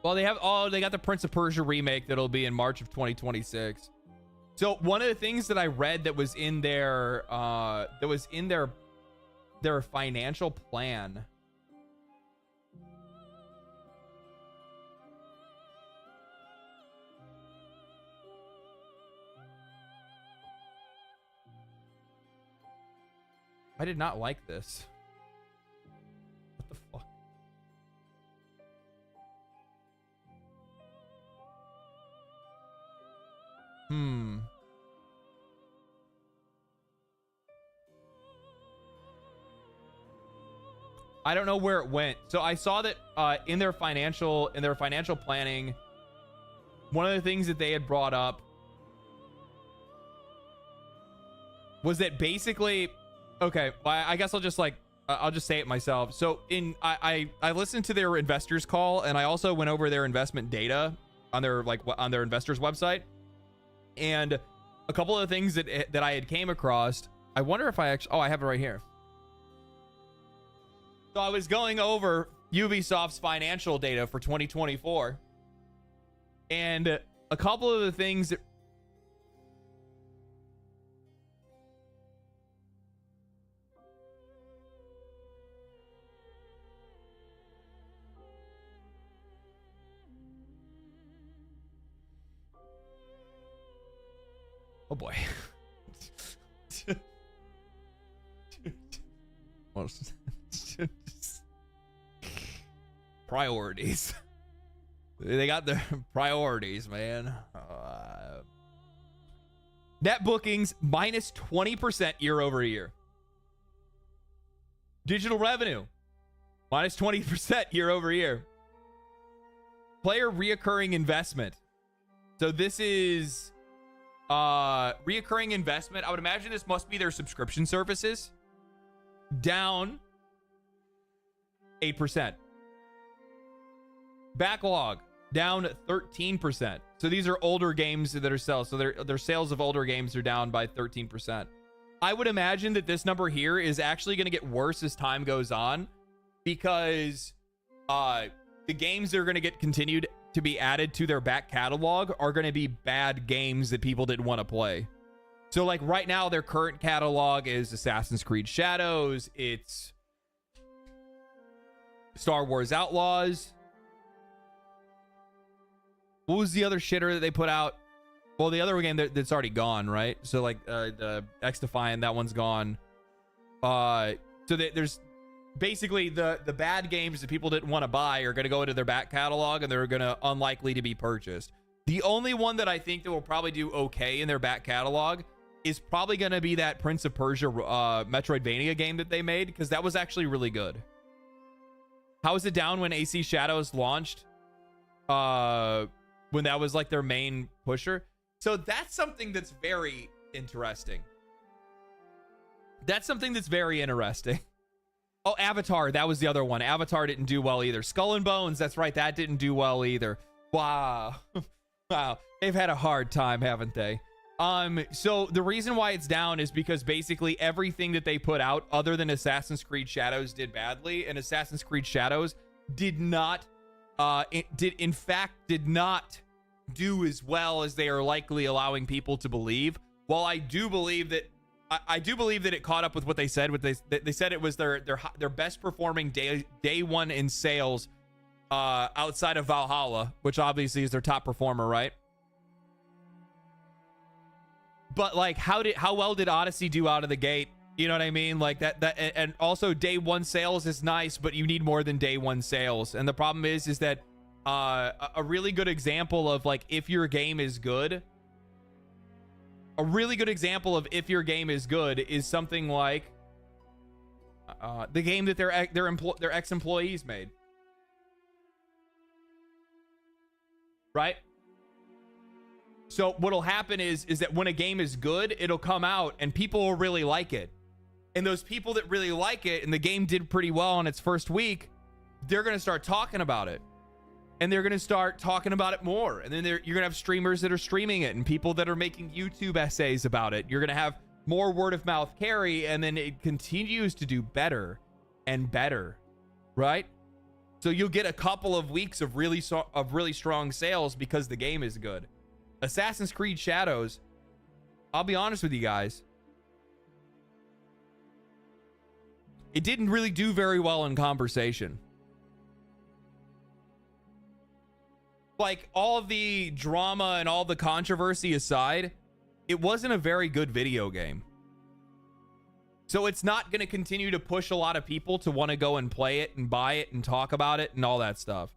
Well, they got the Prince of Persia remake that'll be in March of 2026. So one of the things that I read that was in their financial plan. I did not like this. What the fuck? I don't know where it went. So I saw that in their financial planning, one of the things that they had brought up was that basically, okay, I guess I'll just say it myself. So I listened to their investors call, and I also went over their investment data on their investors website. And a couple of the things that I had came across, I wonder if I actually, I have it right here. So I was going over Ubisoft's financial data for 2024, and a couple of the things that, oh boy. Priorities. They got their priorities, man. Net bookings minus 20% year over year. Digital revenue minus 20% year over year. Player reoccurring investment. So this is reoccurring investment. I would imagine this must be their subscription services. Down 8%. Backlog down 13%. So these are older games that are sales. So their sales of older games are down by 13%. I would imagine that this number here is actually going to get worse as time goes on, because the games that are going to get continued to be added to their back catalog are going to be bad games that people didn't want to play. So like right now, their current catalog is Assassin's Creed Shadows. It's Star Wars Outlaws. What was the other shitter that they put out? Well, the other game that's already gone, right? So like the X Defiant, that one's gone. So there's basically the bad games that people didn't want to buy are going to go into their back catalog, and they're going to unlikely to be purchased. The only one that I think that will probably do okay in their back catalog is probably going to be that Prince of Persia Metroidvania game that they made, because that was actually really good. How was it down when AC Shadows launched? When that was like their main pusher. So that's something that's very interesting. That's something that's very interesting. Oh, Avatar, that was the other one. Avatar didn't do well either. Skull and Bones, that's right, that didn't do well either. Wow. Wow. They've had a hard time, haven't they? So the reason why it's down is because basically everything that they put out other than Assassin's Creed Shadows did badly, and Assassin's Creed Shadows did not did not do as well as they are likely allowing people to believe. While I do believe that it caught up with what they said. They said it was their best performing day one in sales outside of Valhalla, which obviously is their top performer, right? But like, how well did Odyssey do out of the gate? You know what I mean? Like that, and also day one sales is nice, but you need more than day one sales. And the problem is that a really good example of like if your game is good. A really good example of if your game is good is something like the game that their ex-employees made. Right? So what'll happen is that when a game is good, it'll come out and people will really like it. And those people that really like it and the game did pretty well on its first week, they're going to start talking about it. And they're going to start talking about it more. And then you're going to have streamers that are streaming it and people that are making YouTube essays about it. You're going to have more word of mouth carry, and then it continues to do better and better, right? So you'll get a couple of weeks of really strong sales because the game is good. Assassin's Creed Shadows, I'll be honest with you guys, it didn't really do very well in conversation. Like, all of the drama and all the controversy aside, it wasn't a very good video game. So it's not going to continue to push a lot of people to want to go and play it and buy it and talk about it and all that stuff.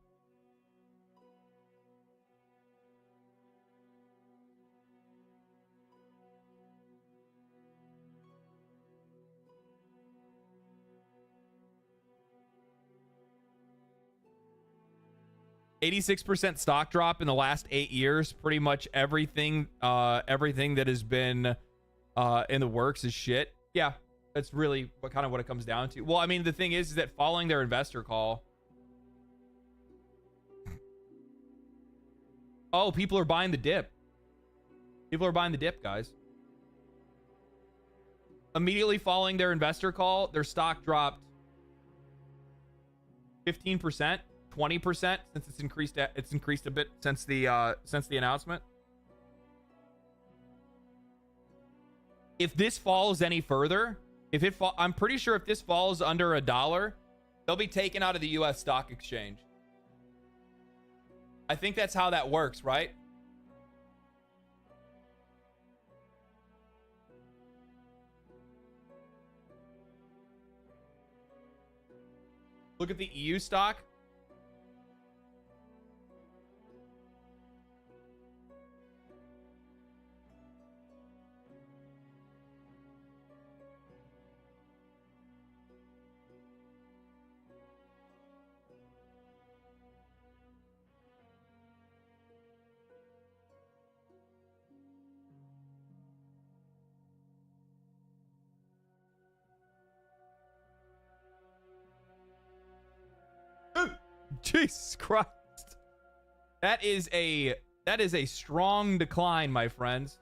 %, stock drop in the last 8 years. Pretty much everything that has been in the works is shit. Yeah, that's really what it comes down to. Well, I mean, the thing is that following their investor call, oh, people are buying the dip. People are buying the dip, guys. Immediately following their investor call, their stock dropped 15%. 20% since it's increased a bit since the announcement. If this falls any further, I'm pretty sure if this falls under $1, they'll be taken out of the US stock exchange. I think that's how that works, right? Look at the EU stock. Jesus Christ. That is a strong decline, my friends.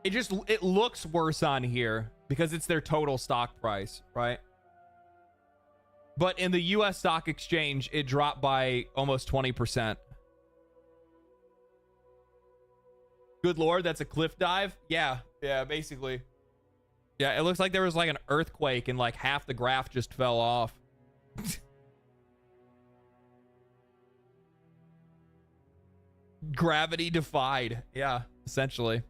It looks worse on here because it's their total stock price, right? But in the US stock exchange, it dropped by almost 20%. Good Lord, that's a cliff dive? Yeah, basically. Yeah, it looks like there was like an earthquake and like half the graph just fell off. Gravity defied. Yeah, essentially.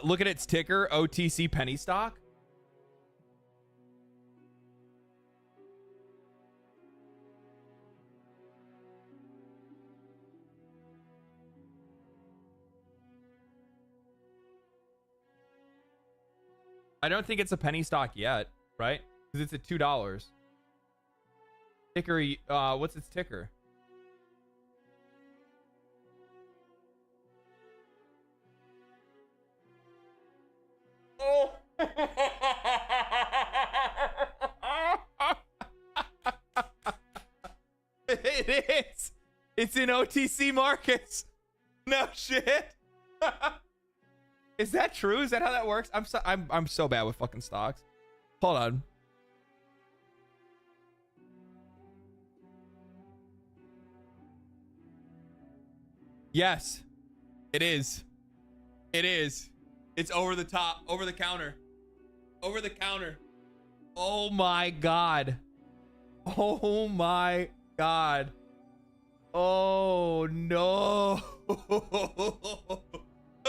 Look at its ticker, OTC penny stock. I don't think it's a penny stock yet, right? Because it's at $2. Ticker, what's its ticker? Oh. It is. It's in OTC markets. No shit. Is that true? Is that how that works? I'm so bad with fucking stocks. Hold on. Yes. It is. It is. It's over the top, over the counter. Over the counter. Oh my god. Oh my god. Oh no.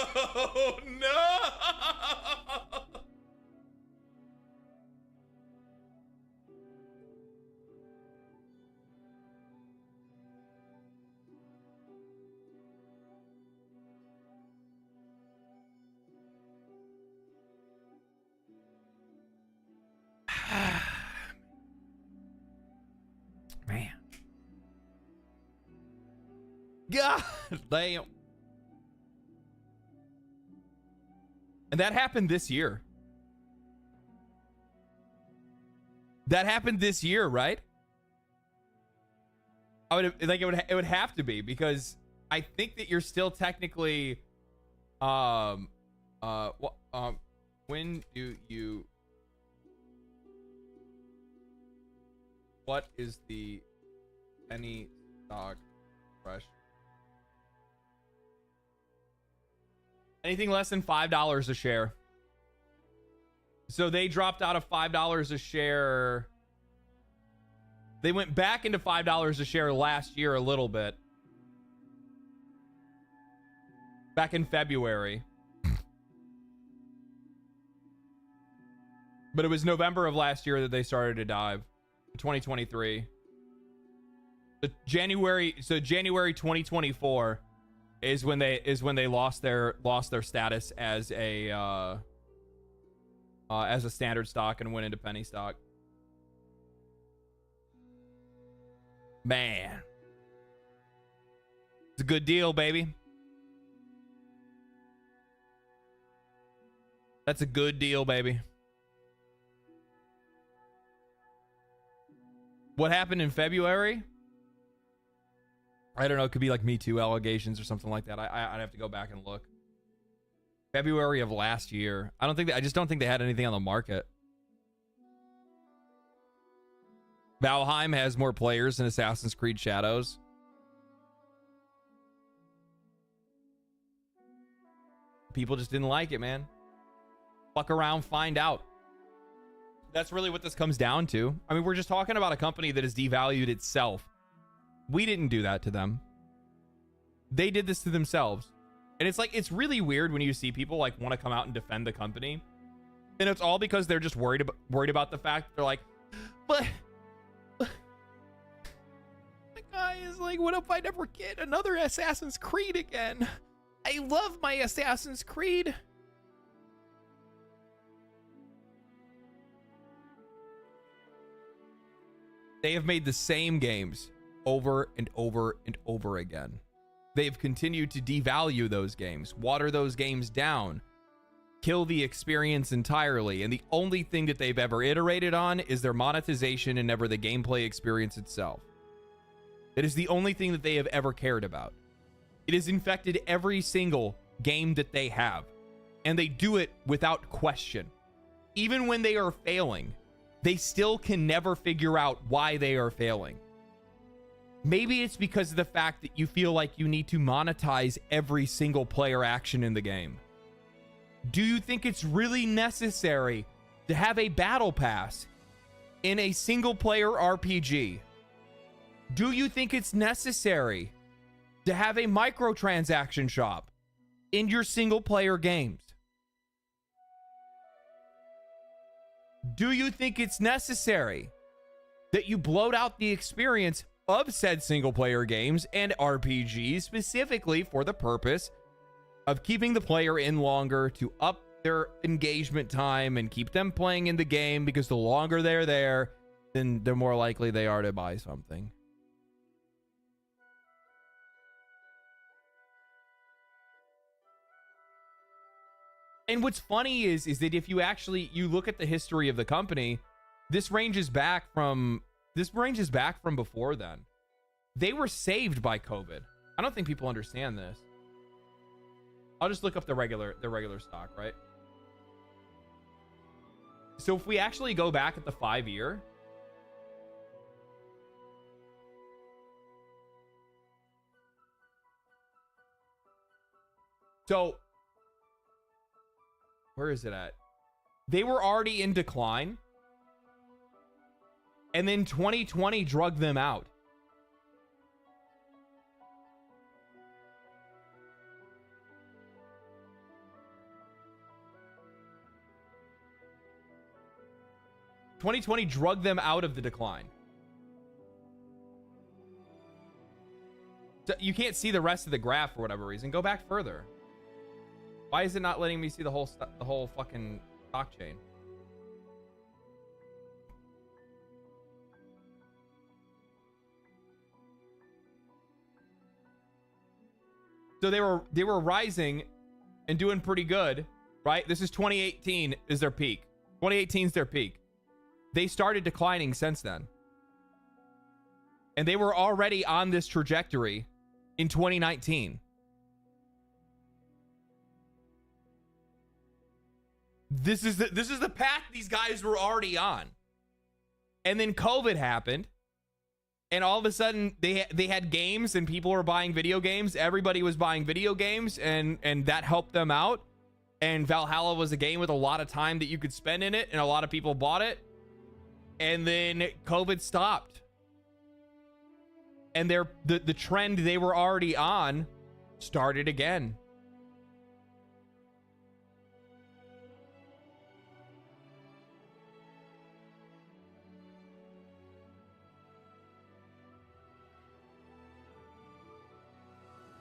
Oh no! Man. God damn. And that happened this year. That happened this year, right? I would like it would have to be, because I think that you're still technically when do you, what is the penny stock fresh? Anything less than $5 a share. So they dropped out of $5 a share. They went back into $5 a share last year a little bit. Back in February. But it was November of last year that they started to dive. 2023. January 2024 is when they lost their status as a standard stock and went into penny stock. Man, it's a good deal, baby. That's a good deal, baby. What happened in February? I don't know. It could be like Me Too allegations or something like that. I'd have to go back and look. February of last year. I just don't think they had anything on the market. Valheim has more players than Assassin's Creed Shadows. People just didn't like it, man. Fuck around, find out. That's really what this comes down to. I mean, we're just talking about a company that has devalued itself. We didn't do that to them. They did this to themselves. And it's like, it's really weird when you see people like want to come out and defend the company. And it's all because they're just worried about the fact they're like, but the guy is like, what if I never get another Assassin's Creed again? I love my Assassin's Creed. They have made the same games over and over and over again. They've continued to devalue those games, water those games down, kill the experience entirely. And the only thing that they've ever iterated on is their monetization and never the gameplay experience itself. That is the only thing that they have ever cared about. It has infected every single game that they have. And they do it without question. Even when they are failing, they still can never figure out why they are failing. Maybe it's because of the fact that you feel like you need to monetize every single player action in the game. Do you think it's really necessary to have a battle pass in a single player RPG? Do you think it's necessary to have a microtransaction shop in your single player games? Do you think it's necessary that you bloat out the experience of said single player games and RPGs specifically for the purpose of keeping the player in longer to up their engagement time and keep them playing in the game, because the longer they're there, then the more likely they are to buy something? And what's funny is that if you actually look at the history of the company, this ranges back from before then. They were saved by COVID. I don't think people understand this. I'll just look up the regular stock, right? So if we actually go back at the 5-year, so where is it at? They were already in decline. And then 2020 drugged them out. Drugged them out of the decline. So you can't see the rest of the graph for whatever reason. Go back further. Why is it not letting me see the whole fucking stock chain? So they were rising and doing pretty good, right? This is 2018 is their peak. 2018 is their peak. They started declining since then. And they were already on this trajectory in 2019. This is the path these guys were already on. And then COVID happened. And all of a sudden they had games and people were buying video games. Everybody was buying video games and that helped them out. And Valhalla was a game with a lot of time that you could spend in it, and a lot of people bought it. And then COVID stopped. And the trend they were already on started again.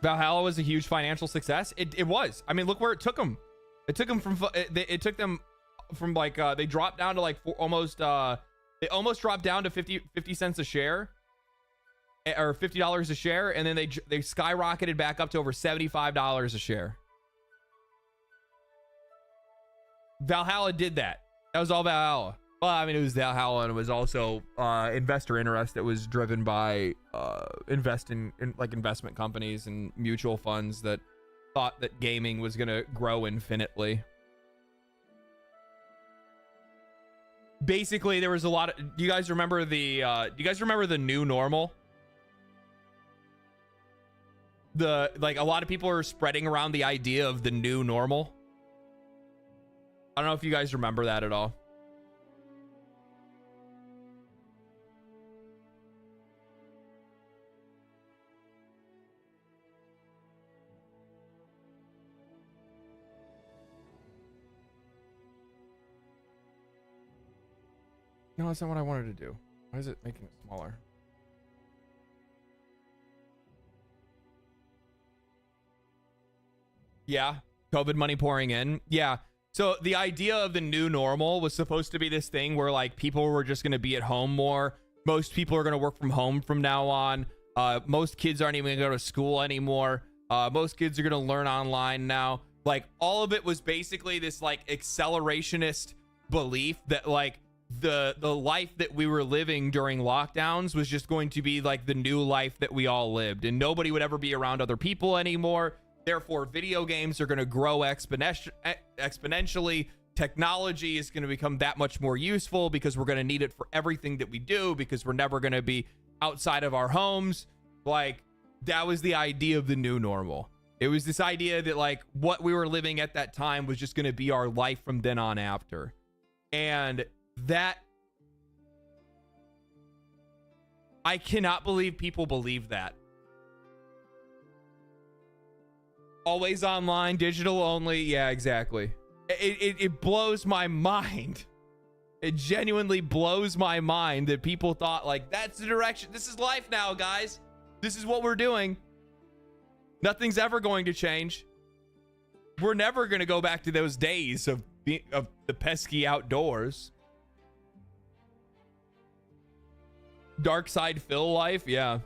Valhalla was a huge financial success. It was. I mean, look where it took them. It took them from like they dropped down to like they almost dropped down to 50 cents a share, or $50 a share, and then they skyrocketed back up to over $75 a share. Valhalla did that. That was all Valhalla. Well, I mean, it was Valhalla, and it was also investor interest that was driven by investment companies and mutual funds that thought that gaming was going to grow infinitely. Basically, there was a lot of... Do you guys remember the new normal? A lot of people are spreading around the idea of the new normal. I don't know if you guys remember that at all. No, that's not what I wanted to do. Why is it making it smaller? Yeah, COVID money pouring in. Yeah. So the idea of the new normal was supposed to be this thing where like people were just going to be at home more. Most people are going to work from home from now on. Most kids aren't even going to go to school anymore. Most kids are going to learn online now. Like all of it was basically this like accelerationist belief that like the life that we were living during lockdowns was just going to be like the new life that we all lived, and nobody would ever be around other people anymore. Therefore, video games are going to grow exponentially. Technology is going to become that much more useful because we're going to need it for everything that we do, because we're never going to be outside of our homes. Like, that was the idea of the new normal. It was this idea that like what we were living at that time was just going to be our life from then on after. And that, I cannot believe people believe that. Always online, digital only. Yeah, exactly. It blows my mind. It genuinely blows my mind that people thought like, that's the direction. This is life now, guys. This is what we're doing. Nothing's ever going to change. We're never going to go back to those days of the pesky outdoors. Dark side Phil life, yeah.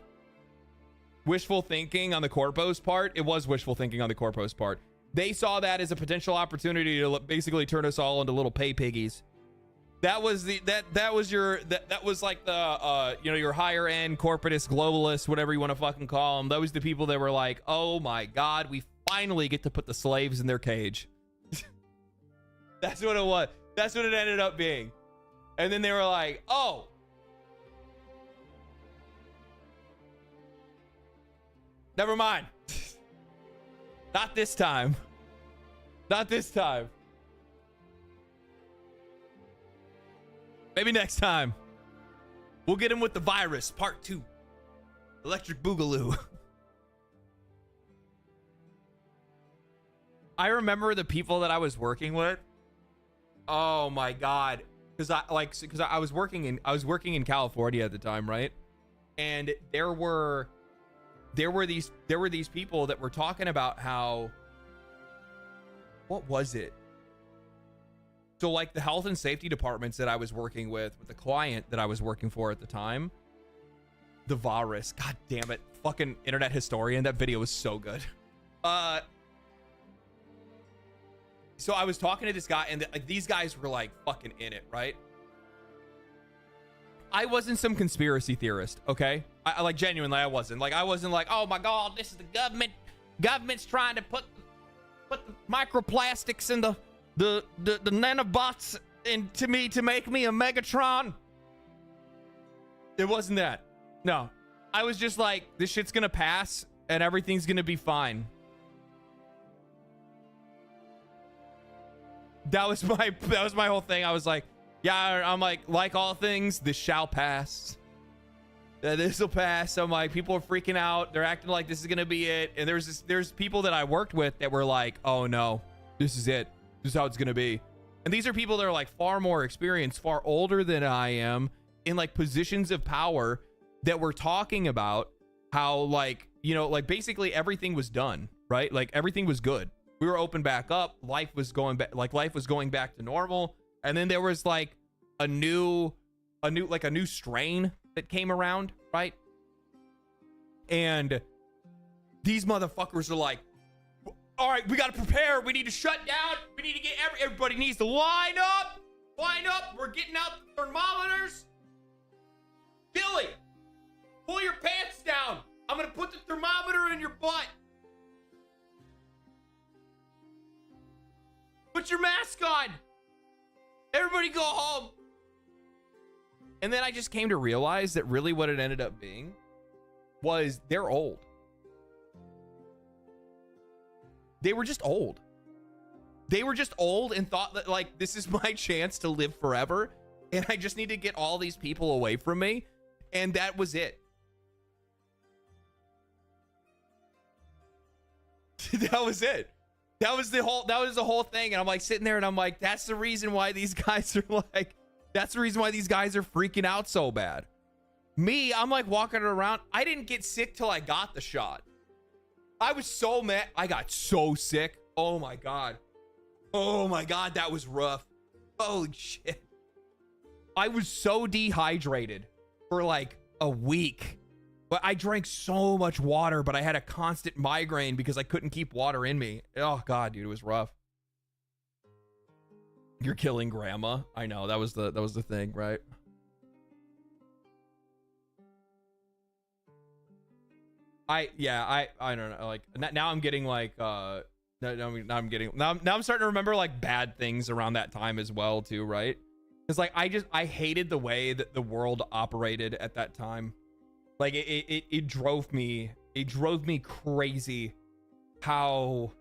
Wishful thinking on the Corpo's part. It was wishful thinking on the Corpo's part. They saw that as a potential opportunity to basically turn us all into little pay piggies. That was the that was like the your higher end corporatist globalists, whatever you want to fucking call them. Those the people that were like, oh my god, we finally get to put the slaves in their cage. That's what it was. That's what it ended up being. And then they were like, oh, never mind. Not this time. Not this time. Maybe next time. We'll get him with the virus, part 2. Electric Boogaloo. I remember the people that I was working with. Oh my god. Because I was working in California at the time, right? And there were these people that were talking about how, what was it? So like the health and safety departments that I was working with the client that I was working for at the time, the virus, god damn it, fucking internet historian, that video was so good. So I was talking to this guy, and like these guys were like fucking in it, right? I wasn't some conspiracy theorist, okay? I like genuinely I wasn't like, oh my god, this is the government's trying to put the microplastics in the nanobots into me to make me a Megatron. It wasn't that. No, I was just like, this shit's gonna pass and everything's gonna be fine. That was my whole thing. I was like, yeah, I'm like all things, this shall pass. This will pass. I'm like, people are freaking out. They're acting like this is gonna be it. And there's people that I worked with that were like, oh no, this is it. This is how it's gonna be. And these are people that are like far more experienced, far older than I am, in like positions of power, that were talking about how like, like basically everything was done, right? Like everything was good. We were open back up. Life was going back to normal. And then there was like a new strain that came around, right? And these motherfuckers are like, all right, we got to prepare. We need to shut down. We need to get everybody needs to line up. We're getting out the thermometers. Billy, pull your pants down. I'm going to put the thermometer in your butt. Put your mask on. Everybody go home. And then I just came to realize that really what it ended up being was they're old. They were just old. They were just old and thought that like, this is my chance to live forever. And I just need to get all these people away from me. And that was it. That was it. That was the whole thing. And I'm like sitting there and I'm like, that's the reason why these guys are freaking out so bad. Me, I'm like walking around. I didn't get sick till I got the shot. I was so mad. I got so sick. Oh my God. Oh my God. That was rough. Holy shit. I was so dehydrated for like a week. But I drank so much water, but I had a constant migraine because I couldn't keep water in me. Oh God, dude, it was rough. You're killing grandma. I know, that was the thing, right? I don't know, like now I'm getting like now I'm starting to remember like bad things around that time as well too, right? Because like I hated the way that the world operated at that time. Like it drove me crazy how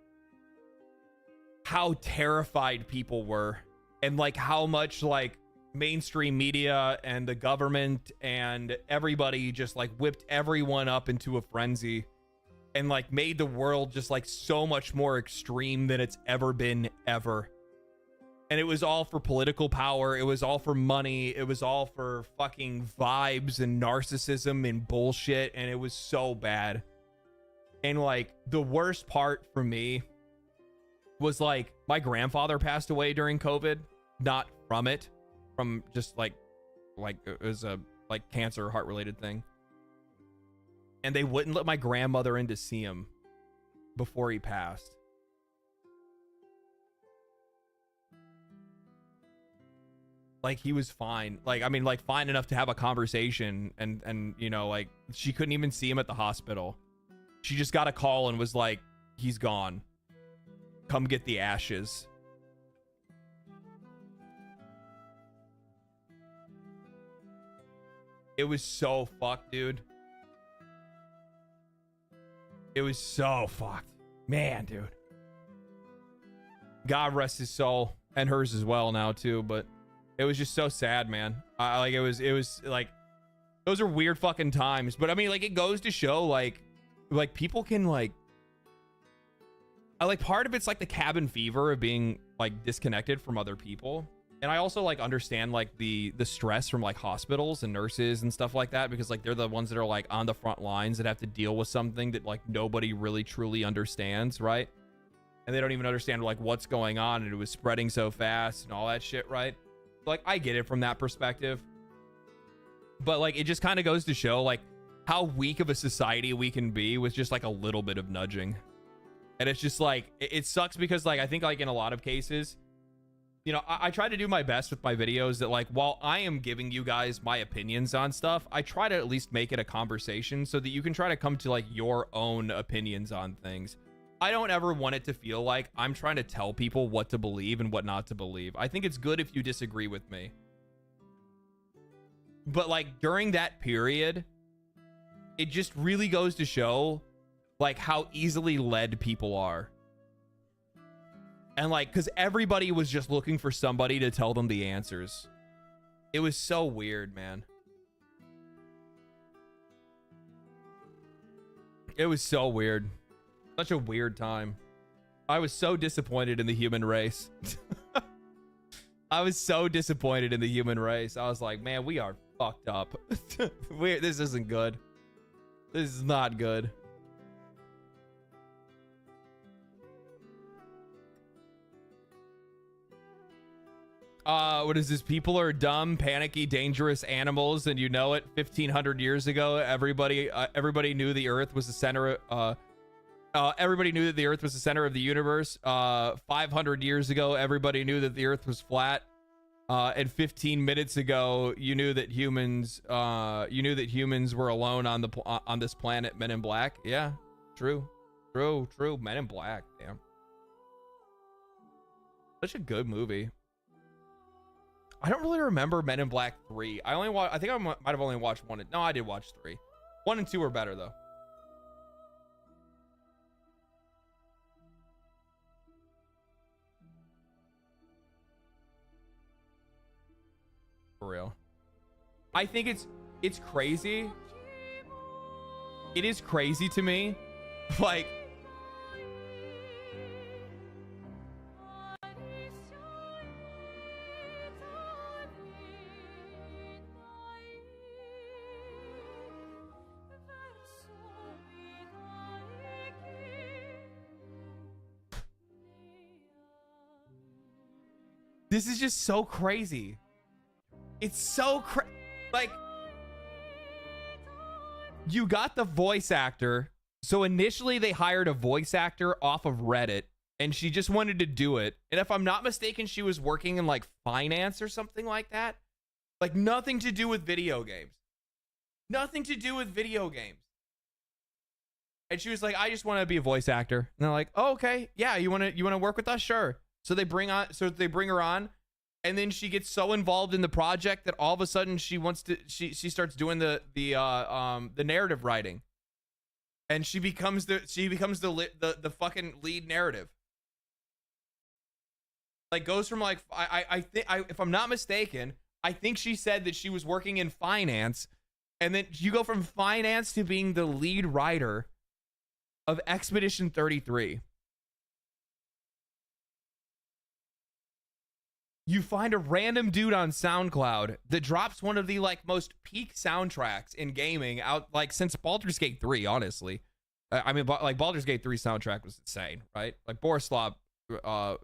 terrified people were, and like how much like mainstream media and the government and everybody just like whipped everyone up into a frenzy and like made the world just like so much more extreme than it's ever been ever. And it was all for political power. It was all for money. It was all for fucking vibes and narcissism and bullshit. And it was so bad. And like the worst part for me was like my grandfather passed away during COVID, not from it, from just like it was a like cancer, heart related thing. And they wouldn't let my grandmother in to see him before he passed. Like he was fine. Like, I mean, like fine enough to have a conversation and you know, like she couldn't even see him at the hospital. She just got a call and was like, he's gone. Come get the ashes. It was so fucked, dude. It was so fucked. Man, dude. God rest his soul and hers as well now too, but it was just so sad, man. Like it was like those are weird fucking times, but I mean like it goes to show like people can like part of it's like the cabin fever of being like disconnected from other people. And I also like understand like the stress from like hospitals and nurses and stuff like that, because like they're the ones that are like on the front lines that have to deal with something that like nobody really truly understands, right? And they don't even understand like what's going on, and it was spreading so fast and all that shit, right? Like I get it from that perspective, but like it just kind of goes to show like how weak of a society we can be with just like a little bit of nudging. And it's just like it sucks because like I think like in a lot of cases, you know, I try to do my best with my videos that like while I am giving you guys my opinions on stuff, I try to at least make it a conversation so that you can try to come to like your own opinions on things. I don't ever want it to feel like I'm trying to tell people what to believe and what not to believe. I think it's good if you disagree with me. But like during that period, it just really goes to show like how easily led people are. And like, because everybody was just looking for somebody to tell them the answers. It was so weird, man. It was so weird. Such a weird time. I was so disappointed in the human race. I was so disappointed in the human race. I was like, man, we are fucked up. This isn't good. This is not good. What is this? People are dumb, panicky, dangerous animals, and you know it. 1,500 years ago, everybody knew the Earth was the center. Everybody knew that the Earth was the center of the universe. 500 years ago, everybody knew that the Earth was flat. And 15 minutes ago, you knew that humans were alone on this planet. Men in Black. Yeah, true. Men in Black. Damn. Such a good movie. I don't really remember Men in Black 3. I think I might have only watched 1. No, I did watch 3. 1 and 2 were better though. For real. I think it's crazy. It is crazy to me. Like, this is just so crazy. It's so like You got the voice actor. So initially they hired a voice actor off of Reddit, and she just wanted to do it. And if I'm not mistaken, she was working in like finance or something like that. Like nothing to do with video games. Nothing to do with video games. And she was like, I just want to be a voice actor. And they're like, oh, okay. Yeah, you want to work with us? Sure. So they bring her on, and then she gets so involved in the project that all of a sudden she starts doing the narrative writing. And she becomes the fucking lead narrative. Like goes from like I think if I'm not mistaken, I think she said that she was working in finance, and then you go from finance to being the lead writer of Expedition 33. You find a random dude on SoundCloud that drops one of the like most peak soundtracks in gaming out like since Baldur's Gate 3, honestly. I mean, like Baldur's Gate 3 soundtrack was insane, right? Like Borislav, I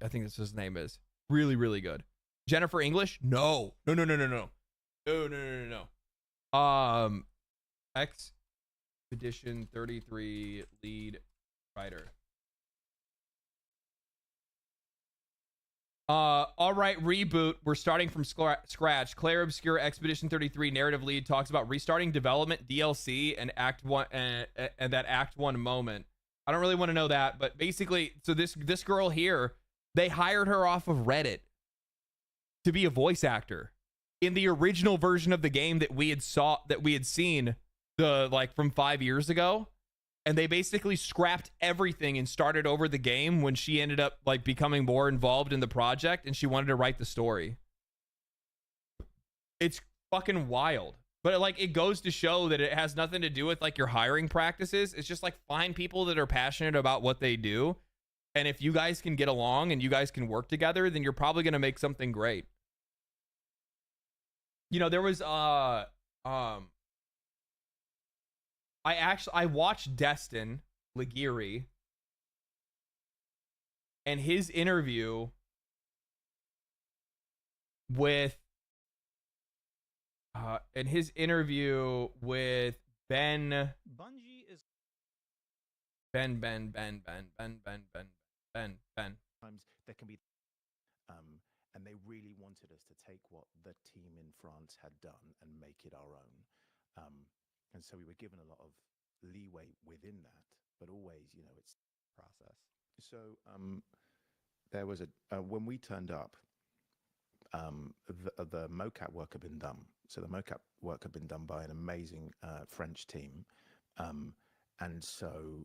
think that's his name is. Really, really good. Jennifer English? No. Expedition 33 lead writer. All right, reboot. We're starting from scratch. Claire Obscure Expedition 33 narrative lead talks about restarting development, DLC, and Act 1 and that Act 1 moment. I don't really want to know that, but basically, so this girl here, they hired her off of Reddit to be a voice actor in the original version of the game that we had seen from 5 years ago. And they basically scrapped everything and started over the game when she ended up like becoming more involved in the project and she wanted to write the story. It's fucking wild. But like it goes to show that it has nothing to do with like your hiring practices. It's just like find people that are passionate about what they do. And if you guys can get along and you guys can work together, then you're probably going to make something great. You know, there was I watched Destin Ligiri and his interview with Ben Bungie is Ben times there can be and they really wanted us to take what the team in France had done and make it our own. And so we were given a lot of leeway within that, but always, you know, it's process. So there was when we turned up, the mocap work had been done. So the mocap work had been done by an amazing French team, and so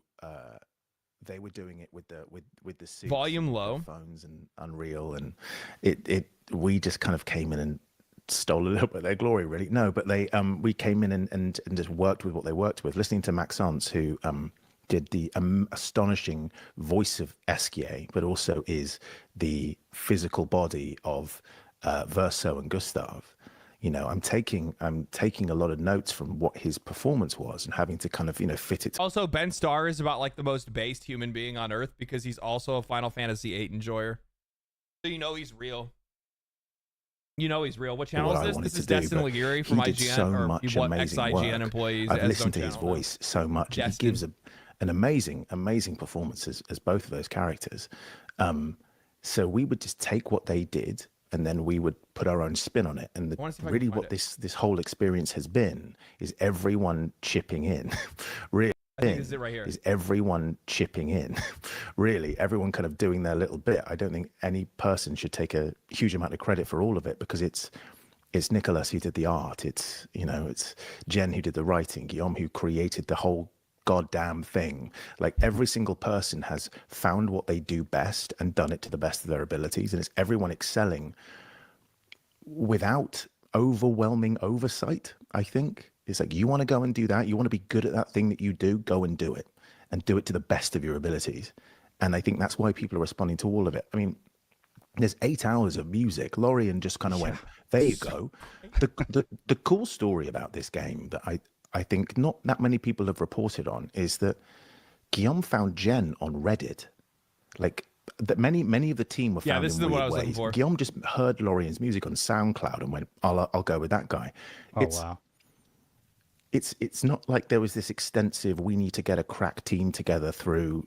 they were doing it with the suits, volume low, phones and Unreal, and we just kind of came in and stole a little bit of their glory, really. No, but we came in and just worked with what they worked with. Listening to Maxence, who did the astonishing voice of Esquier, but also is the physical body of Verso and Gustav. You know, I'm taking a lot of notes from what his performance was and having to kind of, you know, fit it. Also, Ben Starr is about like the most based human being on earth because he's also a Final Fantasy VIII enjoyer. So you know he's real. You know he's real. What channel is this? This is Destin Ligiri from IGN, so or much what amazing ex-IGN work. employees. I've listened to his voice so much. And he gives an amazing performance as both of those characters. So we would just take what they did, and then we would put our own spin on it. And really what this whole experience has been is everyone chipping in. Really. I think this is it right here. Is everyone chipping in? Really, everyone kind of doing their little bit. I don't think any person should take a huge amount of credit for all of it, because it's Nicholas who did the art. It's Jen who did the writing, Guillaume who created the whole goddamn thing. Like every single person has found what they do best and done it to the best of their abilities, and it's everyone excelling without overwhelming oversight. I think it's like, you want to go and do that, you want to be good at that thing that you do, go and do it, and do it to the best of your abilities. And I think that's why people are responding to all of it. I mean, there's 8 hours of music. Lorian just kind of went, there you go. The cool story about this game that I think not that many people have reported on is that Guillaume found Jen on Reddit. Like that many of the team were found in weird ways. Guillaume just heard Lorian's music on SoundCloud and went, I'll go with that guy. Wow. it's not like there was this extensive, we need to get a crack team together through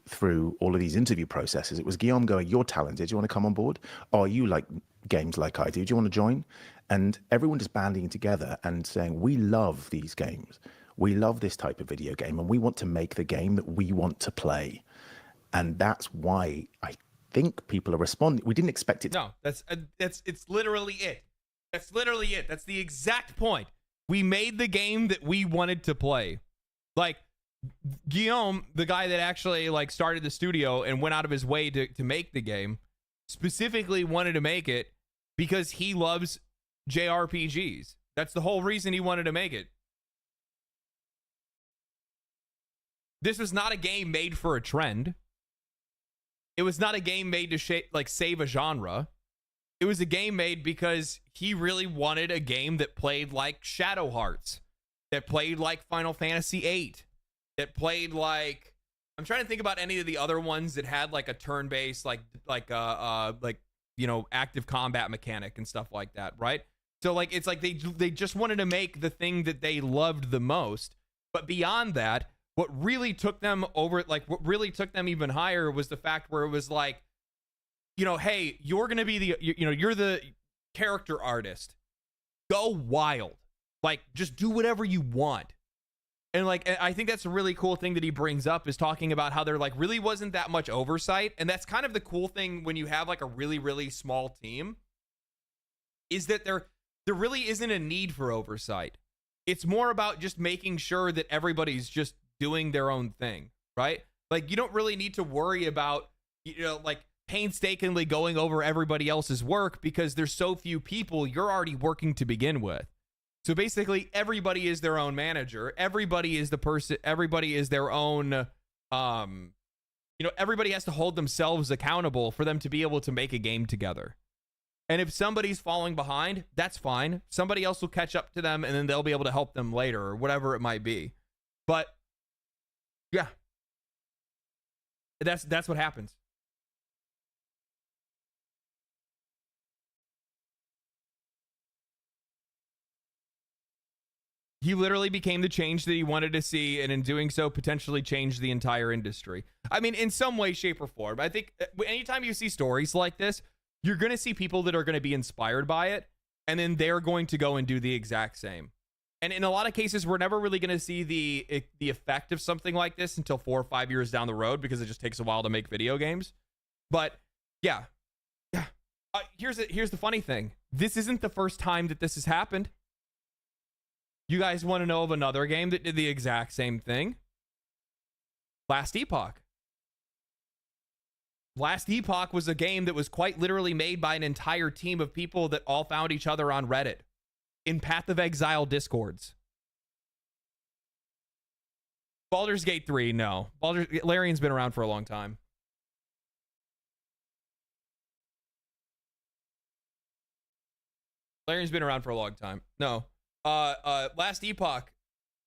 all of these interview processes. It was Guillaume going, you're talented, do you want to come on board? Or you like games like I do you want to join? And everyone just banding together and saying, we love these games, we love this type of video game, and we want to make the game that we want to play. And that's why I think people are responding. We didn't expect it. No, it's literally it. That's literally it. That's the exact point. We made the game that we wanted to play. Like Guillaume, the guy that actually like started the studio and went out of his way to make the game, specifically wanted to make it because he loves JRPGs. That's the whole reason he wanted to make it. This was not a game made for a trend. It was not a game made to save a genre. It was a game made because he really wanted a game that played like Shadow Hearts, that played like Final Fantasy VIII, that played like, I'm trying to think about any of the other ones that had like a turn-based active combat mechanic and stuff like that, right? So like it's like they just wanted to make the thing that they loved the most. But beyond that, what really took them even higher was the fact where it was like, hey, you're going to be you're the character artist. Go wild. Like, just do whatever you want. And like, I think that's a really cool thing that he brings up, is talking about how there like really wasn't that much oversight. And that's kind of the cool thing when you have like a really, really small team, is that there really isn't a need for oversight. It's more about just making sure that everybody's just doing their own thing, right? Like, you don't really need to worry about, like painstakingly going over everybody else's work, because there's so few people, you're already working to begin with. So basically everybody is their own manager. Everybody is the person, everybody is their own, everybody has to hold themselves accountable for them to be able to make a game together. And if somebody's falling behind, that's fine. Somebody else will catch up to them, and then they'll be able to help them later, or whatever it might be. But yeah, that's what happens. He literally became the change that he wanted to see, and in doing so, potentially changed the entire industry. I mean, in some way, shape, or form. I think anytime you see stories like this, you're going to see people that are going to be inspired by it, and then they're going to go and do the exact same. And in a lot of cases, we're never really going to see the effect of something like this until 4 or 5 years down the road, because it just takes a while to make video games. But yeah. Here's the funny thing. This isn't the first time that this has happened. You guys want to know of another game that did the exact same thing? Last Epoch. Last Epoch was a game that was quite literally made by an entire team of people that all found each other on Reddit in Path of Exile discords. Baldur's Gate 3, no. Larian's been around for a long time. Larian's been around for a long time. No. Last Epoch,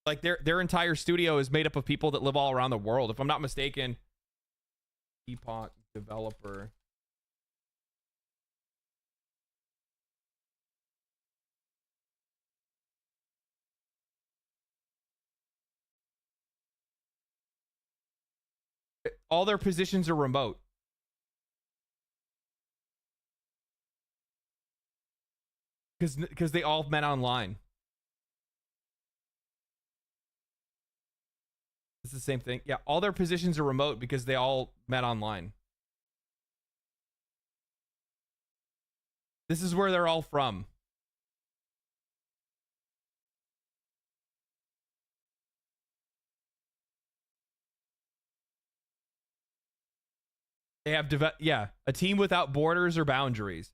like their entire studio is made up of people that live all around the world. If I'm not mistaken, Epoch developer. All their positions are remote. Because they all met online. It's the same thing. Yeah, all their positions are remote because they all met online. This is where they're all from. They have a team without borders or boundaries.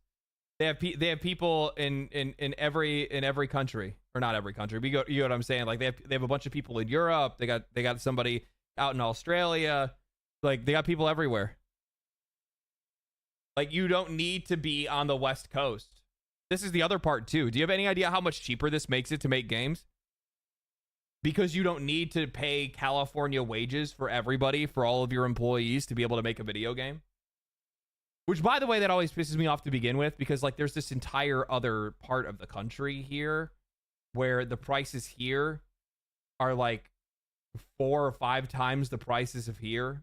They have people in every country, or not every country. But you know what I'm saying? Like they have a bunch of people in Europe. They got somebody out in Australia. Like they got people everywhere. Like you don't need to be on the West Coast. This is the other part too. Do you have any idea how much cheaper this makes it to make games? Because you don't need to pay California wages for everybody, for all of your employees to be able to make a video game. Which, by the way, that always pisses me off to begin with, because like there's this entire other part of the country here where the prices here are like 4 or 5 times the prices of here.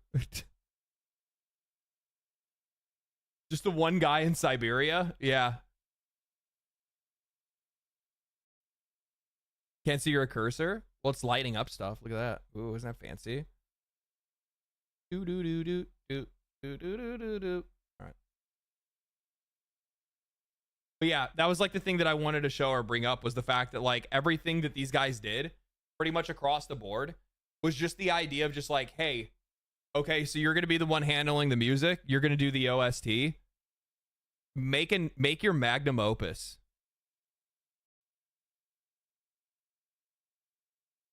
Just the one guy in Siberia? Yeah. Can't see your cursor? Well, it's lighting up stuff. Look at that. Ooh, isn't that fancy? Do do do do do do do do do do. All right. But yeah, that was like the thing that I wanted to show or bring up, was the fact that like everything that these guys did pretty much across the board was just the idea of just like, hey, okay, so you're going to be the one handling the music. You're going to do the OST. Make your magnum opus.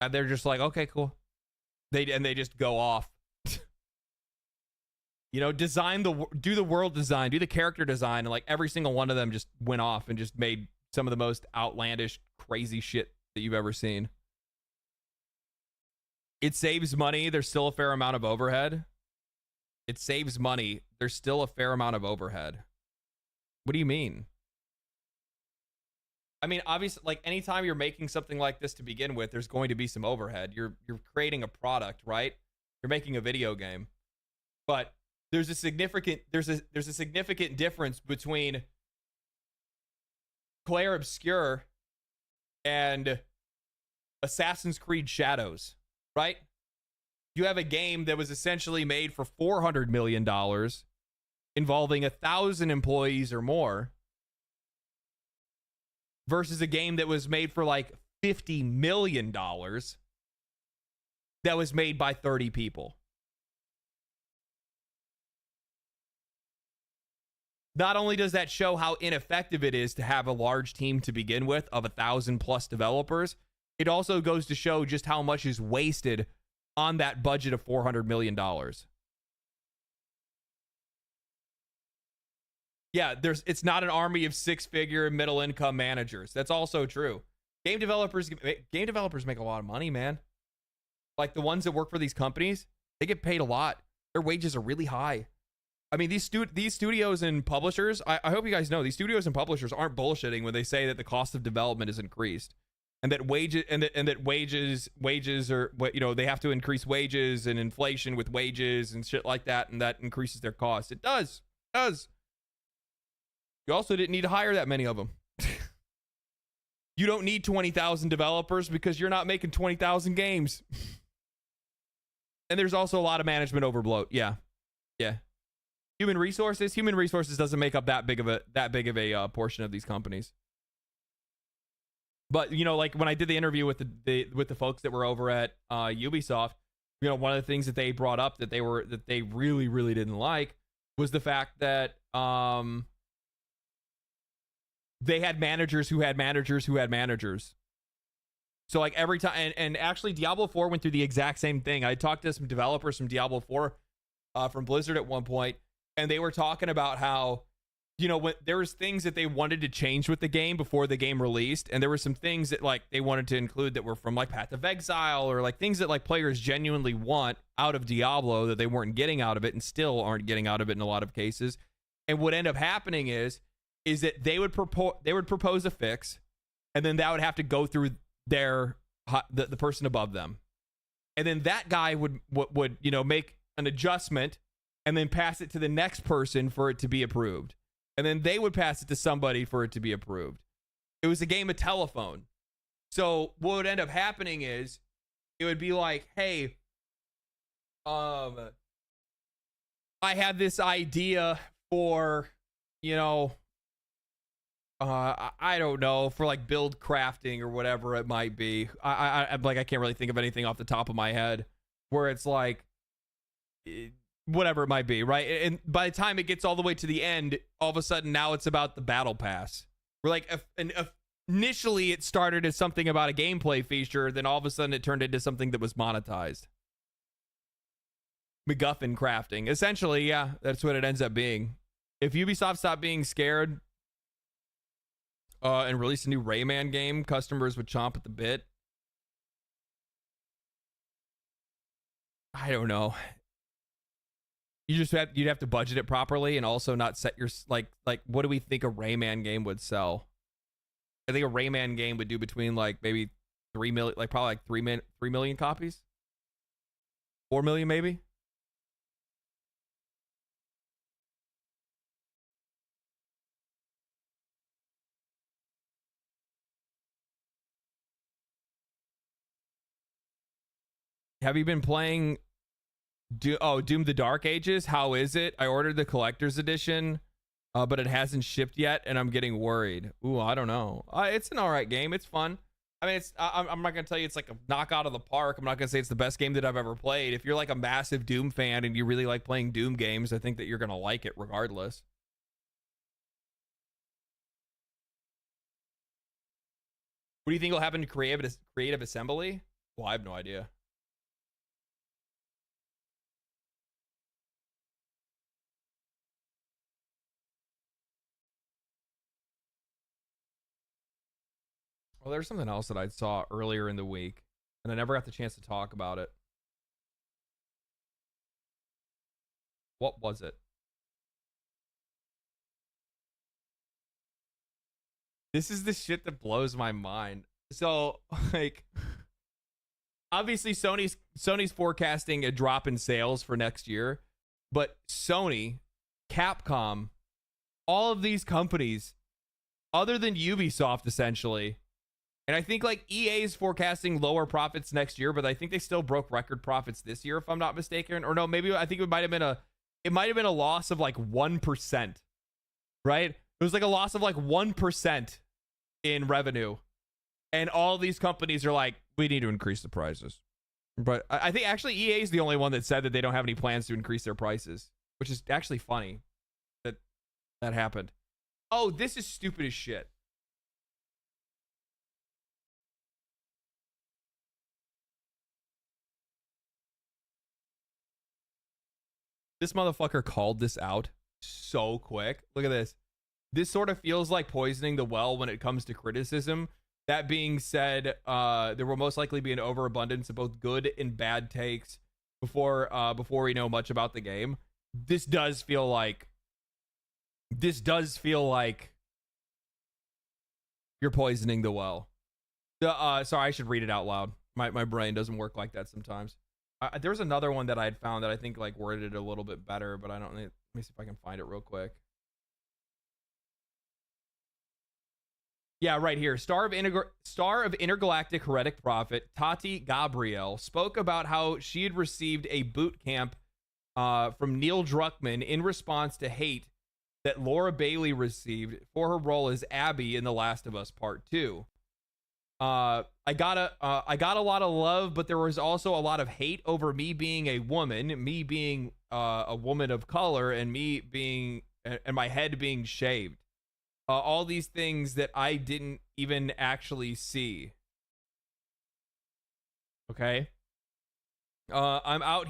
And they're just like, okay, cool. They just go off. You know, do the world design, do the character design, and like every single one of them just went off and just made some of the most outlandish, crazy shit that you've ever seen. It saves money. There's still a fair amount of overhead. It saves money. There's still a fair amount of overhead. What do you mean? I mean, obviously, like anytime you're making something like this to begin with, there's going to be some overhead. You're creating a product, right? You're making a video game. But there's a significant difference between Claire Obscure and Assassin's Creed Shadows, right? You have a game that was essentially made for $400 million, involving 1,000 employees or more, versus a game that was made for like $50 million that was made by 30 people. Not only does that show how ineffective it is to have a large team to begin with of 1,000+ developers, it also goes to show just how much is wasted on that budget of $400 million. Yeah, it's not an army of 6-figure middle-income managers. That's also true. Game developers make a lot of money, man. Like the ones that work for these companies, they get paid a lot. Their wages are really high. I mean, these studios and publishers, I hope you guys know, these studios and publishers aren't bullshitting when they say that the cost of development is increased, and that wages are, you know, they have to increase wages and inflation with wages and shit like that, and that increases their costs. It does. You also didn't need to hire that many of them. You don't need 20,000 developers because you're not making 20,000 games. And there's also a lot of management overbloat. Yeah. Human resources doesn't make up that big of a portion of these companies. But you know, like when I did the interview with the folks that were over at Ubisoft, you know, one of the things that they brought up that they really, really didn't like was the fact that they had managers who had managers who had managers. So like every time, and actually Diablo 4 went through the exact same thing. I talked to some developers from Diablo 4 from Blizzard at one point, and they were talking about how, you know, when there was things that they wanted to change with the game before the game released, and there were some things that like they wanted to include that were from like Path of Exile, or like things that like players genuinely want out of Diablo that they weren't getting out of it and still aren't getting out of it in a lot of cases. And what ended up happening is that they would propose a fix, and then that would have to go through the person above them, and then that guy would you know, make an adjustment and then pass it to the next person for it to be approved, and then they would pass it to somebody for it to be approved. It was a game of telephone. So what would end up happening is it would be like, hey, I had this idea for, you know, I don't know, for like build crafting or whatever it might be. I can't really think of anything off the top of my head where it's like, whatever it might be, right? And by the time it gets all the way to the end, all of a sudden now it's about the battle pass. We're like, initially it started as something about a gameplay feature, then all of a sudden it turned into something that was monetized. MacGuffin crafting. Essentially, yeah, that's what it ends up being. If Ubisoft stopped being scared and release a new Rayman game, customers would chomp at the bit. I don't know. You'd have to budget it properly and also not set your like what do we think a Rayman game would sell? I think a Rayman game would do between like maybe 3 million, like probably like 3 million copies, 4 million maybe. Have you been playing Doom the Dark Ages? How is it? I ordered the collector's edition, but it hasn't shipped yet, and I'm getting worried. Ooh, I don't know. It's an all right game. It's fun. I mean, I'm not gonna tell you it's like a knock out of the park. I'm not gonna say it's the best game that I've ever played. If you're like a massive Doom fan and you really like playing Doom games, I think that you're gonna like it regardless. What do you think will happen to Creative Assembly? Well, I have no idea. Well, there's something else that I saw earlier in the week, and I never got the chance to talk about it. What was it? This is the shit that blows my mind. So, like, obviously Sony's forecasting a drop in sales for next year, but Sony, Capcom, all of these companies, other than Ubisoft, essentially. And I think like EA is forecasting lower profits next year, but I think they still broke record profits this year, if I'm not mistaken. Or no, maybe I think it might have been a loss of like 1%, right? It was like a loss of like 1% in revenue. And all these companies are like, we need to increase the prices. But I think actually EA is the only one that said that they don't have any plans to increase their prices, which is actually funny that that happened. Oh, this is stupid as shit. This motherfucker called this out so quick. Look at this. This sort of feels like poisoning the well when it comes to criticism. That being said, there will most likely be an overabundance of both good and bad takes before we know much about the game. This does feel like you're poisoning the well. Sorry, I should read it out loud. My brain doesn't work like that sometimes. There's another one that I had found that I think like worded it a little bit better, but I don't. Let me see if I can find it real quick. Yeah, right here. Star of Intergalactic Heretic Prophet Tati Gabrielle spoke about how she had received a boot camp from Neil Druckmann in response to hate that Laura Bailey received for her role as Abby in The Last of Us Part 2. I got a lot of love, but there was also a lot of hate over me being a woman, me being a woman of color, and and my head being shaved. All these things that I didn't even actually see. Okay. I'm out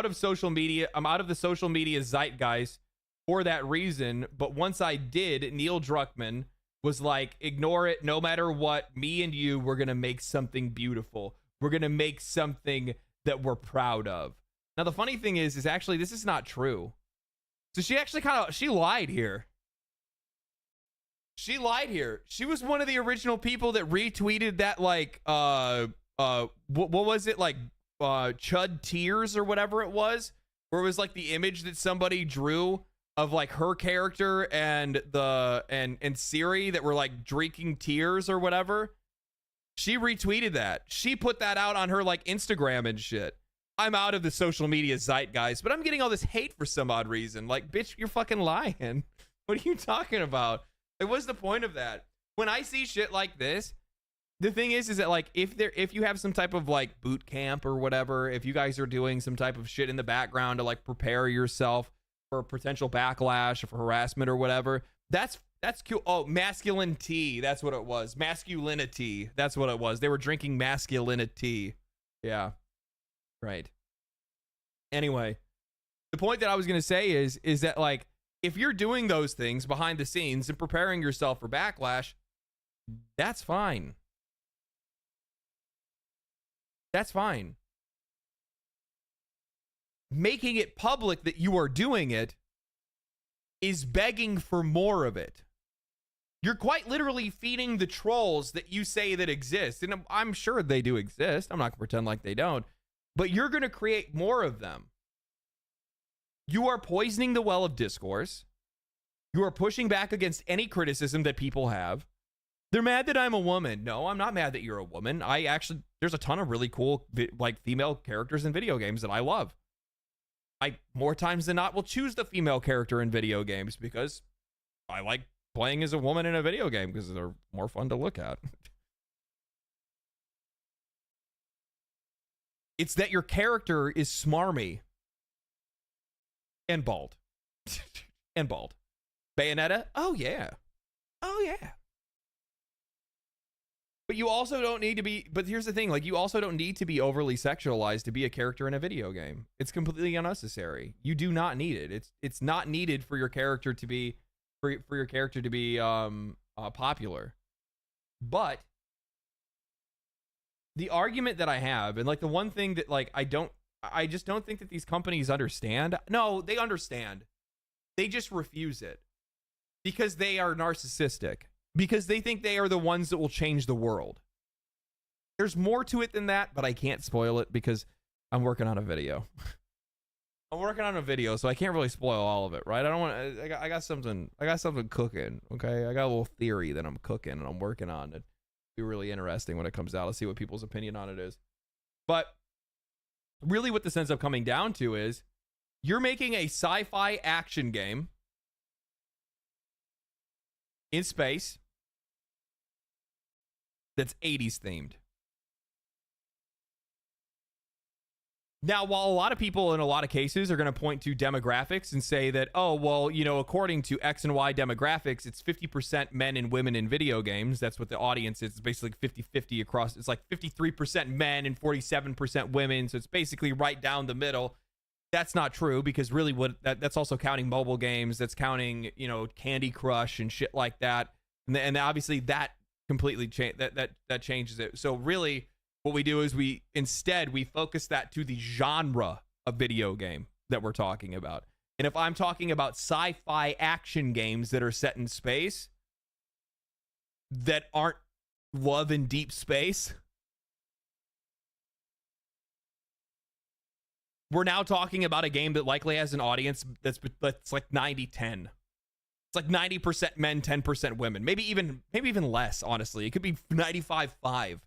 of social media. I'm out of the social media zeitgeist for that reason. But once I did, Neil Druckmann was like, ignore it. No matter what, me and you, we're going to make something beautiful. We're going to make something that we're proud of. Now, the funny thing is actually, this is not true. So she actually she lied here. She lied here. She was one of the original people that retweeted that, like, what was it? Like, Chud Tears or whatever it was, where it was like the image that somebody drew of like her character and Siri that were like drinking tears or whatever. She retweeted that. She put that out on her like Instagram and shit. I'm out of the social media zeitgeist, but I'm getting all this hate for some odd reason. Like, bitch, you're fucking lying. What are you talking about? Like, what's the point of that? When I see shit like this, the thing is that like if you have some type of like boot camp or whatever, if you guys are doing some type of shit in the background to like prepare yourself for potential backlash or for harassment or whatever, that's cool. Oh, masculinity, that's what it was. Masculinity, that's what it was. They were drinking masculinity. Yeah. Right. Anyway, the point that I was going to say is that like if you're doing those things behind the scenes and preparing yourself for backlash, that's fine. That's fine. Making it public that you are doing it is begging for more of it. You're quite literally feeding the trolls that you say that exist. And I'm sure they do exist. I'm not going to pretend like they don't. But you're going to create more of them. You are poisoning the well of discourse. You are pushing back against any criticism that people have. They're mad that I'm a woman. No, I'm not mad that you're a woman. There's a ton of really cool, like, female characters in video games that I love. I, more times than not, will choose the female character in video games because I like playing as a woman in a video game because they're more fun to look at. It's that your character is smarmy and bald. And bald. Bayonetta? Oh, yeah. Oh, yeah. But you also don't need to be, but here's the thing, like, you also don't need to be overly sexualized to be a character in a video game. It's completely unnecessary. You do not need it. It's not needed for your character to be, for your character to be popular. But the argument that I have, and like the one thing that like I just don't think that these companies understand. No, they understand. They just refuse it because they are narcissistic. Because they think they are the ones that will change the world. There's more to it than that, but I can't spoil it because I'm working on a video. I'm working on a video, so I can't really spoil all of it, right? I don't want. I got something cooking. Okay, I got a little theory that I'm cooking and I'm working on. It'd be really interesting when it comes out. Let's see what people's opinion on it is. But really, what this ends up coming down to is you're making a sci-fi action game in space that's 80s themed. Now, while a lot of people in a lot of cases are going to point to demographics and say that, oh, well, you know, according to X and Y demographics, it's 50% men and women in video games. That's what the audience is. It's basically 50-50 across. It's like 53% men and 47% women. So it's basically right down the middle. That's not true because really that's also counting mobile games. That's counting, you know, Candy Crush and shit like that. And obviously that completely that changes it. So really what we do is we focus that to the genre of video game that we're talking about. And if I'm talking about sci-fi action games that are set in space that aren't love in deep space, we're now talking about a game that likely has an audience that's like 90-10. It's like 90% men, 10% women. Maybe even less, honestly. It could be 95-5.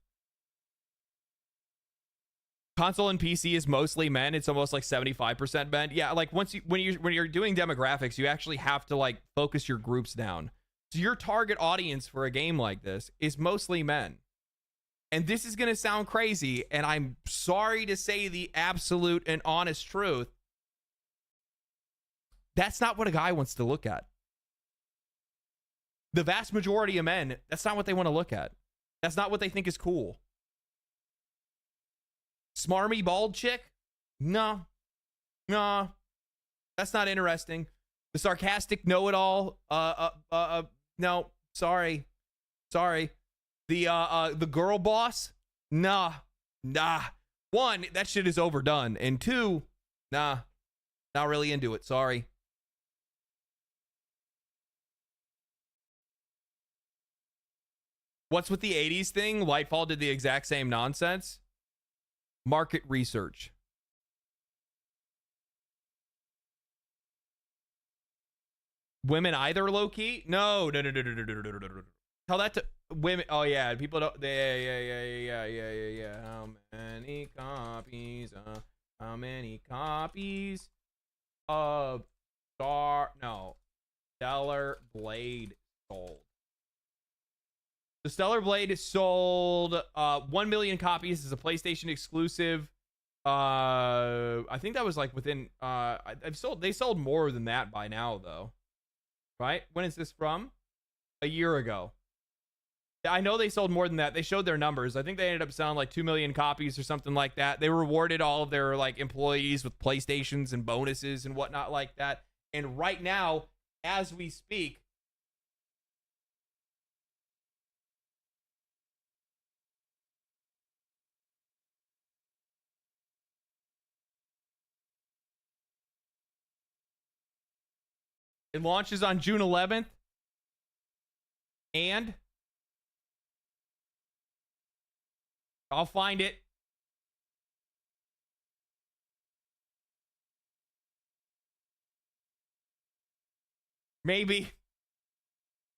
Console and PC is mostly men. It's almost like 75% men. Yeah, like when you're doing demographics, you actually have to like focus your groups down. So your target audience for a game like this is mostly men. And this is going to sound crazy, and I'm sorry to say the absolute and honest truth. That's not what a guy wants to look at. The vast majority of men, that's not what they want to look at. That's not what they think is cool. Smarmy bald chick? No. That's not interesting. The sarcastic know-it-all? No. Sorry. The girl boss? Nah. One, that shit is overdone. And two, nah. Not really into it. Sorry. What's with the 80s thing? Lightfall did the exact same nonsense. Market research. Women either low-key? No. Tell that to women. Oh, yeah. People don't. Yeah. How many copies? How many copies of Stellar Blade sold? The Stellar Blade is sold 1 million copies as a PlayStation exclusive. I think that was like within they sold more than that by now though. Right? When is this from? A year ago. I know they sold more than that. They showed their numbers. I think they ended up selling like 2 million copies or something like that. They rewarded all of their like employees with PlayStations and bonuses and whatnot like that. And right now, as we speak, it launches on June 11th. And I'll find it. Maybe.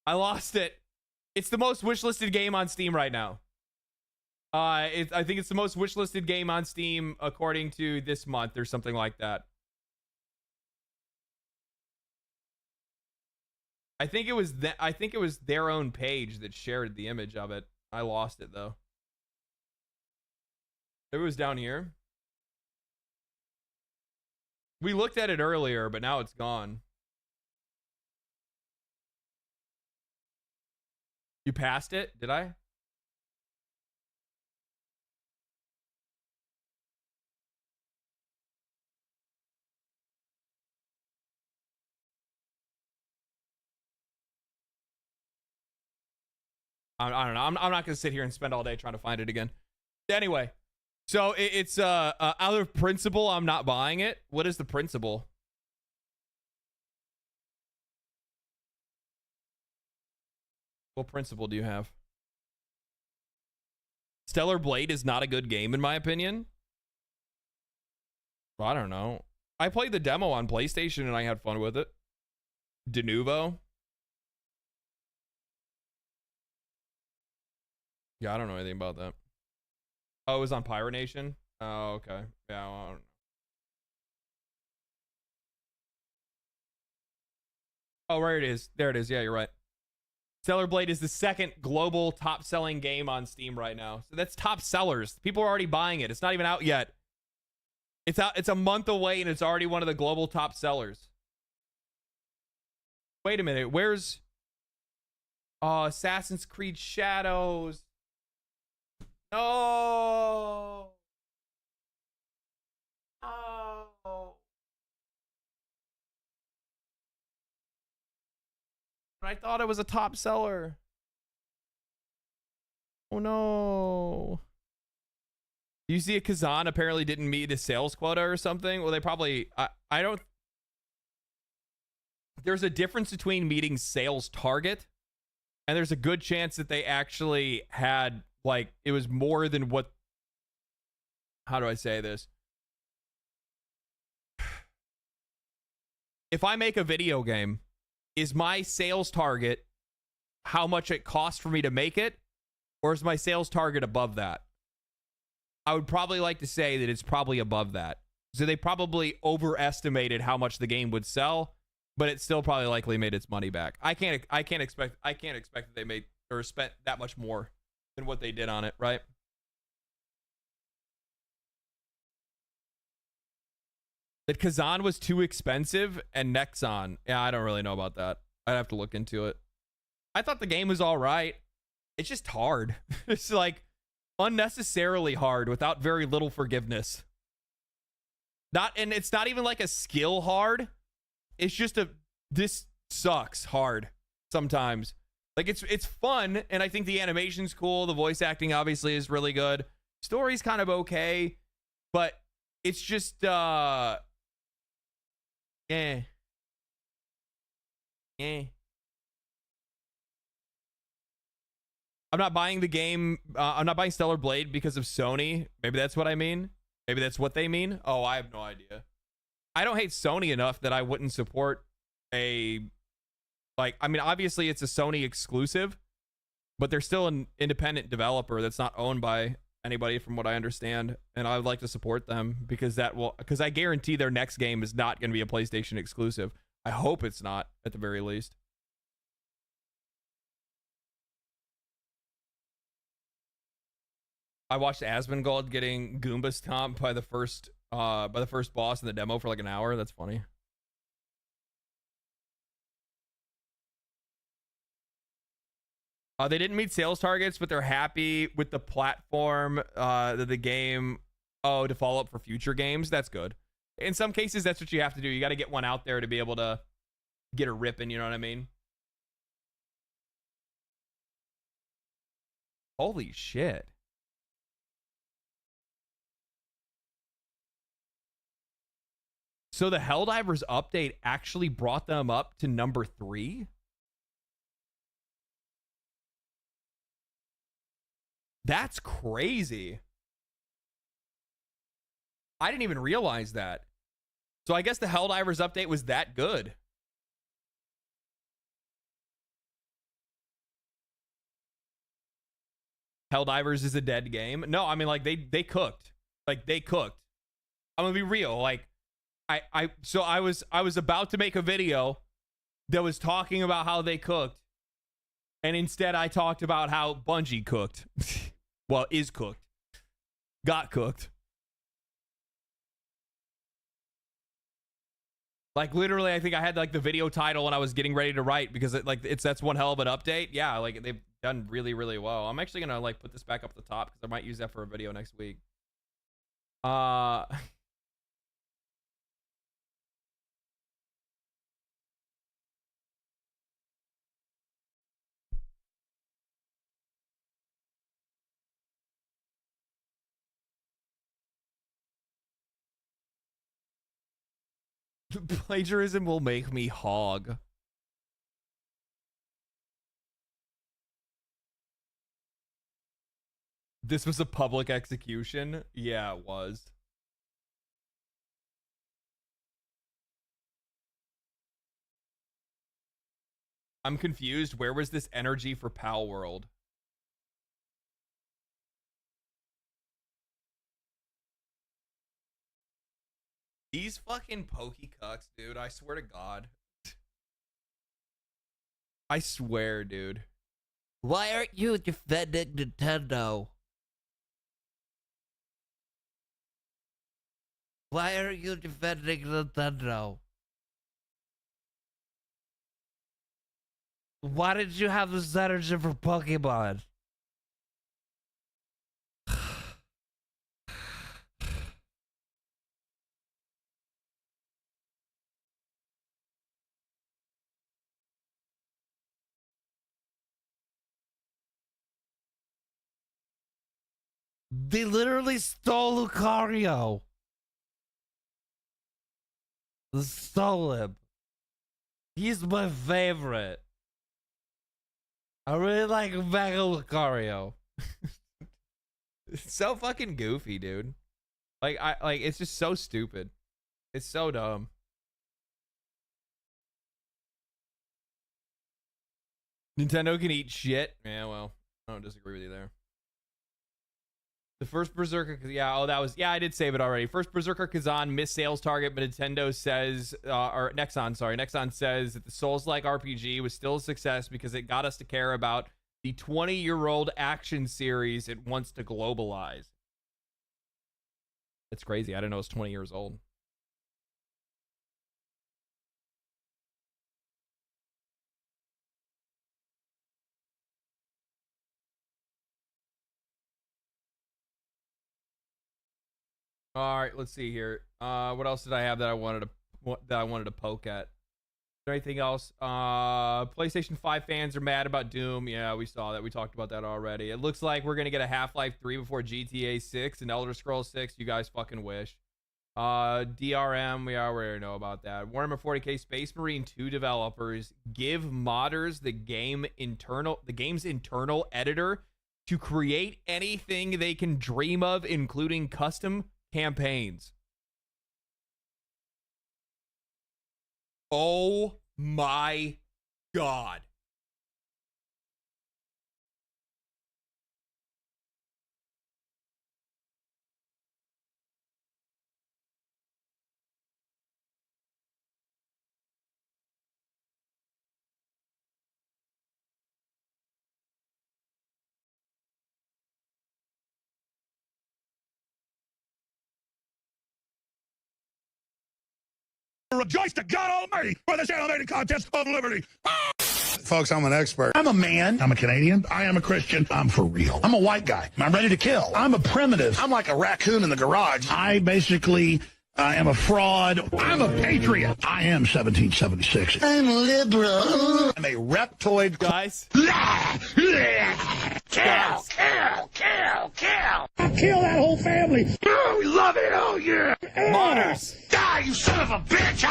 I lost it. It's the most wishlisted game on Steam right now. I think it's the most wishlisted game on Steam according to this month or something like that. I think it was their own page that shared the image of it. I lost it though. It was down here. We looked at it earlier, but now it's gone. You passed it? Did I? I don't know. I'm not gonna sit here and spend all day trying to find it again. Anyway, so it's out of principle, I'm not buying it. What is the principle? What principle do you have? Stellar Blade is not a good game in my opinion. Well, I don't know. I played the demo on PlayStation and I had fun with it. De Novo. Yeah, I don't know anything about that. Oh, it was on Pirate Nation? Oh, okay. Yeah, well, I don't know. Oh, right, it is. There it is. Yeah, you're right. Stellar Blade is the second global top-selling game on Steam right now. So that's top sellers. People are already buying it. It's not even out yet. It's out. It's a month away, and it's already one of the global top sellers. Wait a minute. Where's Assassin's Creed Shadows? No. Oh. I thought it was a top seller. Oh no. You see, a Kazan apparently didn't meet a sales quota or something. Well, they probably. I don't. There's a difference between meeting sales target, and there's a good chance that they actually had, like, it was more than what. How do I say this? If I make a video game, is my sales target how much it costs for me to make it, or is my sales target above that? I would probably like to say that it's probably above that. So they probably overestimated how much the game would sell, but it still probably likely made its money back. I can't expect that they made or spent that much more than what they did on it, right? That Kazan was too expensive and Nexon. Yeah, I don't really know about that. I'd have to look into it. I thought the game was all right. It's just hard. It's like unnecessarily hard without very little forgiveness. And it's not even like a skill hard. It's just this sucks hard sometimes. Like it's fun, and I think the animation's cool. The voice acting obviously is really good. Story's kind of okay, but it's just Yeah. I'm not buying the game. I'm not buying Stellar Blade because of Sony. Maybe that's what I mean. Maybe that's what they mean. Oh, I have no idea. I don't hate Sony enough that I wouldn't support I mean, obviously it's a Sony exclusive, but they're still an independent developer that's not owned by anybody from what I understand, and I would like to support them because I guarantee their next game is not going to be a PlayStation exclusive. I hope it's not, at the very least. I watched Asmongold getting Goomba stomped by the first boss in the demo for like an hour. That's funny. They didn't meet sales targets, but they're happy with the platform, the game, to follow up for future games. That's good. In some cases, that's what you have to do. You got to get one out there to be able to get a ripping, you know what I mean? Holy shit. So the Helldivers update actually brought them up to number 3? That's crazy. I didn't even realize that. So I guess the Helldivers update was that good. Helldivers is a dead game. No, I mean, like, they cooked. Like, they cooked. I'm gonna be real. Like, I was about to make a video that was talking about how they cooked, and instead I talked about how Bungie cooked. Well, is cooked. Got cooked. Like, literally, I think I had like the video title and I was getting ready to write because that's one hell of an update. Yeah, like they've done really, really well. I'm actually gonna like put this back up at the top because I might use that for a video next week. Plagiarism will make me hog. This was a public execution? Yeah, it was. I'm confused. Where was this energy for Pal World? These fucking pokey cucks, dude. I swear to God. I swear, dude. Why aren't you defending Nintendo? Why aren't you defending Nintendo? Why did you have this energy for Pokemon? They literally stole Lucario. They stole him. He's my favorite. I really like Mega Lucario. It's so fucking goofy, dude. Like it's just so stupid. It's so dumb. Nintendo can eat shit. Yeah, well, I don't disagree with you there. The first Berserker, yeah, I did save it already. First Berserker Kazan missed sales target, but Nintendo says, or Nexon says that the Souls-like RPG was still a success because it got us to care about the 20-year-old action series it wants to globalize. It's crazy. I didn't know it was 20 years old. All right, let's see here. What else did I have that I wanted to poke at? Is there anything else? PlayStation 5 fans are mad about Doom. Yeah, we saw that. We talked about that already. It looks like we're gonna get a Half-Life 3 before GTA 6 and Elder Scrolls 6. You guys fucking wish. DRM, we already know about that. Warhammer 40k Space Marine 2 developers give modders the game's internal editor to create anything they can dream of, including custom campaigns. Oh my God. Rejoice to God Almighty for this animated contest of liberty. Folks, I'm an expert. I'm a man. I'm a Canadian. I am a Christian. I'm for real. I'm a white guy. I'm ready to kill. I'm a primitive. I'm like a raccoon in the garage. I basically am a fraud. I'm a patriot. I am 1776. I'm liberal. I'm a reptoid. Guys. Kill, kill, kill, kill. I kill that whole family. Oh, we love it. Oh, yeah. Modders. Die, you son of a bitch.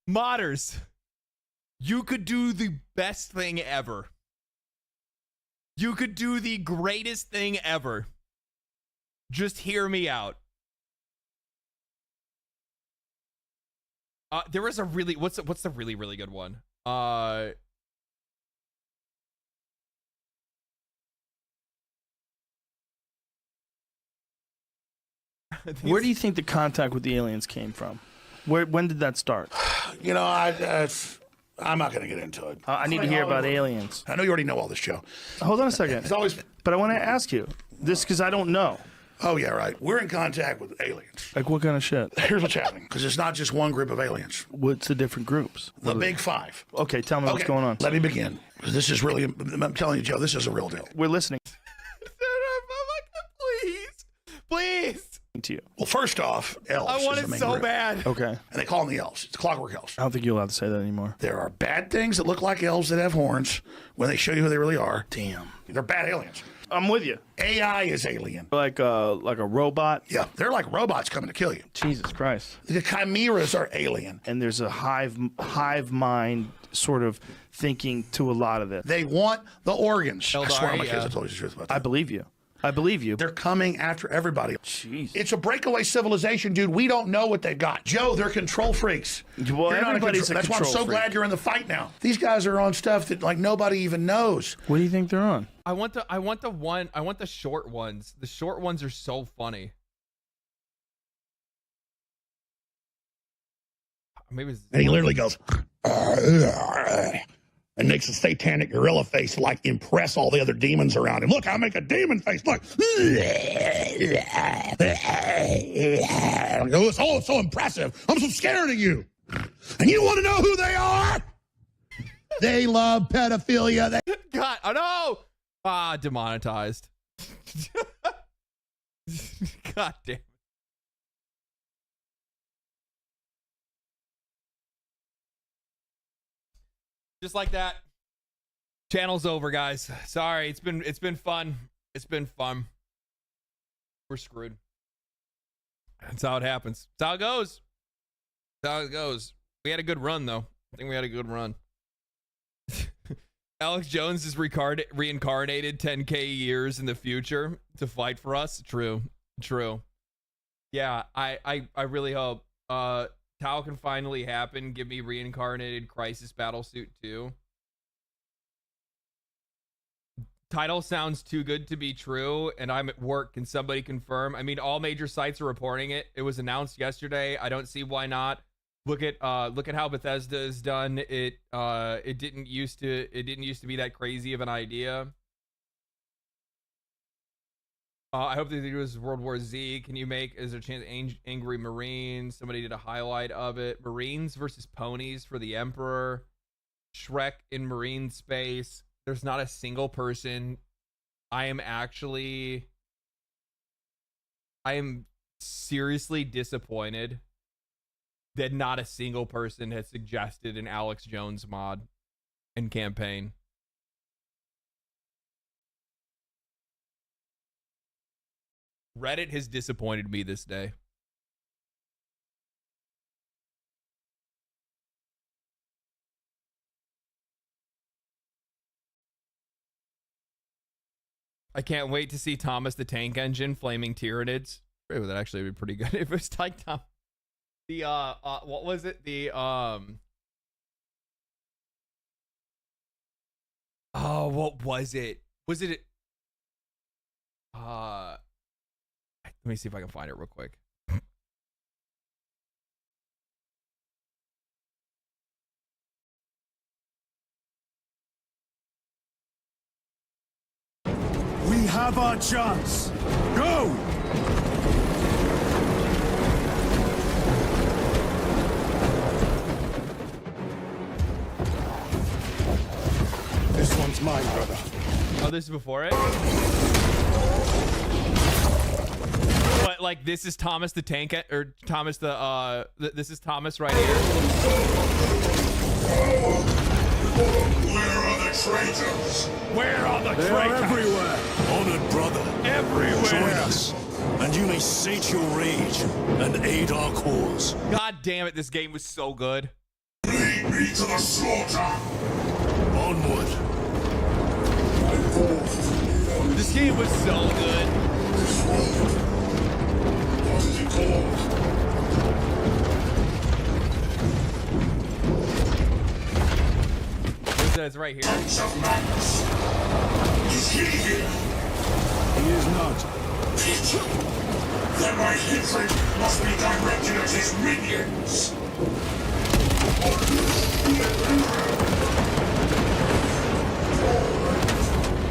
Modders. You could do the best thing ever. You could do the greatest thing ever. Just hear me out. There was a really what's the really really good one? Where do you think the contact with the aliens came from? When did that start? You know, I'm not going to get into it. I need to hear about aliens. I know you already know all this, Joe. Hold on a second. It's always. But I want to ask you this because I don't know. Oh yeah, right. We're in contact with aliens. Like what kind of shit? Here's what's happening, because it's not just one group of aliens. What's the different groups? The big five. Okay, tell me what's going on. Let me begin. This is really. I'm telling you, Joe. This is a real deal. We're listening. Please. To you. Well, first off, elves. I want is it the main so group. bad. Okay. And they call them the elves. It's clockwork elves. I don't think you're allowed to say that anymore. There are bad things that look like elves that have horns when they show you who they really are. Damn. They're bad aliens. I'm with you. AI is alien. Like a robot. Yeah, they're like robots coming to kill you. Jesus Christ. The chimeras are alien. And there's a hive mind sort of thinking to a lot of this. They want the organs. I swear on my yeah. kids, I told you the truth about that. I believe you. I believe you. They're coming after everybody. Jeez. It's a breakaway civilization, dude. We don't know what they've got. Joe, they're control freaks. Well, You're not everybody's a That's why I'm control so freak. glad you're in the fight now. These guys are on stuff that like nobody even knows. What do you think they're on? I want the short ones. The short ones are so funny. Maybe it's, And he literally goes and makes a satanic gorilla face to like impress all the other demons around him. Look, I make a demon face. Look. It's so impressive. I'm so scared of you. And you want to know who they are? They love pedophilia. God, oh no! Demonetized. God damn. Just like that. Channel's over, guys. Sorry, it's been fun. It's been fun. We're screwed. That's how it happens. That's how it goes. That's how it goes. We had a good run though. I think we had a good run. Alex Jones is reincarnated 10k years in the future to fight for us. True. Yeah, I really hope Tau can finally happen. Give me reincarnated Crisis Battlesuit 2. Title sounds too good to be true, and I'm at work. Can somebody confirm? I mean, all major sites are reporting it. It was announced yesterday. I don't see why not. Look at how Bethesda is done. It didn't used to be that crazy of an idea. I hope they do this World War Z. Can you make, is there a chance Angry Marines? Somebody did a highlight of it. Marines versus ponies for the Emperor. Shrek in Marine space. There's not a single person. I am seriously disappointed that not a single person has suggested an Alex Jones mod and campaign. Reddit has disappointed me this day. I can't wait to see Thomas the Tank Engine flaming Tyranids. That actually would be pretty good if it was like Tom. The what was it? The oh, what was it? Was it let me see if I can find it real quick. We have our chance. Go! This one's mine, brother. Oh, this is before it? But like this is Thomas the Tank, or Thomas the this is Thomas right here. Where are the traitors? Where are the traitors? Everywhere. Honored brother. Everywhere. Join us, and you may sate your rage and aid our cause. God damn it, this game was so good. Lead me to the slaughter. Onward. This game was so good. It says right here. Is he here? He is not. Then my hatred must be directed at his minions.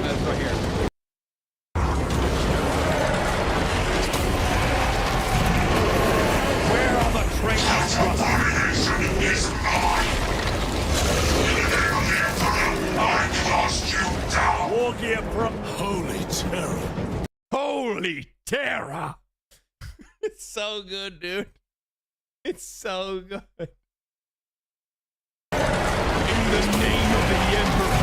That's right here. Where are the traitors? That abomination is mine. I cast you down. Holy terror. Holy terror! It's so good, dude. It's so good. In the name of the Emperor,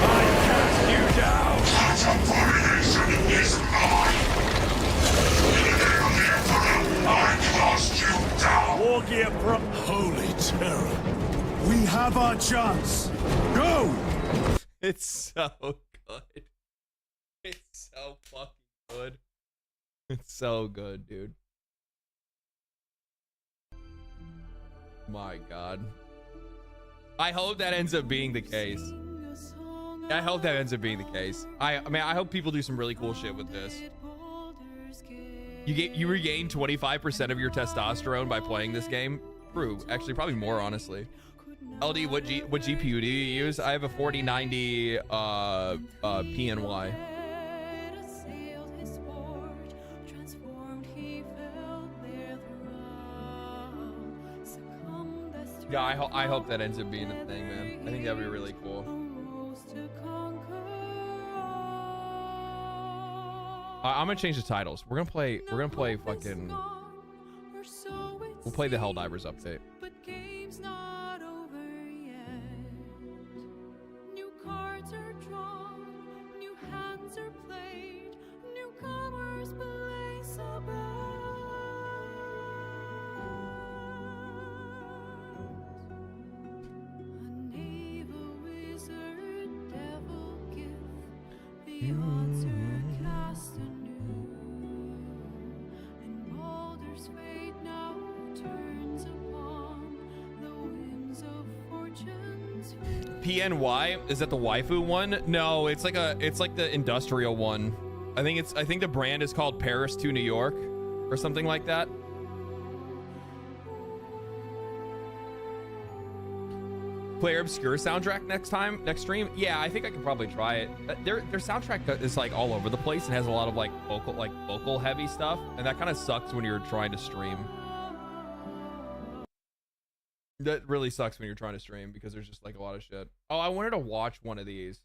I cast you down! That abomination is mine! In the name of the Emperor, I cast you down! Holy terror. We have our chance. Go! It's so good. It's so fucking good. It's so good, dude. My God. I hope that ends up being the case. I hope that ends up being the case. I mean, I hope people do some really cool shit with this. You regain 25% of your testosterone by playing this game. True. Actually, probably more, honestly. LD, what GPU do you use? I have a 4090 PNY. Yeah, I hope that ends up being a thing, man. I think that'd be really cool. I'm gonna change the titles. We're gonna play fucking. We'll play the Helldivers update. PNY, is that the waifu one? No, it's like the industrial one. I think the brand is called Paris to New York or something like that. Play Obscure soundtrack next stream. Yeah, I think I could probably try it. Their soundtrack is like all over the place and has a lot of like vocal heavy stuff, and that kind of sucks when you're trying to stream. That really sucks when you're trying to stream because there's just like a lot of shit. Oh, I wanted to watch one of these.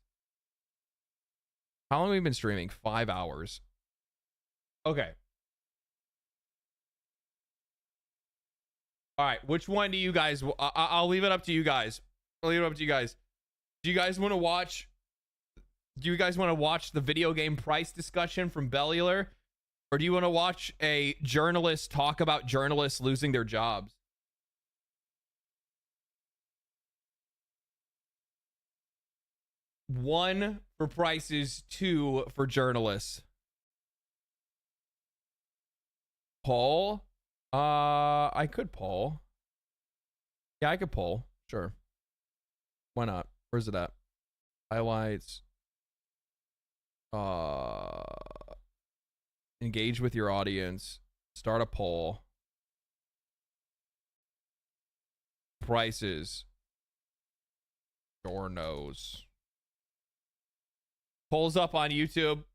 How long have we been streaming? 5 hours. Okay. All right. Which one do you guys? I'll leave it up to you guys. I'll leave it up to you guys. Do you guys want to watch? Do you guys want to watch the video game price discussion from Bellular, or do you want to watch a journalist talk about journalists losing their jobs? One for prices, two for journalists. Poll? I could poll. Yeah, I could poll. Sure. Why not? Where's it at? Highlights. Engage with your audience. Start a poll. Prices. Journos. Polls up on YouTube.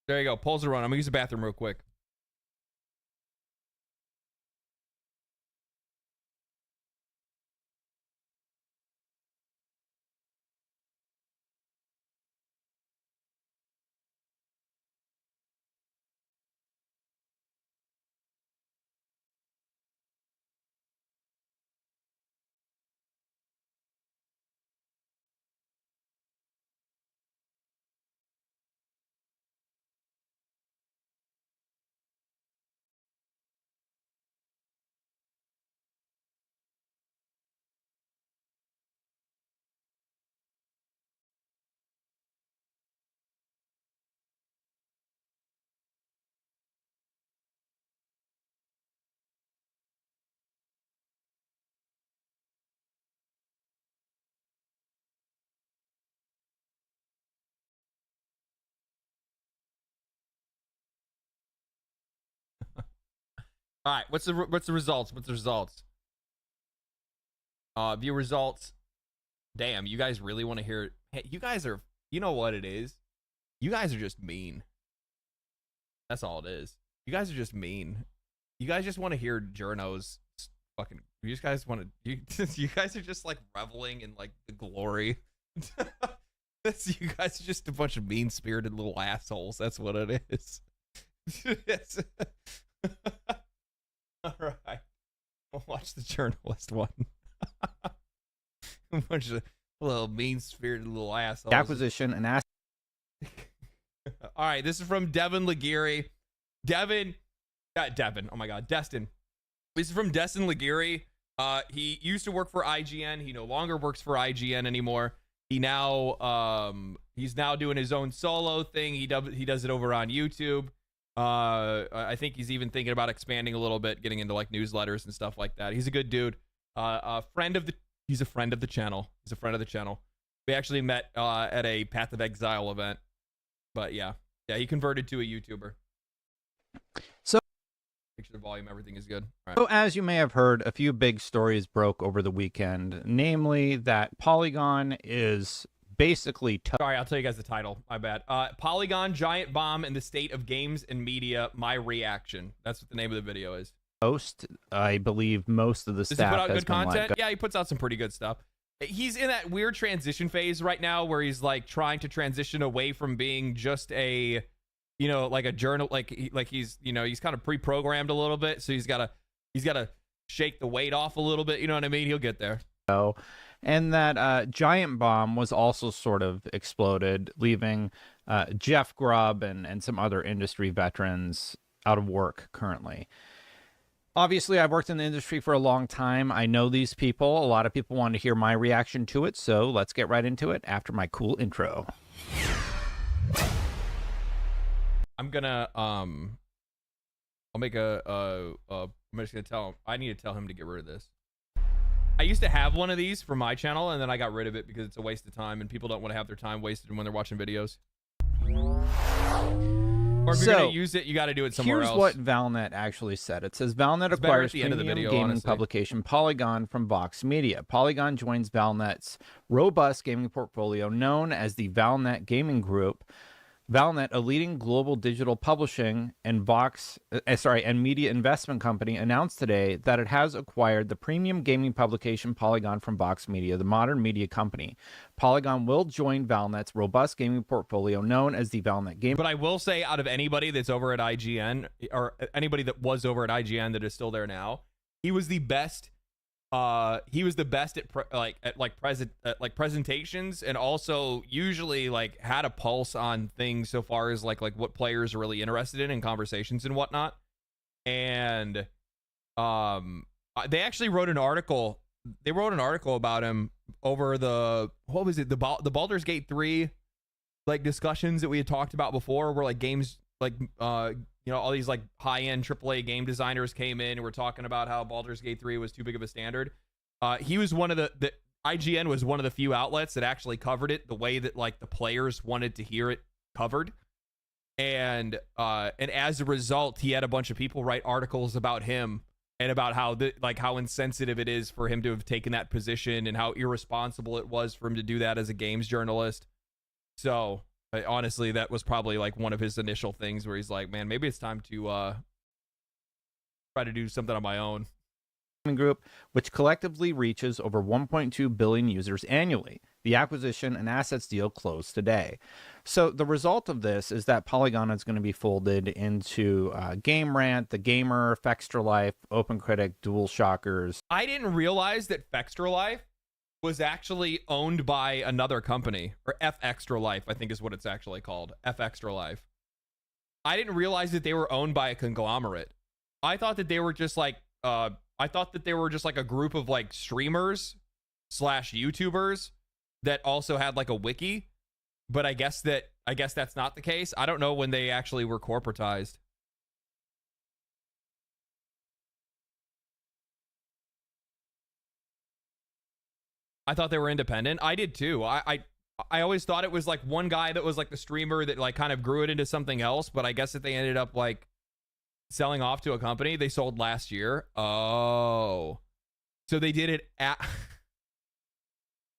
There you go. Polls are on. I'm gonna use the bathroom real quick. All right, what's the results? What's the results? View results. Damn, you guys really want to hear? Hey, you guys are. You know what it is? You guys are just mean. That's all it is. You guys are just mean. You guys just want to hear journos fucking. You guys want to. You guys are just like reveling in like the glory. You guys are just a bunch of mean-spirited little assholes. That's what it is. All right, we'll watch the journalist one. A bunch of little mean-spirited little assholes. Acquisition and asset. All right, this is from Devin Laguirre. Devin. Oh my God, Destin. This is from Destin Laguirre. He used to work for IGN. He no longer works for IGN anymore. He's now doing his own solo thing. He does it over on YouTube. I think he's even thinking about expanding a little bit, getting into like newsletters and stuff like that. He's a good dude. He's a friend of the channel. He's a friend of the channel. We actually met at a Path of Exile event. But yeah, he converted to a YouTuber. So, make sure the volume, everything is good. All right. So as you may have heard, a few big stories broke over the weekend, namely that Polygon is basically... Sorry, I'll tell you guys the title. My bad. Polygon, Giant Bomb, and the State of Games and Media, My Reaction. That's what the name of the video is. I believe most of the Does staff he put out has good been content? let go. Yeah, he puts out some pretty good stuff. He's in that weird transition phase right now where he's like trying to transition away from being just a, like a journal, like he's, he's kind of pre-programmed a little bit. So he's got to shake the weight off a little bit. You know what I mean? He'll get there. And that Giant Bomb was also sort of exploded, leaving Jeff Grubb and some other industry veterans out of work currently. Obviously, I've worked in the industry for a long time. I know these people. A lot of people want to hear my reaction to it, so let's get right into it after my cool intro. I'm gonna I'll make I'm just gonna tell him. I need to tell him to get rid of this. I used to have one of these for my channel, and then I got rid of it because it's a waste of time, and people don't want to have their time wasted when they're watching videos. Or if you're going to use it, you got to do it somewhere else. Here's what Valnet actually said. It says, Valnet acquires premium gaming publication Polygon from Vox Media. Polygon joins Valnet's robust gaming portfolio known as the Valnet Gaming Group. Valnet, a leading global digital publishing and media investment company, announced today that it has acquired the premium gaming publication Polygon from Vox Media, the modern media company. Polygon will join Valnet's robust gaming portfolio known as the Valnet Game. But I will say, out of anybody that's over at IGN, or anybody that was over at IGN that is still there now, he was the best. He was the best at presentations, and also usually like had a pulse on things so far as like what players are really interested in conversations and whatnot. And they actually wrote an article. They wrote an article about him over the the Baldur's Gate 3 like discussions that we had talked about before, where like games like all these like high-end AAA game designers came in and were talking about how Baldur's Gate 3 was too big of a standard. He was one of the IGN was one of the few outlets that actually covered it the way that like the players wanted to hear it covered. And as a result, he had a bunch of people write articles about him and about how insensitive it is for him to have taken that position and how irresponsible it was for him to do that as a games journalist. So honestly, that was probably like one of his initial things where he's like, man, maybe it's time to try to do something on my own. Group, which collectively reaches over 1.2 billion users annually. The acquisition and assets deal closed today. So the result of this is that Polygon is going to be folded into Game Rant, The Gamer, FFXIV, OpenCritic, DualShockers. I didn't realize that FFXIV was actually owned by another company, or FFXIV, I think is what it's actually called, FFXIV. I didn't realize that they were owned by a conglomerate. I thought that they were just like a group of like streamers / YouTubers that also had like a wiki, but I guess that's not the case. I don't know when they actually were corporatized. I thought they were independent. I did too. I always thought it was like one guy that was like the streamer that like kind of grew it into something else, but I guess that they ended up like selling off to a company they sold last year. Oh. So they did it at...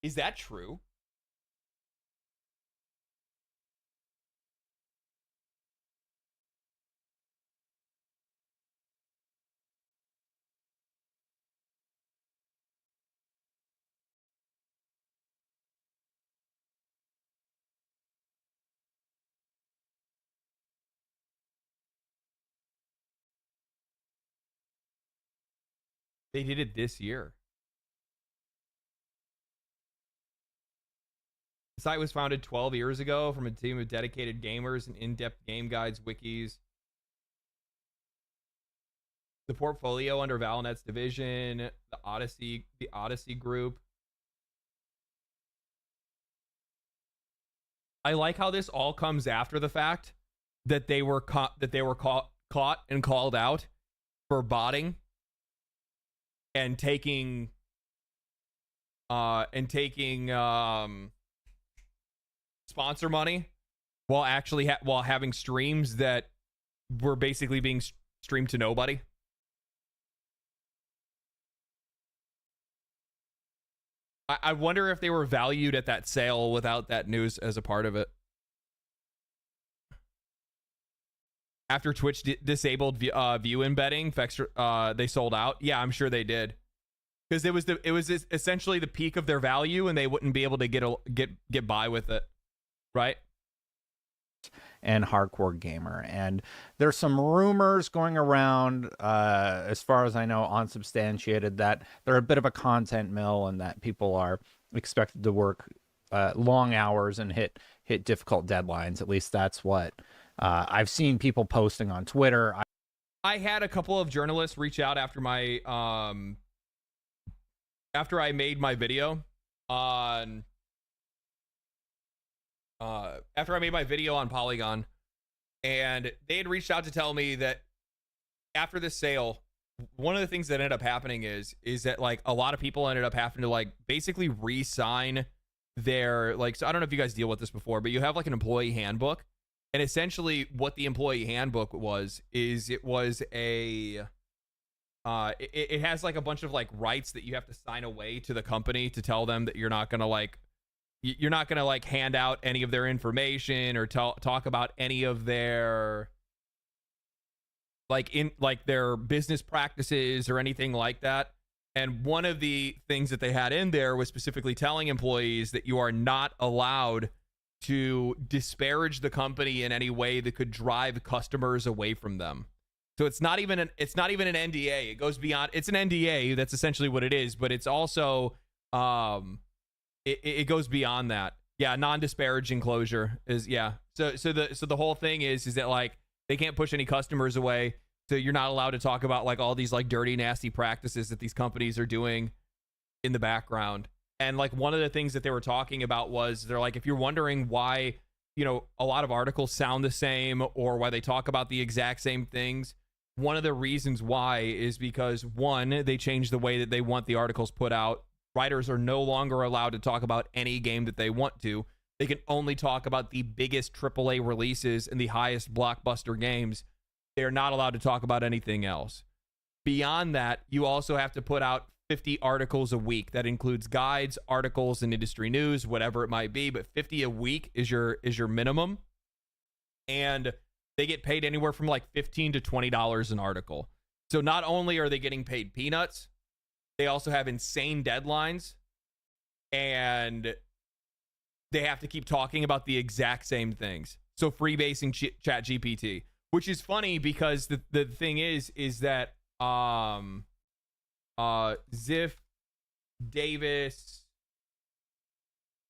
Is that true? They did it this year. The site was founded 12 years ago from a team of dedicated gamers and in-depth game guides, wikis. The portfolio under Valnet's division, the Odyssey group. I like how this all comes after the fact that they were caught and called out for botting and taking sponsor money while actually while having streams that were basically being streamed to nobody. I wonder if they were valued at that sale without that news as a part of it. After Twitch disabled view embedding, they sold out. Yeah, I'm sure they did, because it was essentially the peak of their value, and they wouldn't be able to get by with it, right? And hardcore gamer, and there's some rumors going around, as far as I know, unsubstantiated, that they're a bit of a content mill and that people are expected to work long hours and hit difficult deadlines. At least that's what I've seen people posting on Twitter. I had a couple of journalists reach out after I made my video on Polygon, and they had reached out to tell me that after this sale, one of the things that ended up happening is that like a lot of people ended up having to like basically re-sign their, like, so I don't know if you guys deal with this before, but you have like an employee handbook, and essentially what the employee handbook was is it was a it has like a bunch of like rights that you have to sign away to the company to tell them that you're not gonna like hand out any of their information or talk about any of their their business practices or anything like that. And one of the things that they had in there was specifically telling employees that you are not allowed to disparage the company in any way that could drive customers away from them. So it's not even an NDA. It goes beyond. It's an NDA. That's essentially what it is. But it's also it goes beyond that. Yeah, non-disparaging closure is, yeah. So the whole thing is that like they can't push any customers away. So you're not allowed to talk about like all these like dirty, nasty practices that these companies are doing in the background. And like one of the things that they were talking about was they're like, if you're wondering why, you know, a lot of articles sound the same or why they talk about the exact same things, one of the reasons why is because, one, they changed the way that they want the articles put out. Writers are no longer allowed to talk about any game that they want to. They can only talk about the biggest AAA releases and the highest blockbuster games. They're not allowed to talk about anything else. Beyond that, you also have to put out 50 articles a week. That includes guides, articles, and industry news, whatever it might be, but 50 a week is your minimum. And they get paid anywhere from like $15 to $20 an article. So not only are they getting paid peanuts, they also have insane deadlines, and they have to keep talking about the exact same things. So freebasing ChatGPT, which is funny because the thing is that Ziff Davis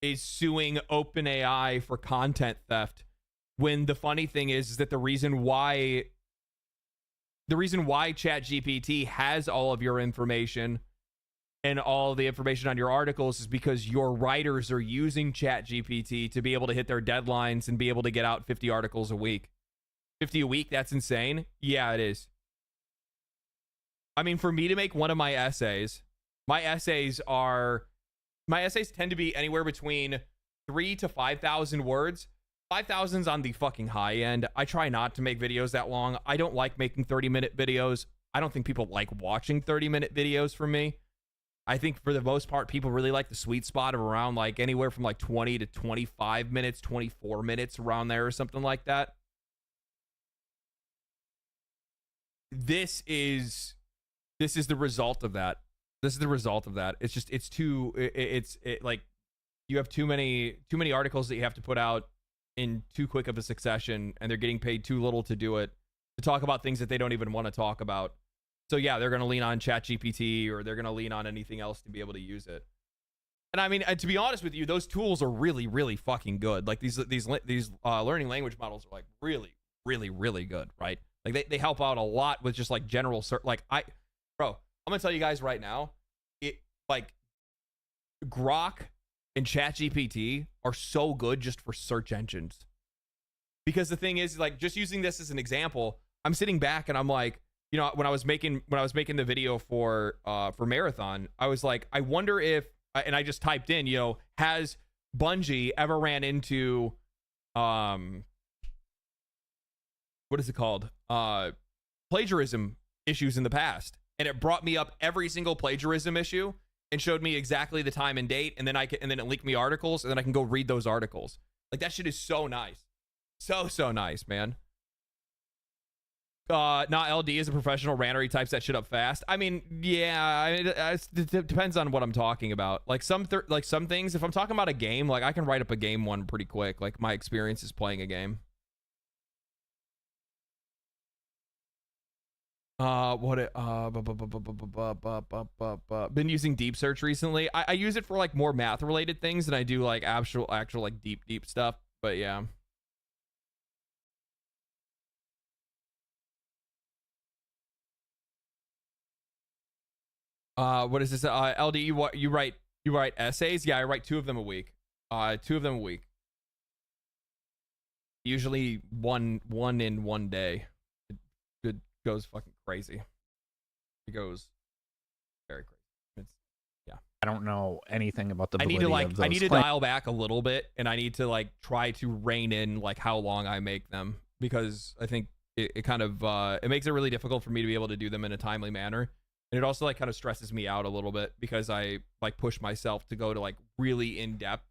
is suing OpenAI for content theft, when the funny thing is that the reason why ChatGPT has all of your information and all the information on your articles is because your writers are using ChatGPT to be able to hit their deadlines and be able to get out 50 articles a week. 50 a week? That's insane. Yeah, it is. I mean, for me to make one of my essays, my essays tend to be anywhere between 3,000 to 5,000 words. 5,000's on the fucking high end. I try not to make videos that long. I don't like making 30-minute videos. I don't think people like watching 30-minute videos from me. I think for the most part, people really like the sweet spot of around like anywhere from like 20 to 25 minutes, 24 minutes, around there or something like that. This is the result of that. This is the result of that. It's just, it's like you have too many articles that you have to put out in too quick of a succession, and they're getting paid too little to do it, to talk about things that they don't even want to talk about. So yeah, they're going to lean on ChatGPT, or they're going to lean on anything else to be able to use it. And I mean, to be honest with you, those tools are really, really fucking good. Like these learning language models are like really, really, really good, right? Like they help out a lot with just like general bro, I'm gonna tell you guys right now, like Grok and ChatGPT are so good just for search engines. Because the thing is, like, just using this as an example, I'm sitting back and I'm like, you know, when I was making the video for Marathon, I was like, I wonder if, and I just typed in, you know, has Bungie ever ran into what is it called? Plagiarism issues in the past. And it brought me up every single plagiarism issue and showed me exactly the time and date, and then it linked me articles, and then I can go read those articles. Like, that shit is so nice. So nice, man. LD is a professional ranter. He types that shit up fast. I mean, yeah, it depends on what I'm talking about. Like some things, if I'm talking about a game, like I can write up a game one pretty quick. Like my experience is playing a game. Been using deep search recently. I use it for like more math related things than I do like actual like deep stuff. But yeah. What is this? LD, you write essays? Yeah, I write 2 of them a week. 2 of them a week. Usually one in one day. It goes fucking crazy. It goes very crazy. Yeah. I don't know anything about the validity of those I need to dial back a little bit, and I need to like try to rein in like how long I make them, because I think it kind of it makes it really difficult for me to be able to do them in a timely manner. And it also like kind of stresses me out a little bit because I like push myself to go to like really in depth,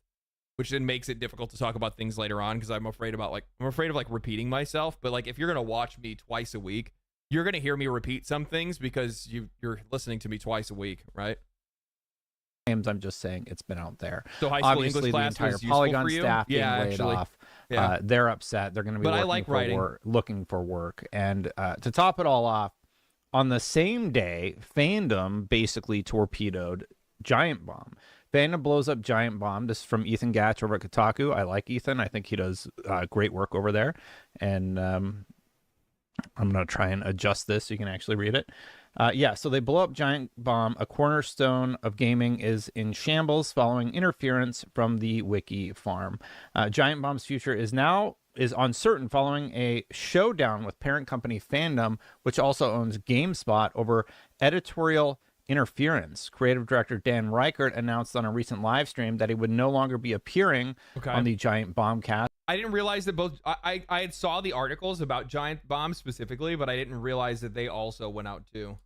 which then makes it difficult to talk about things later on, because I'm afraid of like repeating myself. But like if you're gonna watch me twice a week, you're gonna hear me repeat some things because you're listening to me twice a week, right? I'm just saying it's been out there. So high school obviously English class the entire was useful Polygon for you? staff being Yeah, laid actually. off. Yeah. They're upset. They're going to be looking for work. And to top it all off, on the same day, Fandom basically torpedoed Giant Bomb. Fandom blows up Giant Bomb. This is from Ethan Gatch over at Kotaku. I like Ethan. I think he does great work over there. And I'm going to try and adjust this so you can actually read it. Yeah, so they blow up Giant Bomb. A cornerstone of gaming is in shambles following interference from the Wiki farm. Giant Bomb's future is uncertain following a showdown with parent company Fandom, which also owns GameSpot, over editorial interference. Creative director Dan Reichert announced on a recent live stream that he would no longer be appearing on the Giant Bomb cast. I didn't realize that both I had saw the articles about Giant Bomb specifically, but I didn't realize that they also went out too.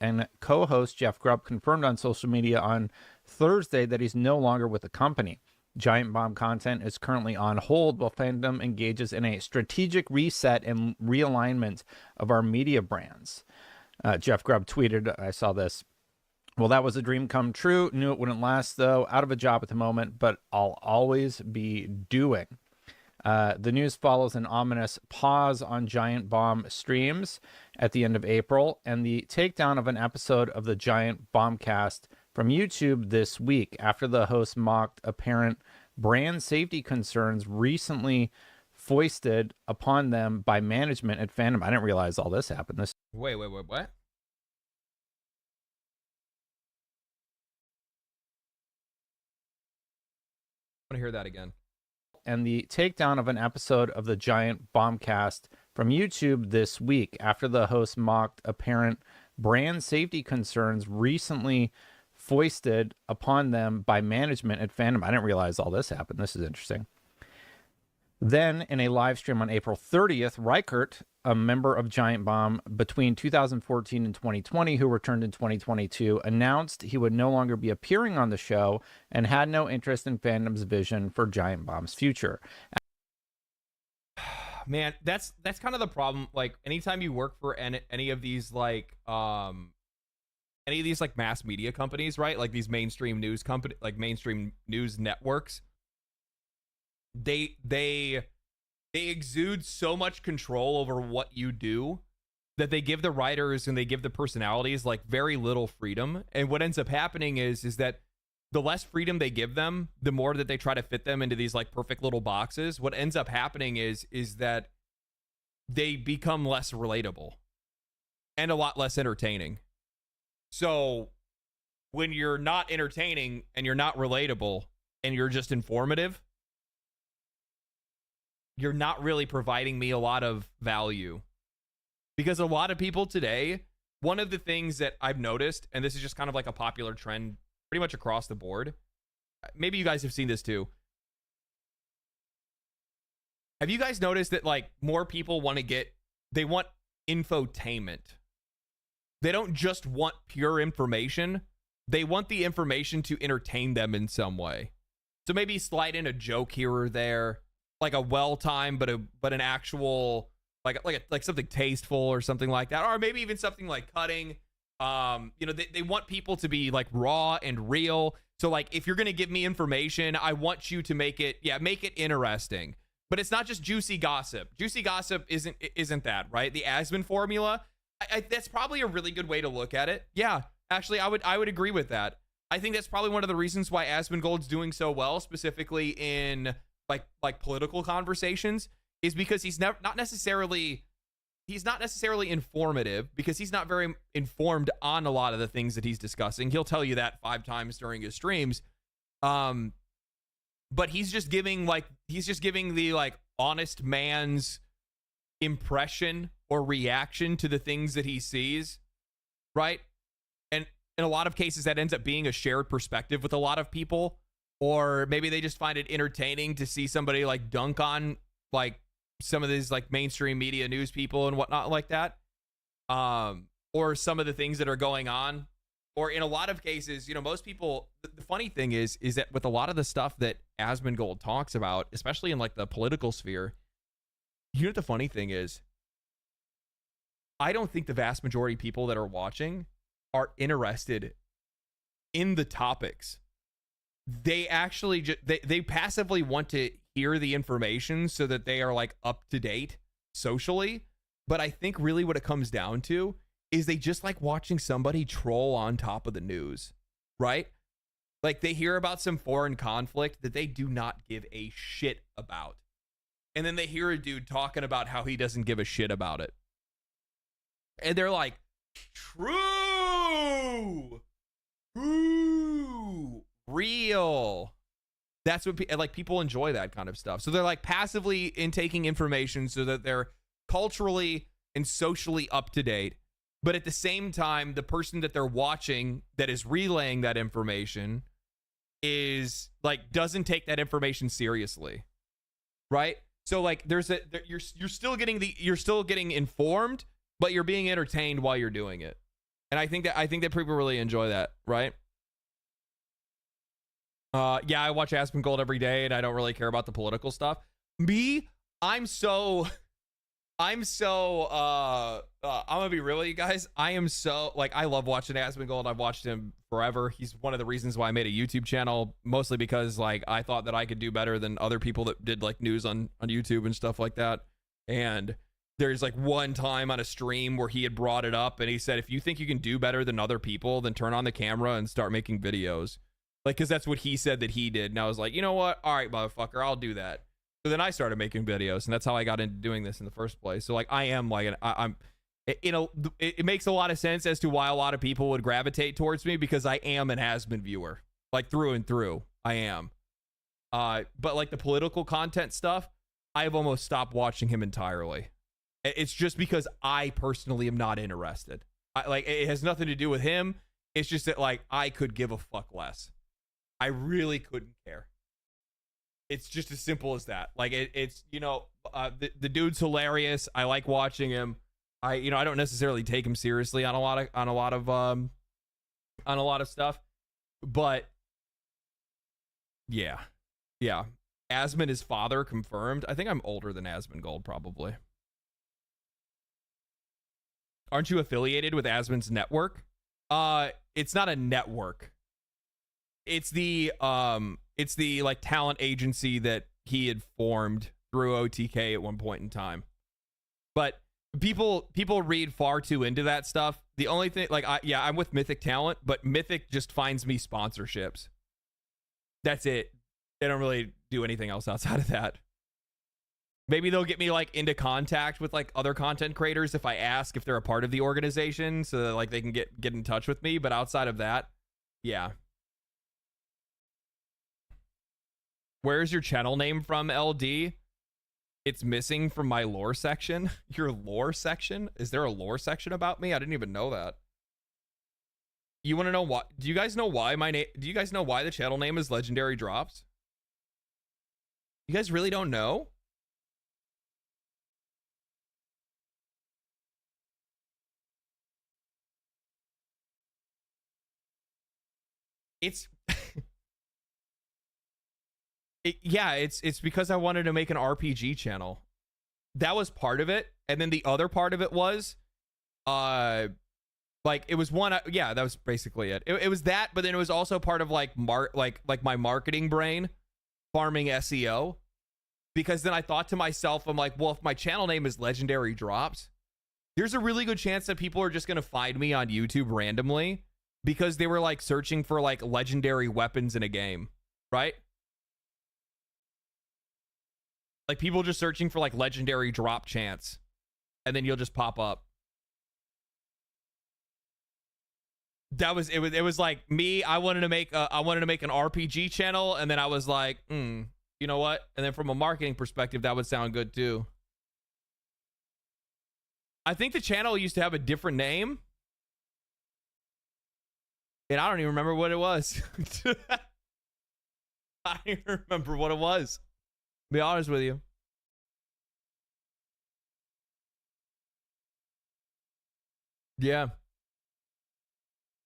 And co-host Jeff Grubb confirmed on social media on Thursday that he's no longer with the company. Giant Bomb content is currently on hold while Fandom engages in a strategic reset and realignment of our media brands. Jeff Grubb tweeted, I saw this. Well, that was a dream come true. Knew it wouldn't last, though. Out of a job at the moment, but I'll always be doing. The news follows an ominous pause on Giant Bomb streams at the end of April and the takedown of an episode of the Giant Bombcast from YouTube this week after the host mocked apparent brand safety concerns recently foisted upon them by management at Fandom. I didn't realize all this happened. Wait, what? I want to hear that again. And the takedown of an episode of the Giant Bombcast from YouTube this week after the host mocked apparent brand safety concerns recently foisted upon them by management at Fandom. I didn't realize all this happened. This is interesting. Then, in a live stream on April 30th, Reichert, a member of Giant Bomb between 2014 and 2020, who returned in 2022, announced he would no longer be appearing on the show and had no interest in fandom's vision for Giant Bomb's future. Man, that's kind of the problem. Like, anytime you work for any of these like mass media companies, right? Like these mainstream news mainstream news networks, they exude so much control over what you do that they give the writers and they give the personalities like very little freedom. And what ends up happening is that the less freedom they give them, the more that they try to fit them into these like perfect little boxes. What ends up happening is that they become less relatable and a lot less entertaining. So when you're not entertaining and you're not relatable and you're just informative, you're not really providing me a lot of value. Because a lot of people today, one of the things that I've noticed, and this is just kind of like a popular trend pretty much across the board, maybe you guys have seen this too. Have you guys noticed that like more people want infotainment? They don't just want pure information. They want the information to entertain them in some way. So maybe slide in a joke here or there, like a well-timed, but an actual like something tasteful or something like that, or maybe even something like cutting. They want people to be like raw and real. So like if you're gonna give me information, I want you to make it interesting. But it's not just juicy gossip. Juicy gossip isn't that, right? The Asmund formula, that's probably a really good way to look at it. Yeah, actually, I would agree with that. I think that's probably one of the reasons why Asmongold's doing so well, specifically in like political conversations, is because he's not necessarily informative, because he's not very informed on a lot of the things that he's discussing. He'll tell you that 5 times during his streams. But he's just giving the like honest man's impression or reaction to the things that he sees, right? And in a lot of cases that ends up being a shared perspective with a lot of people, or maybe they just find it entertaining to see somebody like dunk on like some of these like mainstream media news people and whatnot like that, or some of the things that are going on. Or in a lot of cases, most people, the funny thing is that with a lot of the stuff that Asmongold talks about, especially in like the political sphere, what the funny thing is, I don't think the vast majority of people that are watching are interested in the topics. They actually they passively want to hear the information so that they are like up to date socially. But I think really what it comes down to is they just like watching somebody troll on top of the news, right? Like they hear about some foreign conflict that they do not give a shit about. And then they hear a dude talking about how he doesn't give a shit about it. And they're like, true, real. That's what people enjoy, that kind of stuff. So they're like passively intaking information so that they're culturally and socially up to date. But at the same time, the person that they're watching that is relaying that information is like doesn't take that information seriously, right? So like you're still getting informed, but you're being entertained while you're doing it. And I think that people really enjoy that, right? Yeah, I watch Asmongold every day, and I don't really care about the political stuff. I'm gonna be real with you guys. I am so like, I love watching Asmongold. I've watched him forever. He's one of the reasons why I made a YouTube channel, mostly because like I thought that I could do better than other people that did like news on YouTube and stuff like that. And there's like one time on a stream where he had brought it up and he said, if you think you can do better than other people, then turn on the camera and start making videos. Like, because that's what he said that he did. And I was like, you know what? All right, motherfucker, I'll do that. So then I started making videos, and that's how I got into doing this in the first place. So like, I am like, it makes a lot of sense as to why a lot of people would gravitate towards me, because I am an Asmon viewer, like through and through. I am. But like the political content stuff, I have almost stopped watching him entirely. It's just because I personally am not interested. It has nothing to do with him. It's just that like I could give a fuck less. I really couldn't care. It's just as simple as that. Like it's the dude's hilarious. I like watching him. I don't necessarily take him seriously on a lot of stuff, but yeah. Asmon is father confirmed. I think I'm older than Asmongold probably. Aren't you affiliated with Asmon's network? It's not a network. It's the like talent agency that he had formed through OTK at one point in time. But people read far too into that stuff. The only thing, like, I'm with Mythic Talent, but Mythic just finds me sponsorships. That's it. They don't really do anything else outside of that. Maybe they'll get me like into contact with like other content creators if I ask if they're a part of the organization, so that like they can get in touch with me. But outside of that, yeah. Where's your channel name from, LD? It's missing from my lore section. Your lore section? Is there a lore section about me? I didn't even know that. You want to know what? Do you guys know why my name? Do you guys know why the channel name is Legendary Drops? You guys really don't know? It's it's because I wanted to make an RPG channel. That was part of it, and then the other part of it was like it was one, yeah, that was basically it. It was that, but then it was also part of like my marketing brain, farming SEO, because then I thought to myself, I'm like, well, if my channel name is Legendary Drops, there's a really good chance that people are just gonna find me on YouTube randomly because they were like searching for like legendary weapons in a game, right? Like people just searching for like legendary drop chance, and then you'll just pop up. That was it. Was like me. I wanted to make an RPG channel, and then I was like, you know what? And then from a marketing perspective, that would sound good too. I think the channel used to have a different name, and I don't even remember what it was. I don't even remember what it was. Be honest with you. Yeah.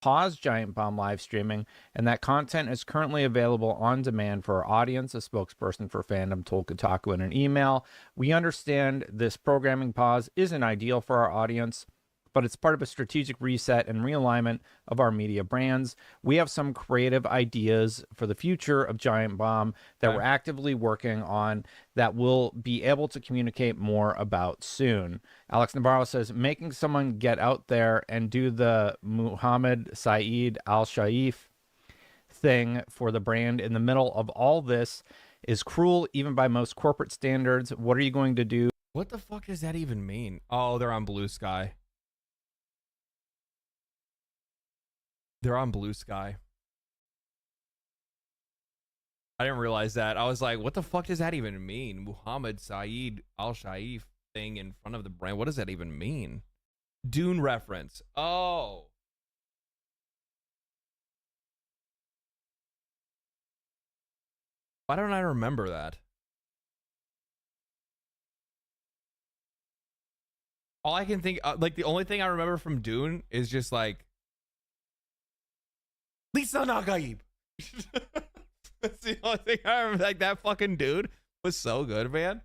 Pause Giant Bomb live streaming, and that content is currently available on demand for our audience. A spokesperson for fandom told Kotaku in an email. We understand this programming pause isn't ideal for our audience, but it's part of a strategic reset and realignment of our media brands. We have some creative ideas for the future of Giant Bomb that we're actively working on that we'll be able to communicate more about soon. Alex Navarro says, making someone get out there and do the Muhammad Saeed Al-Shaif thing for the brand in the middle of all this is cruel, even by most corporate standards. What are you going to do? What the fuck does that even mean? Oh, they're on Blue Sky. They're on Blue Sky. I didn't realize that. I was like, what the fuck does that even mean? Muhammad Saeed Al-Shaif thing in front of the brand. What does that even mean? Dune reference. Oh. Why don't I remember that? All I can think, like the only thing I remember from Dune is just like, Lisa Nagaib. That's the only thing I remember. Like that fucking dude was so good, man.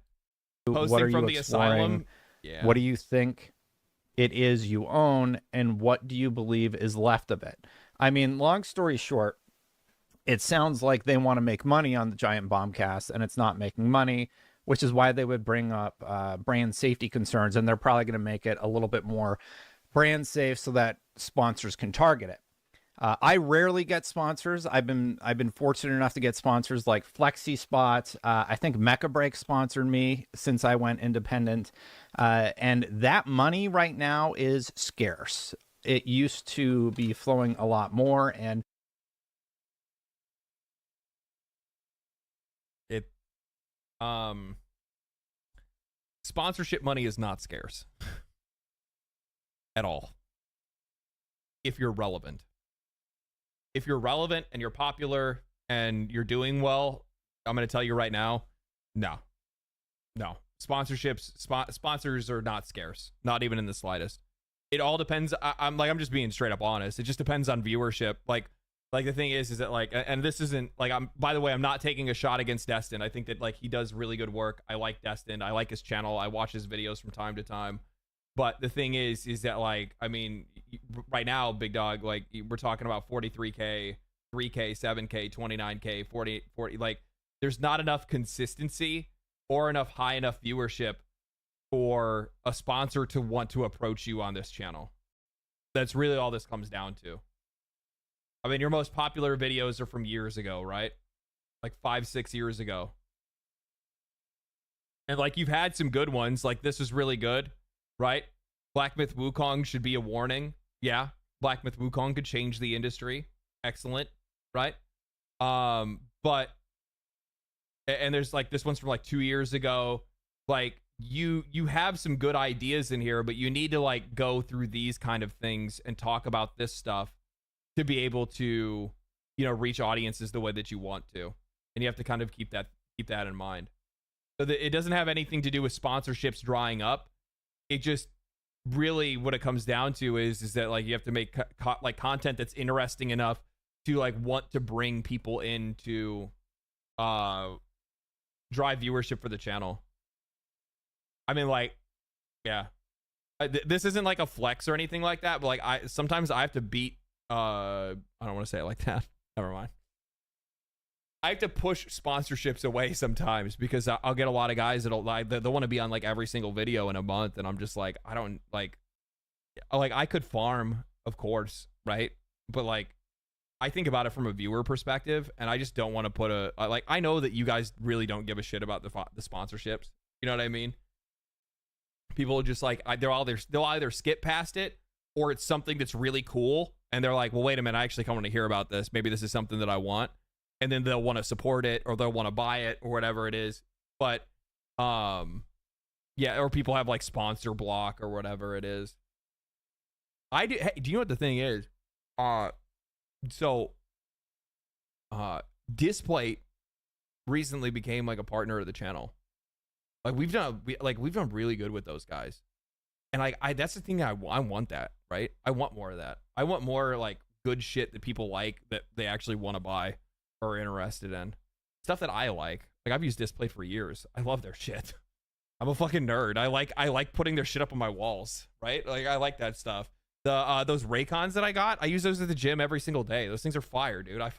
Posting what are from you the exploring? asylum. Yeah. What do you think it is you own, and what do you believe is left of it? I mean, long story short, it sounds like they want to make money on the Giant Bombcast, and it's not making money, which is why they would bring up brand safety concerns, and they're probably going to make it a little bit more brand safe so that sponsors can target it. I rarely get sponsors. I've been fortunate enough to get sponsors like Flexi Spot. I think Mecha Break sponsored me since I went independent. And that money right now is scarce. It used to be flowing a lot more, and sponsorship money is not scarce at all. If you're relevant. If you're relevant and you're popular and you're doing well, I'm going to tell you right now, no. Sponsors are not scarce, not even in the slightest. It all depends. I'm just being straight up honest. It just depends on viewership. Like the thing is that like, and this isn't like, by the way, I'm not taking a shot against Destin. I think that like he does really good work. I like Destin. I like his channel. I watch his videos from time to time. But the thing is that like, I mean, right now, big dog, like we're talking about 43K, 3K, 7K, 29K, 40, like there's not enough consistency or enough high enough viewership for a sponsor to want to approach you on this channel. That's really all this comes down to. I mean, your most popular videos are from years ago, right? Like 5-6 years ago. And like you've had some good ones, like this was really good, right? Black Myth Wukong should be a warning. Yeah, Black Myth Wukong could change the industry. Excellent, right? But and there's like this one's from like 2 years ago. Like you have some good ideas in here, but you need to like go through these kind of things and talk about this stuff to be able to, you know, reach audiences the way that you want to. And you have to kind of keep that in mind. So that it doesn't have anything to do with sponsorships drying up. It just really what it comes down to is that like you have to make like content that's interesting enough to like want to bring people in to drive viewership for the channel. I mean, like, yeah, this isn't like a flex or anything like that, but like sometimes I have to beat I don't want to say it like that. Never mind. I have to push sponsorships away sometimes because I'll get a lot of guys that'll like they'll want to be on like every single video in a month, and I'm just like, I don't like I could farm, of course, right? But like I think about it from a viewer perspective, and I just don't want to put like I know that you guys really don't give a shit about the sponsorships. You know what I mean? People are just like they'll either skip past it or it's something that's really cool, and they're like, well, wait a minute, I actually kind of want to hear about this. Maybe this is something that I want. And then they'll want to support it or they'll want to buy it or whatever it is. But, yeah, or people have like sponsor block or whatever it is. Hey, do you know what the thing is? Displate recently became like a partner of the channel. Like we've done really good with those guys. And like, that's the thing I want that, right? I want more of that. I want more like good shit that people like that they actually want to buy. Or interested in stuff that I like I've used Display for years. I love their shit. I'm a fucking nerd. I like putting their shit up on my walls, right? Like I like that stuff. Those Raycons that I got, I use those at the gym every single day. Those things are fire, dude. I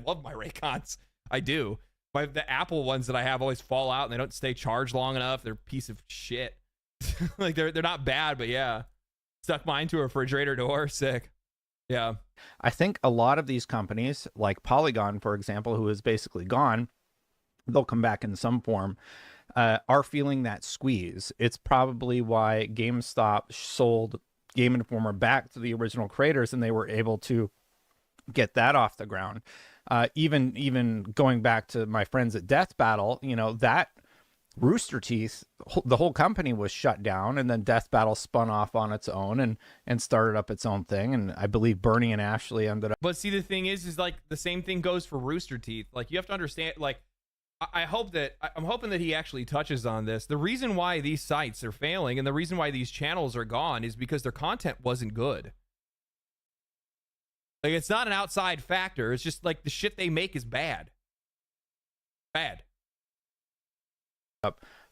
love my Raycons. I do. The Apple ones that I have always fall out and they don't stay charged long enough. They're a piece of shit. Like they're not bad, but yeah. Stuck mine to a refrigerator door. Sick. Yeah. I think a lot of these companies, like Polygon, for example, who is basically gone, they'll come back in some form, are feeling that squeeze. It's probably why GameStop sold Game Informer back to the original creators, and they were able to get that off the ground. Even going back to my friends at Death Battle, you know, that Rooster Teeth, the whole company was shut down, and then Death Battle spun off on its own and started up its own thing. And I believe Bernie and Ashley ended up. But see, the thing is like the same thing goes for Rooster Teeth. Like you have to understand, like I'm hoping that he actually touches on this. The reason why these sites are failing and the reason why these channels are gone is because their content wasn't good. Like it's not an outside factor. It's just like the shit they make is bad. Bad.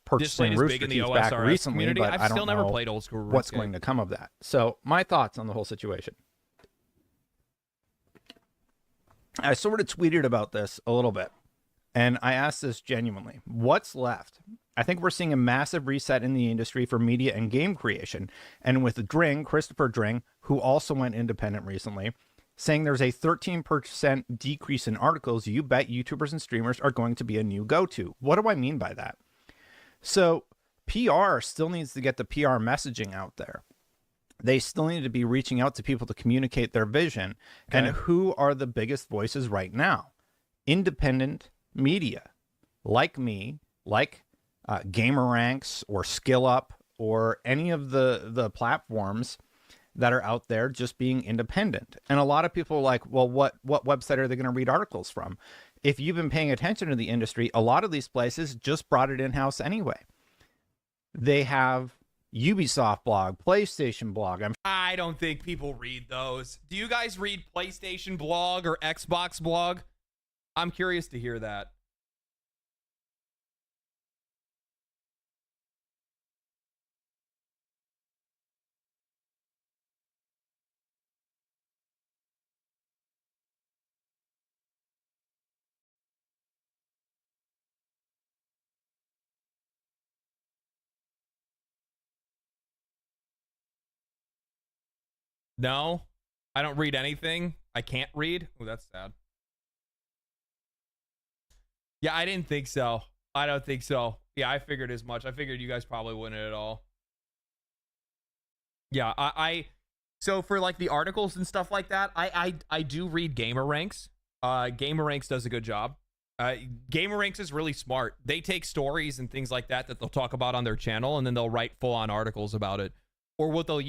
Purchasing Rooster Teeth back recently, community. But I've I still don't never know played old school what's RuneScape. going to come of that. So my thoughts on the whole situation. I sort of tweeted about this a little bit, and I asked this genuinely. What's left? I think we're seeing a massive reset in the industry for media and game creation. And with Christopher Dring, who also went independent recently, saying there's a 13% decrease in articles, you bet YouTubers and streamers are going to be a new go-to. What do I mean by that? So PR still needs to get the PR messaging out there. They still need to be reaching out to people to communicate their vision. Okay. And who are the biggest voices right now? Independent media, like me, like Gameranx or SkillUp or any of the platforms that are out there just being independent. And a lot of people are like, well, what website are they going to read articles from? if you've been paying attention to the industry, a lot of these places just brought it in-house anyway. They have Ubisoft blog, PlayStation blog. I don't think people read those. Do you guys read PlayStation blog or Xbox blog? I'm curious to hear that. No, I don't read anything. I can't read. Oh, that's sad. Yeah, I didn't think so. I don't think so. Yeah, I figured as much. I figured you guys probably wouldn't at all. Yeah, so for like the articles and stuff like that, I do read Gamer Ranks. Gamer Ranks does a good job. Gamer Ranks is really smart. They take stories and things like that they'll talk about on their channel, and then they'll write full-on articles about it. Or what they'll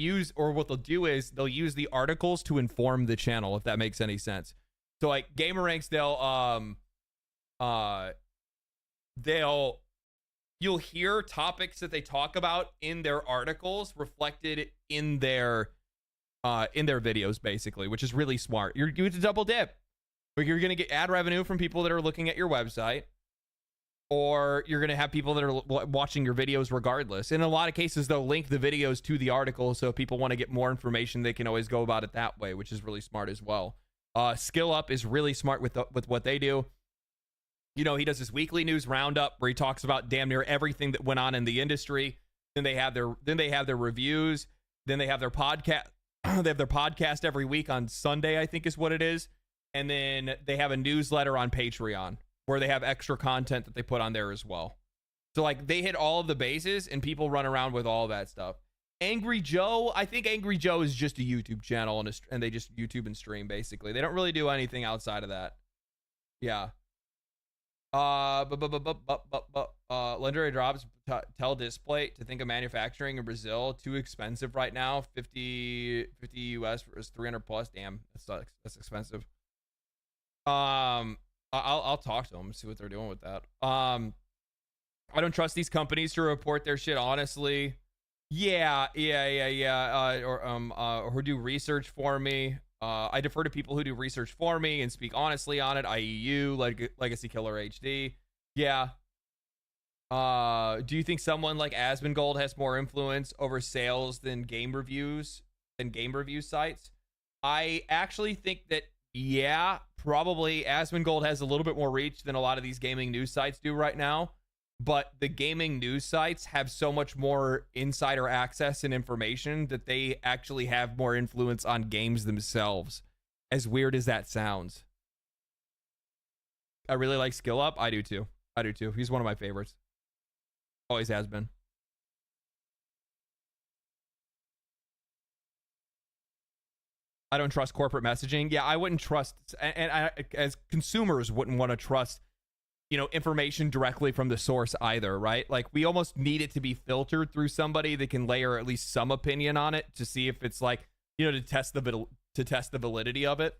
do is they'll use the articles to inform the channel, if that makes any sense. So like Gamer Ranks, you'll hear topics that they talk about in their articles reflected in their videos, basically, which is really smart. You get to double dip. Like, you're gonna get ad revenue from people that are looking at your website, or you're going to have people that are watching your videos regardless. In a lot of cases, they'll link the videos to the article, so if people want to get more information, they can always go about it that way, which is really smart as well. Skill Up is really smart with what they do. You know, he does this weekly news roundup where he talks about damn near everything that went on in the industry. Then they have their reviews. Then they have their podcast. They have their podcast every week on Sunday, I think is what it is. And then they have a newsletter on Patreon, where they have extra content that they put on there as well. So like they hit all of the bases, and people run around with all that stuff. Angry Joe, I think Angry Joe is just a YouTube channel, and they just YouTube and stream, basically. They don't really do anything outside of that. Yeah. Legendary Drops tell Display to think of manufacturing in Brazil too expensive right now. 50 US is 300 plus. Damn, that sucks. That's expensive. I'll talk to them and see what they're doing with that. I don't trust these companies to report their shit honestly. Yeah. Or who do research for me. I defer to people who do research for me and speak honestly on it, i.e. you, Legacy Killer HD. Yeah. Do you think someone like Asmongold has more influence over sales than game review sites? I actually think that, yeah, probably Asmongold has a little bit more reach than a lot of these gaming news sites do right now. But the gaming news sites have so much more insider access and information that they actually have more influence on games themselves. As weird as that sounds. I really like Skill Up. I do too. He's one of my favorites. Always has been. I don't trust corporate messaging. Yeah, I wouldn't trust, and I, as consumers, wouldn't want to trust, information directly from the source either, right? Like, we almost need it to be filtered through somebody that can layer at least some opinion on it to see if it's like, to test the validity of it.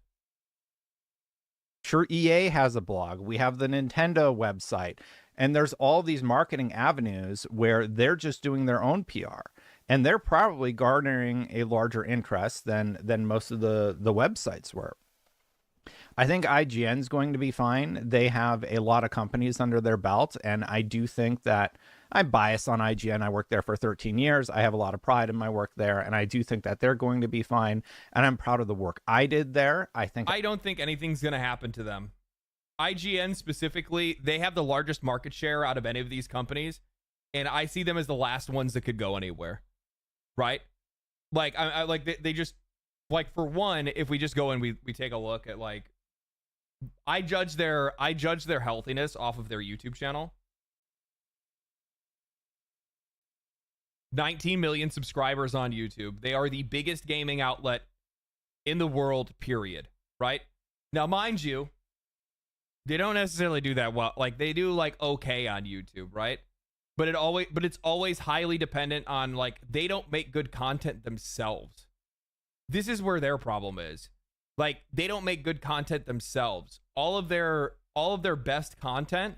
Sure, EA has a blog. We have the Nintendo website, and there's all these marketing avenues where they're just doing their own PR, and they're probably garnering a larger interest than most of the websites were. I think IGN's going to be fine. They have a lot of companies under their belt, and I do think that I'm biased on IGN. I worked there for 13 years. I have a lot of pride in my work there, and I do think that they're going to be fine, and I'm proud of the work I did there. I don't think anything's going to happen to them. IGN specifically, they have the largest market share out of any of these companies, and I see them as the last ones that could go anywhere, right? Like, they just, like, for one, if we just go and we take a look at, like, I judge their healthiness off of their YouTube channel. 19 million subscribers on YouTube. They are the biggest gaming outlet in the world, period. Right? Now, mind you, they don't necessarily do that well. Like, they do, like, okay on YouTube, right? But it's always highly dependent on, like, they don't make good content themselves. This is where their problem is. Like, they don't make good content themselves. All of their all of their best content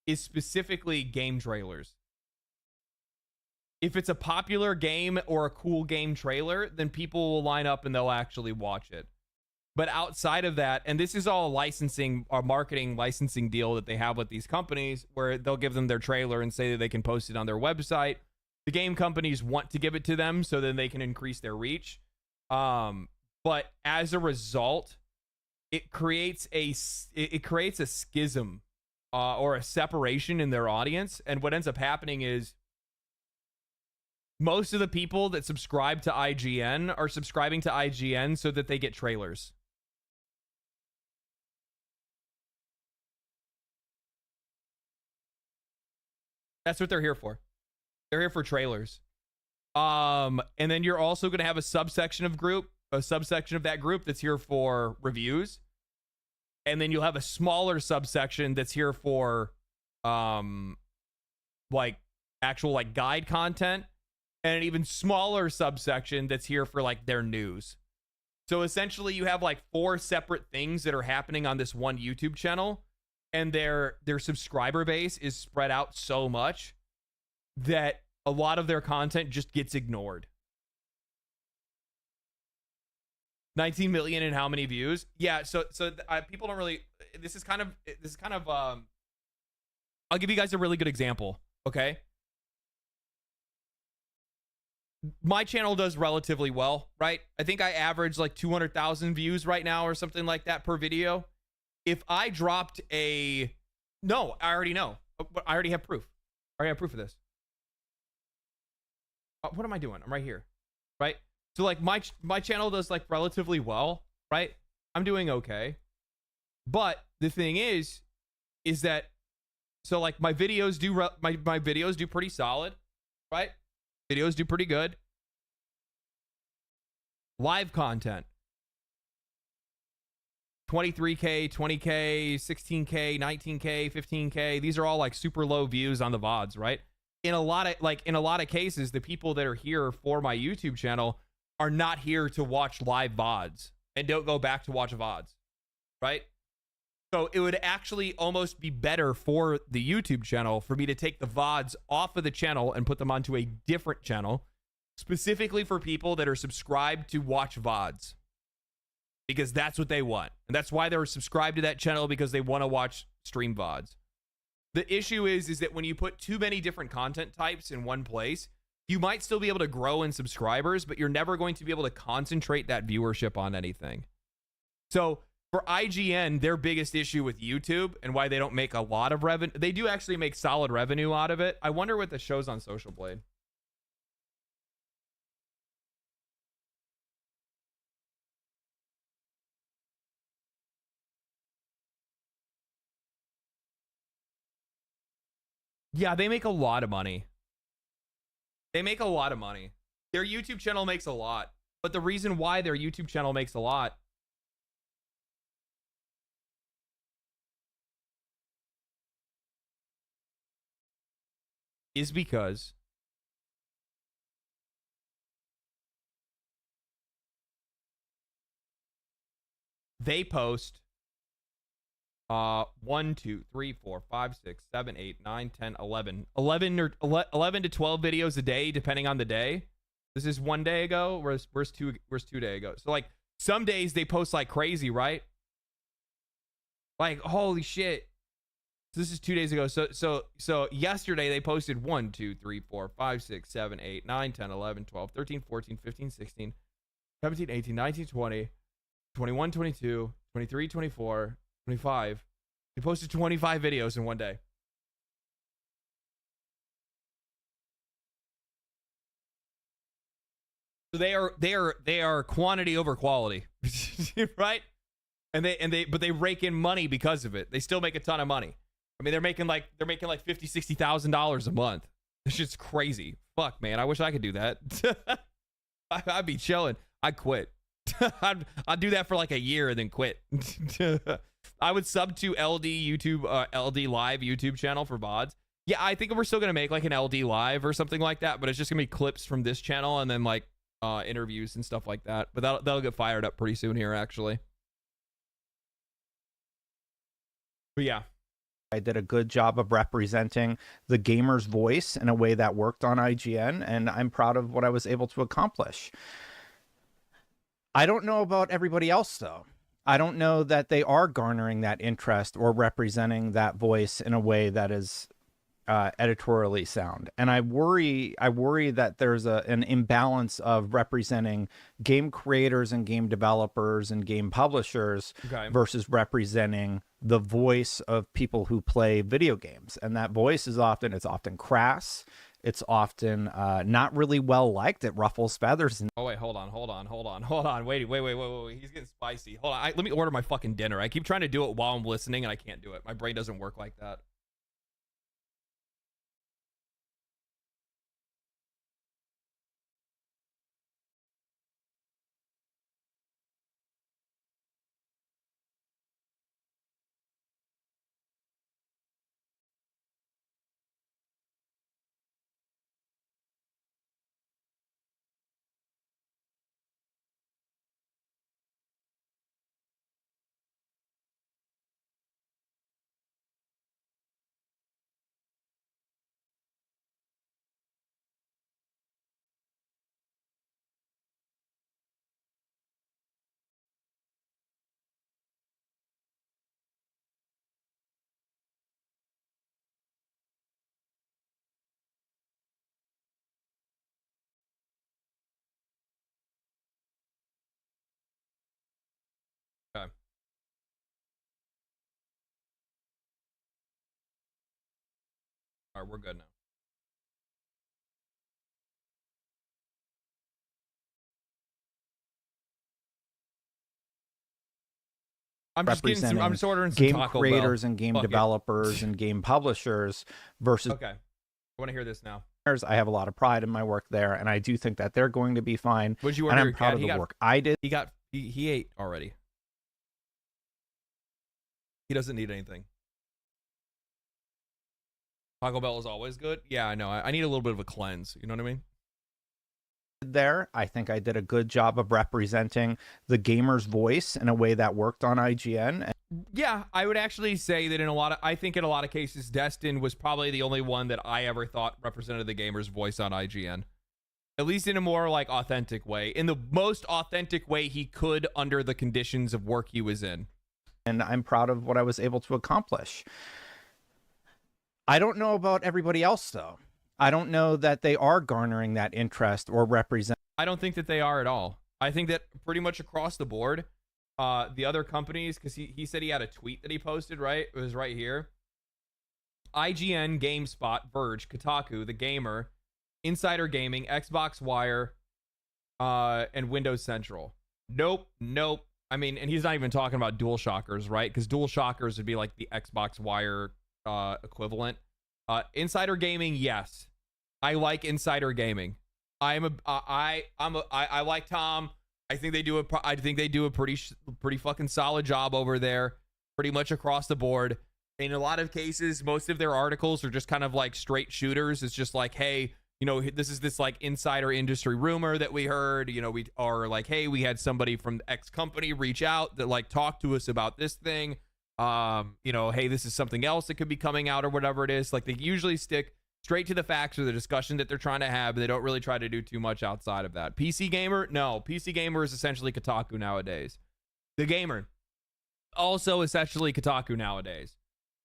is specifically game trailers. If it's a popular game or a cool game trailer, then people will line up and they'll actually watch it. But outside of that, and this is all licensing or marketing licensing deal that they have with these companies where they'll give them their trailer and say that they can post it on their website. The game companies want to give it to them so then they can increase their reach. But as a result, it creates a schism or a separation in their audience. And what ends up happening is most of the people that subscribe to IGN are subscribing to IGN so that they get trailers. That's what they're here for. They're here for trailers. And then you're also going to have a subsection of that group that's here for reviews. And then you'll have a smaller subsection that's here for like actual like guide content, and an even smaller subsection that's here for like their news. So essentially you have like 4 separate things that are happening on this one YouTube channel, and their subscriber base is spread out so much that a lot of their content just gets ignored. 19 million and how many views? Yeah, so people don't really. This is kind of. I'll give you guys a really good example. Okay, my channel does relatively well, right? I think I average like 200,000 views right now or something like that per video. If I dropped I already know. I already have proof. I already have proof of this. What am I doing? I'm right here, right? So like my channel does like relatively well, right? I'm doing okay. But the thing is that so like my videos do my videos do pretty solid, right? Videos do pretty good. Live content. 23K, 20K, 16K, 19K, 15K. These are all like super low views on the VODs, right? In a lot of cases, the people that are here for my YouTube channel are not here to watch live VODs and don't go back to watch VODs, right? So it would actually almost be better for the YouTube channel for me to take the VODs off of the channel and put them onto a different channel, specifically for people that are subscribed to watch VODs, because that's what they want. And that's why they're subscribed to that channel, because they want to watch stream VODs. The issue is that when you put too many different content types in one place, you might still be able to grow in subscribers, but you're never going to be able to concentrate that viewership on anything. So for IGN, their biggest issue with YouTube and why they don't make a lot of revenue, they do actually make solid revenue out of it. I wonder what the show's on Social Blade. Yeah, they make a lot of money. They make a lot of money. Their YouTube channel makes a lot. But the reason why their YouTube channel makes a lot is because they post 1, 2, 3, 4, 5, 6, 7, 8, 9, 10, 11 to 12 videos a day, depending on the day. This is 1 day ago. Where's 2 days ago? So like some days they post like crazy, right? Like holy shit. So this is 2 days ago. So yesterday they posted 1, 2, 3, 4, 5, 6, 7, 8, 9, 10, 11, 12, 13, 14, 15, 16, 17, 18, 19, 20, 21, 22, 23, 24, 25. They posted 25 videos in 1 day. So they are quantity over quality, right? And they rake in money because of it. They still make a ton of money. I mean, they're making like $50,000-$60,000 a month. This shit's crazy. Fuck, man. I wish I could do that. I'd be chilling. I'd quit. I'd do that for like a year and then quit. I would sub to LD Live YouTube channel for VODs. Yeah, I think we're still gonna make like an LD Live or something like that, but it's just gonna be clips from this channel and then like interviews and stuff like that. But that'll get fired up pretty soon here, actually. But yeah, I did a good job of representing the gamer's voice in a way that worked on IGN, and I'm proud of what I was able to accomplish. I don't know about everybody else, though. I don't know that they are garnering that interest or representing that voice in a way that is editorially sound. And I worry that there's an imbalance of representing game creators and game developers and game publishers versus representing the voice of people who play video games. And that voice is often crass. It's often not really well liked. It ruffles feathers. Oh wait, hold on. Wait. He's getting spicy. Hold on. Let me order my fucking dinner. I keep trying to do it while I'm listening, and I can't do it. My brain doesn't work like that. Okay. All right, we're good now. I'm just ordering some game Taco creators Bell. and game Fuck it. developers and game publishers versus. Okay, I want to hear this now. I have a lot of pride in my work there, and I do think that they're going to be fine. Would you and order I'm proud of the work I did. He ate already. He doesn't need anything. Taco Bell is always good. Yeah, I know. I need a little bit of a cleanse. You know what I mean? There, I think I did a good job of representing the gamer's voice in a way that worked on IGN. Yeah, I would actually say that in a lot of cases, Destin was probably the only one that I ever thought represented the gamer's voice on IGN. At least in a more like authentic way, in the most authentic way he could under the conditions of work he was in. And I'm proud of what I was able to accomplish. I don't know about everybody else, though. I don't know that they are garnering that interest or represent. I don't think that they are at all. I think that pretty much across the board, the other companies, because he said he had a tweet that he posted, right? It was right here. IGN, GameSpot, Verge, Kotaku, The Gamer, Insider Gaming, Xbox Wire, and Windows Central. Nope. I mean, and he's not even talking about DualShockers, right? Because DualShockers would be like the Xbox Wire equivalent. Insider Gaming, yes. I like Insider Gaming. I like Tom. I think they do a pretty fucking solid job over there, pretty much across the board. In a lot of cases, most of their articles are just kind of like straight shooters. It's just like, hey, you know, this is this like insider industry rumor that we heard, you know, we are like, hey, we had somebody from X company reach out that like talked to us about this thing. You know, hey, this is something else that could be coming out or whatever it is. Like they usually stick straight to the facts or the discussion that they're trying to have. But they don't really try to do too much outside of that. PC Gamer, no. PC Gamer is essentially Kotaku nowadays. The Gamer, also essentially Kotaku nowadays.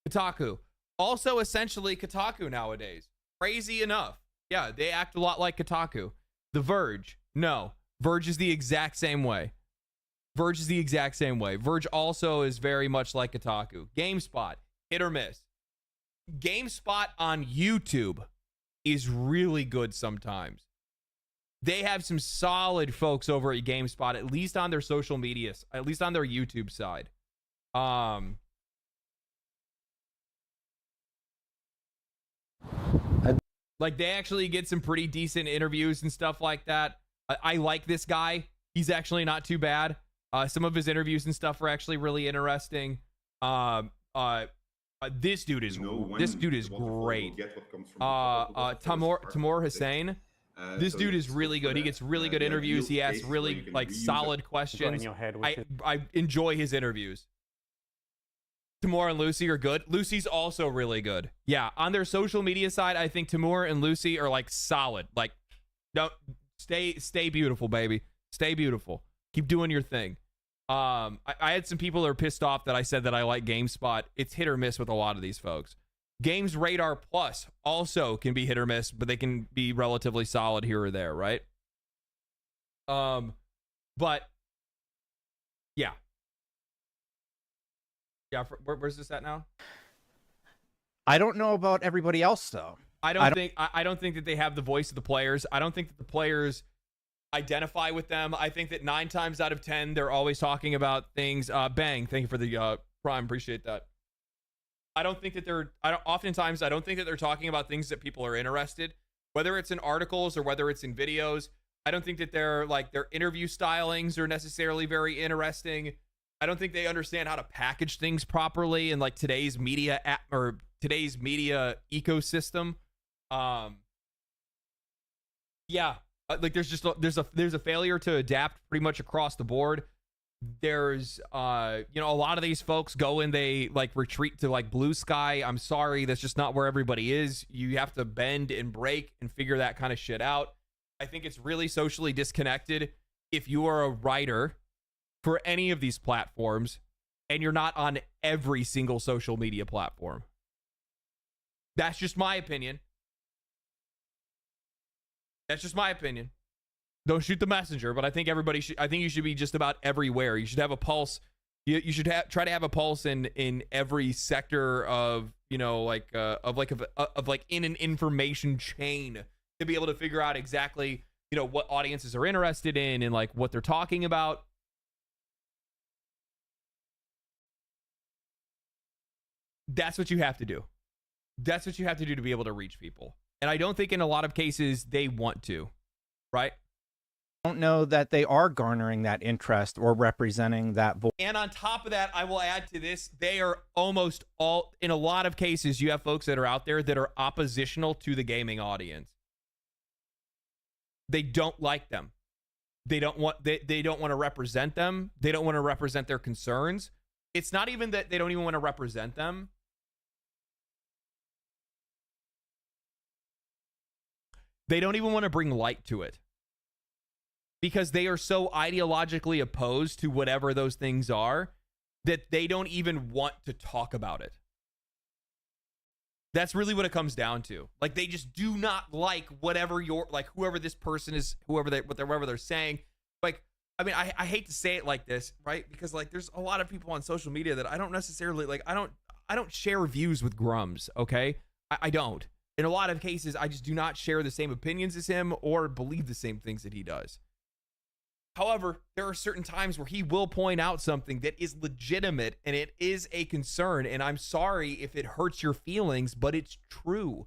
Kotaku, also essentially Kotaku nowadays. Crazy enough. Yeah, they act a lot like Kotaku. The Verge, no. Verge is the exact same way. Verge also is very much like Kotaku. GameSpot, hit or miss. GameSpot on YouTube is really good sometimes. They have some solid folks over at GameSpot, at least on their social media, at least on their YouTube side. Like they actually get some pretty decent interviews and stuff like that. I like this guy. He's actually not too bad. Some of his interviews and stuff are actually really interesting. This dude is great. Tamor Hussein. This dude is really good. He gets really good interviews. He asks really like solid questions. I enjoy his interviews. Timur and Lucy are good. Lucy's also really good. Yeah, on their social media side, I think Timur and Lucy are like solid. Like, don't stay beautiful, baby. Stay beautiful. Keep doing your thing. I had some people that are pissed off that I said that I like GameSpot. It's hit or miss with a lot of these folks. Games Radar Plus also can be hit or miss, but they can be relatively solid here or there, right? But yeah. Yeah, where's this at now? I don't know about everybody else though. I don't think that they have the voice of the players. I don't think that the players identify with them. I think that 9 times out of 10 they're always talking about things. Bang, thank you for the prime, appreciate that. Oftentimes I don't think that they're talking about things that people are interested, whether it's in articles or whether it's in videos. I don't think that their interview stylings are necessarily very interesting. I don't think they understand how to package things properly in like today's media today's media ecosystem. Like there's a failure to adapt pretty much across the board. There's a lot of these folks go and they like retreat to like blue sky. I'm sorry, that's just not where everybody is. You have to bend and break and figure that kind of shit out. I think it's really socially disconnected if you are a writer for any of these platforms and you're not on every single social media platform. That's just my opinion. Don't shoot the messenger, but I think you should be just about everywhere. You should have a pulse. You should try to have a pulse in every sector of, in an information chain to be able to figure out exactly, what audiences are interested in and like what they're talking about. That's what you have to do. That's what you have to do to be able to reach people. And I don't think in a lot of cases they want to, right? I don't know that they are garnering that interest or representing that voice. And on top of that, I will add to this, they are almost all, in a lot of cases, you have folks that are out there that are oppositional to the gaming audience. They don't like them. They don't want to represent them. They don't want to represent their concerns. It's not even that they don't even want to represent them. They don't even want to bring light to it because they are so ideologically opposed to whatever those things are that they don't even want to talk about it. That's really what it comes down to. Like, they just do not like whatever whoever this person is, whatever they're saying. Like, I mean, I hate to say it like this, right? Because like, there's a lot of people on social media that I don't necessarily like. I don't share views with Grums. Okay, I don't. In a lot of cases, I just do not share the same opinions as him or believe the same things that he does. However, there are certain times where he will point out something that is legitimate and it is a concern. And I'm sorry if it hurts your feelings, but it's true.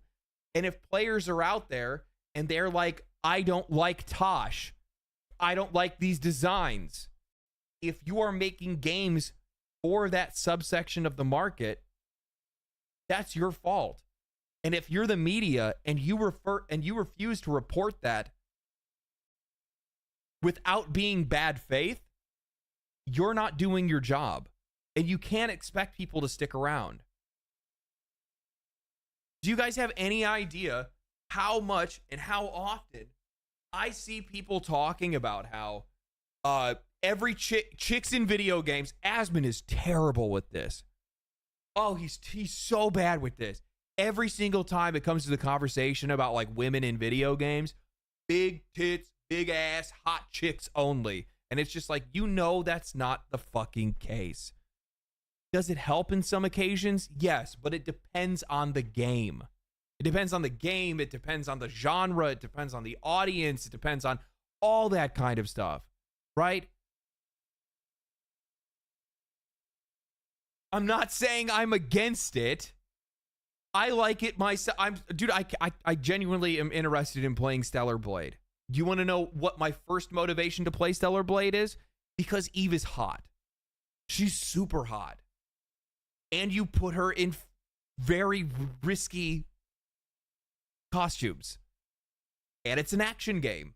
And if players are out there and they're like, I don't like Tosh, I don't like these designs. If you are making games for that subsection of the market, that's your fault. And if you're the media and you refuse to report that without being bad faith, you're not doing your job. And you can't expect people to stick around. Do you guys have any idea how much and how often I see people talking about how every chicks in video games, Asmon is terrible with this. Oh, he's so bad with this. Every single time it comes to the conversation about like women in video games, big tits, big ass, hot chicks only. And it's just like, that's not the fucking case. Does it help in some occasions? Yes, but it depends on the game. It depends on the game. It depends on the genre. It depends on the audience. It depends on all that kind of stuff, right? I'm not saying I'm against it. I like it myself. I genuinely am interested in playing Stellar Blade. Do you want to know what my first motivation to play Stellar Blade is? Because Eve is hot. She's super hot. And you put her in very risky costumes. And it's an action game.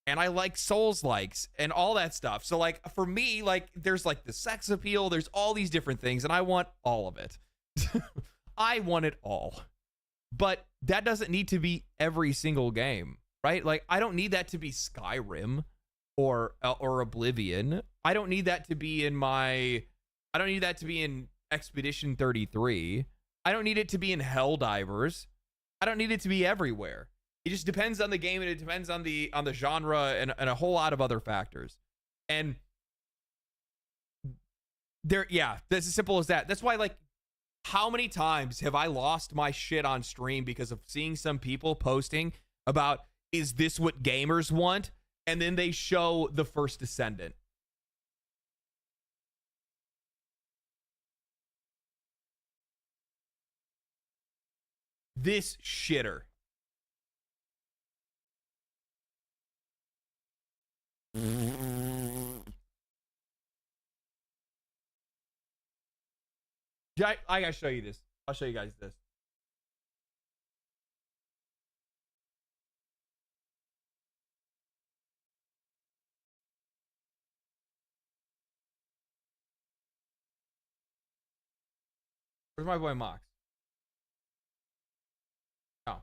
and I like Souls likes and all that stuff. So like for me, like there's like the sex appeal, there's all these different things, and I want all of it. I want it all. But that doesn't need to be every single game, right? Like I don't need that to be Skyrim or Oblivion. I don't need that to be in Expedition 33. I don't need it to be in Helldivers. I don't need it to be everywhere. It just depends on the game, and it depends on the genre and a whole lot of other factors. And that's as simple as that. That's why, like, how many times have I lost my shit on stream because of seeing some people posting about, is this what gamers want? And then they show the First Descendant. This shitter. I gotta show you this. I'll show you guys this. Where's my boy Mox? Oh.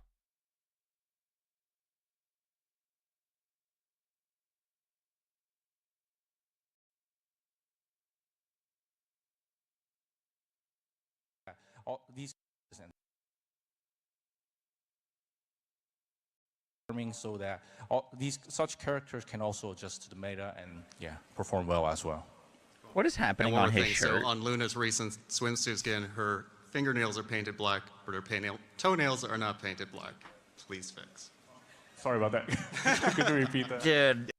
All these so that all these such characters can also adjust to the meta and perform well as well. What is happening on his shirt? So on Luna's recent swimsuit skin, her fingernails are painted black, but her toenails are not painted black. Please fix. Sorry about that. Could you repeat that? Dude.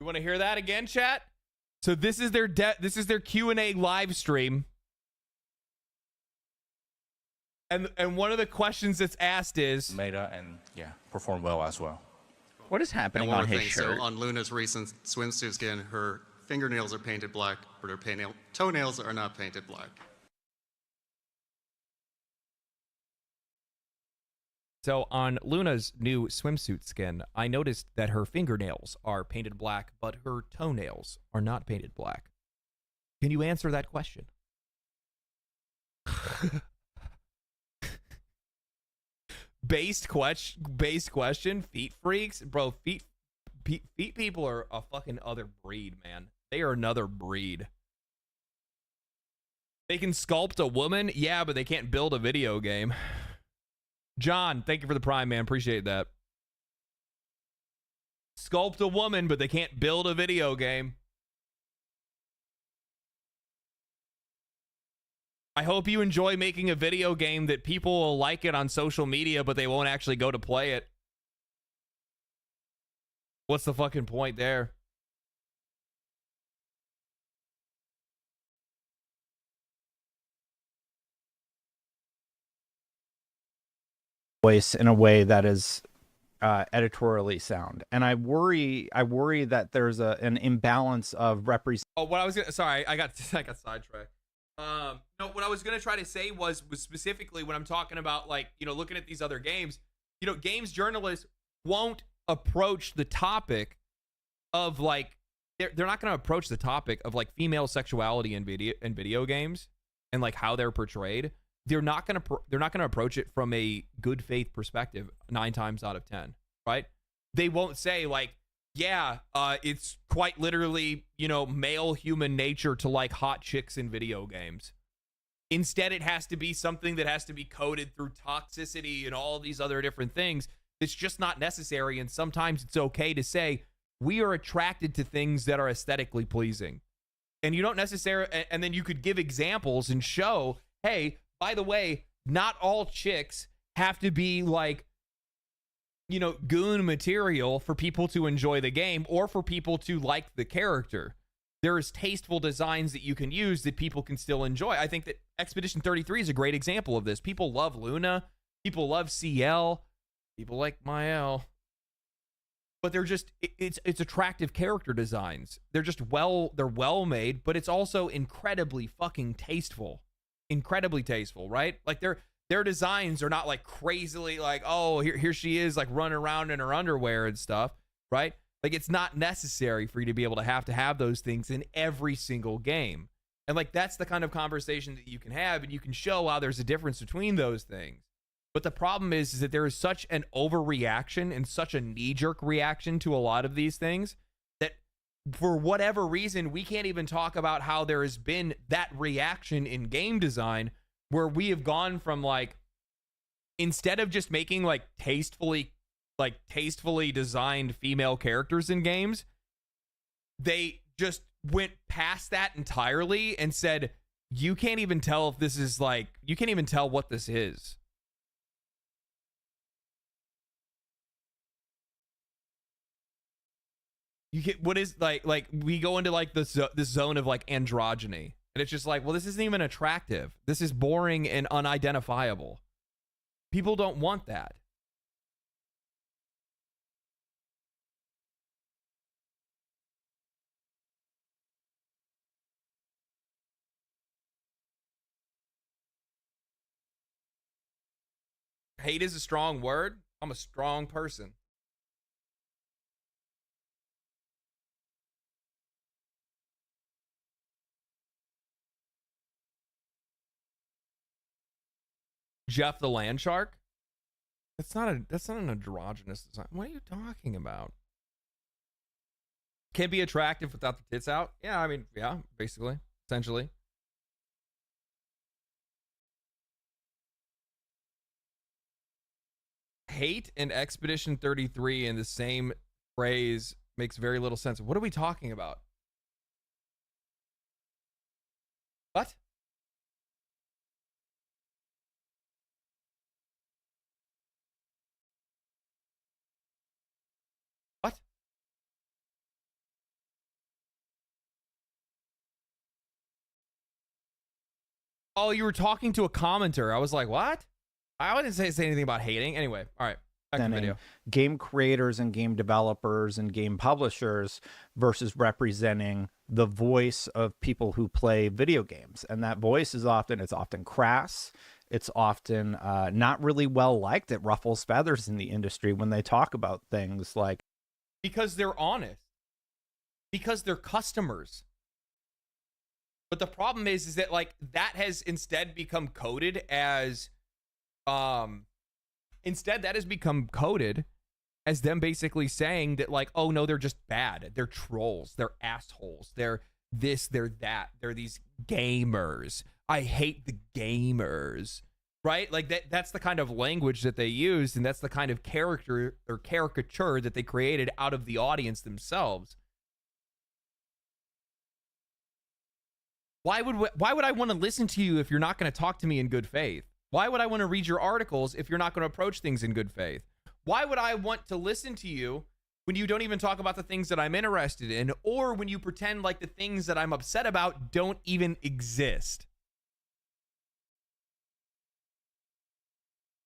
You want to hear that again, chat? So this is their Q&A live stream. And one of the questions that's asked is meta and perform well as well. What is happening on his shirt? So on Luna's recent swimsuit skin, her fingernails are painted black, but her toenails are not painted black. So on Luna's new swimsuit skin, I noticed that her fingernails are painted black, but her toenails are not painted black. Can you answer that question? Based question. Feet freaks, bro. Feet people are a fucking other breed, man. They are another breed. They can sculpt a woman, yeah, but they can't build a video game. John, thank you for the Prime, man. Appreciate that. Sculpt a woman, but they can't build a video game. I hope you enjoy making a video game that people will like it on social media, but they won't actually go to play it. What's the fucking point there? Voice in a way that is editorially sound, and I worry that there's an imbalance of representation. Oh, what I was gonna, sorry, I got sidetracked. No, what I was gonna try to say was specifically when I'm talking about, like, you know, looking at these other games, you know, games journalists won't approach the topic of, like, they're not gonna approach the topic of, like, female sexuality in video games and, like, how they're portrayed. They're not gonna approach it from a good faith perspective 9 times out of 10, right? They won't say, like, yeah, it's quite literally, you know, male human nature to like hot chicks in video games. Instead, it has to be something that has to be coded through toxicity and all these other different things. It's just not necessary. And sometimes it's okay to say, we are attracted to things that are aesthetically pleasing. And you don't necessarily, and then you could give examples and show, hey, by the way, not all chicks have to be like, you know, goon material for people to enjoy the game or for people to like the character. There is tasteful designs that you can use that people can still enjoy. I think that Expedition 33 is a great example of this. People love Luna. People love CL. People like Mael. But they're just, it's attractive character designs. They're just they're well made, but it's also incredibly fucking tasteful. Incredibly tasteful, right? Like their designs are not like crazily like, oh, here she is like running around in her underwear and stuff, right? Like, it's not necessary for you to be able to have those things in every single game. And like, that's the kind of conversation that you can have, and you can show how there's a difference between those things. But the problem is that there is such an overreaction and such a knee-jerk reaction to a lot of these things that for whatever reason, we can't even talk about how there has been that reaction in game design, where we have gone from like, instead of just making like tastefully designed female characters in games, they just went past that entirely and said, you can't even tell if this is like, you can't even tell what this is. You get what is like we go into like this zone of like androgyny, and it's just like, well, this isn't even attractive. This is boring and unidentifiable. People don't want that. Hate is a strong word. I'm a strong person. Jeff the Land Shark? That's not an androgynous design. What are you talking about? Can be attractive without the tits out? Yeah, I mean, yeah, basically, essentially. Hate and Expedition 33 in the same phrase makes very little sense. What are we talking about? What? What? Oh, you were talking to a commenter. I was like, what? I wouldn't say anything about hating. Anyway, all right. Back to the video. Game creators and game developers and game publishers versus representing the voice of people who play video games. And that voice is often crass. It's often not really well liked. It ruffles feathers in the industry when they talk about things like, because they're honest, because they're customers. But the problem is that like that has instead become coded as instead that has become coded as them basically saying that like, oh no, they're just bad, they're trolls, they're assholes, they're this, they're that, they're these gamers, I hate the gamers, right? Like that's the kind of language that they used, and that's the kind of character or caricature that they created out of the audience themselves. Why would I want to listen to you if you're not going to talk to me in good faith? Why would I want to read your articles if you're not going to approach things in good faith? Why would I want to listen to you when you don't even talk about the things that I'm interested in, or when you pretend like the things that I'm upset about don't even exist?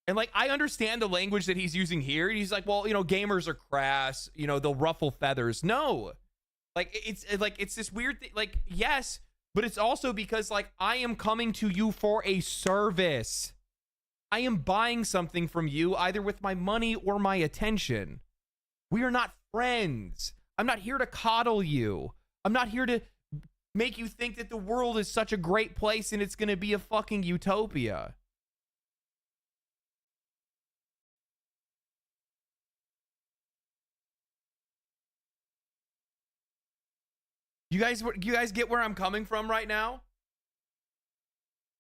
And like, I understand the language that he's using here. He's like, well, you know, gamers are crass, you know, they'll ruffle feathers. No, like it's this weird thing. Like, yes, but it's also because like I am coming to you for a service. I am buying something from you either with my money or my attention. We are not friends. I'm not here to coddle you. I'm not here to make you think that the world is such a great place and it's going to be a fucking utopia. You guys get where I'm coming from right now?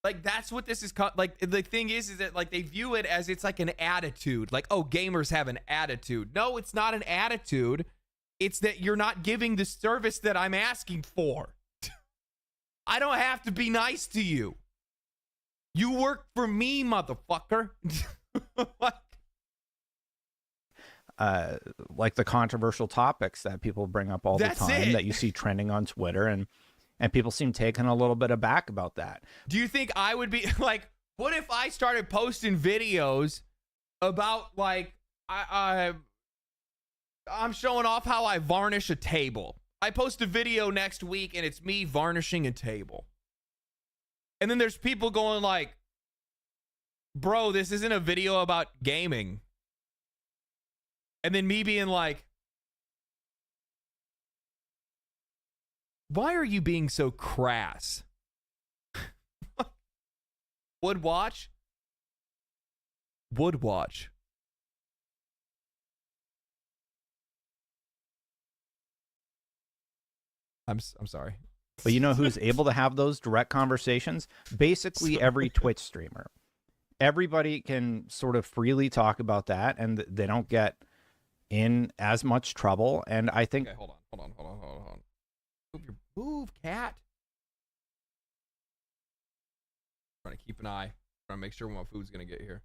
Like, that's what this is. Like, the thing is that like they view it as it's like an attitude. Like, oh, gamers have an attitude. No, it's not an attitude. It's that you're not giving the service that I'm asking for. I don't have to be nice to you. You work for me, motherfucker. Like the controversial topics that people bring up all the time that you see trending on Twitter, and people seem taken a little bit aback about that. Do you think I would be like, what if I started posting videos about like I'm showing off how I varnish a table? I post a video next week and it's me varnishing a table. And then there's people going like, bro, this isn't a video about gaming. And then me being like, Why are you being so crass? Would watch? Would watch. I'm sorry. But you know who's able to have those direct conversations? Basically every Twitch streamer. Everybody can sort of freely talk about that, and they don't get in as much trouble. And I think... Okay, hold on. Move, cat. Trying to keep an eye. Trying to make sure when my food's going to get here.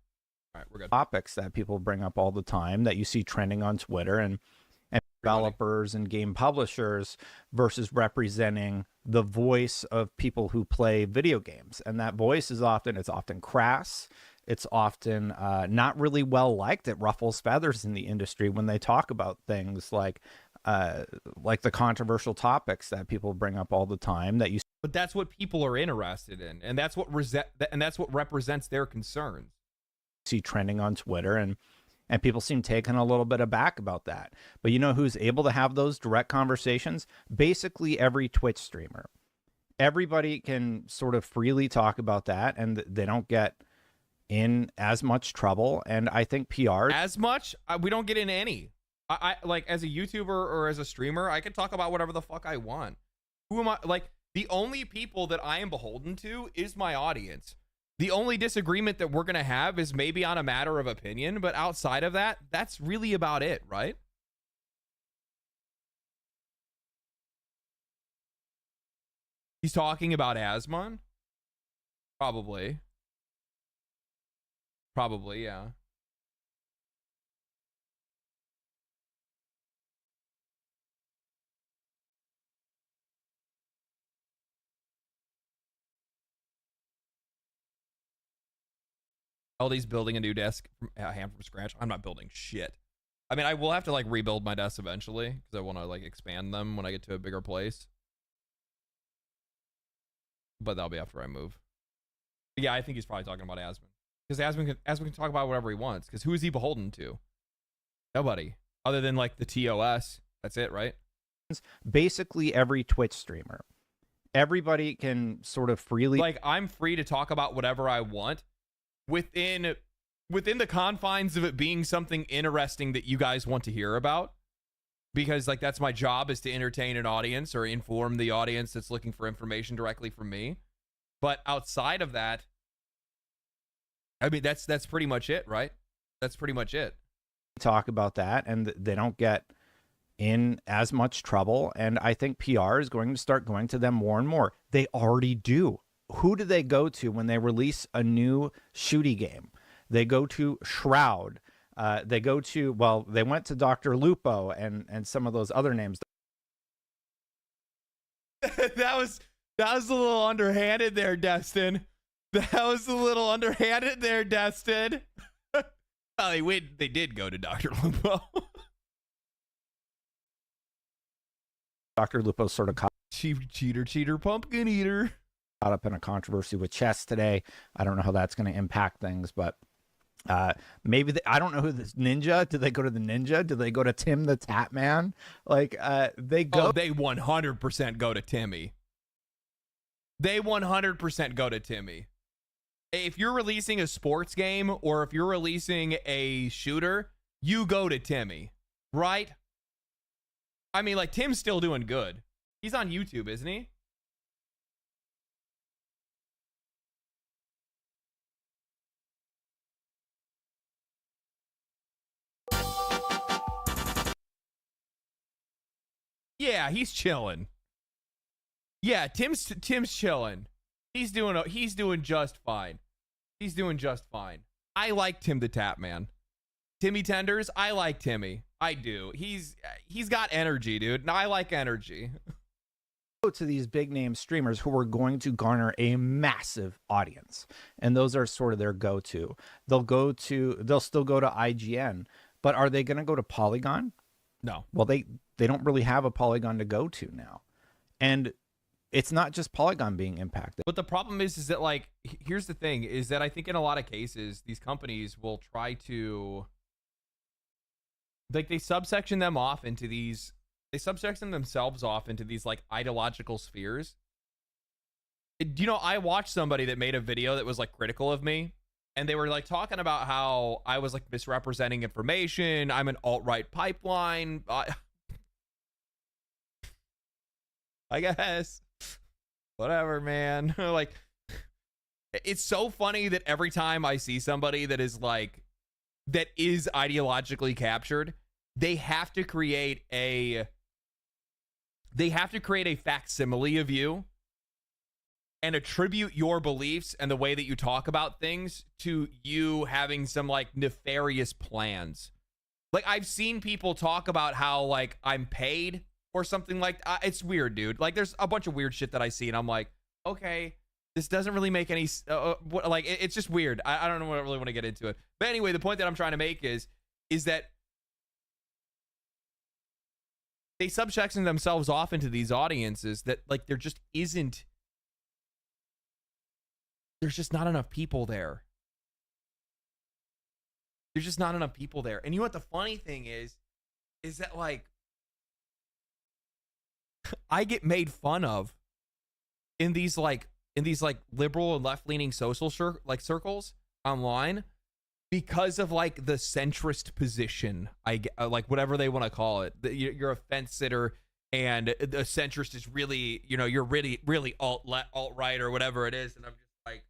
All right, we're good. Topics that people bring up all the time that you see trending on Twitter, and developers and game publishers versus representing the voice of people who play video games. And that voice is often crass. It's often not really well liked. It ruffles feathers in the industry when they talk about things like the controversial topics that people bring up all the time that you. But that's what people are interested in, and that's what represents their concerns. See trending on Twitter, and people seem taken a little bit aback about that. But you know who's able to have those direct conversations? Basically every Twitch streamer. Everybody can sort of freely talk about that, and they don't get in as much trouble. And I think PR... As much? We don't get in any. I like, as a YouTuber or as a streamer, I can talk about whatever the fuck I want. Who am I? Like, the only people that I am beholden to is my audience. The only disagreement that we're going to have is maybe on a matter of opinion, but outside of that, that's really about it, right? He's talking about Asmon? Probably. Probably, yeah. LD's building a new desk hand from scratch. I'm not building shit. I mean, I will have to like rebuild my desks eventually because I want to like expand them when I get to a bigger place. But that'll be after I move. But yeah, I think he's probably talking about Asmon. Because Asmon can talk about whatever he wants. Because who is he beholden to? Nobody. Other than like the TOS. That's it, right? Basically every Twitch streamer. Everybody can sort of freely... Like, I'm free to talk about whatever I want. Within the confines of it being something interesting that you guys want to hear about, because like that's my job, is to entertain an audience or inform the audience that's looking for information directly from me. But outside of that, I mean, that's pretty much it, right? That's pretty much it. Talk about that, and they don't get in as much trouble. And I think PR is going to start going to them more and more. They already do. Who do they go to when they release a new shooty game? They go to Shroud. They go to, well, they went to Dr. Lupo and some of those other names. that was a little underhanded there, Destin. That was a little underhanded there, Destin. They did go to Dr. Lupo. Dr. Lupo sort of caught cheater, pumpkin eater. Caught up in a controversy with chess today. I don't know how that's going to impact things, but maybe I don't know who this Ninja. Did they go to the Ninja? Did they go to Tim the Tap Man? Like they go. Oh, they 100% go to Timmy. They 100% go to Timmy. If you're releasing a sports game or if you're releasing a shooter, you go to Timmy, right? I mean, like, Tim's still doing good. He's on YouTube, isn't he? Yeah, he's chilling. Yeah, Tim's chilling. He's doing just fine. He's doing just fine. I like Tim the Tap Man. Timmy Tenders, I like Timmy. I do. He's got energy, dude. And I like energy. Go to these big name streamers who are going to garner a massive audience, and those are sort of their go-to. They'll still go to IGN, but are they going to go to Polygon? No. Well, they don't really have a Polygon to go to now. And it's not just Polygon being impacted. But the problem is that, like, here's the thing, is that I think in a lot of cases, these companies will try to, like, they subsection them off into these they subsection themselves off into these like ideological spheres. You know, I watched somebody that made a video that was like critical of me, and they were like talking about how I was like misrepresenting information. I'm an alt-right pipeline. I guess. Whatever, man. Like, it's so funny that every time I see somebody that is like, that is ideologically captured, they have to create a facsimile of you and attribute your beliefs and the way that you talk about things to you having some like nefarious plans. Like, I've seen people talk about how like I'm paid or something like it's weird, dude. Like, there's a bunch of weird shit that I see and I'm like, okay, this doesn't really make any like it's just weird. I don't know. I really want to get into it. But anyway, the point that I'm trying to make is that they subsection themselves off into these audiences that like there just isn't. There's just not enough people there. There's just not enough people there. And you know what the funny thing is that like I get made fun of in these like liberal and left-leaning social circles online because of like the centrist position. I get, like whatever they want to call it. You're a fence sitter and the centrist is really, you know, you're really alt-right or whatever it is. And I'm just like,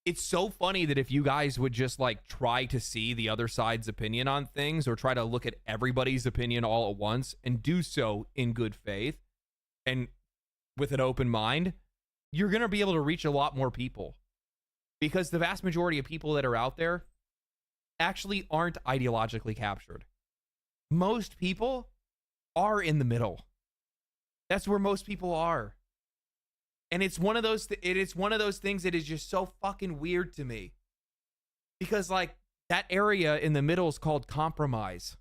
it's so funny that if you guys would just like try to see the other side's opinion on things or try to look at everybody's opinion all at once and do so in good faith and with an open mind, you're going to be able to reach a lot more people, because the vast majority of people that are out there actually aren't ideologically captured. Most people are in the middle. That's where most people are. And it's one of those things that is just so fucking weird to me, because like that area in the middle is called compromise,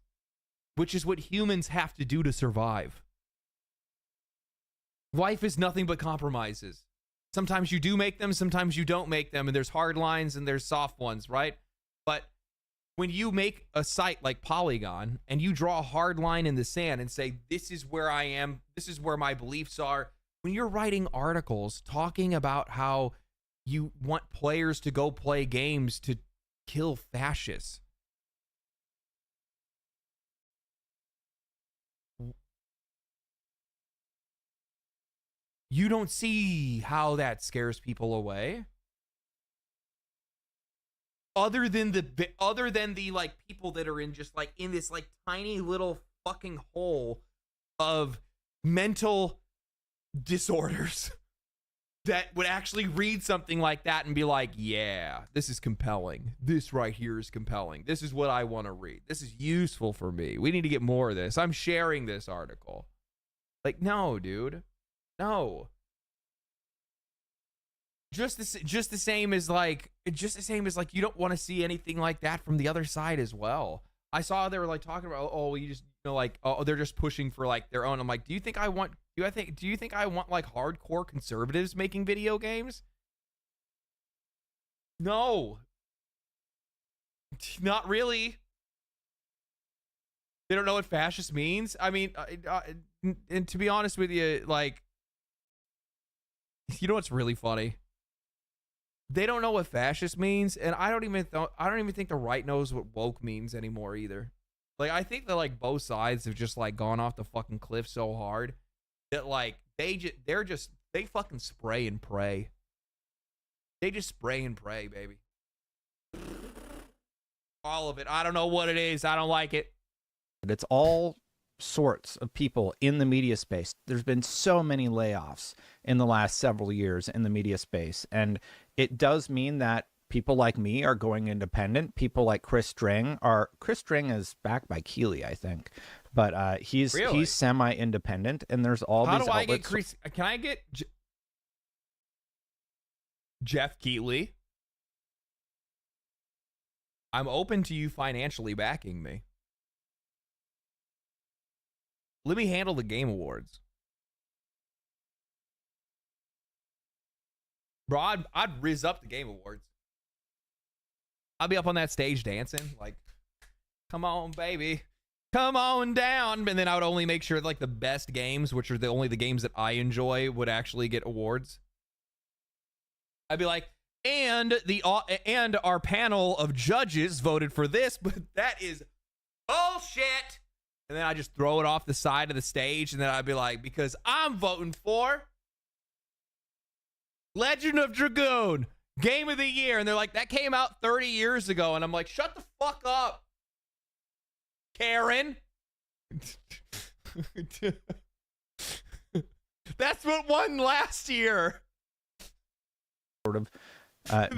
which is what humans have to do to survive. Life is nothing but compromises. Sometimes you do make them, sometimes you don't make them, and there's hard lines and there's soft ones, right? But when you make a site like Polygon and you draw a hard line in the sand and say, this is where I am, this is where my beliefs are, when you're writing articles talking about how you want players to go play games to kill fascists, you don't see how that scares people away. Other than the like people that are in just like in this like tiny little fucking hole of mental disorders that would actually read something like that and be like, yeah, this is compelling. This right here is compelling. This is what I want to read. This is useful for me. We need to get more of this. I'm sharing this article. Like, no, dude. No. Just the same as like you don't want to see anything like that from the other side as well. I saw they were like talking about, oh, you just, you know, like, oh, they're just pushing for like their own. I'm like, do you think I want like hardcore conservatives making video games? No. Not really. They don't know what fascist means. I mean, and to be honest with you, like, you know what's really funny? They don't know what fascist means, and I don't even think the right knows what woke means anymore either. Like, I think that like both sides have just like gone off the fucking cliff so hard that like they fucking spray and pray. They just spray and pray, baby. All of it. I don't know what it is. I don't like it. It's all sorts of people in the media space. There's been so many layoffs in the last several years in the media space, and it does mean that people like me are going independent. People like Chris String is backed by Keeley, I think, but he's semi-independent, and there's all How these do I outlets. get Chris? Can I get Jeff Keeley? I'm open to you financially backing me. Let me handle the Game Awards. Bro, I'd rizz up the Game Awards. I'd be up on that stage dancing. Like, come on, baby. come on down. And then I would only make sure like the best games, which are only the games that I enjoy, would actually get awards. I'd be like, and our panel of judges voted for this, but that is bullshit. And then I just throw it off the side of the stage, and then I'd be like, because I'm voting for Legend of Dragoon, Game of the Year. And they're like, that came out 30 years ago. And I'm like, shut the fuck up, Karen. That's what won last year. Sort of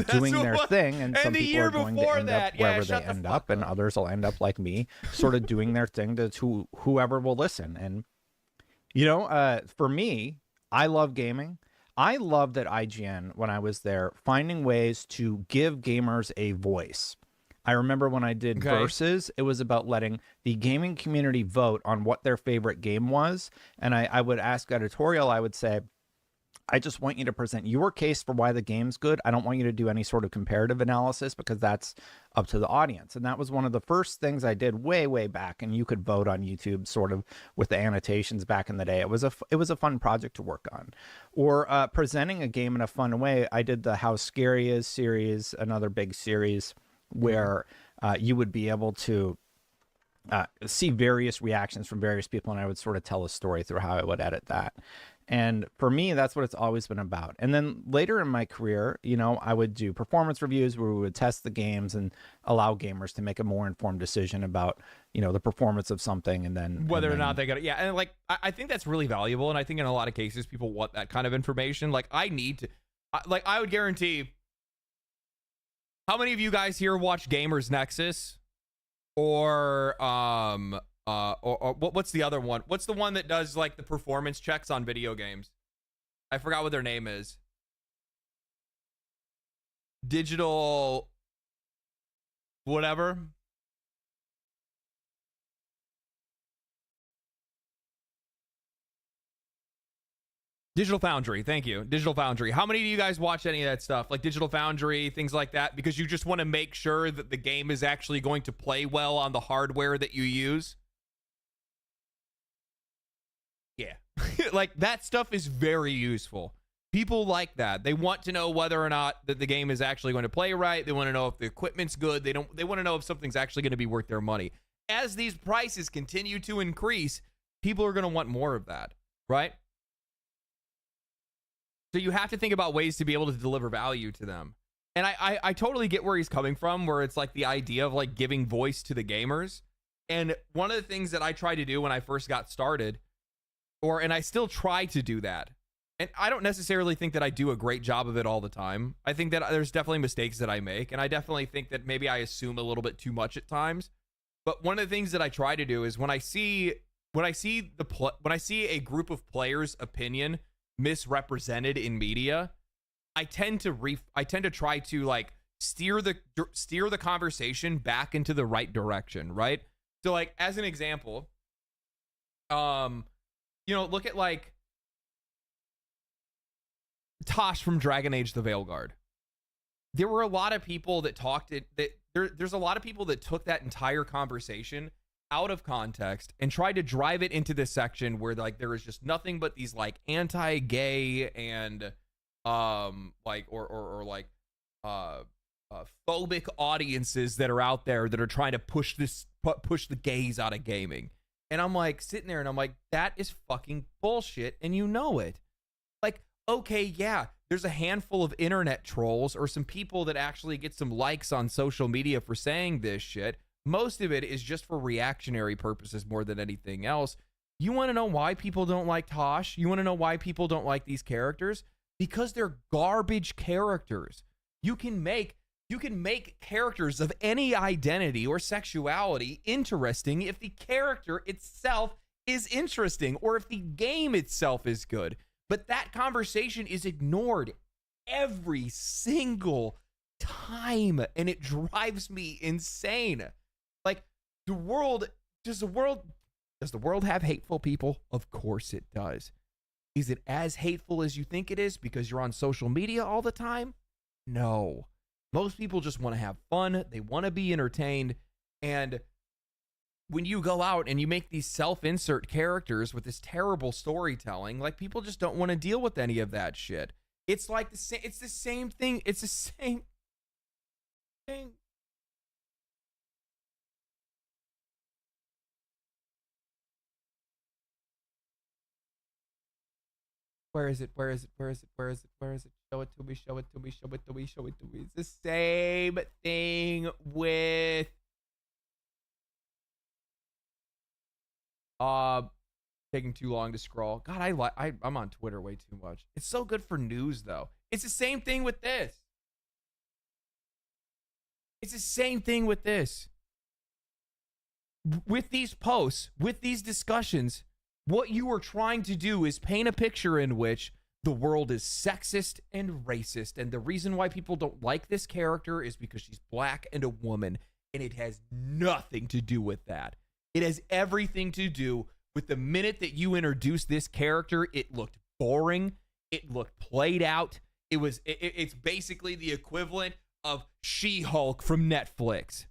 doing their thing, and some people are going to end up wherever they end up, and others will end up like me, sort of doing their thing to whoever will listen. And you know, for me, I love gaming. I loved at IGN when I was there, finding ways to give gamers a voice. I remember when I did Versus, it was about letting the gaming community vote on what their favorite game was. And I would ask editorial, I would say, I just want you to present your case for why the game's good. I don't want you to do any sort of comparative analysis because that's up to the audience. And that was one of the first things I did way, way back. And you could vote on YouTube sort of with the annotations back in the day. It was a fun project to work on. Or presenting a game in a fun way. I did the How Scary Is series, another big series where you would be able to see various reactions from various people. And I would sort of tell a story through how I would edit that. And for me, that's what it's always been about. And then later in my career, you know, I would do performance reviews where we would test the games and allow gamers to make a more informed decision about, you know, the performance of something, and then whether or not they got it. Yeah. And like, I think that's really valuable. And I think in a lot of cases, people want that kind of information. Like I need to, like, I would guarantee, how many of you guys here watch Gamers Nexus or what's the other one? What's the one that does like the performance checks on video games? I forgot what their name is. Digital whatever. Digital Foundry, thank you. Digital Foundry. How many of you guys watch any of that stuff? Like Digital Foundry, things like that, because you just want to make sure that the game is actually going to play well on the hardware that you use? Yeah. Like that stuff is very useful. People like that. They want to know whether or not that the game is actually going to play right. They want to know if the equipment's good. They want to know if something's actually going to be worth their money. As these prices continue to increase, people are going to want more of that, right? So you have to think about ways to be able to deliver value to them. And I totally get where he's coming from, where it's like the idea of like giving voice to the gamers. And one of the things that I tried to do when I first got started, and I still try to do that. And I don't necessarily think that I do a great job of it all the time. I think that there's definitely mistakes that I make. And I definitely think that maybe I assume a little bit too much at times. But one of the things that I try to do is when I see a group of players' opinion misrepresented in media, I tend to try to like steer the conversation back into the right direction, right? So like as an example, you know, look at like Tosh from Dragon Age the Veilguard. There were a lot of people that there's a lot of people that took that entire conversation out of context and tried to drive it into this section where like there is just nothing but these like anti-gay and like or like phobic audiences that are out there that are trying to push the gays out of gaming. And I'm like sitting there and I'm like, that is fucking bullshit, and you know it. Like, okay, yeah, there's a handful of internet trolls or some people that actually get some likes on social media for saying this shit. Most of it is just for reactionary purposes more than anything else. You want to know why people don't like Tosh? You want to know why people don't like these characters? Because they're garbage characters. You can make characters of any identity or sexuality interesting if the character itself is interesting or if the game itself is good. But that conversation is ignored every single time, and it drives me insane. Like, does the world have hateful people? Of course it does. Is it as hateful as you think it is because you're on social media all the time? No. Most people just want to have fun. They want to be entertained. And when you go out and you make these self-insert characters with this terrible storytelling, like, people just don't want to deal with any of that shit. It's like it's the same thing. It's the same thing. Where is it? Where is it? Where is it? Where is it? Where is it? Show it to me. Show it to me. Show it to me. Show it to me. It's the same thing with taking too long to scroll. God, I'm on Twitter way too much. It's so good for news though. It's the same thing with this. It's the same thing with this. With these posts, with these discussions, what you are trying to do is paint a picture in which the world is sexist and racist. And the reason why people don't like this character is because she's black and a woman. And it has nothing to do with that. It has everything to do with the minute that you introduced this character, it looked boring. It looked played out. It's basically the equivalent of She-Hulk from Netflix.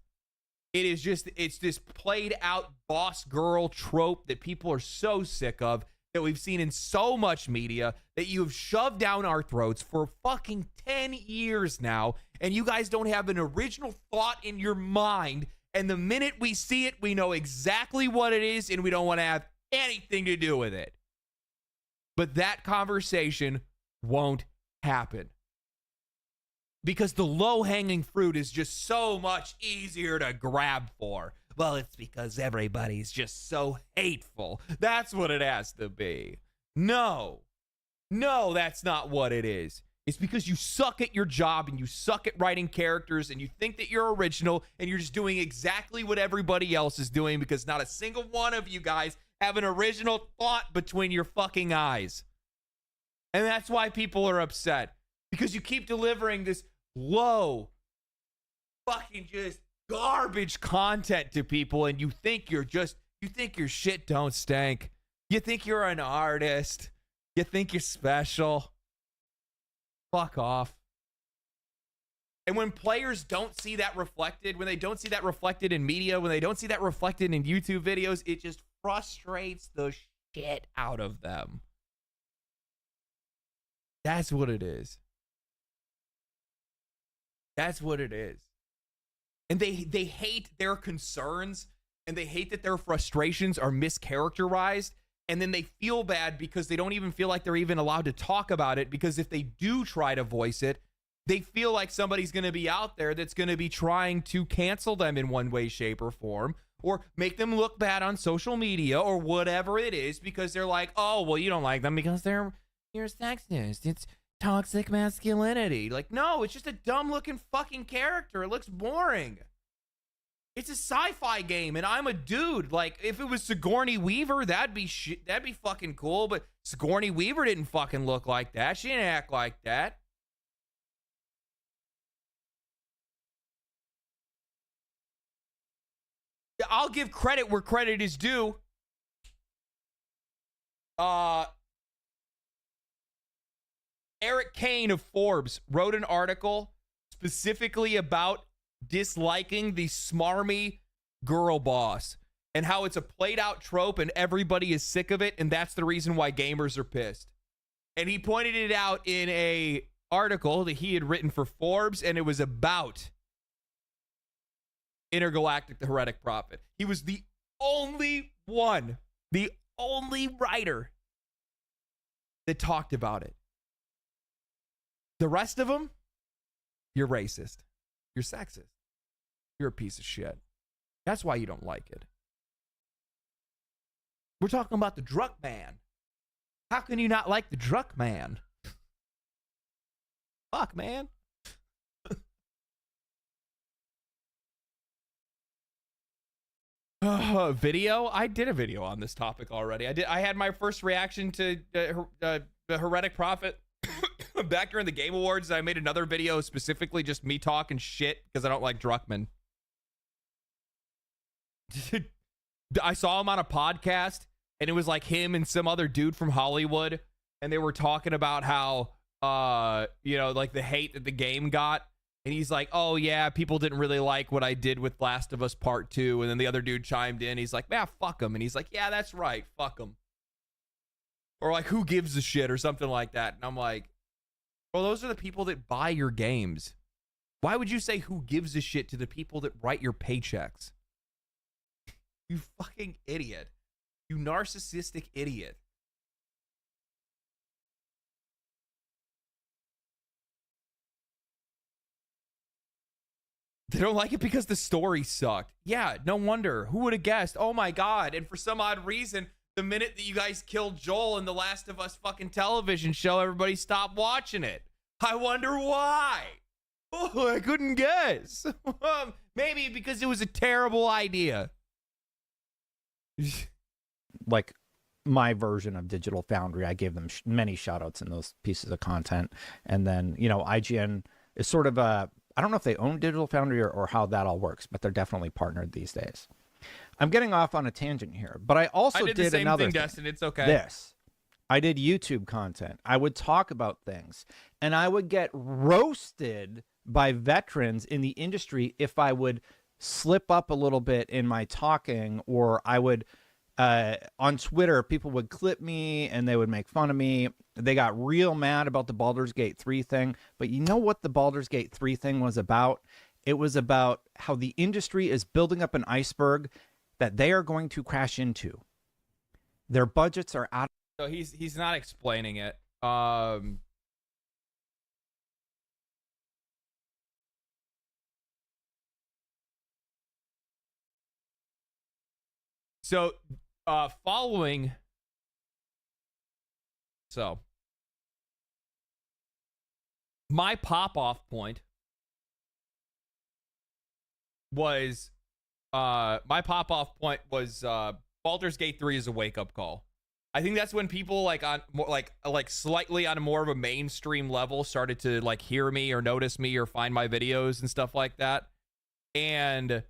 It's this played out boss girl trope that people are so sick of, that we've seen in so much media, that you have shoved down our throats for fucking 10 years now, and you guys don't have an original thought in your mind, and the minute we see it, we know exactly what it is, and we don't want to have anything to do with it. But that conversation won't happen. Because the low-hanging fruit is just so much easier to grab for. Well, it's because everybody's just so hateful. That's what it has to be. No, that's not what it is. It's because you suck at your job and you suck at writing characters and you think that you're original and you're just doing exactly what everybody else is doing, because not a single one of you guys have an original thought between your fucking eyes. And that's why people are upset. Because you keep delivering this low, fucking just garbage content to people, and you think your shit don't stink. You think you're an artist. You think you're special. Fuck off. And when players don't see that reflected, when they don't see that reflected in media, when they don't see that reflected in YouTube videos, it just frustrates the shit out of them. That's what it is. That's what it is. And they hate their concerns, and they hate that their frustrations are mischaracterized, and then they feel bad because they don't even feel like they're even allowed to talk about it, because if they do try to voice it, they feel like somebody's going to be out there that's going to be trying to cancel them in one way, shape, or form, or make them look bad on social media or whatever it is, because they're like, oh, well, you don't like them because you're sexist. It's toxic masculinity. Like, no, it's just a dumb looking fucking character. It looks boring. It's a sci-fi game, and I'm a dude. Like, if it was Sigourney Weaver, that'd be fucking cool, but Sigourney Weaver didn't fucking look like that. She didn't act like that. I'll give credit where credit is due. Eric Kane of Forbes wrote an article specifically about disliking the smarmy girl boss and how it's a played out trope and everybody is sick of it, and that's the reason why gamers are pissed. And he pointed it out in a article that he had written for Forbes, and it was about Intergalactic, the Heretic Prophet. He was the only one, the only writer that talked about it. The rest of them, you're racist. You're sexist. You're a piece of shit. That's why you don't like it. We're talking about the Druk Man. How can you not like the Druk Man? Fuck, man. Video? I did a video on this topic already. I had my first reaction to the Heretic Prophet back during the Game Awards. I made another video specifically just me talking shit because I don't like Druckmann. I saw him on a podcast, and it was like him and some other dude from Hollywood, and they were talking about how like the hate that the game got, And he's like, oh yeah, people didn't really like what I did with Last of Us Part 2. And then the other dude chimed in. He's like, man, fuck him. And he's like, yeah, that's right. Fuck him. Or like, who gives a shit or something like that. And I'm like, well, those are the people that buy your games. Why would you say who gives a shit to the people that write your paychecks? You fucking idiot. You narcissistic idiot. They don't like it because the story sucked. Yeah, no wonder. Who would have guessed? Oh my God. And for some odd reason, the minute that you guys killed Joel in the Last of Us fucking television show, everybody stopped watching it. I wonder why. Oh, I couldn't guess. Maybe because it was a terrible idea. Like my version of Digital Foundry, I gave them many shout outs in those pieces of content. And then, you know, IGN is sort of a, I don't know if they own Digital Foundry or how that all works, but they're definitely partnered these days. I'm getting off on a tangent here, but I also did the same another thing, Destin. It's okay. This. I did YouTube content. I would talk about things, and I would get roasted by veterans in the industry if I would slip up a little bit in my talking, or I would on Twitter, people would clip me and they would make fun of me. They got real mad about the Baldur's Gate 3 thing. But you know what the Baldur's Gate 3 thing was about? It was about how the industry is building up an iceberg that they are going to crash into. Their budgets are out. So he's not explaining it. So following, so my pop-off point was Baldur's Gate 3 is a wake-up call. I think that's when people like on more like slightly on a more of a mainstream level started to like hear me or notice me or find my videos and stuff like that. And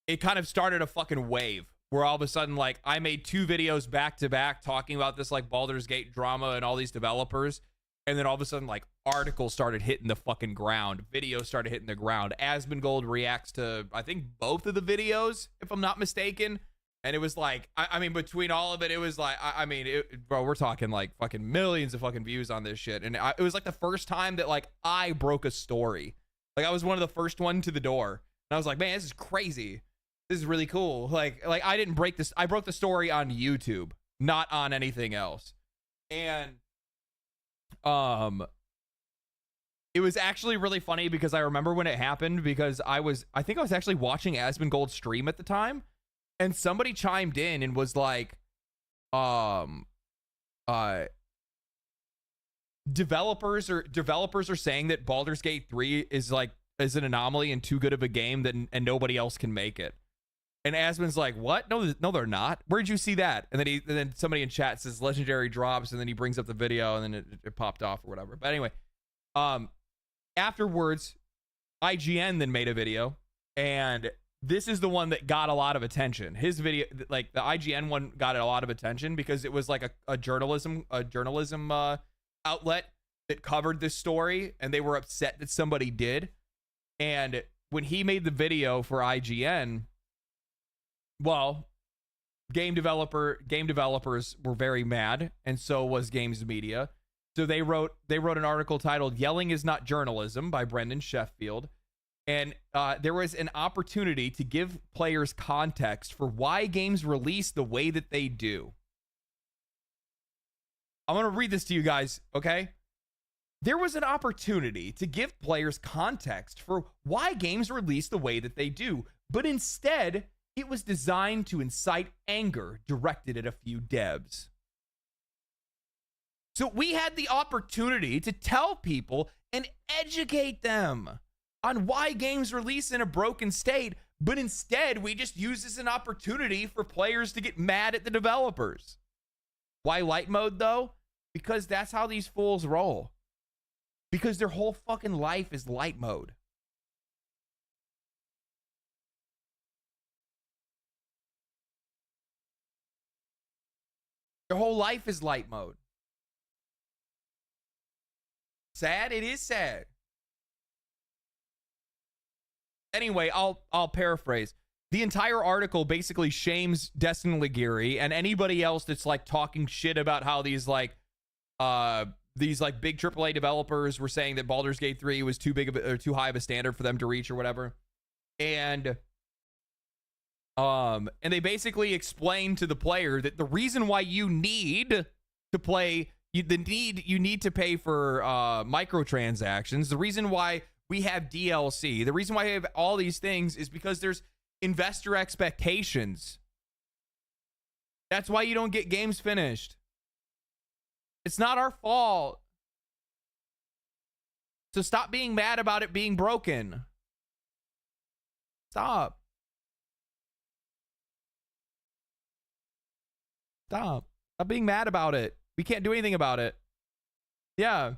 it kind of started a fucking wave where all of a sudden, like, I made 2 videos back to back talking about this like Baldur's Gate drama and all these developers, and then all of a sudden, like, articles started hitting the fucking ground, videos started hitting the ground. Asmongold reacts to, I think, both of the videos, if I'm not mistaken, and it was like, I mean, between all of it, it was like, bro, we're talking like fucking millions of fucking views on this shit, and it was like the first time that like I broke a story, like I was one of the first one to the door, and I was like, man, this is crazy. This is really cool. Like I didn't break this. I broke the story on YouTube, not on anything else. And it was actually really funny because I remember when it happened, because I think I was actually watching Asmongold's stream at the time, and somebody chimed in and was like, developers are saying that Baldur's Gate 3 is an anomaly and too good of a game and nobody else can make it. And Asmon's like, what? No, they're not. Where'd you see that? And then somebody in chat says legendary drops, and then he brings up the video, and then it popped off or whatever. But anyway, afterwards, IGN then made a video, and this is the one that got a lot of attention. His video, like the IGN one, got a lot of attention because it was like a journalism outlet that covered this story, and they were upset that somebody did. And when he made the video for IGN, well, game developers were very mad, and so was games media. So they wrote an article titled "Yelling is Not Journalism" by Brendan Sheffield, and there was an opportunity to give players context for why games release the way that they do. I'm going to read this to you guys, okay? There was an opportunity to give players context for why games release the way that they do, but instead, it was designed to incite anger directed at a few devs. So we had the opportunity to tell people and educate them on why games release in a broken state, but instead we just use this as an opportunity for players to get mad at the developers. Why light mode though? Because that's how these fools roll. Because their whole fucking life is light mode. Their whole life is light mode. sad? It is sad. Anyway, I'll paraphrase. The entire article basically shames Destin Ligiri and anybody else that's like talking shit about how these like big AAA developers were saying that Baldur's Gate 3 was too big of a, or too high of a standard for them to reach or whatever. And they basically explain to the player that the reason why you need to play, you need to pay for microtransactions. The reason why we have DLC, the reason why we have all these things is because there's investor expectations. That's why you don't get games finished. It's not our fault. So stop being mad about it being broken. Stop. Stop being mad about it. We can't do anything about it. Yeah.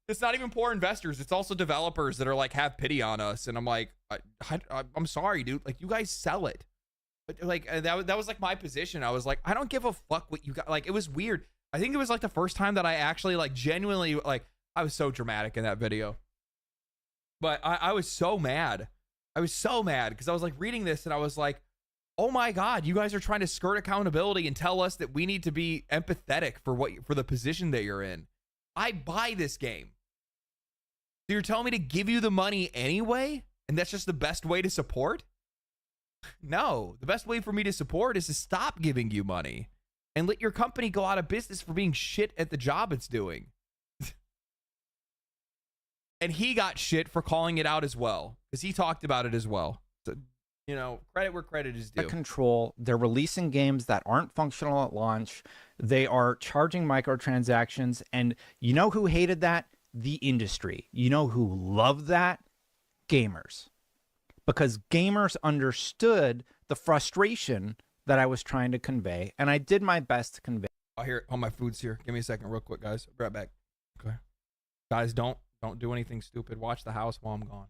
It's not even poor investors. It's also developers that are like, have pity on us. And I'm like, I'm sorry, dude. Like, you guys sell it. But like, that was like my position. I was like, I don't give a fuck what you got. Like, it was weird. I think it was like the first time that I actually like genuinely, like, I was so dramatic in that video. But I was so mad. I was so mad because I was like reading this and I was like, oh my God, you guys are trying to skirt accountability and tell us that we need to be empathetic for the position that you're in. I buy this game. So you're telling me to give you the money anyway? And that's just the best way to support? No, the best way for me to support is to stop giving you money and let your company go out of business for being shit at the job it's doing. And he got shit for calling it out as well, because he talked about it as well. So, you know, credit where credit is due. Control. They're releasing games that aren't functional at launch. They are charging microtransactions. And you know who hated that? The industry. You know who loved that? Gamers. Because gamers understood the frustration that I was trying to convey. And I did my best to convey. Oh, here, all my food's here. Give me a second real quick, guys. I'll be right back. Okay. Guys, don't do anything stupid. Watch the house while I'm gone.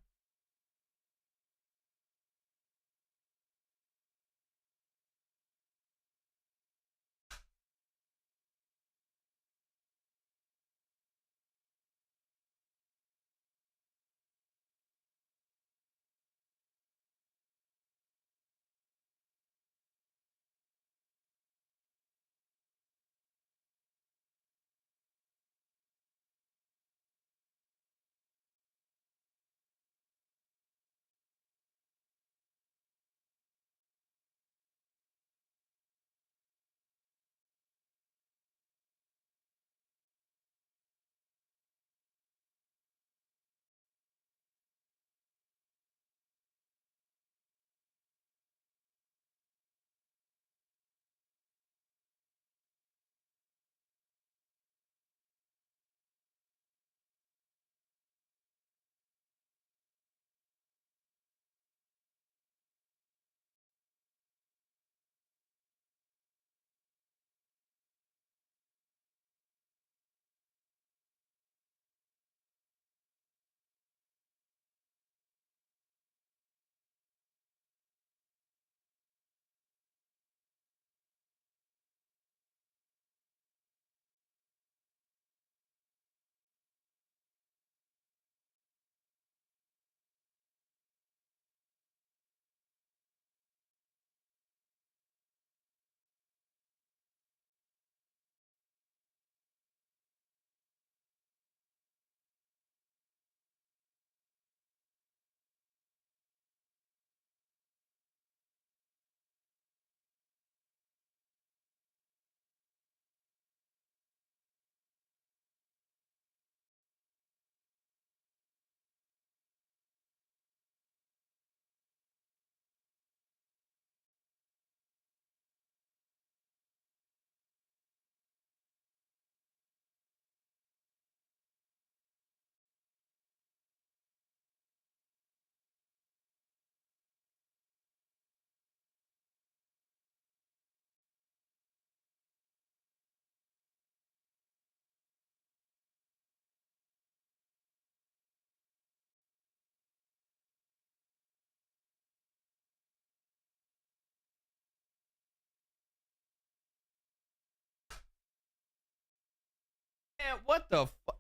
Man, what the fuck?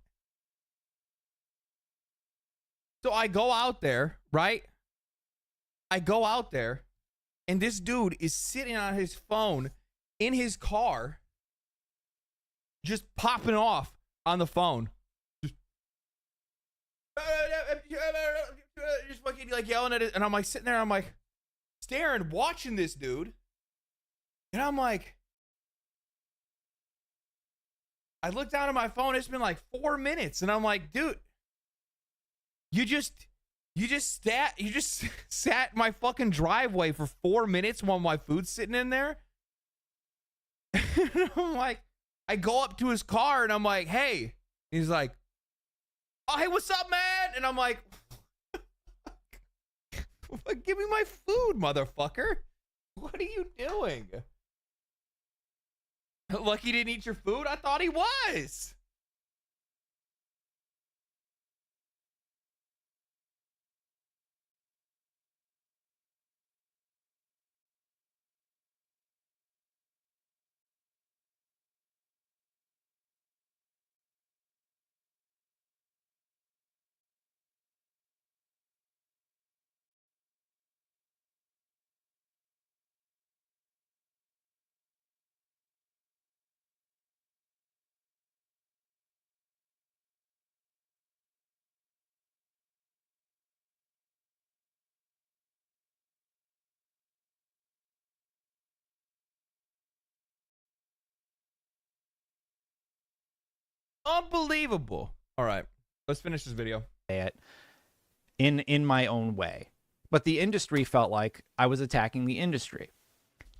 So I go out there, right? I go out there, and this dude is sitting on his phone in his car, just popping off on the phone. Just fucking like yelling at it. And I'm like sitting there, I'm like staring, watching this dude. And I'm like, I look down at my phone, it's been like 4 minutes. And I'm like, dude, you just sat in my fucking driveway for 4 minutes while my food's sitting in there. And I'm like, I go up to his car and I'm like, hey. He's like, oh, hey, what's up, man? And I'm like, give me my food, motherfucker. What are you doing? Lucky didn't eat your food? I thought he was. Unbelievable. All right, let's finish this video. In my own way. But the industry felt like I was attacking the industry.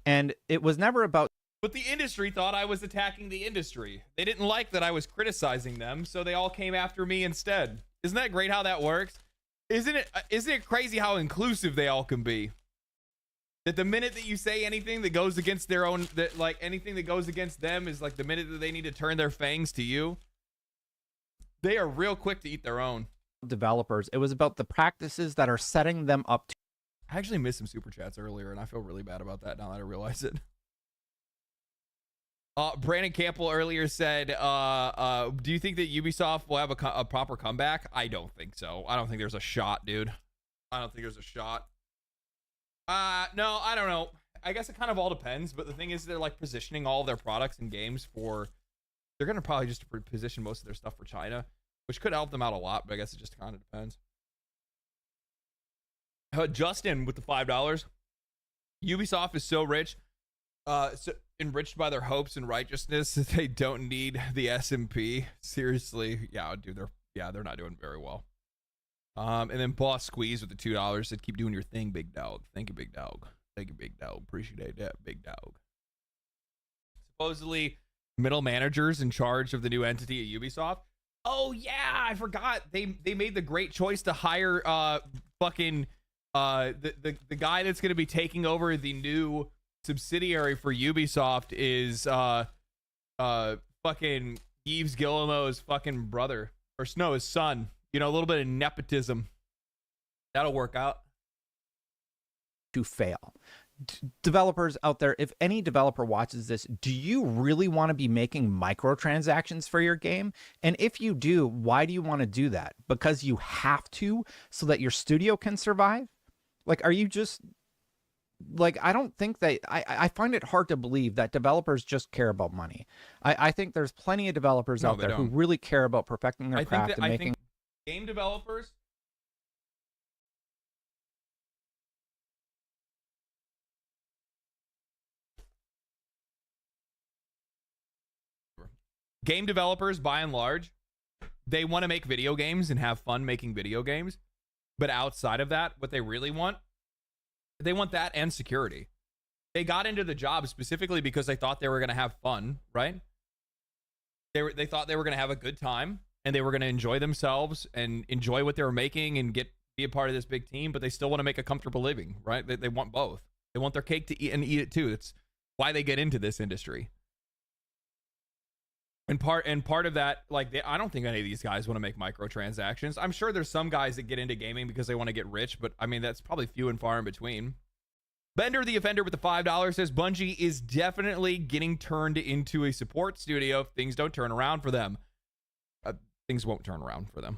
And it was never about... But the industry thought I was attacking the industry. They didn't like that I was criticizing them, so they all came after me instead. Isn't that great how that works? Isn't it crazy how inclusive they all can be? That the minute that you say anything that goes against their own, that like anything that goes against them is like the minute that they need to turn their fangs to you. They are real quick to eat their own. Developers. It was about the practices that are setting them up to... I actually missed some super chats earlier, and I feel really bad about that now that I realize it. Brandon Campbell earlier said, do you think that Ubisoft will have a proper comeback? I don't think so. I don't think there's a shot, dude. I don't think there's a shot. No, I don't know. I guess it kind of all depends, but the thing is they're like positioning all their products and games for... They're going to probably just position most of their stuff for China, which could help them out a lot, but I guess it just kind of depends. Justin with the $5. Ubisoft is so rich, so enriched by their hopes and righteousness that they don't need the S&P. Seriously. Yeah, dude, they're not doing very well. And then Boss Squeeze with the $2 said, keep doing your thing, big dog. Thank you, big dog. Thank you, big dog. Appreciate that, big dog. Supposedly, middle managers in charge of the new entity at Ubisoft. Oh yeah, I forgot. They made the great choice to hire the guy that's going to be taking over the new subsidiary for Ubisoft is fucking Yves Guillemot's fucking brother, or no, his son. You know, a little bit of nepotism. That'll work out. To fail. Developers out there, if any developer watches this, do you really want to be making microtransactions for your game? And if you do, why do you want to do that? Because you have to, so that your studio can survive? Like, are you just... Like, I don't think that... I find it hard to believe that developers just care about money. I think there's plenty of developers out there who really care about perfecting their craft and making... I think game developers... Game developers, by and large, they want to make video games and have fun making video games. But outside of that, what they really want, they want that and security. They got into the job specifically because they thought they were going to have fun, right? They thought they were going to have a good time and they were going to enjoy themselves and enjoy what they were making and be a part of this big team, but they still want to make a comfortable living, right? They want both. They want their cake to eat and eat it too. That's why they get into this industry. And part of that, like, I don't think any of these guys want to make microtransactions. I'm sure there's some guys that get into gaming because they want to get rich, but I mean, that's probably few and far in between. Bender the Offender with the $5 says, Bungie is definitely getting turned into a support studio if things don't turn around for them. Things won't turn around for them.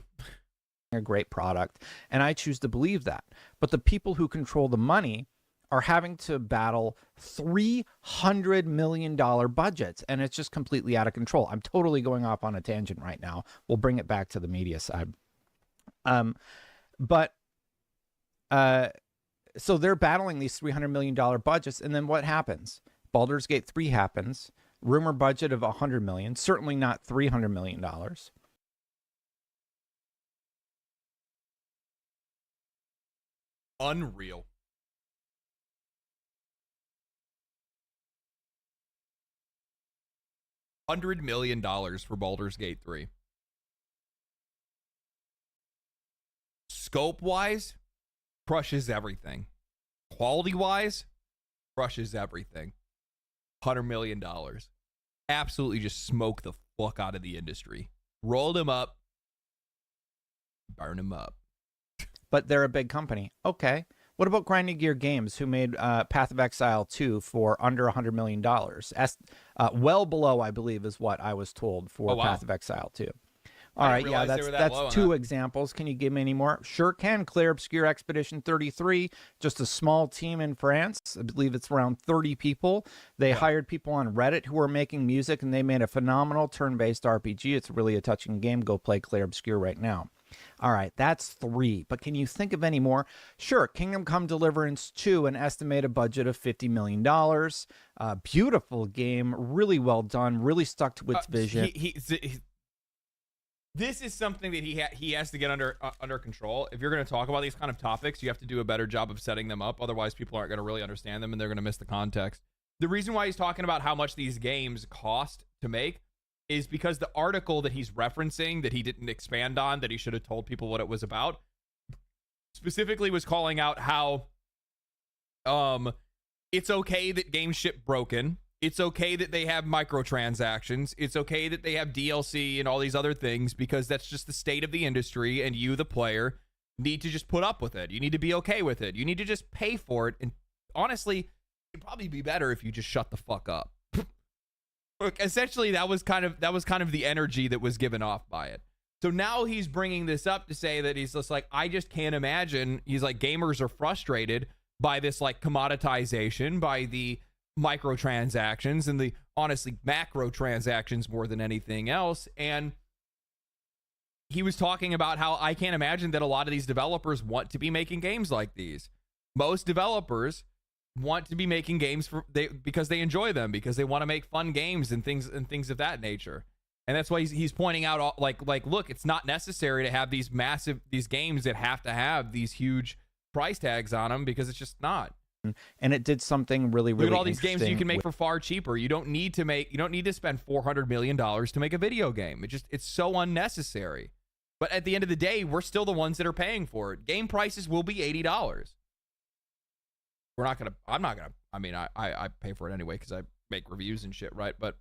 a great product, and I choose to believe that. But the people who control the money are having to battle $300 million budgets, and it's just completely out of control. I'm totally going off on a tangent right now. We'll bring it back to the media side. So they're battling these $300 million budgets, and then what happens? Baldur's Gate 3 happens. Rumor budget of $100 million, certainly not $300 million. Unreal. $100 million for Baldur's Gate 3. Scope-wise, crushes everything. Quality-wise, crushes everything. $100 million. Absolutely just smoke the fuck out of the industry. Roll them up. Burn them up. But they're a big company. Okay. What about Grinding Gear Games, who made Path of Exile 2 for under $100 million? Well below, I believe, is what I was told for Path of Exile 2. All right, yeah, that's two examples. Can you give me any more? Sure can. Clair Obscure Expedition 33, just a small team in France. I believe it's around 30 people. They hired people on Reddit who were making music, and they made a phenomenal turn-based RPG. It's really a touching game. Go play Clair Obscure right now. All right, that's 3. But can you think of any more? Sure, Kingdom Come Deliverance 2, an estimated budget of $50 million. Beautiful game, really well done, really stuck to its vision. This is something that he has to get under control. If you're going to talk about these kind of topics, you have to do a better job of setting them up. Otherwise, people aren't going to really understand them, and they're going to miss the context. The reason why he's talking about how much these games cost to make is because the article that he's referencing that he didn't expand on, that he should have told people what it was about, specifically was calling out how it's okay that games ship broken. It's okay that they have microtransactions. It's okay that they have DLC and all these other things, because that's just the state of the industry, and you, the player, need to just put up with it. You need to be okay with it. You need to just pay for it. And honestly, it'd probably be better if you just shut the fuck up. Look, essentially, that was kind of the energy that was given off by it. So now he's bringing this up to say that he's just like, I just can't imagine. He's like, gamers are frustrated by this like commoditization, by the microtransactions and the honestly macro transactions more than anything else. And he was talking about how I can't imagine that a lot of these developers want to be making games like these. Most developers want to be making games because they enjoy them, because they want to make fun games and things of that nature. And that's why he's pointing out like look, it's not necessary to have these games that have to have these huge price tags on them, because it's just not. And it did something really look at all these games you can make for far cheaper. You don't need to spend $400 million to make a video game. It's so unnecessary. But at the end of the day, we're still the ones that are paying for it. Game prices will be $80. I pay for it anyway because I make reviews and shit, right? But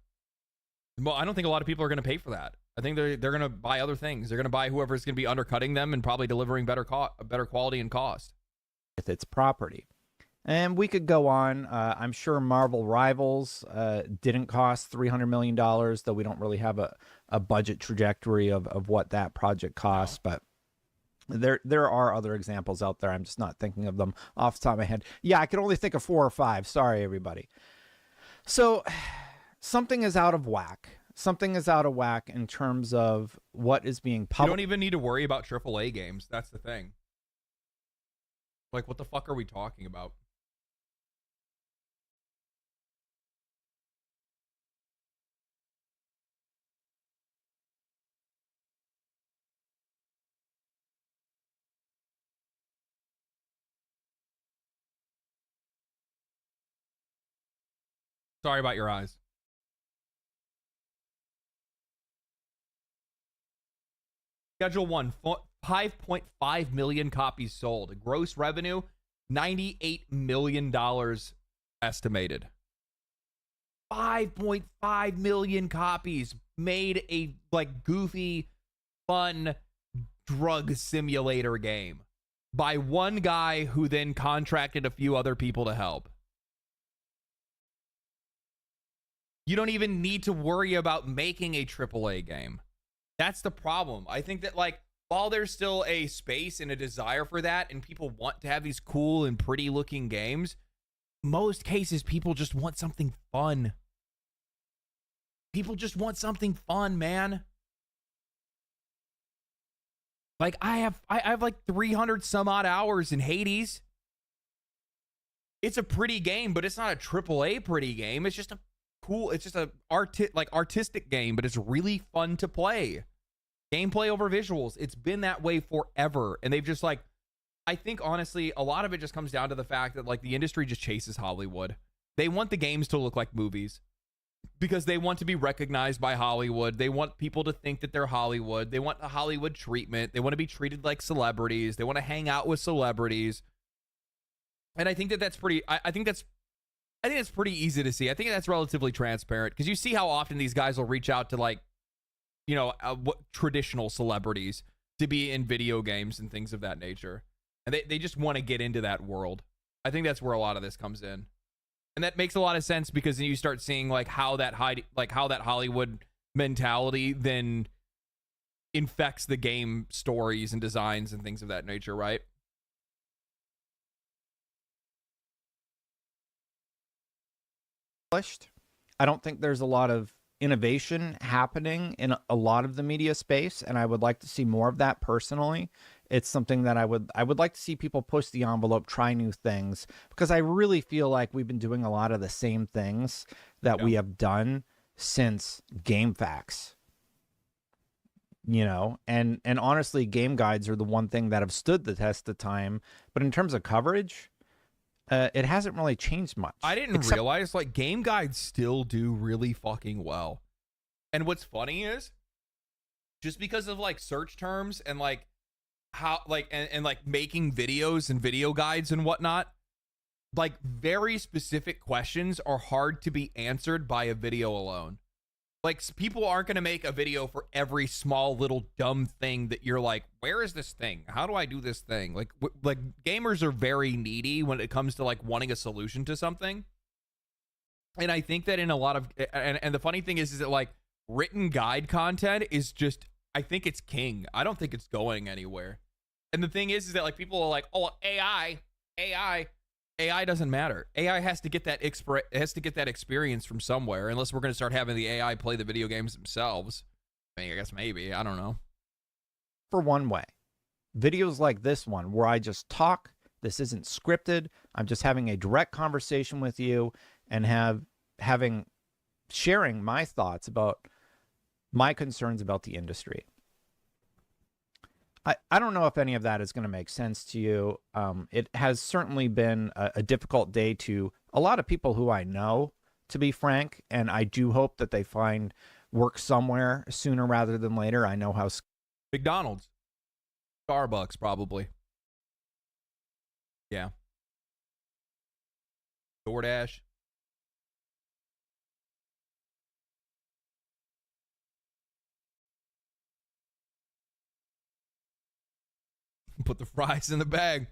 I don't think a lot of people are going to pay for that. I think they're going to buy other things. They're going to buy whoever's going to be undercutting them and probably delivering better quality and cost with its property. And we could go on. I'm sure Marvel Rivals didn't cost $300 million, though we don't really have a budget trajectory of what that project costs. But there are other examples out there. I'm just not thinking of them off the top of my head. Yeah, I could only think of 4 or 5. Sorry, everybody. So something is out of whack. Something is out of whack in terms of what is being published. You don't even need to worry about AAA games. That's the thing. Like, what the fuck are we talking about? Sorry about your eyes. Schedule 1, 5.5 million copies sold. Gross revenue, $98 million estimated. 5.5 million copies made a like goofy, fun drug simulator game by one guy who then contracted a few other people to help. You don't even need to worry about making a AAA game. That's the problem. I think that like while there's still a space and a desire for that, and people want to have these cool and pretty looking games, most cases people just want something fun. People just want something fun, man. Like I have like 300 some odd hours in Hades. It's a pretty game, but it's not a AAA pretty game. It's just a cool, it's just a artistic game, but it's really fun to play. Gameplay over visuals. It's been that way forever. And they've just like, I think honestly, a lot of it just comes down to the fact that like the industry just chases Hollywood. They want the games to look like movies because they want to be recognized by Hollywood. They want people to think that they're Hollywood. They want a Hollywood treatment. They want to be treated like celebrities. They want to hang out with celebrities. And I think that that's pretty, I think that's pretty easy to see. I think that's relatively transparent because you see how often these guys will reach out to like, you know, what traditional celebrities to be in video games and things of that nature. And they just want to get into that world. I think that's where a lot of this comes in. And that makes a lot of sense because then you start seeing like how that Hollywood mentality then infects the game stories and designs and things of that nature, right? I don't think there's a lot of innovation happening in a lot of the media space, and I would like to see more of that personally. It's something that I would like to see people push the envelope, try new things, because I really feel like we've been doing a lot of the same things that we have done since GameFAQs. You know, and honestly, game guides are the one thing that have stood the test of time, but in terms of coverage, it hasn't really changed much. I didn't realize like game guides still do really fucking well. And what's funny is just because of like search terms and like how like and like making videos and video guides and whatnot, like very specific questions are hard to be answered by a video alone. Like people aren't going to make a video for every small little dumb thing that you're like, where is this thing? How do I do this thing? Like gamers are very needy when it comes to like wanting a solution to something. And I think that in a lot of, and the funny thing is that like written guide content is just, I think it's king. I don't think it's going anywhere. And the thing is that like people are like, oh, AI doesn't matter. AI has to get that experience from somewhere, unless we're going to start having the AI play the video games themselves. I mean, I guess maybe, I don't know. For one way, videos like this one where I just talk, this isn't scripted, I'm just having a direct conversation with you and sharing my thoughts about my concerns about the industry. I don't know if any of that is going to make sense to you. It has certainly been a difficult day to a lot of people who I know, to be frank, and I do hope that they find work somewhere sooner rather than later. I know how... McDonald's. Starbucks, probably. Yeah. DoorDash. Put the fries in the bag.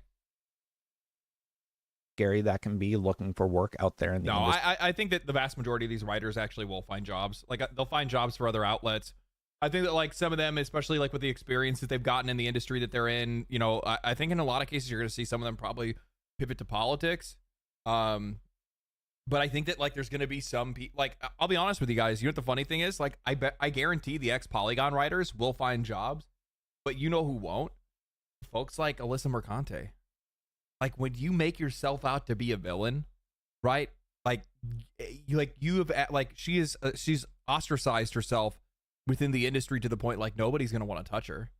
Scary that can be looking for work out there in the industry. I think that the vast majority of these writers actually will find jobs. Like they'll find jobs for other outlets. I think that like some of them, especially like with the experience that they've gotten in the industry that they're in, you know, I think in a lot of cases you're going to see some of them probably pivot to politics. But I think that like there's going to be some people, like I'll be honest with you guys. You know what the funny thing is? Like I guarantee the ex-Polygon writers will find jobs, but you know who won't? Folks like Alyssa Mercante. Like when you make yourself out to be a villain, right? She's ostracized herself within the industry to the point like nobody's gonna want to touch her.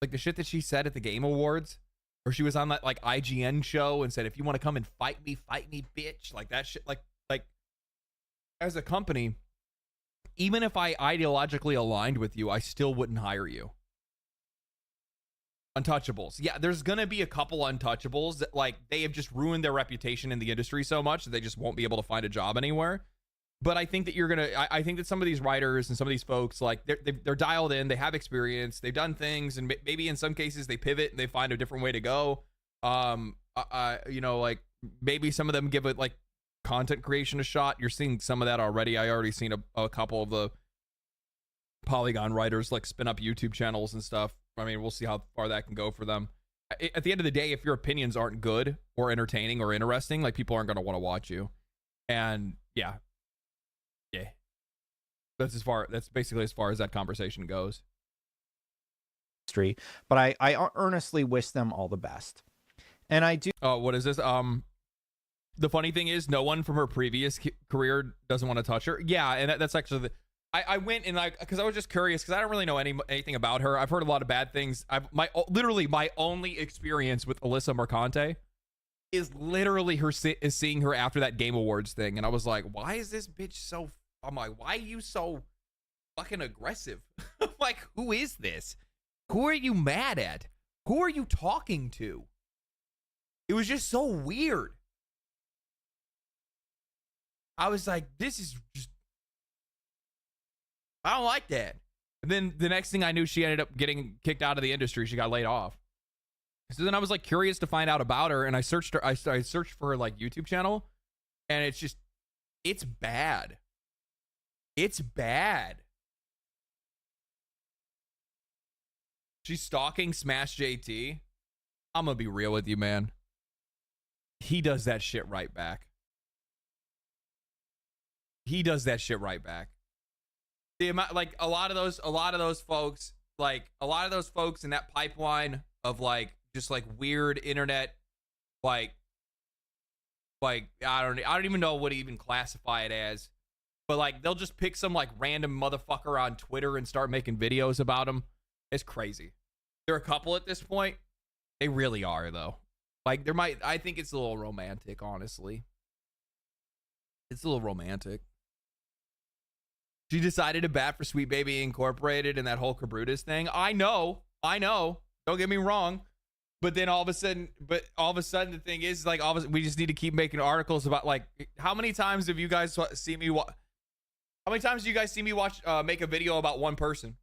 Like the shit that she said at the Game Awards, or she was on that like IGN show and said, "If you want to come and fight me, bitch." Like that shit. Like as a company, even if I ideologically aligned with you, I still wouldn't hire you. Untouchables. Yeah, there's going to be a couple untouchables that like they have just ruined their reputation in the industry so much that they just won't be able to find a job anywhere. But I think that I think that some of these writers and some of these folks, like they're dialed in, they have experience, they've done things, and maybe in some cases they pivot and they find a different way to go. You know, like maybe some of them give it like content creation a shot. You're seeing some of that already. I already seen a couple of the Polygon writers like spin up YouTube channels and stuff. I mean, we'll see how far that can go for them. At the end of the day, if your opinions aren't good or entertaining or interesting, like people aren't going to want to watch you. And yeah. That's basically as far as that conversation goes. But I earnestly wish them all the best. And I do. Oh, what is this? The funny thing is, no one from her previous career doesn't want to touch her. Yeah, and that's actually I went and because I was just curious because I don't really know anything about her. I've heard a lot of bad things. Literally my only experience with Alyssa Mercante is literally seeing her after that Game Awards thing, and I was like, why is this bitch so? I'm like, why are you so fucking aggressive? I'm like, who is this? Who are you mad at? Who are you talking to? It was just so weird. I was like, this is just, I don't like that. And then the next thing I knew, she ended up getting kicked out of the industry. She got laid off. So then I was like curious to find out about her, and I searched her. I searched for her like YouTube channel, and it's just, it's bad. It's bad. She's stalking Smash JT. I'm gonna be real with you, man. He does that shit right back. He does that shit right back. The amount, like a lot of those folks in that pipeline of like just like weird internet, like I don't even know what to even classify it as, but like they'll just pick some like random motherfucker on Twitter and start making videos about him. It's crazy. There are a couple at this point. They really are though. Like I think it's a little romantic, honestly. It's a little romantic. She decided to bat for Sweet Baby Incorporated and that whole Cabrutus thing. I know. Don't get me wrong. But then all of a sudden the thing is like we just need to keep making articles about like how many times have you guys see me how many times do you guys see me watch make a video about one person?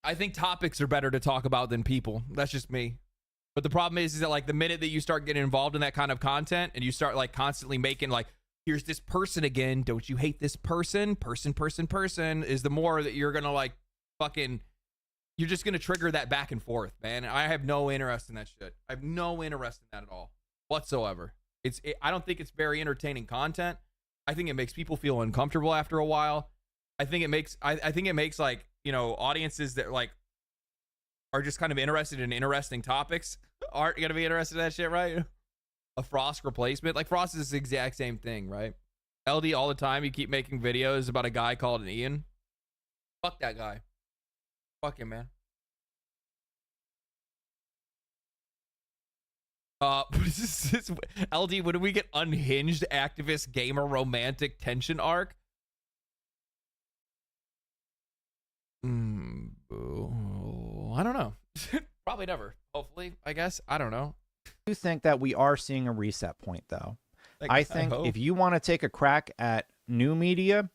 I think topics are better to talk about than people. That's just me. But the problem is that like the minute that you start getting involved in that kind of content and you start like constantly making like, here's this person again, don't you hate this person? Person is the more that you're gonna like fucking, you're just gonna trigger that back and forth, man. I have no interest in that shit. I have no interest in that at all whatsoever. I don't think it's very entertaining content. I think it makes people feel uncomfortable after a while. I think it makes like, you know, audiences that like are just kind of interested in interesting topics aren't gonna be interested in that shit, right? A Frost replacement, like Frost is the exact same thing, right? LD all the time, you keep making videos about a guy called an Ian. Fuck that guy. Fuck him, man. This LD, when do we get unhinged activist gamer romantic tension arc? I don't know. Probably never. Hopefully, I guess. I don't know. I do think that we are seeing a reset point, though. I think if you want to take a crack at new media,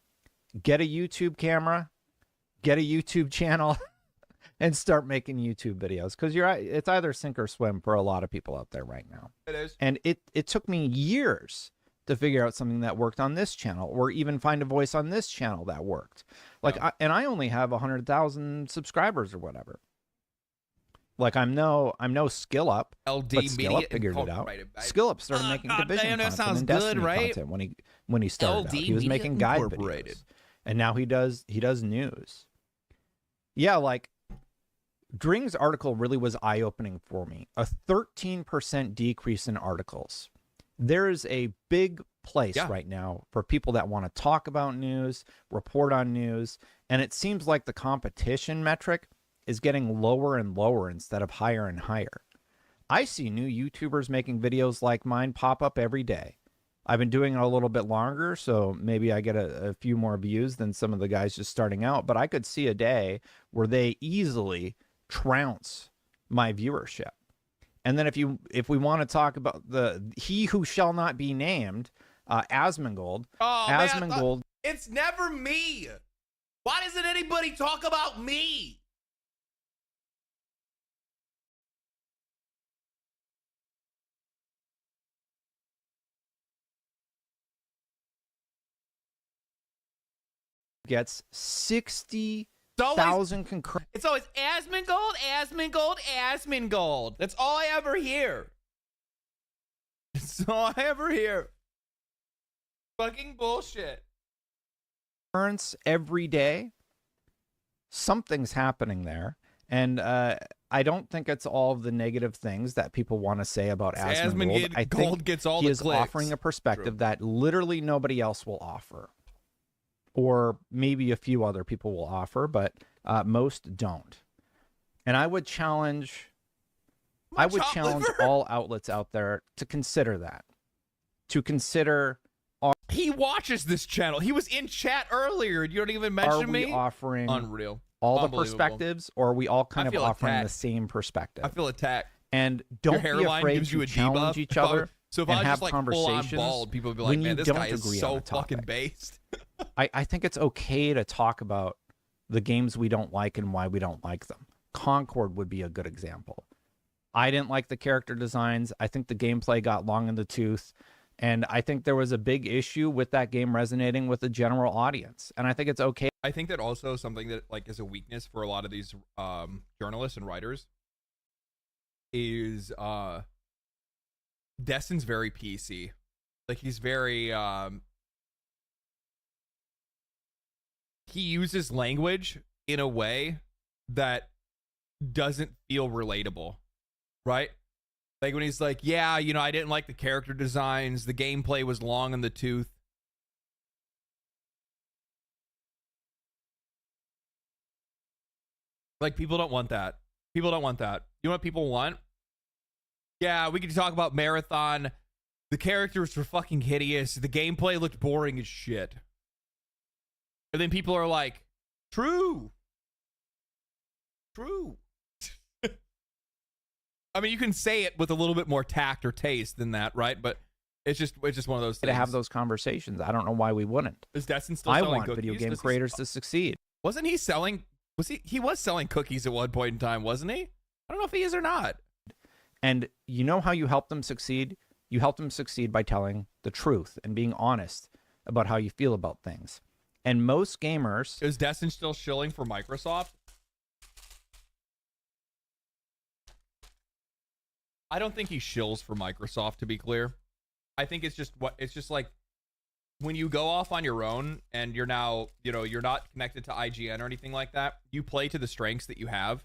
get a YouTube camera, get a YouTube channel, and start making YouTube videos. Because it's either sink or swim for a lot of people out there right now. It is. And it took me years to figure out something that worked on this channel, or even find a voice on this channel that worked. Like, Yeah. I only have 100,000 subscribers or whatever. Like I'm no Skill Up. LD but Skill Up Media figured it out. Incorporated, baby. Skill Up started making division damn, that content sounds and good, Destiny right? content when he started out. LD He was Media making guide Incorporated. videos, and now he does news. Yeah, like Dring's article really was eye-opening for me. A 13% decrease in articles. There is a big place right now for people that want to talk about news, report on news, and it seems like the competition metric is getting lower and lower instead of higher and higher. I see new YouTubers making videos like mine pop up every day. I've been doing it a little bit longer, so maybe I get a few more views than some of the guys just starting out, but I could see a day where they easily trounce my viewership. And then if we want to talk about he who shall not be named, Asmongold. Oh, Asmongold. Man, it's never me. Why doesn't anybody talk about me? gets 60,000 concurrent. It's always Asmongold, Asmongold, Asmongold. That's all I ever hear. That's all I ever hear. Fucking bullshit. Every day. Something's happening there. And I don't think it's all of the negative things that people want to say about Asmongold. I think gets all he the is clicks. offering a perspective that literally nobody else will offer. Or maybe a few other people will offer, but most don't. And I would challenge all outlets out there to consider that. To consider, he watches this channel. He was in chat earlier. You don't even mention me. Are we offering unreal all the perspectives, or are we all kind of offering attacked. the same perspective? I feel attacked. And don't be afraid to challenge each other. So if and I was have just like conversations full on bald, people would be like, man, this guy is so fucking based. I think it's okay to talk about the games we don't like and why we don't like them. Concord would be a good example. I didn't like the character designs. I think the gameplay got long in the tooth. And I think there was a big issue with that game resonating with the general audience. And I think it's okay. I think that also something that like is a weakness for a lot of these journalists and writers is Destin's very PC. Like he's very he uses language in a way that doesn't feel relatable, right? Like when he's like, yeah, you know, I didn't like the character designs. The gameplay was long in the tooth. Like, people don't want that. People don't want that. You know what people want? Yeah, we could talk about Marathon. The characters were fucking hideous. The gameplay looked boring as shit. And then people are like, true. True. I mean, you can say it with a little bit more tact or taste than that, right? But it's just one of those things. To have those conversations. I don't know why we wouldn't. Is Destin still I selling want cookies? video game creators to succeed. Wasn't he selling? He was selling cookies at one point in time, wasn't he? I don't know if he is or not. And you know how you help them succeed? You help them succeed by telling the truth and being honest about how you feel about things. And most gamers... Is Destin still shilling for Microsoft? I don't think he shills for Microsoft, to be clear. I think it's just like when you go off on your own and you're now, you know, you're not connected to IGN or anything like that. You play to the strengths that you have,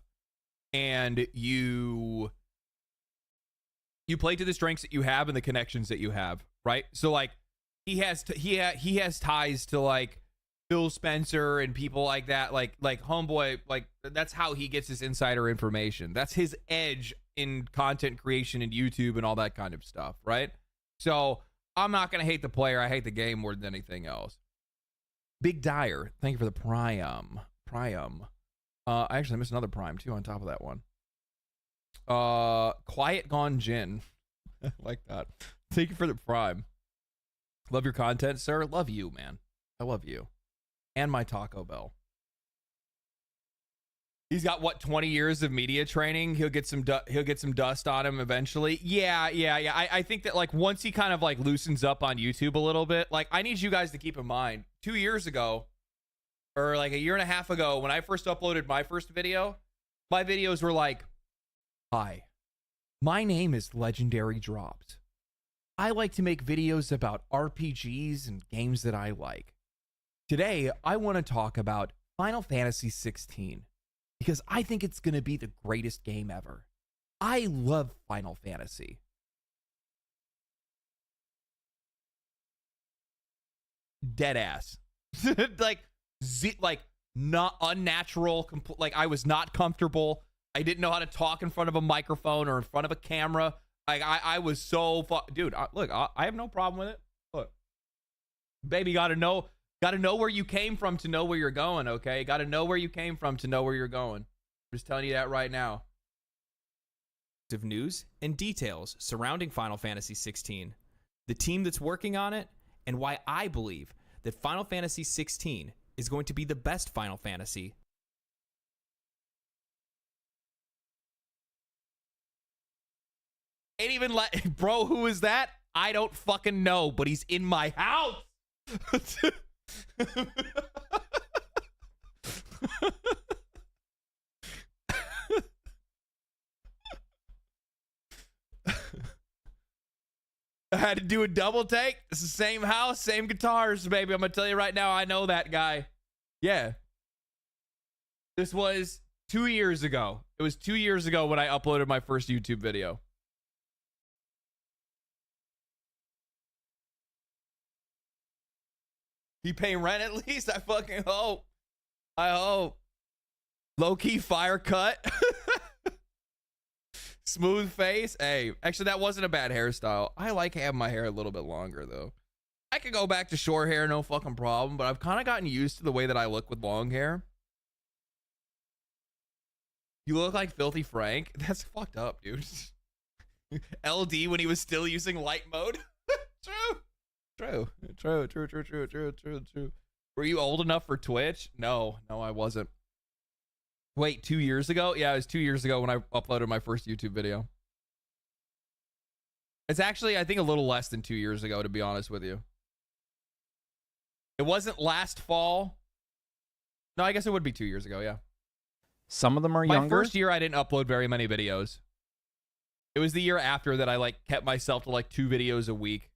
and you play to the strengths that you have and the connections that you have, right? So like he has ties to like Phil Spencer and people like that, like Homeboy, like that's how he gets his insider information. That's his edge in content creation and YouTube and all that kind of stuff, right? So I'm not going to hate the player. I hate the game more than anything else. Big Dyer, thank you for the Prime. I actually missed another Prime too on top of that one. Quiet Gone Jin. Like that. Thank you for the Prime. Love your content, sir. Love you, man. I love you. And my Taco Bell. He's got what, 20 years of media training. He'll get some dust on him eventually. Yeah. I think that like once he kind of like loosens up on YouTube a little bit, like I need you guys to keep in mind 2 years ago or like a year and a half ago when I first uploaded my first video, my videos were like, hi, my name is Legendary Drops. I like to make videos about RPGs and games that I like. Today, I want to talk about Final Fantasy 16. Because I think it's going to be the greatest game ever. I love Final Fantasy. Dead ass. like not unnatural. Like I was not comfortable. I didn't know how to talk in front of a microphone or in front of a camera. Like I was so dude. Look, I have no problem with it. Look, baby, gotta know where you came from to know where you're going, okay? Got to know where you came from to know where you're going. I'm just telling you that right now. Of news and details surrounding Final Fantasy 16, the team that's working on it, and why I believe that Final Fantasy 16 is going to be the best Final Fantasy. Ain't even bro, who is that? I don't fucking know, but he's in my house. I had to do a double take. It's the same house, same guitars, baby. I'm gonna tell you right now, I know that guy. Yeah. This was 2 years ago. It was 2 years ago when I uploaded my first YouTube video. He paying rent at least? I fucking hope. I hope. Low-key fire cut. Smooth face. Hey, actually, that wasn't a bad hairstyle. I like having my hair a little bit longer, though. I could go back to short hair, no fucking problem, but I've kind of gotten used to the way that I look with long hair. You look like Filthy Frank. That's fucked up, dude. LD when he was still using light mode. True. True. Were you old enough for Twitch? No, I wasn't. Wait, 2 years ago? Yeah, it was 2 years ago when I uploaded my first YouTube video. It's actually, I think, a little less than 2 years ago, to be honest with you. It wasn't last fall. No, I guess it would be 2 years ago, yeah. Some of them are younger. My first year, I didn't upload very many videos. It was the year after that I, like, kept myself to, like, 2 videos a week.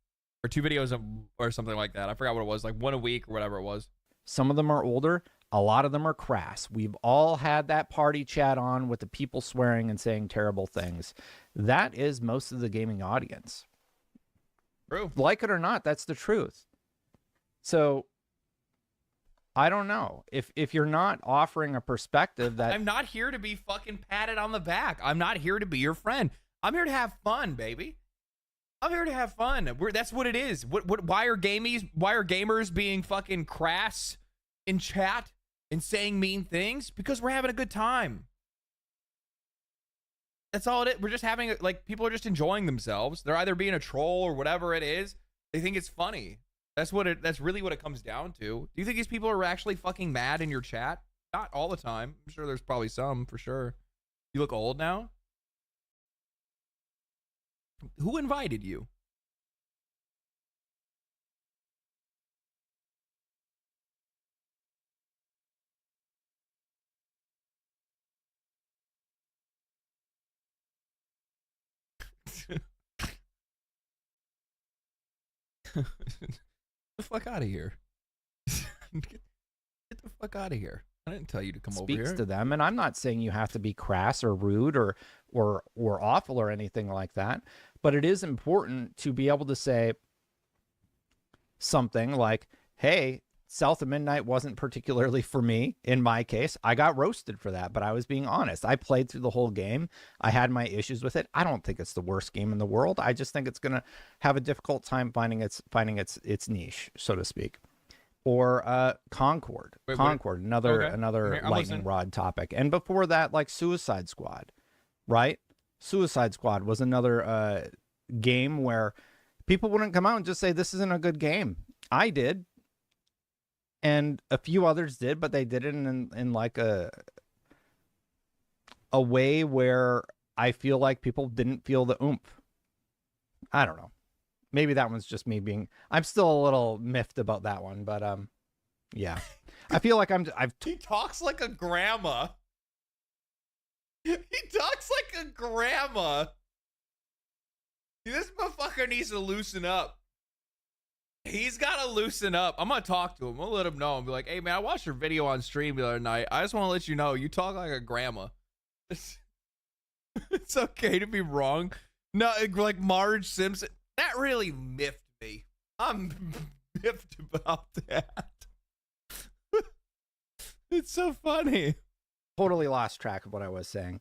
Or 2 videos or something like that. I forgot what it was. Like, 1 a week or whatever it was. Some of them are older. A lot of them are crass. We've all had that party chat on with the people swearing and saying terrible things. That is most of the gaming audience. True. Like it or not, that's the truth. So, I don't know. If you're not offering a perspective that... I'm not here to be fucking patted on the back. I'm not here to be your friend. I'm here to have fun, baby. I'm here to have fun. That's what it is. Why are gamers being fucking crass in chat and saying mean things? Because we're having a good time. That's all it is. We're just having, like, people are just enjoying themselves. They're either being a troll or whatever it is. They think it's funny. That's really what it comes down to. Do you think these people are actually fucking mad in your chat? Not all the time. I'm sure there's probably some, for sure. You look old now? Who invited you? Get the fuck out of here. Get the fuck out of here. I didn't tell you to come over here. Speaks to them, and I'm not saying you have to be crass or rude or awful or anything like that, but it is important to be able to say something like, hey, South of Midnight wasn't particularly for me. In my case, I got roasted for that, but I was being honest. I played through the whole game. I had my issues with it. I don't think it's the worst game in the world. I just think it's going to have a difficult time finding its niche, so to speak. Or Concord. Concord, another lightning rod topic. And before that, like Suicide Squad, right? Suicide Squad was another game where people wouldn't come out and just say, this isn't a good game. I did. And a few others did, but they did it in like a way where I feel like people didn't feel the oomph. I don't know. Maybe that one's just me being... I'm still a little miffed about that one, but yeah. I feel like He talks like a grandma. He talks like a grandma. This motherfucker needs to loosen up. He's got to loosen up. I'm going to talk to him. I'll let him know and be like, hey, man, I watched your video on stream the other night. I just want to let you know, you talk like a grandma. It's okay to be wrong. No, like Marge Simpson. That really miffed me. I'm miffed about that. It's so funny. Totally lost track of what I was saying.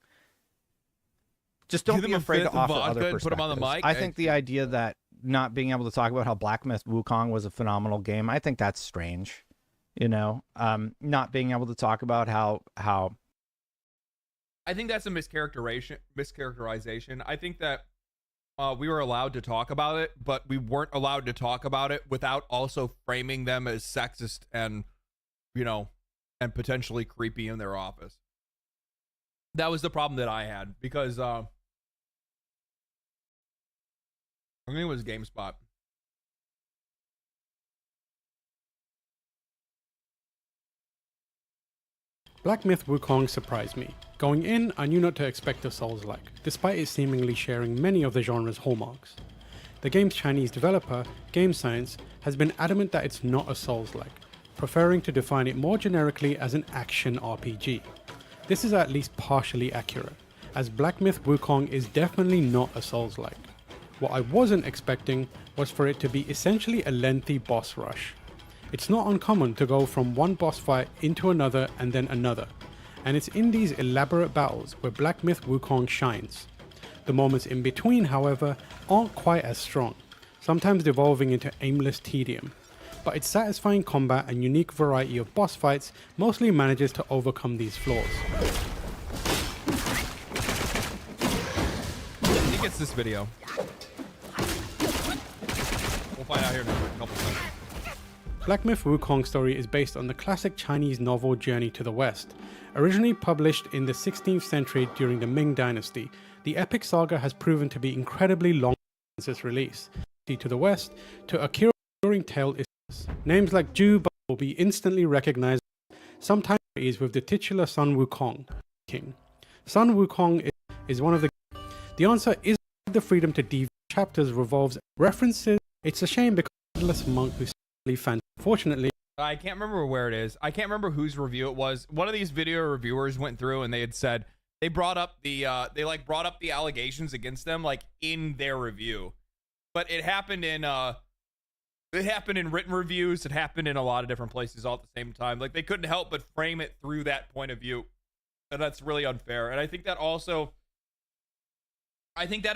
Just don't be afraid to offer other perspectives. Put him on the mic. I think the idea that not being able to talk about how Black Myth Wukong was a phenomenal game, I think that's strange. You know, not being able to talk about how I think that's a mischaracterization. I think that we were allowed to talk about it, but we weren't allowed to talk about it without also framing them as sexist and, you know, and potentially creepy in their office. That was the problem that I had because I think it was GameSpot. Black Myth Wukong surprised me. Going in, I knew not to expect a Souls-like, despite it seemingly sharing many of the genre's hallmarks. The game's Chinese developer, Game Science, has been adamant that it's not a Souls-like, preferring to define it more generically as an action RPG. This is at least partially accurate, as Black Myth Wukong is definitely not a Souls-like. What I wasn't expecting was for it to be essentially a lengthy boss rush. It's not uncommon to go from one boss fight into another and then another, and it's in these elaborate battles where Black Myth Wukong shines. The moments in between, however, aren't quite as strong, sometimes devolving into aimless tedium, but its satisfying combat and unique variety of boss fights mostly manages to overcome these flaws. I think it's this video. We'll find out here in a couple seconds. Black Myth Wukong's story is based on the classic Chinese novel Journey to the West. Originally published in the 16th century during the Ming Dynasty, the epic saga has proven to be incredibly long since its release. To the West, to a curing tale is names like Zhu Ba will be instantly recognized, sometimes with the titular Sun Wukong king. Sun Wukong is one of the answer is the freedom to deviate chapters revolves references. It's a shame because the headless monk who's fan. Fortunately, I can't remember where it is. I can't remember whose review it was. One of these video reviewers went through and they had said they brought up the brought up the allegations against them like in their review, but it happened in written reviews. It happened in a lot of different places all at the same time. Like they couldn't help but frame it through that point of view, and that's really unfair. And I think that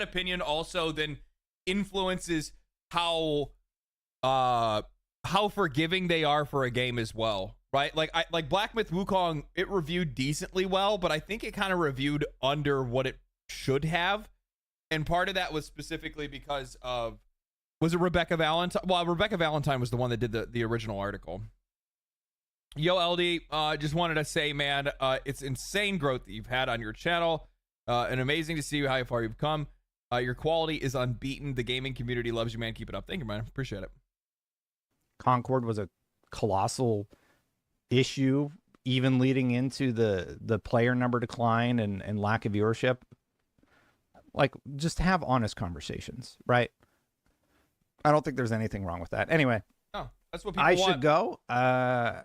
opinion also then influences how forgiving they are for a game as well, right? Like Black Myth Wukong, it reviewed decently well, but I think it kind of reviewed under what it should have. And part of that was specifically because of, was it Rebecca Valentine? Well, Rebecca Valentine was the one that did the original article. Yo, LD, just wanted to say, man, it's insane growth that you've had on your channel, and amazing to see how far you've come. Your quality is unbeaten. The gaming community loves you, man. Keep it up. Thank you, man. Appreciate it. Concord was a colossal issue, even leading into the player number decline and lack of viewership. Like, just have honest conversations, right? I don't think there's anything wrong with that. Anyway, no, that's what people I want. should go. I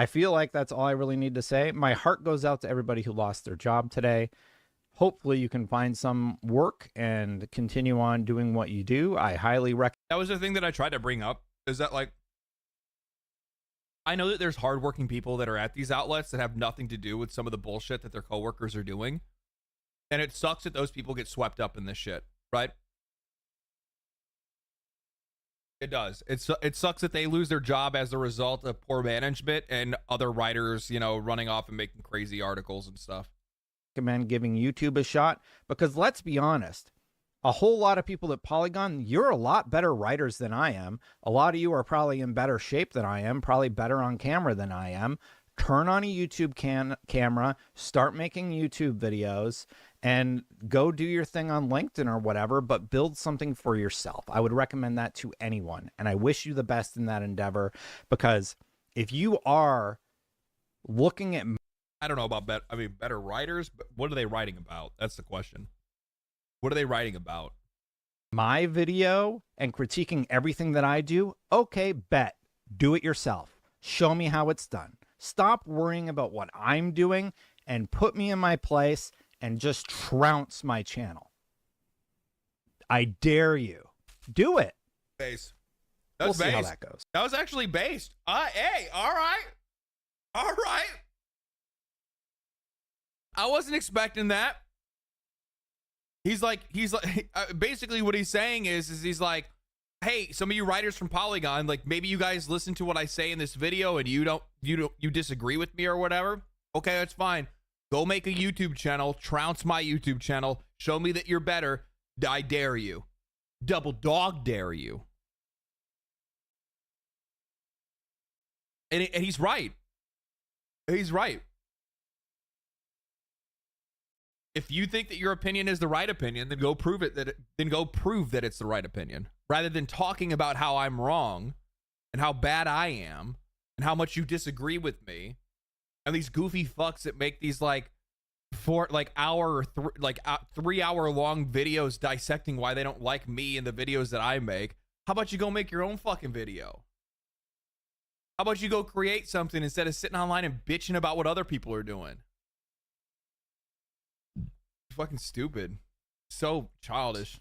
feel like that's all I really need to say. My heart goes out to everybody who lost their job today. Hopefully you can find some work and continue on doing what you do. I highly recommend. That was the thing that I tried to bring up, is that, like, I know that there's hardworking people that are at these outlets that have nothing to do with some of the bullshit that their coworkers are doing. And it sucks that those people get swept up in this shit, right? It does. It sucks that they lose their job as a result of poor management and other writers, you know, running off and making crazy articles and stuff. Recommend giving YouTube a shot, because let's be honest, a whole lot of people at Polygon, you're a lot better writers than I am. A lot of you are probably in better shape than I am, probably better on camera than I am. Turn on a YouTube camera, start making YouTube videos, and go do your thing on LinkedIn or whatever, but build something for yourself. I would recommend that to anyone, and I wish you the best in that endeavor, because if you are looking at, I don't know about better writers, but what are they writing about? That's the question. What are they writing about? my video and critiquing everything that I do, okay, bet. Do it yourself. Show me how it's done. Stop worrying about what I'm doing and put me in my place and just trounce my channel. I dare you. Do it. Base. We'll That's see how based. that goes. That was actually based. Hey, all right. All right. I wasn't expecting that. He's like, basically what he's saying is he's like, hey, some of you writers from Polygon, like maybe you guys listen to what I say in this video and you disagree with me or whatever. Okay, that's fine. Go make a YouTube channel, trounce my YouTube channel, show me that you're better. I dare you. Double dog dare you. And he's right. He's right. If you think that your opinion is the right opinion, then go prove that it's the right opinion, rather than talking about how I'm wrong and how bad I am and how much you disagree with me. And these goofy fucks that make these like 3 hour long videos dissecting why they don't like me and the videos that I make. How about you go make your own fucking video? How about you go create something instead of sitting online and bitching about what other people are doing? Fucking stupid. So childish.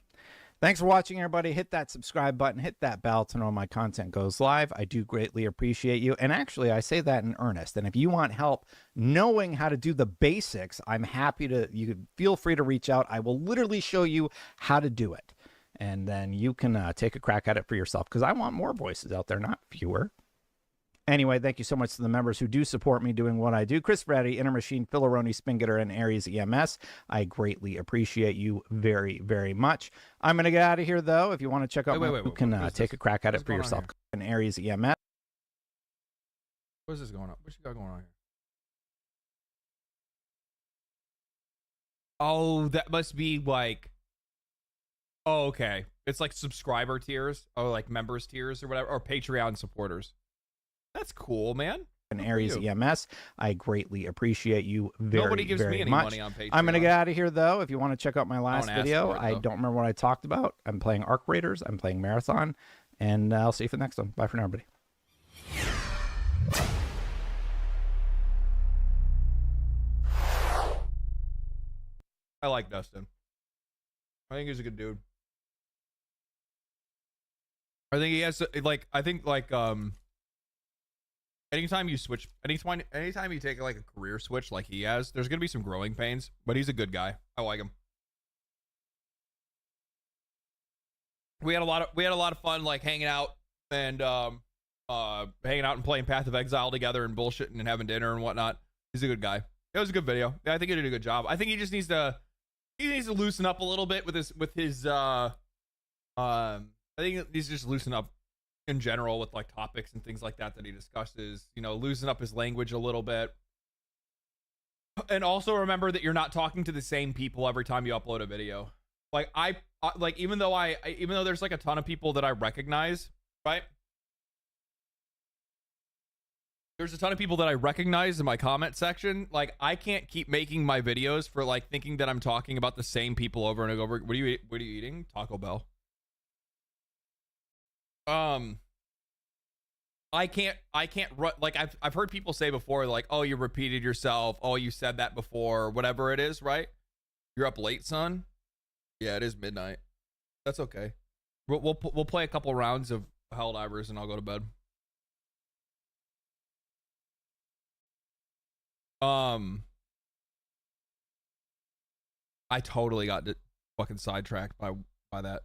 Thanks for watching, everybody. Hit that subscribe button, hit that bell to know when my content goes live. I do greatly appreciate you. And actually, I say that in earnest. And if you want help knowing how to do the basics, I'm happy to, you can feel free to reach out. I will literally show you how to do it. And then you can take a crack at it for yourself, because I want more voices out there, not fewer. Anyway, thank you so much to the members who do support me doing what I do. Chris Ferretti, Inner Machine, Philaroni, Spingetter, and Aries EMS. I greatly appreciate you very, very much. I'm going to get out of here, though. If you want to check out you can take a crack at it for yourself. And Aries EMS. What is this going on? What you got going on here? Oh, that must be like... Oh, okay. It's like subscriber tiers, or like members tiers or whatever, or Patreon supporters. That's cool, man. And Aries EMS. I greatly appreciate you very, Nobody gives very me any much. money on Patreon. I'm going to get out of here, though. If you want to check out my last ask video, for it, I though. don't remember what I talked about. I'm playing Arc Raiders. I'm playing Marathon. And I'll see you for the next one. Bye for now, everybody. I like Dustin. I think he's a good dude. I think he has anytime you switch, anytime you take like a career switch like he has, there's gonna be some growing pains, but he's a good guy. I like him. We had a lot of fun like hanging out and playing Path of Exile together and bullshitting and having dinner and whatnot. He's a good guy. It was a good video. Yeah, I think he did a good job. I think he just needs to loosen up a little bit with his I think he's just loosen up in general with like topics and things like that he discusses, you know, loosen up his language a little bit. And also remember that you're not talking to the same people every time you upload a video. Like even though there's like a ton of people that I recognize, right? There's a ton of people that I recognize in my comment section. Like I can't keep making my videos for like thinking that I'm talking about the same people over and over. What are you eating? Taco Bell. I can't like I've heard people say before, like, oh, you repeated yourself, oh, you said that before, whatever it is, right? You're up late, son. Yeah, it is midnight. That's okay. We'll play a couple rounds of Helldivers and I'll go to bed. I totally got fucking sidetracked by that.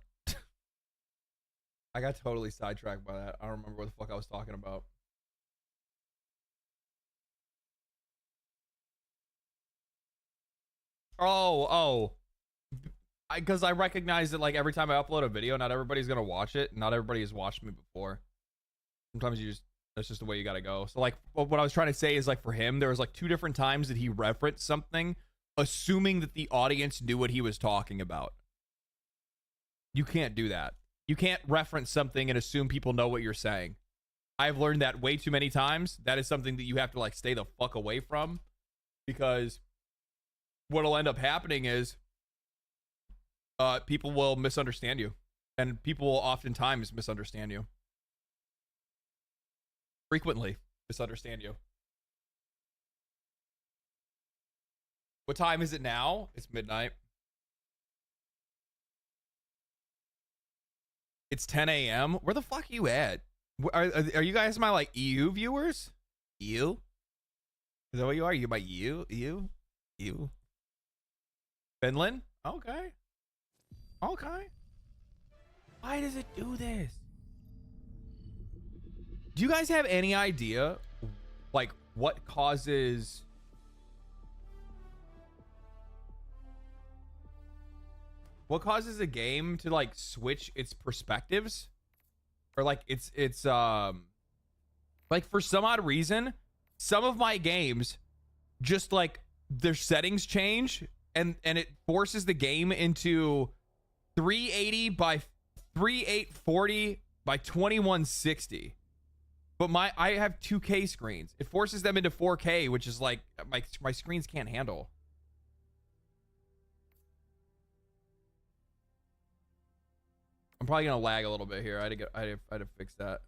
I got totally sidetracked by that. I don't remember what the fuck I was talking about. Because I recognize that like every time I upload a video, not everybody's gonna watch it. Not everybody has watched me before. Sometimes that's just the way you gotta go. So like what I was trying to say is like for him, there was like 2 different times that he referenced something, assuming that the audience knew what he was talking about. You can't do that. You can't reference something and assume people know what you're saying. I've learned that way too many times. That is something that you have to like stay the fuck away from, because what'll end up happening is people will misunderstand you, and people will oftentimes misunderstand you. Frequently misunderstand you. What time is it now? It's midnight. It's 10 a.m. Where the fuck are you at? Are you guys my like EU viewers? EU? Is that what you are? You my EU? Finland? Okay. Why does it do this? Do you guys have any idea like what causes a game to like switch its perspectives, or like it's like for some odd reason some of my games just like their settings change and it forces the game into 380 by 3840 by 2160. But I have 2K screens. It forces them into 4K, which is like my screens can't handle. I'm probably gonna lag a little bit here. I had to fix that.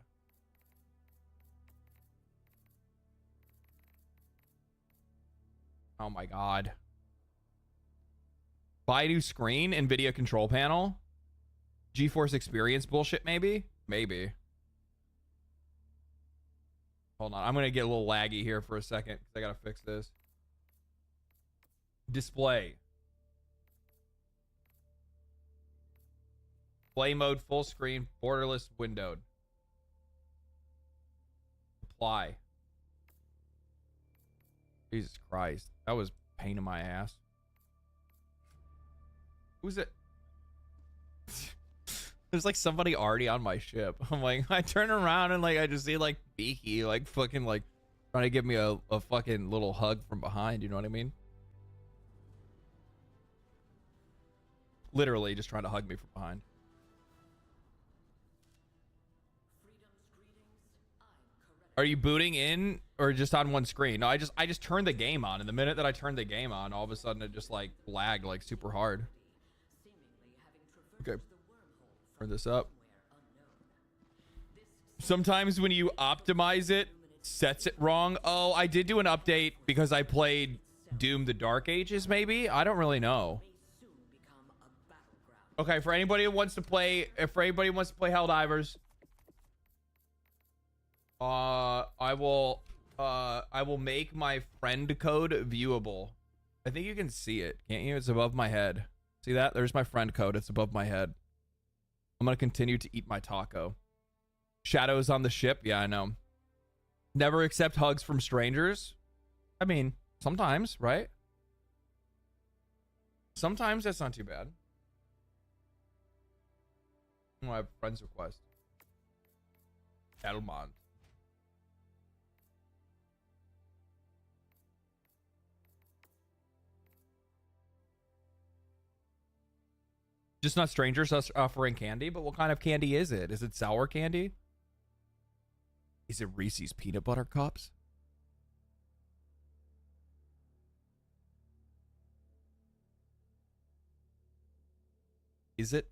Oh my god. Buy a new screen, NVIDIA control panel. GeForce Experience bullshit, maybe? Maybe. Hold on. I'm going to get a little laggy here for a second because I got to fix this. Display. Play mode, full screen, borderless, windowed. Apply. Jesus Christ. That was a pain in my ass. Who's it? There's like somebody already on my ship. I'm like, I turn around and like I just see like Beaky like fucking like trying to give me a fucking little hug from behind, you know what I mean? Literally just trying to hug me from behind. Are you booting in or just on one screen? No, I just turned the game on, and the minute that I turned the game on, all of a sudden it just like lagged like super hard. Okay. Turn this up. Sometimes when you optimize it, sets it wrong. Oh, I did do an update because I played Doom the Dark Ages, maybe? I don't really know. Okay, for anybody who wants to play, Helldivers, I will make my friend code viewable. I think you can see it, can't you? It's above my head. See that? There's my friend code. It's above my head. I'm gonna continue to eat my taco. Shadows on the ship. Yeah, I know. Never accept hugs from strangers. I mean, sometimes, right? Sometimes that's not too bad. Oh, I have a friend's request. Edelmont. Just not strangers offering candy, but what kind of candy is it? Is it sour candy? Is it Reese's peanut butter cups? Is it?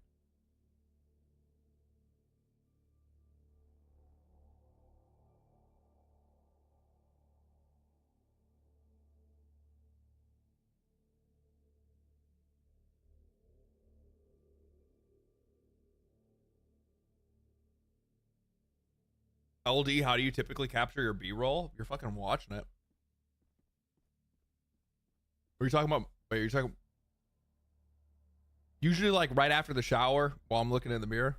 LD, how do you typically capture your B-roll? You're fucking watching it. What are you talking about? Wait, are you talking... Usually like right after the shower while I'm looking in the mirror.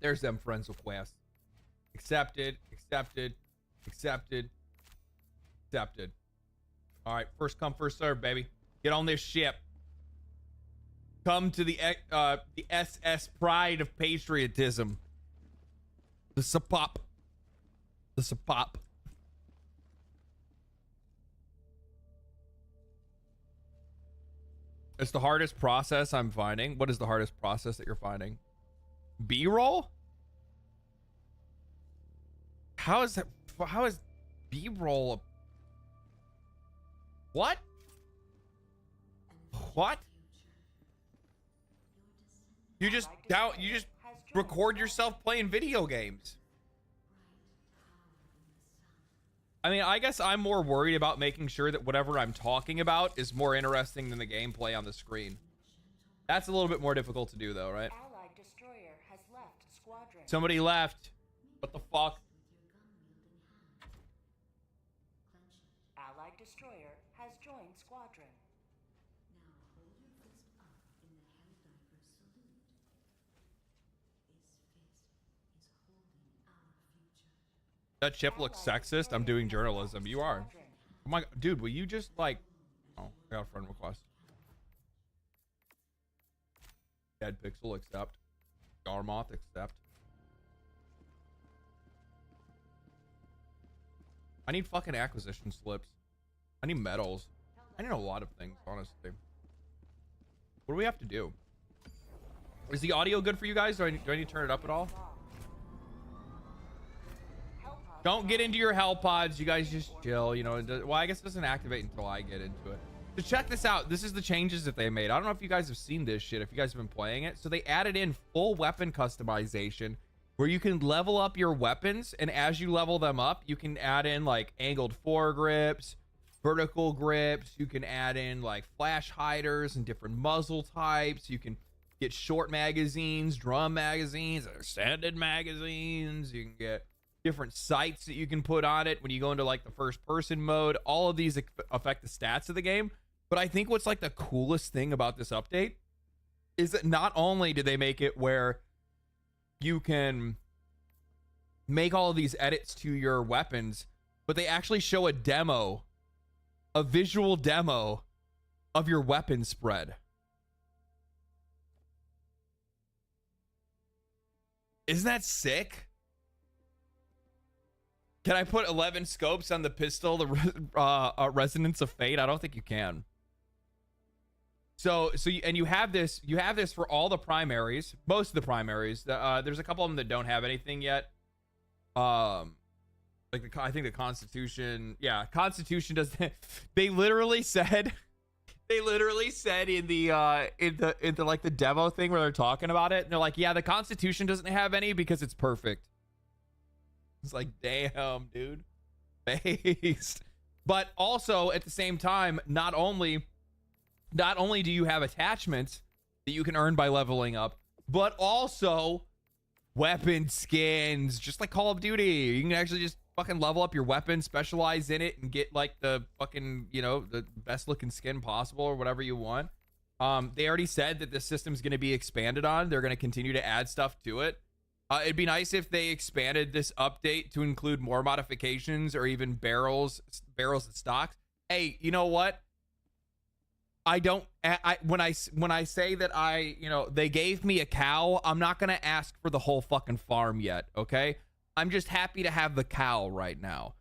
There's them friends requests. Accepted, accepted, accepted, accepted. All right, first come, first serve, baby. Get on this ship. Come to the SS Pride of Patriotism. The Sapop. The Sapop. It's the hardest process I'm finding. What is the hardest process that you're finding? B-roll? How is B-roll what? What? You just record yourself playing video games. I mean, I guess I'm more worried about making sure that whatever I'm talking about is more interesting than the gameplay on the screen. That's a little bit more difficult to do though, right? Allied destroyer has left squadron. Somebody left. What the fuck? Allied destroyer has joined squadron. That chip looks sexist. I'm doing journalism. You are. Oh my, dude, will you just like Oh, I got a friend request. Dead Pixel accept. Garmoth accept. I need fucking acquisition slips. I need medals. I need a lot of things, honestly. What do we have to do? Is the audio good for you guys? Do I need to turn it up at all? Don't get into your hell pods. You guys just chill. You know, well, I guess it doesn't activate until I get into it. So check this out. This is the changes that they made. I don't know if you guys have seen this shit, if you guys have been playing it. So they added in full weapon customization where you can level up your weapons. And as you level them up, you can add in like angled foregrips, vertical grips. You can add in like flash hiders and different muzzle types. You can get short magazines, drum magazines, extended magazines. You can get different sights that you can put on it when you go into like the first person mode. All of these affect the stats of the game. But I think what's like the coolest thing about this update is that not only do they make it where you can make all of these edits to your weapons, but they actually show a demo, a visual demo of your weapon spread. Isn't that sick? Can I put 11 scopes on the pistol, the Resonance of Fate? I don't think you can. So you have this for all the primaries, most of the primaries. There's a couple of them that don't have anything yet. I think the Constitution, yeah, Constitution does. They literally said in the like the demo thing where they're talking about it, and they're like, yeah, the Constitution doesn't have any because it's perfect. It's like, damn, dude, based. But also at the same time, not only do you have attachments that you can earn by leveling up, but also weapon skins, just like Call of Duty. You can actually just fucking level up your weapon, specialize in it, and get like the fucking, you know, the best looking skin possible or whatever you want. They already said that this system's going to be expanded on. They're going to continue to add stuff to it. It'd be nice if they expanded this update to include more modifications or even barrels and stocks. Hey, you know what? When I say that they gave me a cow, I'm not going to ask for the whole fucking farm yet, okay? I'm just happy to have the cow right now.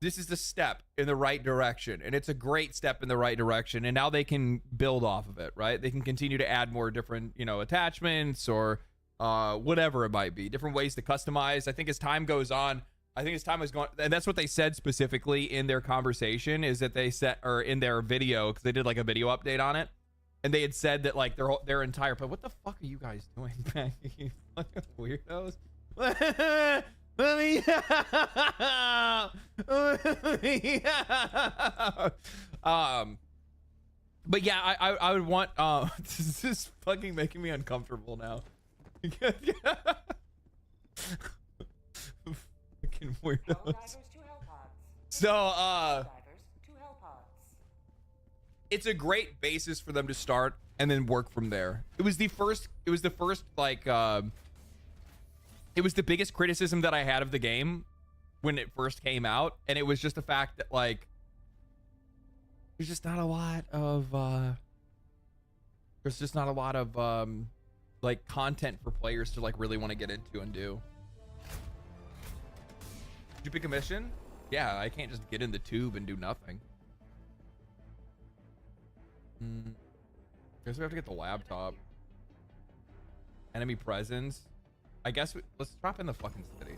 This is the step in the right direction, and it's a great step in the right direction, and now they can build off of it, right? They can continue to add more different, attachments or whatever it might be, different ways to customize. I think as time goes on, and that's what they said specifically in their conversation, is that they said, or in their video, because they did like a video update on it, and they had said that like their entire, but what the fuck are you guys doing, man? You fucking weirdos. But yeah, I would want, this is fucking making me uncomfortable now. Fucking weirdos. So, it's a great basis for them to start and then work from there. It was the first like, it was the biggest criticism that I had of the game when it first came out, and it was just the fact that like there's just not a lot of like content for players to like really want to get into and do. Did you pick a mission? Yeah, I can't just get in the tube and do nothing. Guess we have to get the laptop. Enemy presence. I guess let's drop in the fucking city.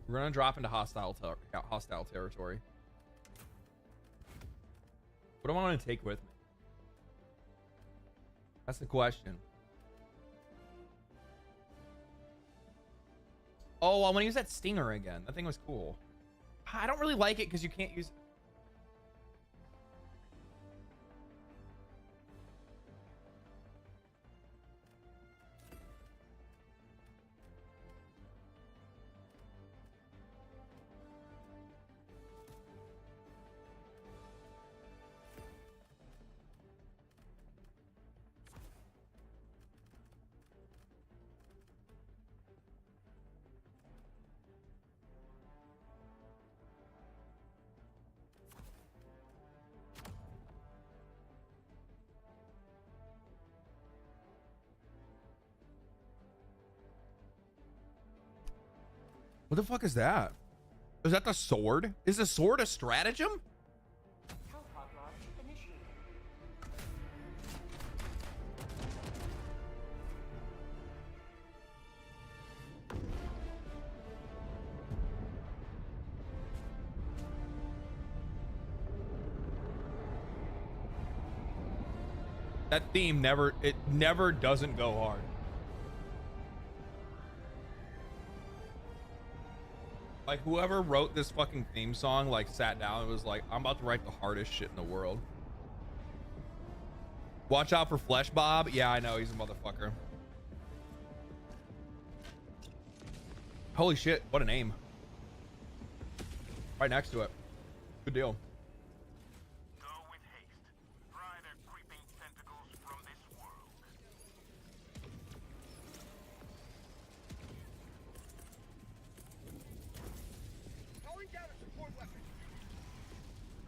We're gonna drop into hostile territory. What do I want to take with me? That's the question. Oh, I want to use that stinger again. That thing was cool. I don't really like it because you can't use. What the fuck is that? Is that the sword? Is the sword a stratagem? Telepod launch initiated. That theme never doesn't go hard. Like whoever wrote this fucking theme song like sat down and was like, I'm about to write the hardest shit in the world. Watch out for Flesh Bob. Yeah, I know, he's a motherfucker. Holy shit, what a name. Right next to it. Good deal.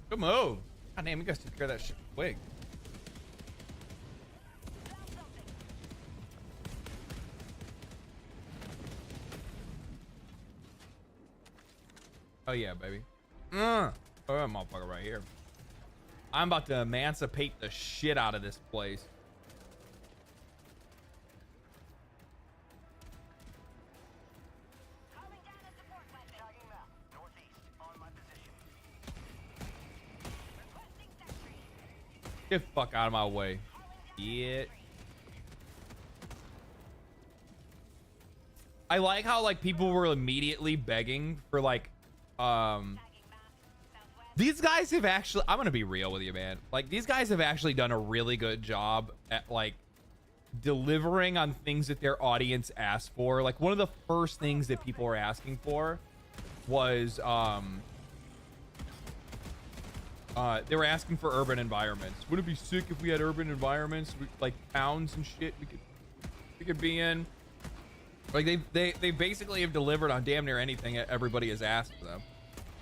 Good move. God damn, you guys took care of that shit quick. Oh yeah, baby. Oh, that motherfucker right here. I'm about to emancipate the shit out of this place. Get the fuck out of my way. Yeah. I like how like people were immediately begging for like these guys have actually, I'm gonna be real with you, man. Like these guys have actually done a really good job at like delivering on things that their audience asked for. Like one of the first things that people were asking for was they were asking for urban environments. Would it be sick if we had urban environments, like towns and shit we could be in? Like they basically have delivered on damn near anything everybody has asked for them.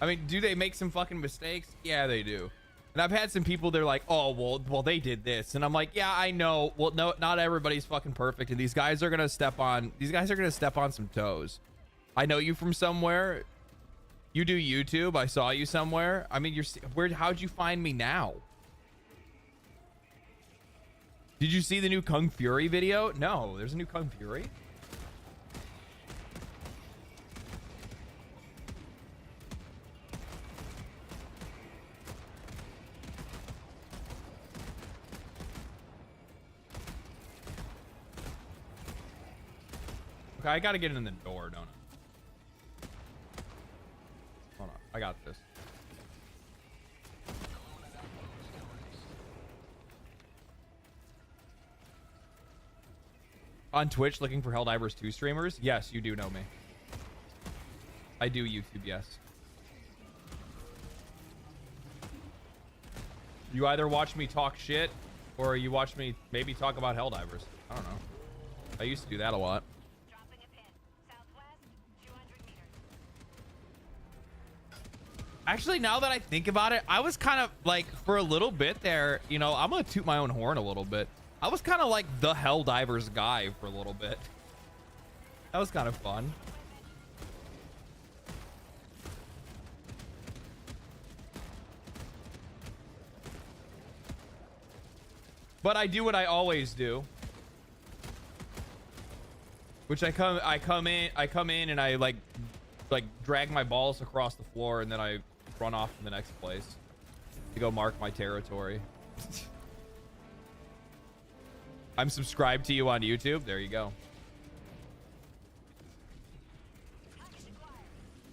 I mean, do they make some fucking mistakes? Yeah, they do. And I've had some people, they're like, oh, well, they did this. And I'm like, yeah, I know. Well, no, not everybody's fucking perfect. And these guys are going to step on some toes. I know you from somewhere. You do YouTube. I saw you somewhere. I mean, how'd you find me now? Did you see the new Kung Fury video? No, there's a new Kung Fury. Okay, I gotta get in the door, don't I? Hold on, I got this. On Twitch, looking for Helldivers 2 streamers? Yes, you do know me. I do YouTube, yes. You either watch me talk shit, or you watch me maybe talk about Helldivers. I don't know. I used to do that a lot. Actually, now that I think about it, I was kind of like, for a little bit there, you know, I'm gonna toot my own horn a little bit. I was kind of like the Helldivers guy for a little bit. That was kind of fun. But I do what I always do, which I come in and I like drag my balls across the floor, and then I run off to the next place to go mark my territory. I'm subscribed to you on YouTube. There you go.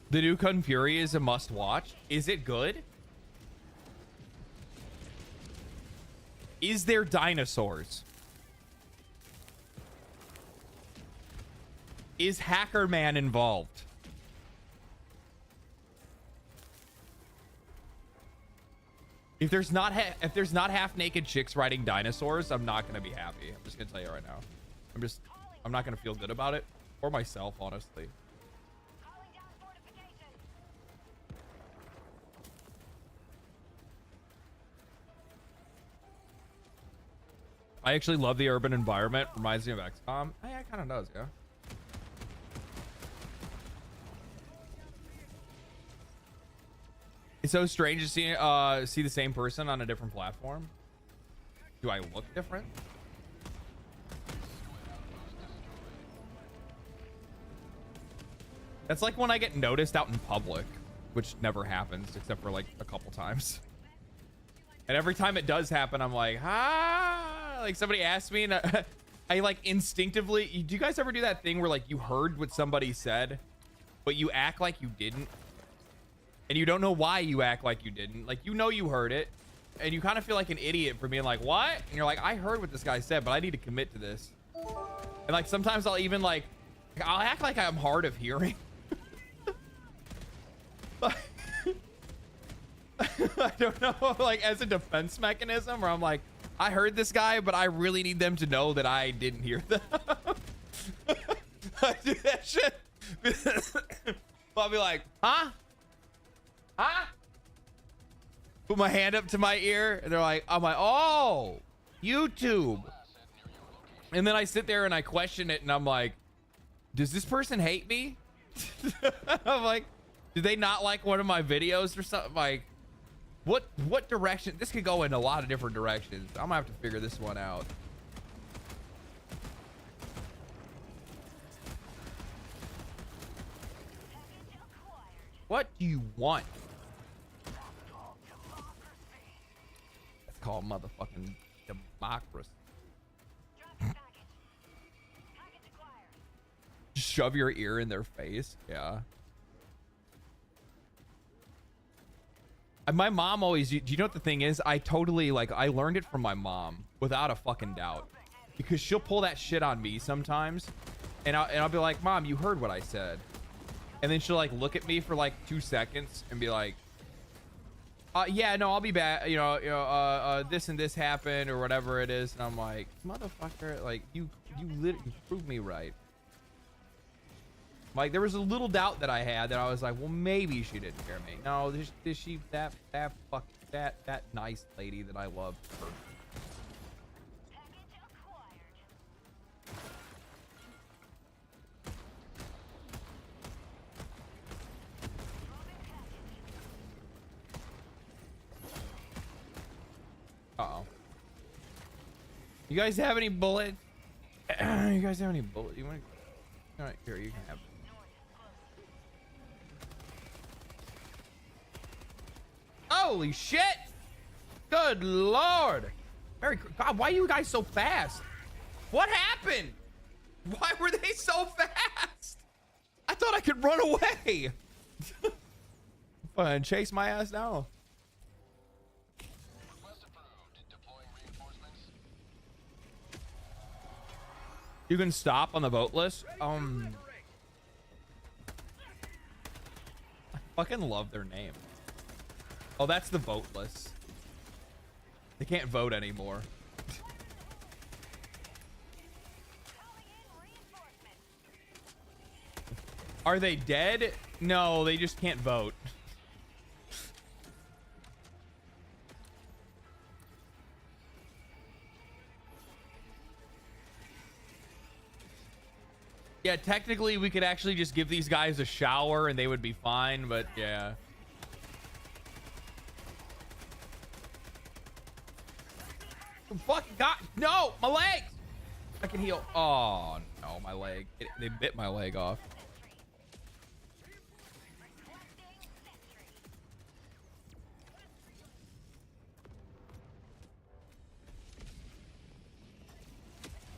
The new Kung Fury is a must watch. Is it good? Is there dinosaurs? Is Hacker Man involved? If there's not half naked chicks riding dinosaurs, I'm not gonna be happy. I'm just gonna tell you right now. I'm not gonna feel good about it, or myself, honestly. I actually love the urban environment. Reminds me of XCOM. Yeah, it kind of does, yeah. It's so strange to see the same person on a different platform. Do I look different? That's like when I get noticed out in public, which never happens except for like a couple times. And every time it does happen, I'm like, ah, like somebody asked me and I like instinctively, do you guys ever do that thing where like you heard what somebody said, but you act like you didn't? And you don't know why you act like you didn't. Like, you know you heard it, and you kind of feel like an idiot for being like, what? And you're like, I heard what this guy said, but I need to commit to this. And like sometimes I'll even like, I'll act like I'm hard of hearing. I don't know, like as a defense mechanism, where I'm like, I heard this guy, but I really need them to know that I didn't hear them. I do that shit. I'll be like, huh? Huh? Put my hand up to my ear, and they're like, I'm like, oh, YouTube. And then I sit there and I question it, and I'm like, does this person hate me? I'm like, do they not like one of my videos or something? Like, what direction? This could go in a lot of different directions. I'm gonna have to figure this one out. What do you want? It's called motherfucking democracy. Shove your ear in their face. Yeah. My mom always, do you know what the thing is? I totally, like, I learned it from my mom without a fucking doubt, because she'll pull that shit on me sometimes, and I'll be like, Mom, you heard what I said. And then she'll like look at me for like 2 seconds and be like, yeah, no, I'll be back. This and this happened or whatever it is. And I'm like, motherfucker, like you proved me right. Like, there was a little doubt that I had that I was like, well, maybe she didn't hear me. No, this she that nice lady that I love. Her. Uh-oh. You guys have any bullets? You guys have any bullets? You want to? All right, here, you can have it. Holy shit! Good lord! God, why are you guys so fast? What happened? Why were they so fast? I thought I could run away. Fine, chase my ass down. You can stop on the vote list. I fucking love their name. Oh, that's the vote list. They can't vote anymore. Are they dead? No, they just can't vote. Yeah, technically we could actually just give these guys a shower and they would be fine, but yeah. Fucking God, no, my legs! I can heal. Oh no, my leg. They bit my leg off.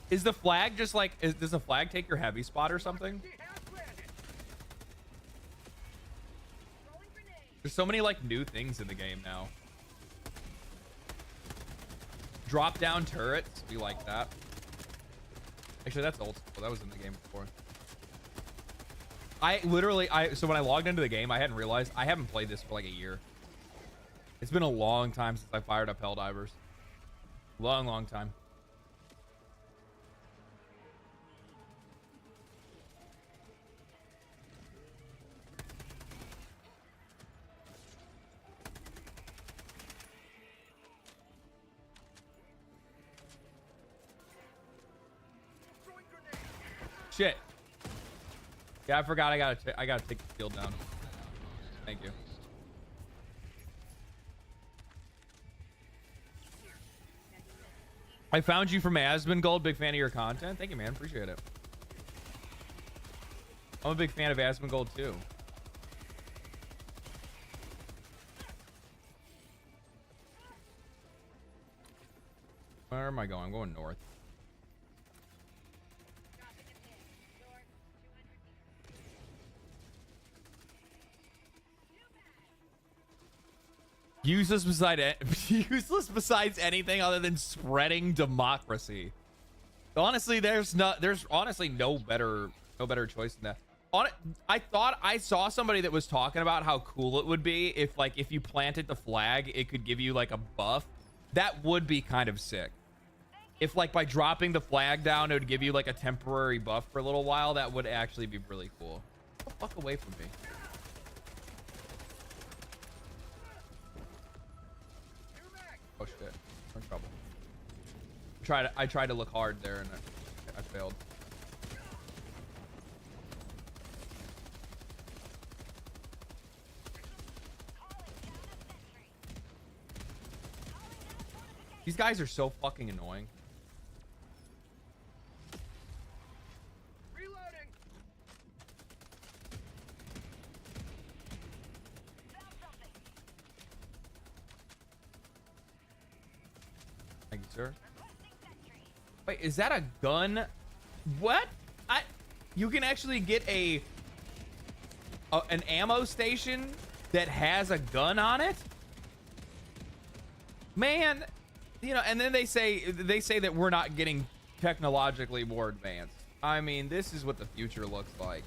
Is the flag just like, does the flag take your heavy spot or something? There's so many like new things in the game now. Drop down turrets, we like that. Actually, that's old school. That was in the game before. So when I logged into the game, I hadn't realized I haven't played this for like a year. It's been a long time since I fired up Helldivers. Long time. Shit. Yeah, I forgot I gotta take the shield down. Thank you. I found you from Asmongold. Big fan of your content. Thank you, man. Appreciate it. I'm a big fan of Asmongold too. Where am I going? I'm going north. Useless besides anything other than spreading democracy. Honestly, there's honestly no better choice than that. I thought I saw somebody that was talking about how cool it would be if you planted the flag, it could give you like a buff. That would be kind of sick. If like by dropping the flag down, it would give you like a temporary buff for a little while. That would actually be really cool. Get the fuck away from me. Oh shit, I'm in trouble. I tried to look hard there and I failed. These guys are so fucking annoying. Reloading. Thank you, sir. Wait, is that a gun? What? You can actually get an ammo station that has a gun on it? Man, you know, and then they say that we're not getting technologically more advanced. I mean, this is what the future looks like.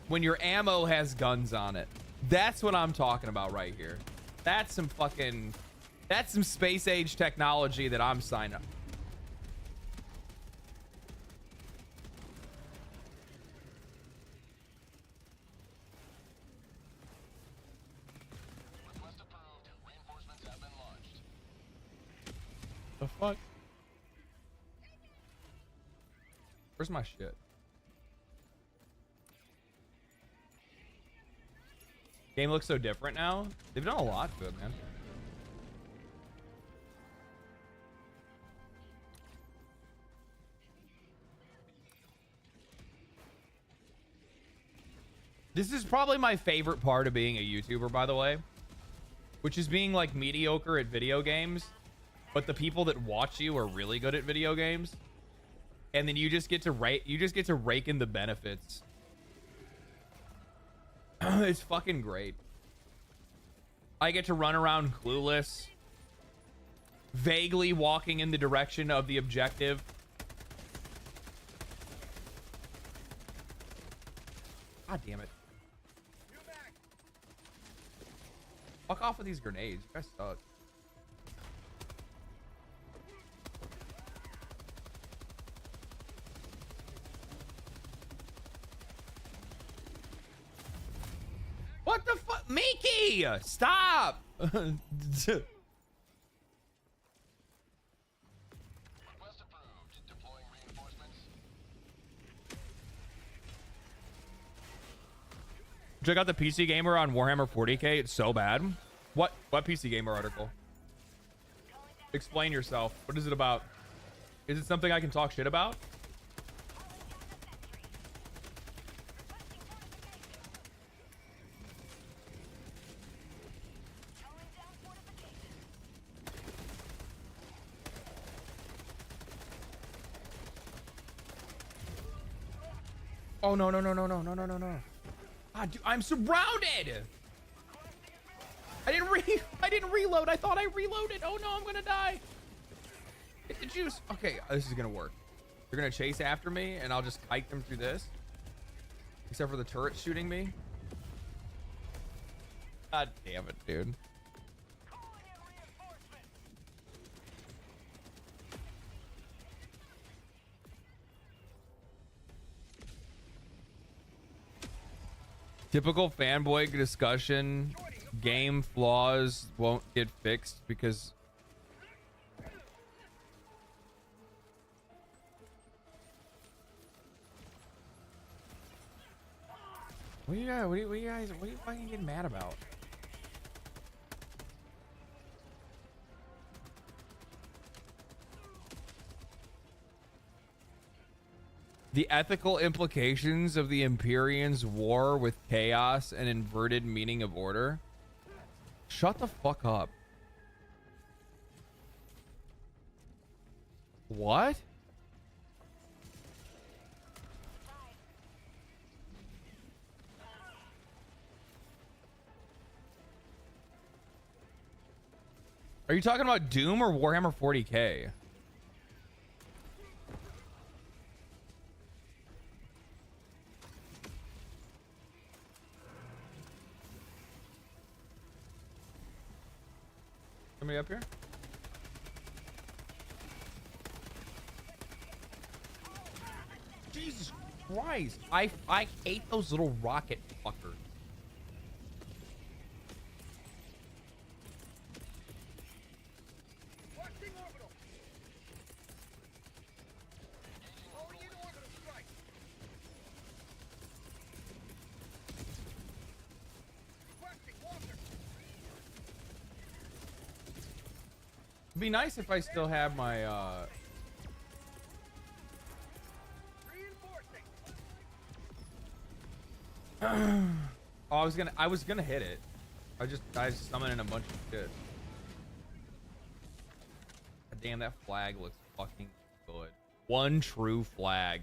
When your ammo has guns on it. That's what I'm talking about right here. That's some space age technology that I'm signing up. The fuck? Where's my shit? Game looks so different now. They've done a lot to it, man. This is probably my favorite part of being a YouTuber, by the way, which is being like mediocre at video games, but the people that watch you are really good at video games, and then you just get to rake in the benefits. It's fucking great. I get to run around clueless, vaguely walking in the direction of the objective. God damn it. Fuck off with these grenades. You guys suck. What the fuck? Miki! Stop! Check out the PC Gamer on Warhammer 40k. It's so bad. What PC Gamer article? Explain yourself. What is it about? Is it something I can talk shit about? Oh no. God, dude, I'm surrounded. I didn't reload. I thought I reloaded. Oh no, I'm gonna die. Get the juice. Okay, this is gonna work. They're gonna chase after me, and I'll just kite them through this. Except for the turret shooting me. God damn it, dude. Typical fanboy discussion. Game flaws won't get fixed because what are you fucking getting mad about? The ethical implications of the Empyreans' war with chaos and inverted meaning of order. Shut the fuck up. What? Are you talking about Doom or Warhammer 40K? Somebody up here? Jesus Christ. I hate those little rocket fuckers. It'd be nice if I still have my oh, I was gonna hit it. I was summoning a bunch of shit. God damn, that flag looks fucking good. One true flag.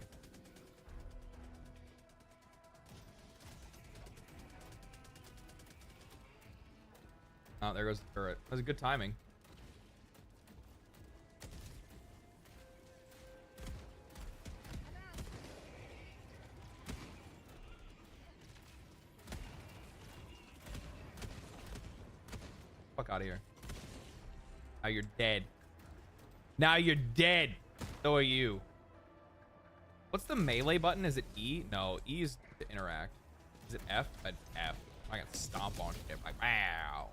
Oh, there goes the turret. That was good timing. Fuck out of here. Now you're dead. Now you're dead. So are you. What's the melee button? Is it E? No, E is to interact. Is it F? F. I got stomp on shit. Like, wow.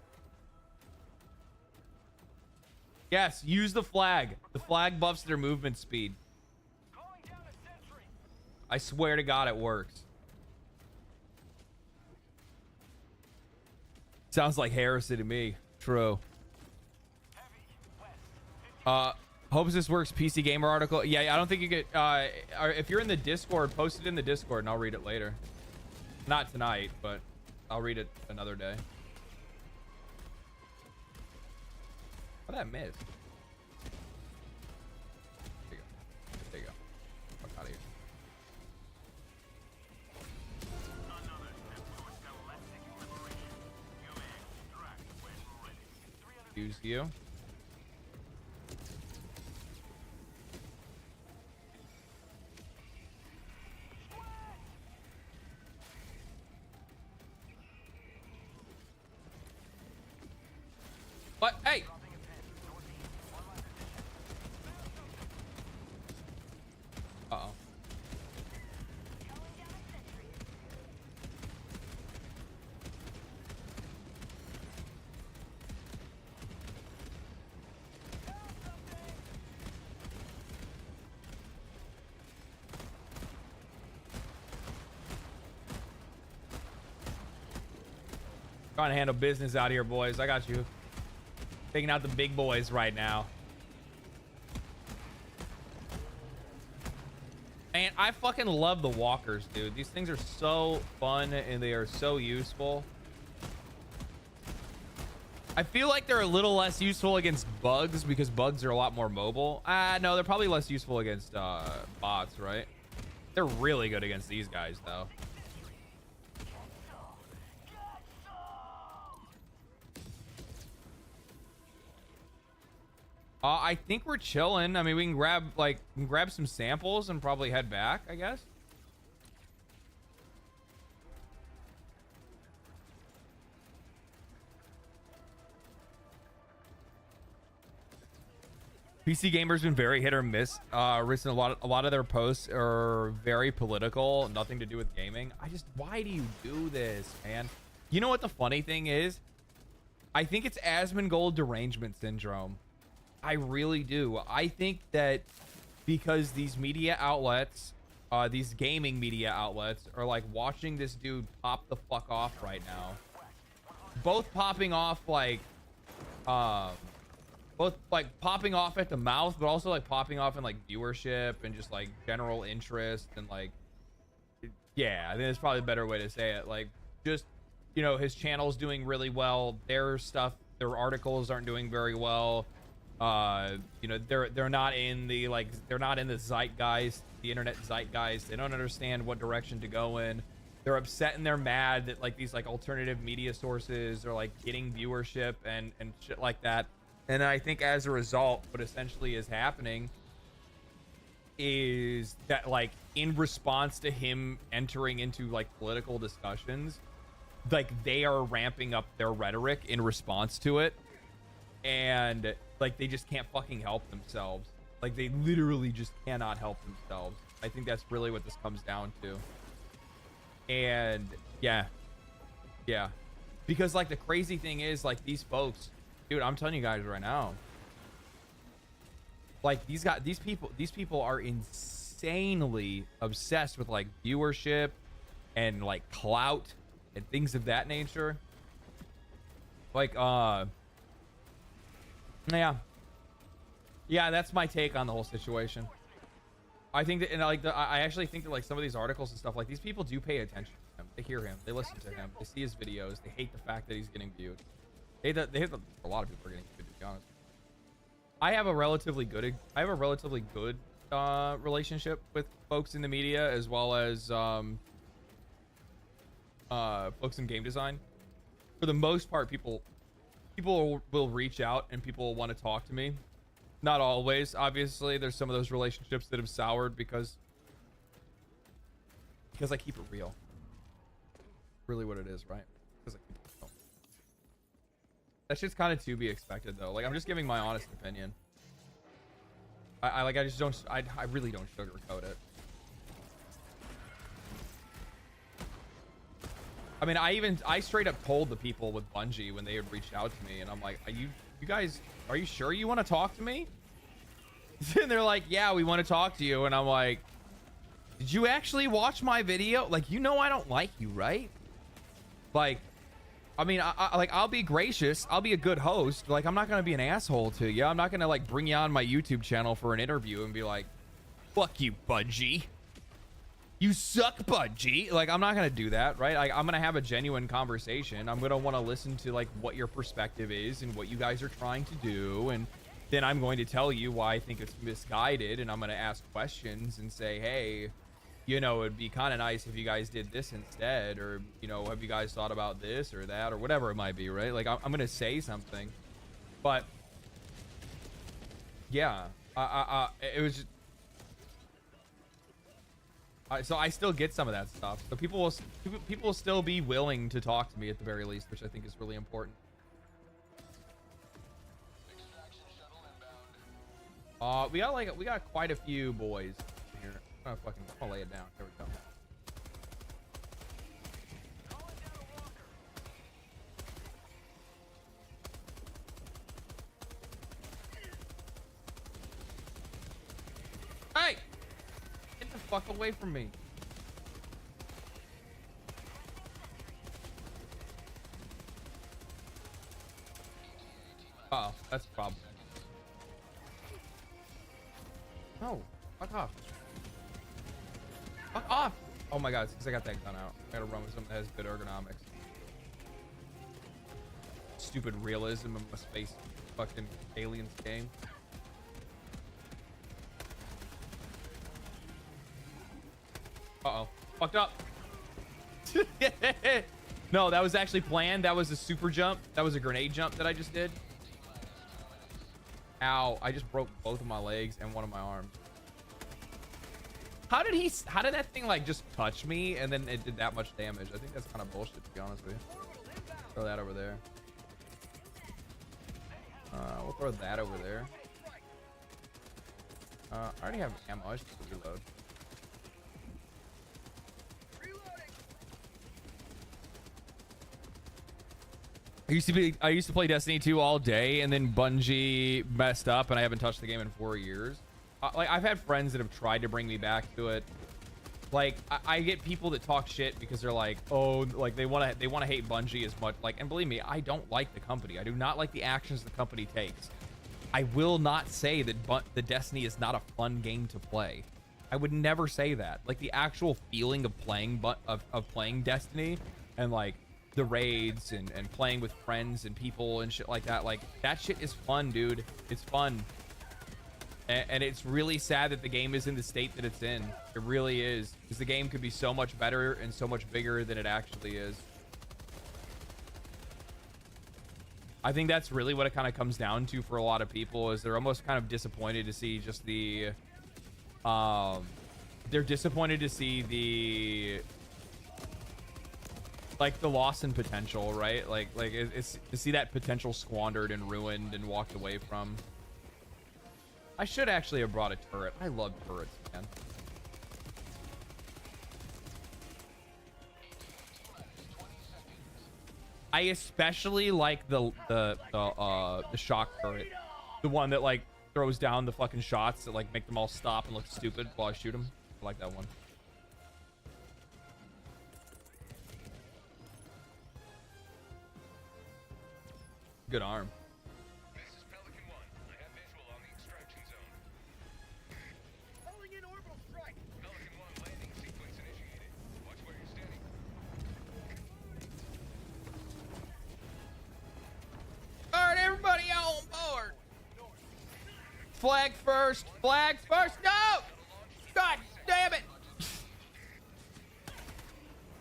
Yes, use the flag. The flag buffs their movement speed. I swear to God it works. Sounds like heresy to me. True. Hopes this works. PC Gamer article. Yeah, I don't think you get. If you're in the Discord, post it in the Discord, and I'll read it later. Not tonight, but I'll read it another day. How'd that miss? There you go. There you go. Fuck out of here. Use you. What? Hey! Uh-oh. Trying to handle business out here, boys. I got you. Taking out the big boys right now. Man, I fucking love the walkers, dude. These things are so fun and they are so useful. I feel like they're a little less useful against bugs because bugs are a lot more mobile. No, they're probably less useful against bots, right? They're really good against these guys, though. I think we're chilling. I mean, we can grab some samples and probably head back, I guess. PC Gamer's been very hit or miss. Recently, a lot of their posts are very political, nothing to do with gaming. Why do you do this, man? You know what the funny thing is? I think it's Asmongold derangement syndrome. I really do. I think that because these media outlets, these gaming media outlets, are like watching this dude pop the fuck off right now. Both popping off like both like popping off at the mouth, but also like popping off in like viewership and just like general interest and like, yeah, I think that's probably a better way to say it. Like, just, you know, his channel's doing really well. Their stuff, their articles aren't doing very well. You know, they're not in the like, they're not in the zeitgeist, the internet zeitgeist. They don't understand what direction to go in. They're upset and they're mad that like these like alternative media sources are like getting viewership and shit like that. And I think as a result, what essentially is happening is that like in response to him entering into like political discussions, like they are ramping up their rhetoric in response to it. And like they just can't fucking help themselves. Like they literally just cannot help themselves. I think that's really what this comes down to. And yeah, because like the crazy thing is like these folks, dude, I'm telling you guys right now, like these people are insanely obsessed with like viewership and like clout and things of that nature. Like yeah, that's my take on the whole situation. I think that, and like, I actually think that like some of these articles and stuff, like these people do pay attention to him. They hear him, they listen to him, they see his videos, they hate the fact that he's getting viewed. A lot of people are getting viewed, to be honest. I have a relatively good relationship with folks in the media, as well as folks in game design. For the most part, people will reach out and people will want to talk to me. Not always, obviously. There's some of those relationships that have soured because I keep it real. Really what it is, right? Because I keep it real. That shit's kind of to be expected, though. Like, I'm just giving my honest opinion. I really don't sugarcoat it. I mean, I straight up told the people with Bungie when they had reached out to me, and I'm like, are you sure you want to talk to me? And they're like, yeah, we want to talk to you. And I'm like, did you actually watch my video? Like, you know I don't like you, right? Like, I mean, I'll be gracious. I'll be a good host. Like, I'm not going to be an asshole to you. I'm not going to, like, bring you on my YouTube channel for an interview and be like, fuck you, Bungie. You suck, Bungie. Like, I'm not going to do that, right? I'm going to have a genuine conversation. I'm going to want to listen to, like, what your perspective is and what you guys are trying to do. And then I'm going to tell you why I think it's misguided. And I'm going to ask questions and say, hey, you know, it'd be kind of nice if you guys did this instead. Or, you know, have you guys thought about this or that or whatever it might be, right? Like, I'm going to say something. But, yeah, it was just... So I still get some of that stuff. So people will still be willing to talk to me at the very least, which I think is really important. We got quite a few boys here. I'm gonna lay it down. There we go. Hey! Get the fuck away from me. Uh-oh, that's a problem. No, fuck off. Fuck off! Oh my god, it's because I got that gun out. I gotta run with something that has good ergonomics. Stupid realism of a space fucking aliens game. Uh-oh. Fucked up. No, that was actually planned. That was a super jump. That was a grenade jump that I just did. Ow. I just broke both of my legs and one of my arms. How did that thing like just touch me and then it did that much damage? I think that's kind of bullshit, to be honest with you. Throw that over there. We'll throw that over there. I already have ammo. I should reload. I used to play Destiny 2 all day, and then Bungie messed up, and I haven't touched the game in 4 years. Like, I've had friends that have tried to bring me back to it. Like, I get people that talk shit because they're like, oh, like they want to hate Bungie as much. Like, and believe me, I don't like the company. I do not like the actions the company takes. I will not say that the Destiny is not a fun game to play. I would never say that. Like the actual feeling of playing playing Destiny and like the raids and playing with friends and people and shit like that shit is fun, dude. It's fun. And it's really sad that the game is in the state that it's in. It really is. Because the game could be so much better and so much bigger than it actually is. I think that's really what it kind of comes down to for a lot of people, is they're almost kind of disappointed to see just the they're disappointed to see the loss in potential, right? Like it's to see that potential squandered and ruined and walked away from. I should actually have brought a turret. I love turrets, man. I especially like the shock turret, the one that like throws down the fucking shots that like make them all stop and look stupid while I shoot them. I like that one. Good arm. All right, everybody on board. Flag first. Flag first. No! God damn it.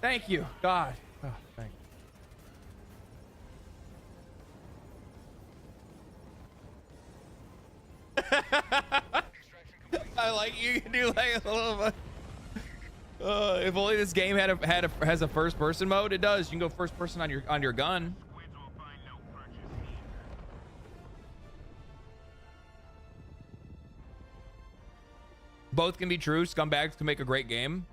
Thank you. God. Oh, thank you. I like you can do like a little bit. If only this game has a first person mode. It does. You can go first person on your gun. Both can be true. Scumbags can make a great game.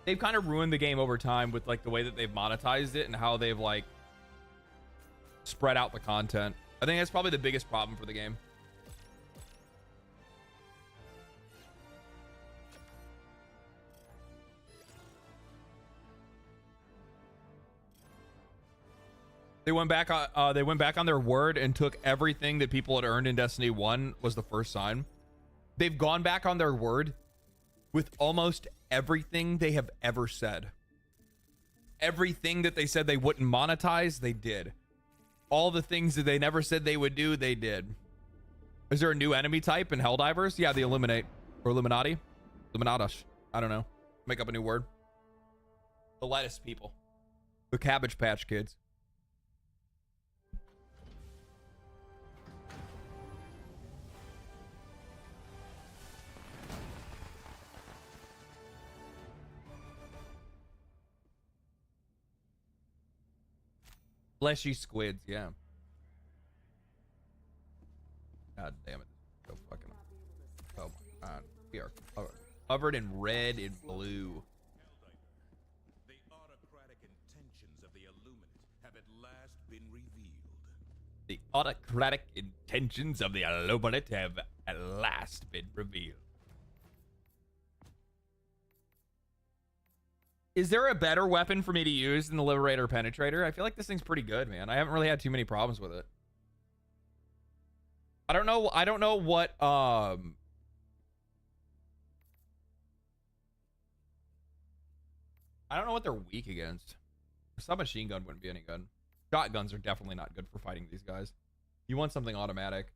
They've kind of ruined the game over time with like the way that they've monetized it and how they've like spread out the content. I think that's probably the biggest problem for the game. They went back on their word and took everything that people had earned in Destiny 1 was the first sign. They've gone back on their word with almost everything they have ever said. Everything that they said they wouldn't monetize, they did. All the things that they never said they would do, they did. Is there a new enemy type in Helldivers? Yeah, the Illuminate. Or Illuminati? Illuminatus. I don't know. Make up a new word. The lettuce people. The Cabbage Patch Kids. Fleshy squids, yeah. God damn it. So fucking. Oh my god. We are covered in red and blue. The autocratic intentions of the Illuminate have at last been revealed. The autocratic intentions of the Illuminate have at last been revealed. Is there a better weapon for me to use than the Liberator Penetrator? I feel like this thing's pretty good, man. I haven't really had too many problems with it. I don't know what I don't know what they're weak against. A submachine gun wouldn't be any good. Shotguns are definitely not good for fighting these guys. You want something automatic.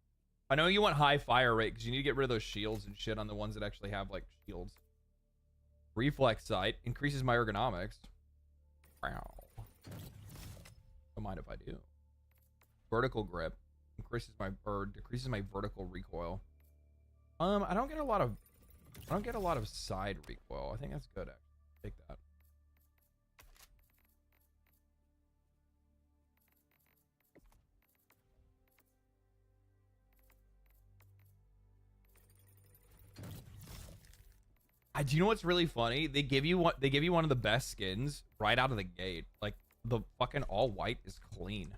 I know you want high fire rate because you need to get rid of those shields and shit on the ones that actually have like shields. Reflex sight increases my ergonomics. Wow. Don't mind if I do. Vertical grip decreases my vertical recoil. I don't get a lot of side recoil. I think that's good. Actually. Take that. Do you know what's really funny? They give you one of the best skins right out of the gate. Like the fucking all white is clean.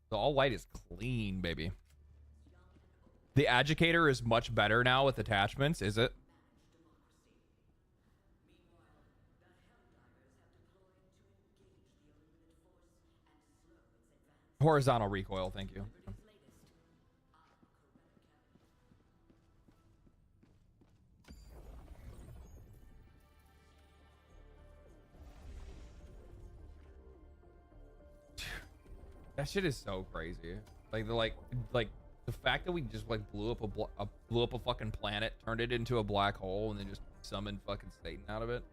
The all white is clean, baby. The Agitator is much better now with attachments, is it? Horizontal recoil, thank you. That shit is so crazy. Like the fact that we just like blew up a fucking planet, turned it into a black hole, and then just summoned fucking Satan out of it.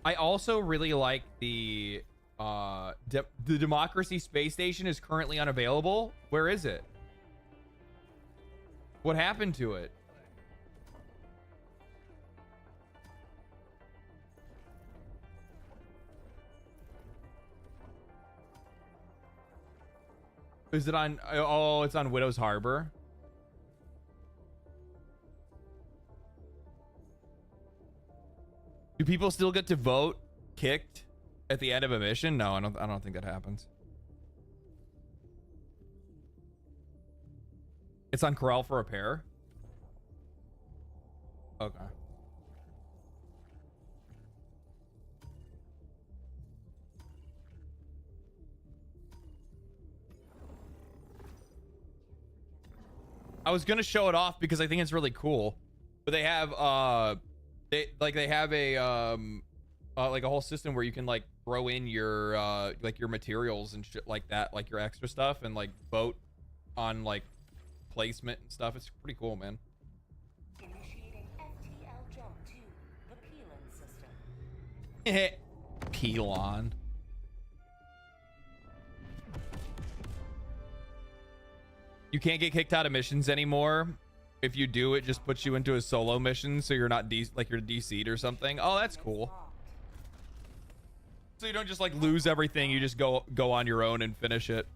I also really like the Democracy Space Station is currently unavailable. Where is it? What happened to it? Is it on? Oh, it's on Widow's Harbor. Do people still get to vote kicked at the end of a mission? No, I don't think that happens. It's on Corral for repair. Okay. I was gonna show it off because I think it's really cool, but they have they have a like a whole system where you can like throw in your like your materials and shit like that, like your extra stuff, and like vote on like placement and stuff. It's pretty cool, man. Initiating FTL jump to the Pelon system. Pelon. You can't get kicked out of missions anymore. If you do, it just puts you into a solo mission, so you're not like you're DC'd or something. Oh, that's cool. So you don't just like lose everything. You just go on your own and finish it.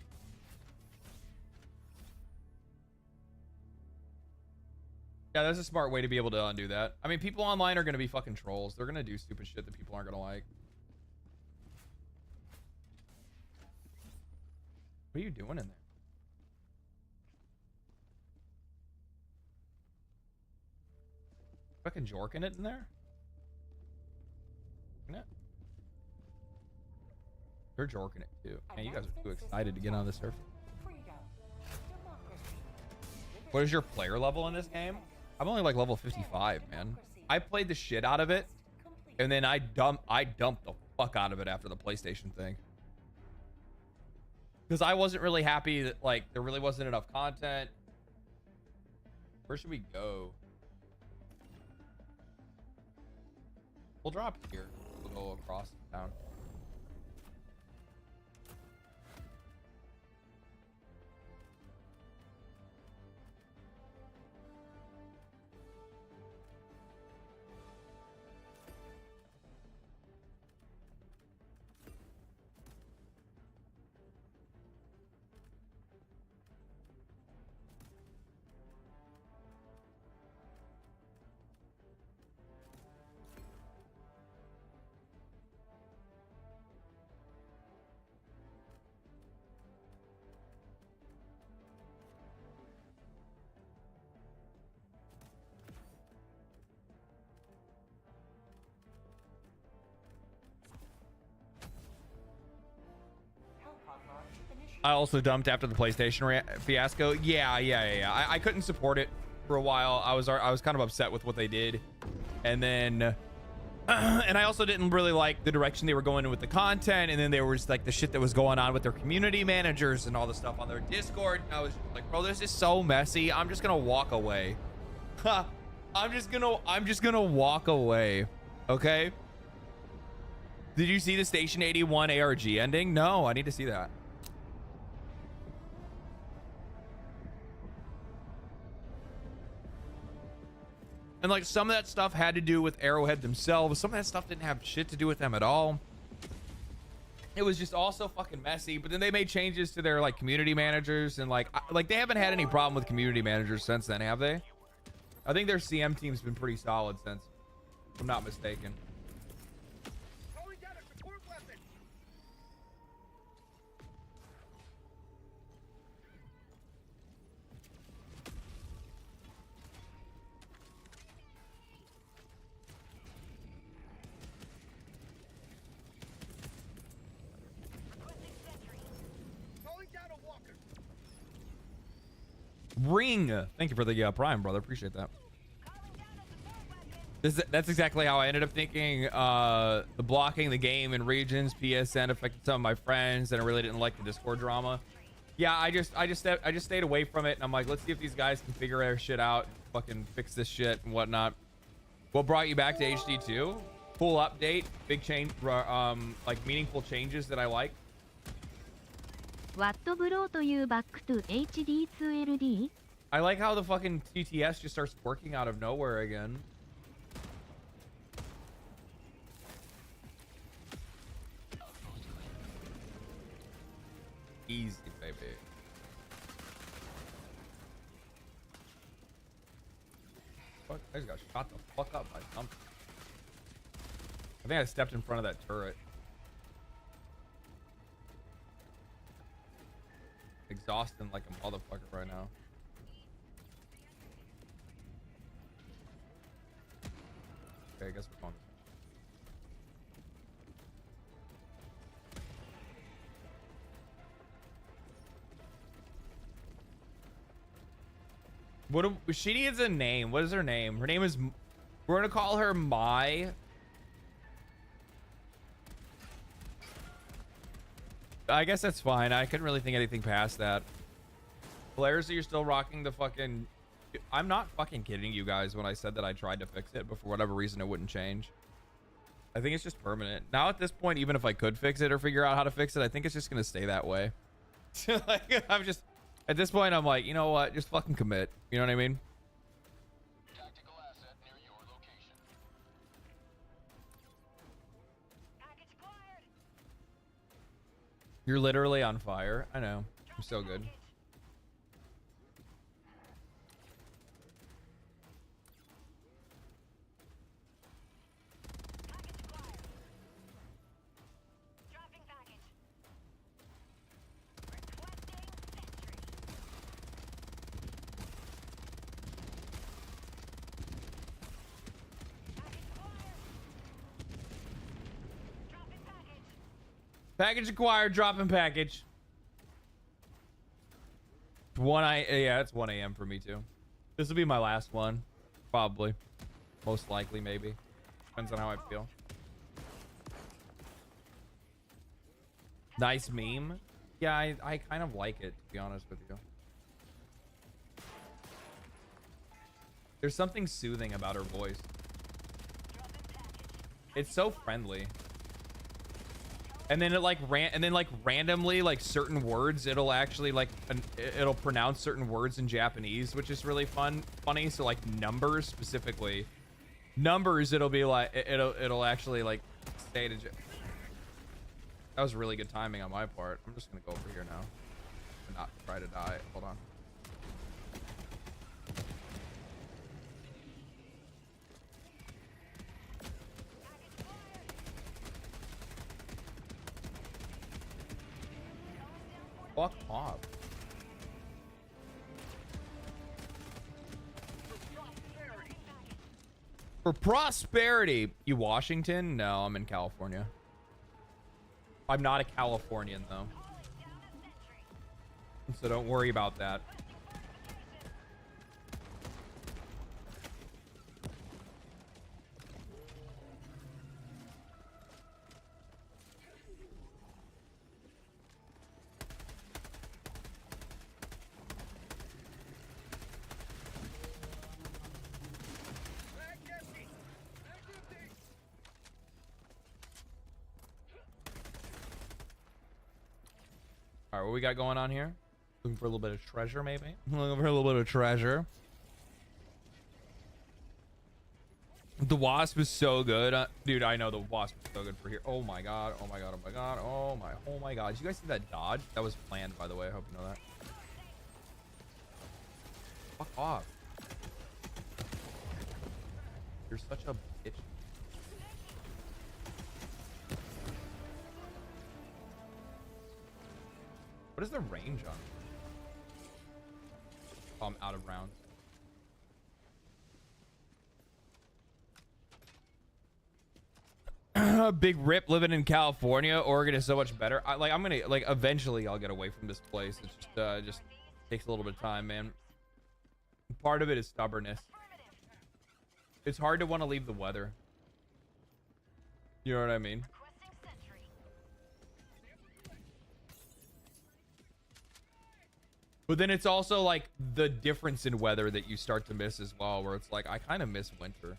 Yeah, that's a smart way to be able to undo that. I mean, people online are going to be fucking trolls. They're going to do stupid shit that people aren't going to like. What are you doing in there? Fucking jorking it in there? Yeah. They're jorking it too. Man, you guys are too excited to get on the surface. What is your player level in this game? I'm only like level 55, man. I played the shit out of it, and then I dumped the fuck out of it after the PlayStation thing. Because I wasn't really happy that like there really wasn't enough content. Where should we go? We'll drop here. We'll go across town. I also dumped after the PlayStation fiasco. Yeah. I couldn't support it for a while. I was kind of upset with what they did, and then and I also didn't really like the direction they were going in with the content. And then there was like the shit that was going on with their community managers and all the stuff on their Discord. I was just like, bro, this is so messy. I'm just gonna walk away. I'm just gonna walk away. Okay. Did you see the Station 81 ARG ending? No, I need to see that. And like some of that stuff had to do with Arrowhead themselves. Some of that stuff didn't have shit to do with them at all. It was just all so fucking messy. But then they made changes to their like community managers, and like they haven't had any problem with community managers since then, have they? I think their CM team's been pretty solid since, if I'm not mistaken. Ring. Thank you for the Prime, brother. Appreciate that. That's exactly how I ended up thinking. The blocking the game in regions, PSN affected some of my friends, and I really didn't like the Discord drama. Yeah, I just stayed away from it, and I'm like, let's see if these guys can figure their shit out, fucking fix this shit and whatnot. What brought you back to HD2? Cool update, big change, like meaningful changes that I like. What brought you back to HD2LD? I like how the fucking TTS just starts working out of nowhere again. Easy, baby. Fuck, I just got shot the fuck up by something. I think I stepped in front of that turret. Exhausting like a motherfucker right now. Okay, I guess we're going. She needs a name. What is her name? Her name is, we're gonna call her Mai. I guess that's fine. I couldn't really think anything past that. Players, you're still rocking the fucking, I'm not fucking kidding you guys when I said that I tried to fix it, but for whatever reason it wouldn't change. I think it's just permanent now at this point. Even if I could fix it or figure out how to fix it, I think it's just gonna stay that way. Like, I'm just, at this point, I'm like, you know what? Just fucking commit. You know what I mean? Tactical asset near your location. Package acquired. You're literally on fire. I know. I'm so good. Dropping package. Package acquired. Dropping package. Yeah, it's 1 a.m. for me too. This will be my last one, probably, most likely, maybe. Depends on how I feel. Nice meme. Yeah, I kind of like it, to be honest with you. There's something soothing about her voice. It's so friendly. And then it like randomly, like certain words, it'll actually like it'll pronounce certain words in Japanese, which is really funny. So like numbers specifically, it'll be like it'll actually like say to. That was really good timing on my part. I'm just gonna go over here now and not try to die. Hold on. Fuck off. For prosperity. You Washington? No, I'm in California. I'm not a Californian though. So don't worry about that. All right, what we got going on here? Looking for a little bit of treasure, maybe? Looking for a little bit of treasure. The Wasp is so good. Dude, I know the Wasp is so good for here. Oh my god, oh my god, oh my god, oh my god. Did you guys see that dodge? That was planned, by the way. I hope you know that. Fuck off. You're such a bitch. What is the range on? Oh, I'm out of rounds. Big rip living in California. Oregon is so much better. I'm gonna eventually I'll get away from this place. It's just takes a little bit of time, man. Part of it is stubbornness. It's hard to want to leave the weather. You know what I mean? But then it's also like the difference in weather that you start to miss as well, where it's like, I kind of miss winter.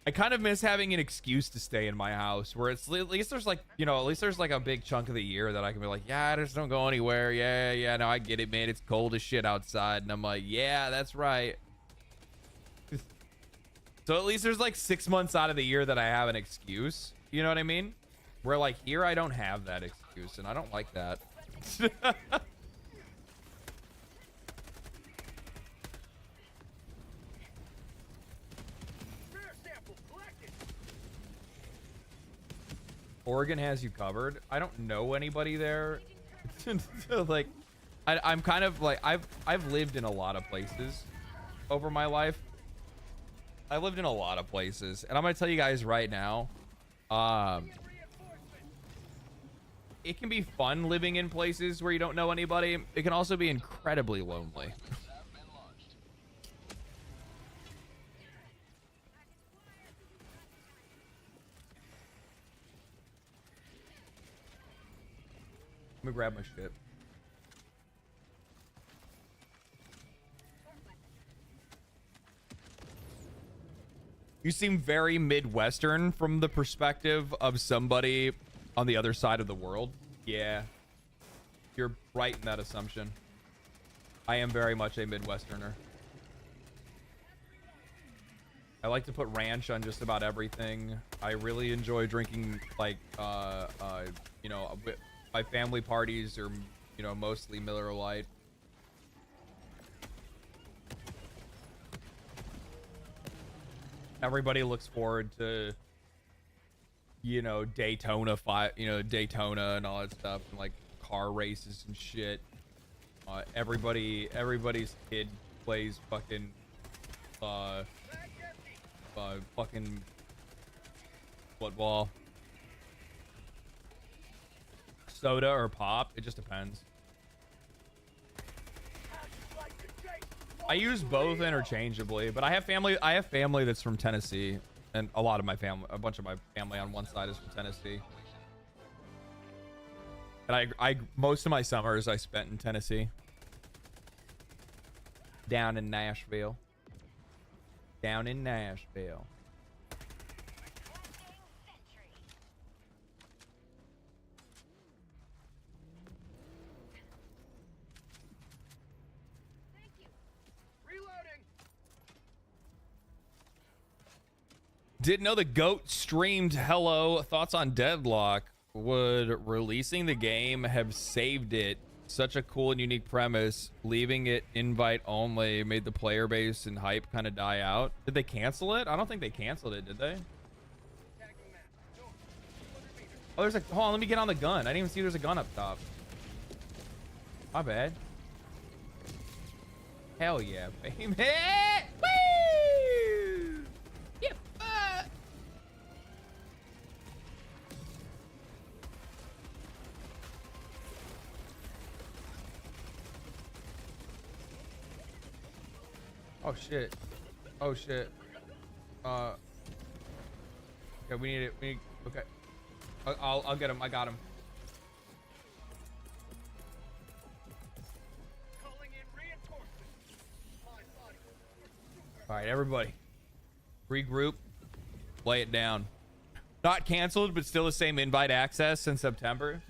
I kind of miss having an excuse to stay in my house, where it's at least there's like, you know, at least there's like a big chunk of the year that I can be like, yeah, I just don't go anywhere. Yeah, no, I get it, man. It's cold as shit outside. And I'm like, yeah, that's right. So at least there's like 6 months out of the year that I have an excuse. You know what I mean? Where like here, I don't have that excuse, and I don't like that. Oregon has you covered. I don't know anybody there. Like, I'm kind of like, I've lived in a lot of places over my life. I lived in a lot of places, and I'm gonna tell you guys right now, it can be fun living in places where you don't know anybody. It can also be incredibly lonely. Let me grab my shit. You seem very Midwestern from the perspective of somebody on the other side of the world. Yeah. You're right in that assumption. I am very much a Midwesterner. I like to put ranch on just about everything. I really enjoy drinking, like, you know, my family parties are, you know, mostly Miller Lite. Everybody looks forward to, you know, Daytona and all that stuff, and like car races and shit. Everybody's kid plays fucking football. Soda or pop, it just depends. I use both interchangeably, but I have family that's from Tennessee, and a bunch of my family on one side is from Tennessee. And I most of my summers I spent in Tennessee. Down in Nashville. Didn't know the GOAT streamed. Hello. Thoughts on Deadlock? Would releasing the game have saved it? Such a cool and unique premise. Leaving it invite only made the player base and hype kind of die out. Did they cancel it? I don't think they canceled it, did they? Oh, there's a... Hold on, let me get on the gun. I didn't even see there's a gun up top. My bad. Hell yeah, baby. Woo! Yeah. Oh shit. Oh shit. Okay, we need it. Okay. I'll get him. I got him. All right, everybody. Regroup. Lay it down. Not canceled, but still the same invite access since September.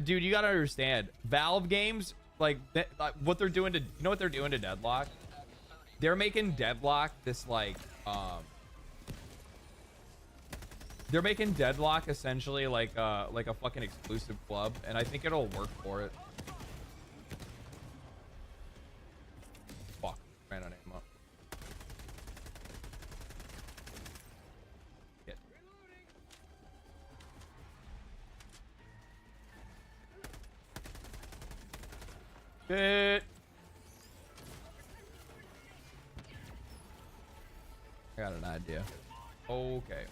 Dude, you gotta understand. Valve games, like what they're doing to, you know what they're doing to Deadlock? They're making Deadlock this like, they're making Deadlock essentially like a fucking exclusive club, and I think it'll work for it. Fuck, ran on ammo. Get. Shit. I got an idea. Okay.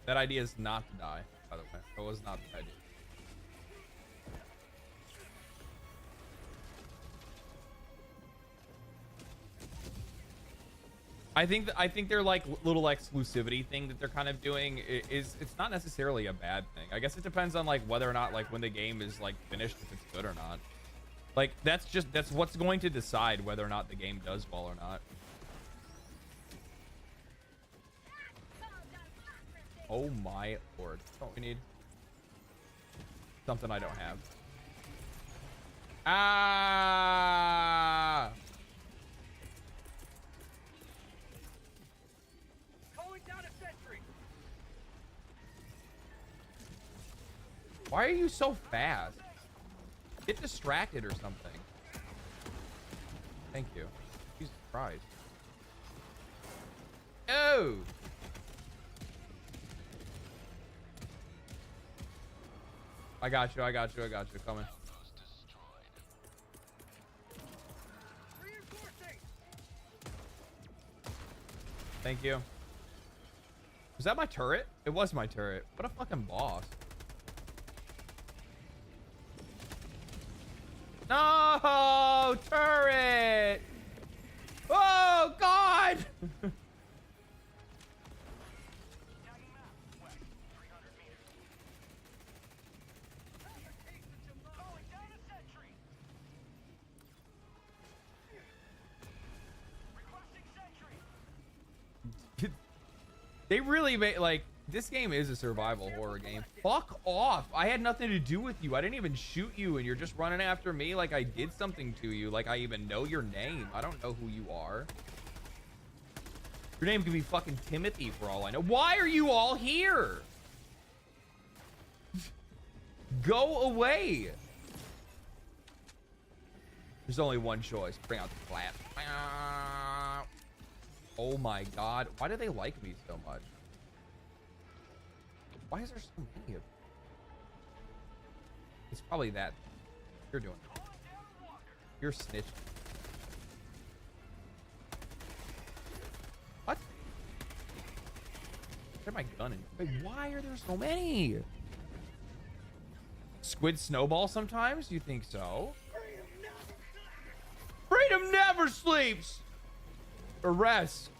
That idea is not to die, by the way. That was not the idea. I think they're like little exclusivity thing that they're kind of doing. It's not necessarily a bad thing. I guess it depends on like whether or not like when the game is like finished, if it's good or not. Like that's what's going to decide whether or not the game does well or not. Oh my lord. What we need? Something I don't have. Ah! Calling down a sentry. Why are you so fast? Get distracted or something. Thank you. Jesus Christ. Oh! I got you. Coming. Thank you. Was that my turret? It was my turret. What a fucking boss. No! Turret! Oh, God! They really made, like, this game is a survival horror game. Fuck off. I had nothing to do with you. I didn't even shoot you, and you're just running after me like I did something to you. Like I even know your name. I don't know who you are. Your name could be fucking Timothy for all I know. Why are you all here? Go away. There's only one choice. Bring out the flat. Oh my god. Why do they like me so much? Why is there so many of them? It's probably that you're doing. You're snitching. What? Where's my gun in? Wait, why are there so many? Squid snowball sometimes? You think so? Freedom never sleeps! Arrest.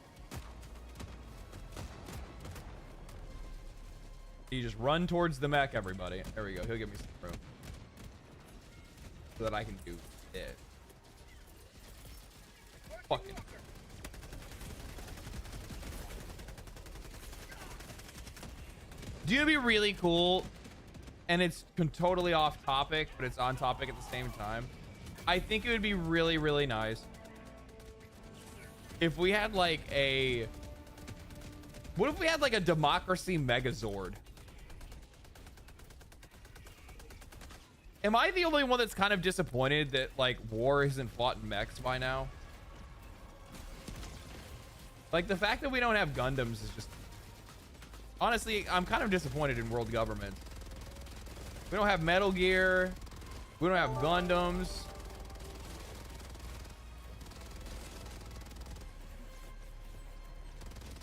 You just run towards the mech, everybody. There we go. He'll give me some room so that I can do it. Fucking. Do you know what'd be really cool? And it's totally off topic, but it's on topic at the same time. I think it would be really, really nice if we had like a... What if we had like a democracy Megazord? Am I the only one that's kind of disappointed that like war isn't fought in mechs by now? Like the fact that we don't have Gundams is just... Honestly, I'm kind of disappointed in world government. We don't have Metal Gear. We don't have Gundams.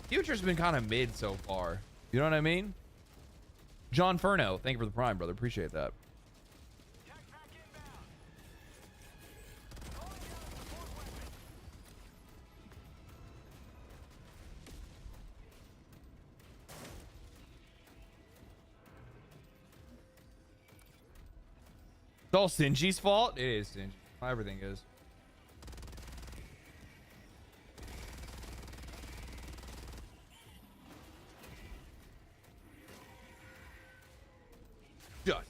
Future's been kind of mid so far. You know what I mean? John Furno, thank you for the prime, brother. Appreciate that. It's all Shinji's fault? It is Shinji. Everything is. Just.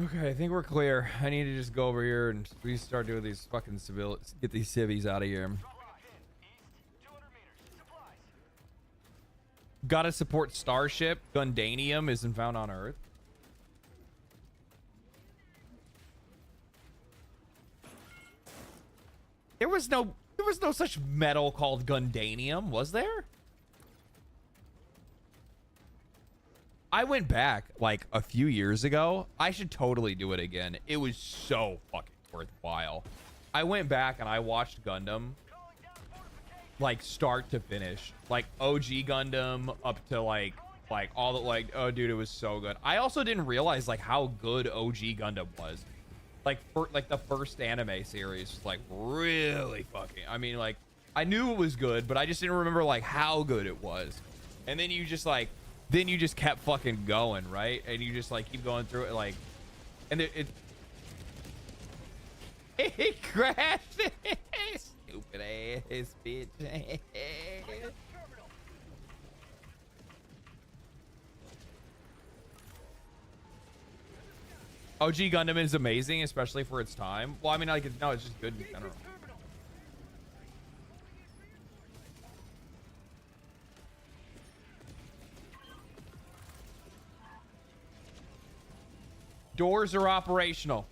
Okay, I think we're clear. I need to just go over here and we start doing these fucking civilians. Get these civvies out of here. Gotta support Starship. Gundanium isn't found on Earth. There was no such metal called Gundanium, was there? I went back like a few years ago. I should totally do it again. It was so fucking worthwhile. I went back and I watched Gundam. like start to finish, like OG Gundam up to like all the like, oh dude, it was so good. I also didn't realize like how good OG Gundam was. Like for like the first anime series was like really fucking, I mean, like I knew it was good, but I just didn't remember like how good it was. And then you just like, then you just kept fucking going, right? And you just like keep going through it, like, and it crashed. Stupid ass bitch. OG Gundam is amazing, especially for its time. Well, I mean, like, no, it's just good in general. Doors are operational.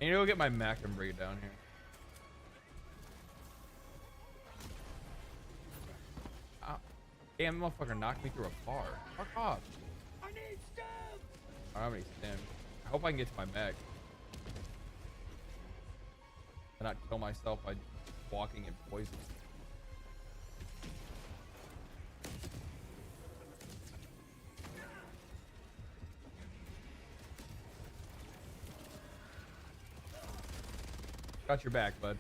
I need to go get my Mac and bring it down here. Oh, damn, motherfucker knocked me through a bar. Fuck off. I need stim. I don't have any stim. I hope I can get to my mech. And not kill myself by walking in poison. Got your back, bud.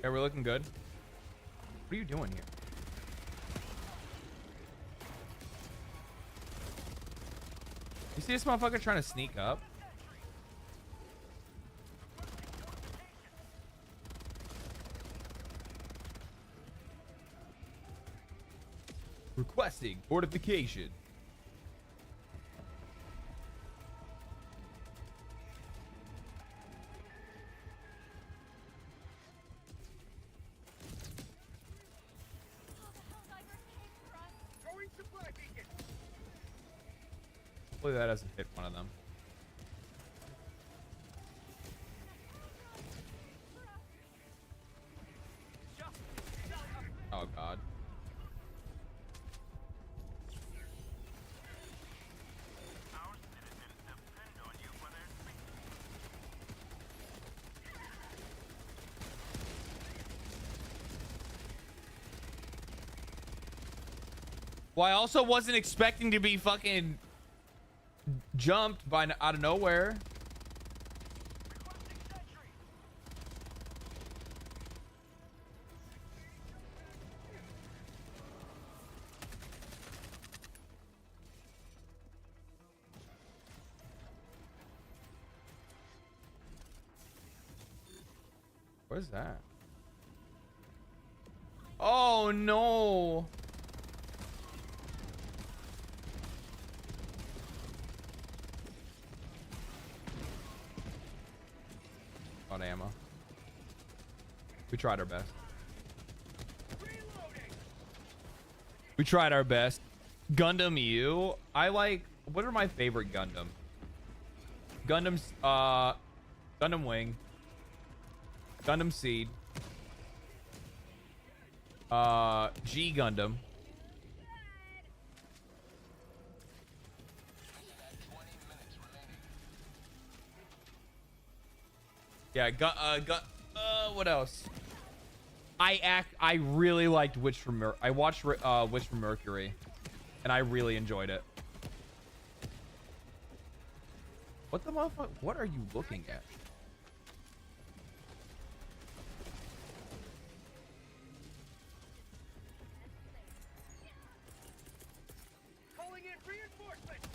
Yeah, we're looking good. What are you doing here? You see this motherfucker trying to sneak up? Requesting fortification. Hopefully that doesn't hit one of them. Oh god. Well, I also wasn't expecting to be fucking jumped by out of nowhere. What is that? Oh no. On ammo. We tried our best. We tried our best. Gundam U. I like, what are my favorite Gundam? Gundam's Gundam Wing. Gundam Seed. G Gundam. Yeah, what else? I really liked Witch from I watched Witch from Mercury, and I really enjoyed it. What the motherfucker? What are you looking at? Calling in reinforcements.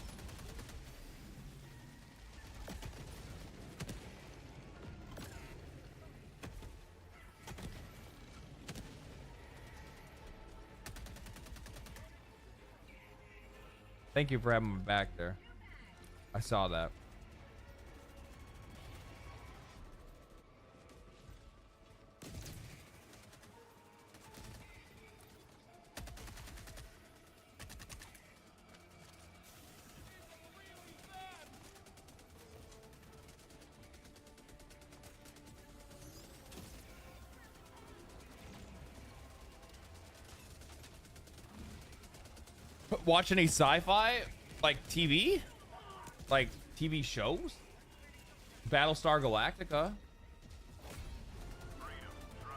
Thank you for having me back there. I saw that. Watch any sci-fi, like TV, like TV shows? Battlestar Galactica.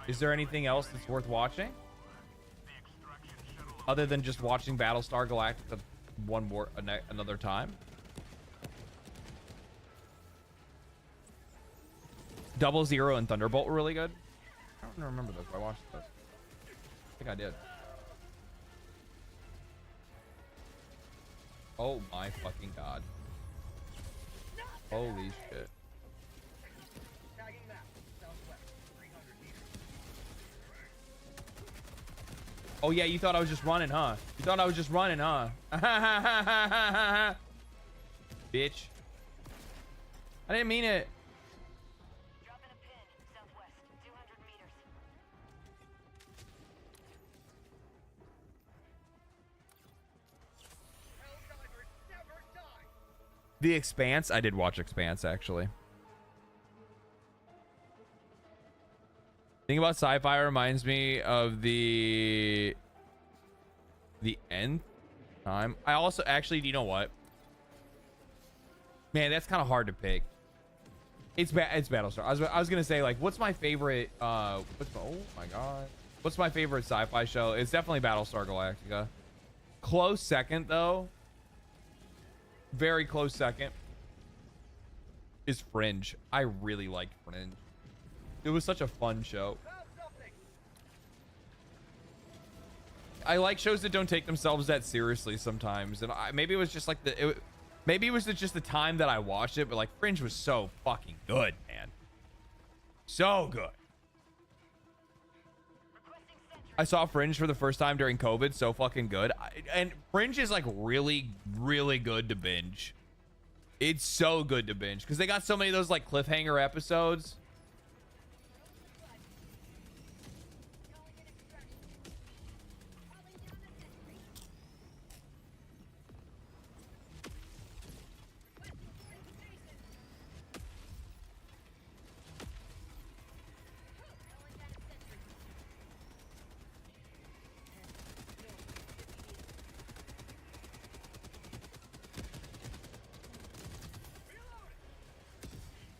Is there anything else that's worth watching other than just watching Battlestar Galactica another time? Double Zero and Thunderbolt were really good. I don't remember those. I watched those. I think I did. Oh my fucking god. Holy shit. Oh yeah, you thought I was just running, huh? You thought I was just running, huh? Bitch. I didn't mean it. The Expanse? I did watch Expanse, actually. Thinking about sci-fi reminds me of the Nth Time. I also, actually, you know what? Man, that's kind of hard to pick. It's Battlestar. I was gonna say, like, what's my favorite? Oh my god, what's my favorite sci-fi show? It's definitely Battlestar Galactica. Close second, though. Very close second is Fringe. I really liked Fringe. It was such a fun show. I like shows that don't take themselves that seriously sometimes, and maybe it was just like maybe it was just the time that I watched it, but like Fringe was so fucking good, man. So good. I saw Fringe for the first time during COVID. So fucking good. And Fringe is like really, really good to binge. It's so good to binge because they got so many of those like cliffhanger episodes.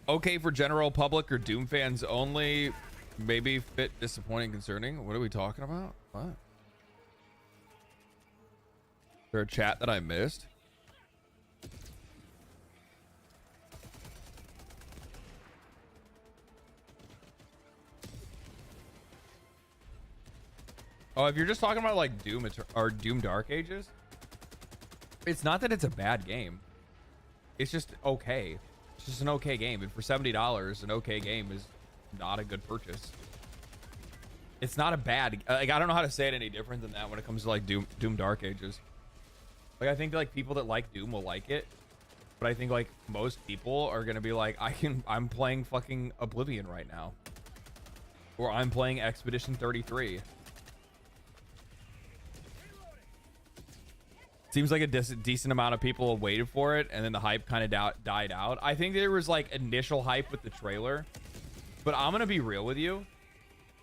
Okay for general public or Doom fans only. Maybe fit, disappointing, concerning. What are we talking about? What? Is there a chat that I missed? Oh, if you're just talking about like Doom or Doom Dark Ages, it's not that it's a bad game. It's just okay. It's just an okay game, and for $70, an okay game is not a good purchase. It's not a bad, like, I don't know how to say it any different than that when it comes to like Doom Dark Ages. Like, I think like people that like Doom will like it, but I think like most people are gonna be like, I'm playing fucking Oblivion right now, or I'm playing Expedition 33. Seems like a decent amount of people waited for it, and then the hype kind of died out. I think there was like initial hype with the trailer, but I'm gonna be real with you.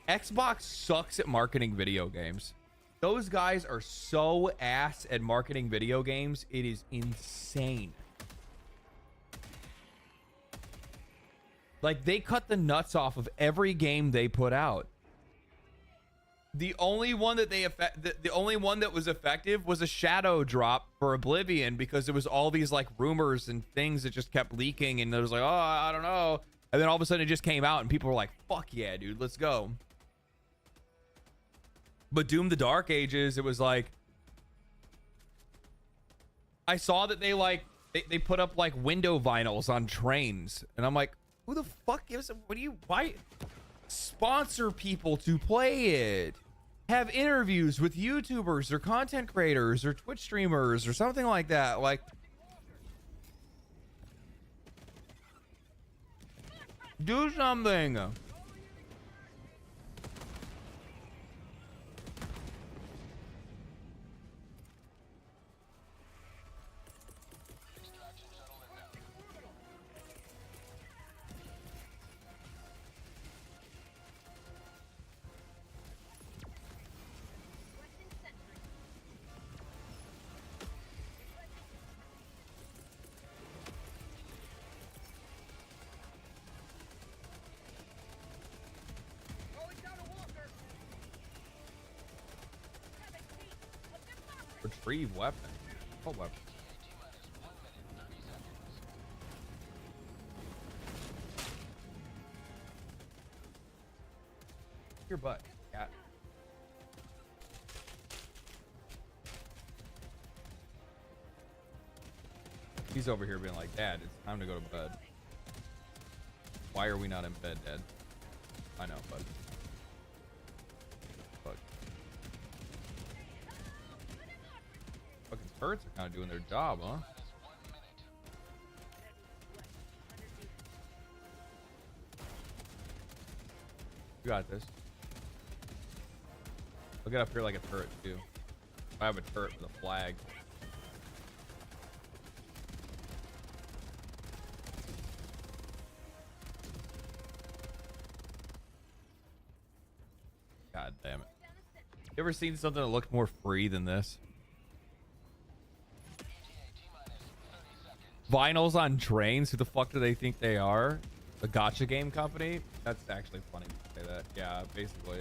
Xbox sucks at marketing video games. Those guys are so ass at marketing video games. It is insane. Like, they cut the nuts off of every game they put out. The only one that the only one that was effective was a shadow drop for Oblivion, because it was all these like rumors and things that just kept leaking, and it was like, oh, I don't know, and then all of a sudden it just came out and people were like, fuck yeah, dude, let's go. But Doom the Dark Ages, it was like, I saw that they put up like window vinyls on trains, and I'm like, who the fuck gives it? Why sponsor people to play it? have interviews with YouTubers or content creators or Twitch streamers or something like that. Like, do something. Retrieve weapon. Oh, weapon. Your butt, cat. He's over here being like, Dad, it's time to go to bed. Why are we not in bed, Dad? I know, bud. Fuck. Fucking turrets are kind of doing their job, huh? You got this. I'll get up here like a turret, too. I have a turret with a flag. God damn it. You ever seen something that looked more free than this? Vinyls on trains? Who the fuck do they think they are? A gacha game company? That's actually funny to say that. Yeah, basically.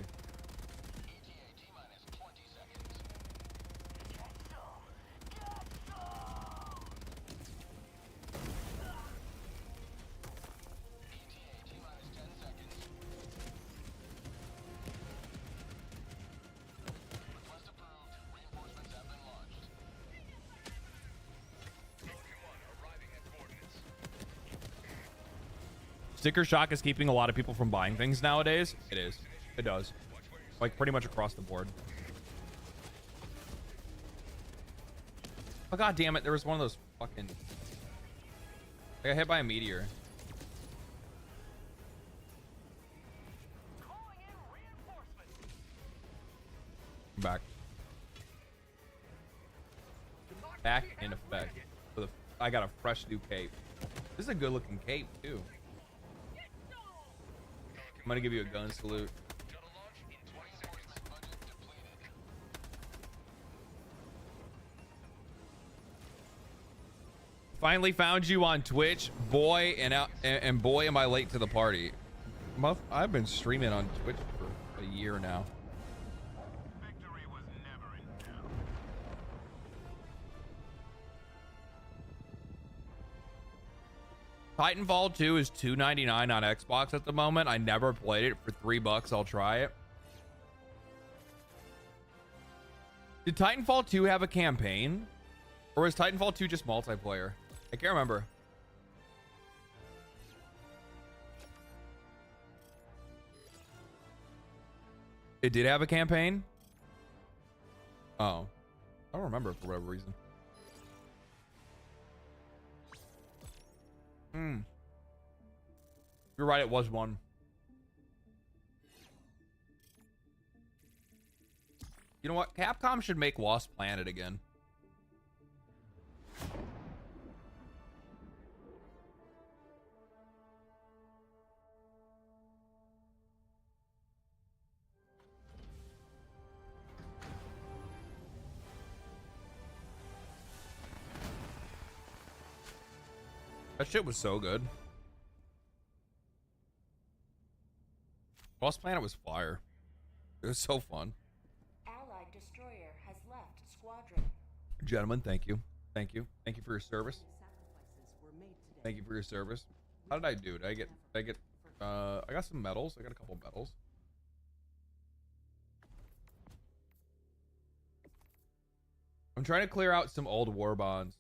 Sticker shock is keeping a lot of people from buying things nowadays. It is. It does. Like pretty much across the board. Oh god damn it, there was one of those fucking... I got hit by a meteor. I'm back. Back in effect. I got a fresh new cape. This is a good looking cape too. I'm gonna give you a gun salute. Finally found you on Twitch, boy, and boy, am I late to the party. I've been streaming on Twitch for a year now. Titanfall 2 is $2.99 on Xbox at the moment. I never played it. For $3, I'll try it. Did Titanfall 2 have a campaign? Or was Titanfall 2 just multiplayer? I can't remember. It did have a campaign? Oh. I don't remember for whatever reason. You're right, it was one. You know what? Capcom should make Lost Planet again. That shit was so good. Lost Planet was fire. It was so fun. Allied destroyer has left squadron. Gentlemen, thank you. Thank you. Thank you for your service. Thank you for your service. How did I do? Did I get I got some medals. I got a couple medals. I'm trying to clear out some old war bonds.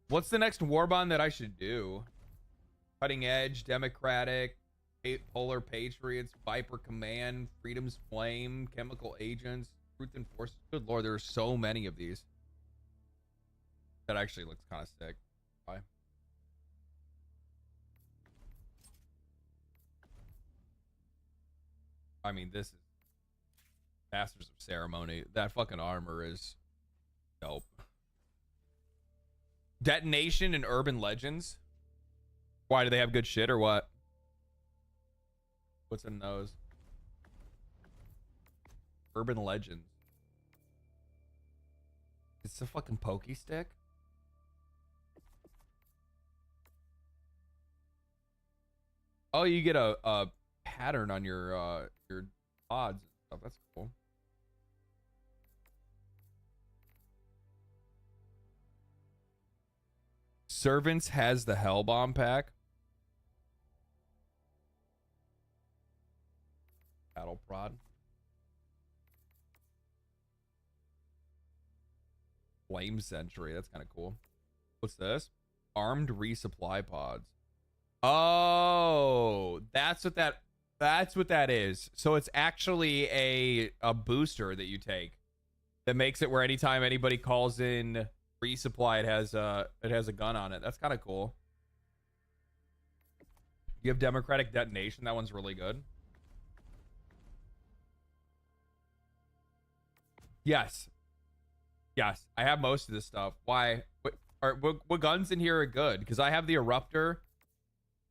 What's the next war bond that I should do? Cutting edge, democratic, Polar Patriots, Viper Command, Freedom's Flame, Chemical Agents, Truth and Force. Good lord, there are so many of these. That actually looks kind of sick. Bye. I mean, this is Masters of Ceremony. That fucking armor is dope. Detonation and Urban Legends. Why, do they have good shit or what? What's in those? Urban Legends. It's a fucking pokey stick. Oh, you get a pattern on your odds and stuff. That's cool. Servants has the Hell Bomb pack. Battle Prod. Flame Sentry. That's kind of cool. What's this? Armed resupply pods. Oh, that's what that is. So it's actually a booster that you take that makes it where anytime anybody calls in resupply, it has a gun on it. That's kind of cool. You have Democratic Detonation. That one's really good. Yes. Yes, I have most of this stuff. Why? What guns in here are good? Because I have the Eruptor.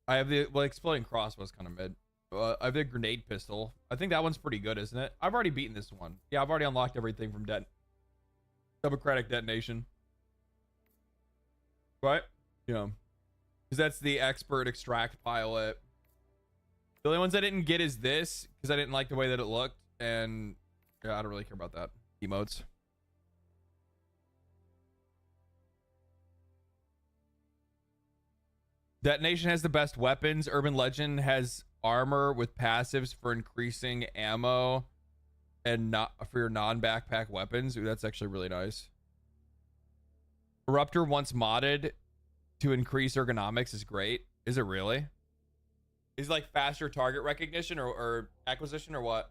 I have the exploding crossbow's kind of mid. I have the grenade pistol. I think that one's pretty good, isn't it? I've already beaten this one. Yeah, I've already unlocked everything from Democratic Detonation. Right? Yeah. Because that's the expert extract pilot. The only ones I didn't get is this because I didn't like the way that it looked, and yeah, I don't really care about that. Emotes. Detonation has the best weapons. Urban Legend has armor with passives for increasing ammo and not for your non-backpack weapons. Ooh, that's actually really nice. Eruptor once modded to increase ergonomics is great. Is it really? Is it like faster target recognition or acquisition or what?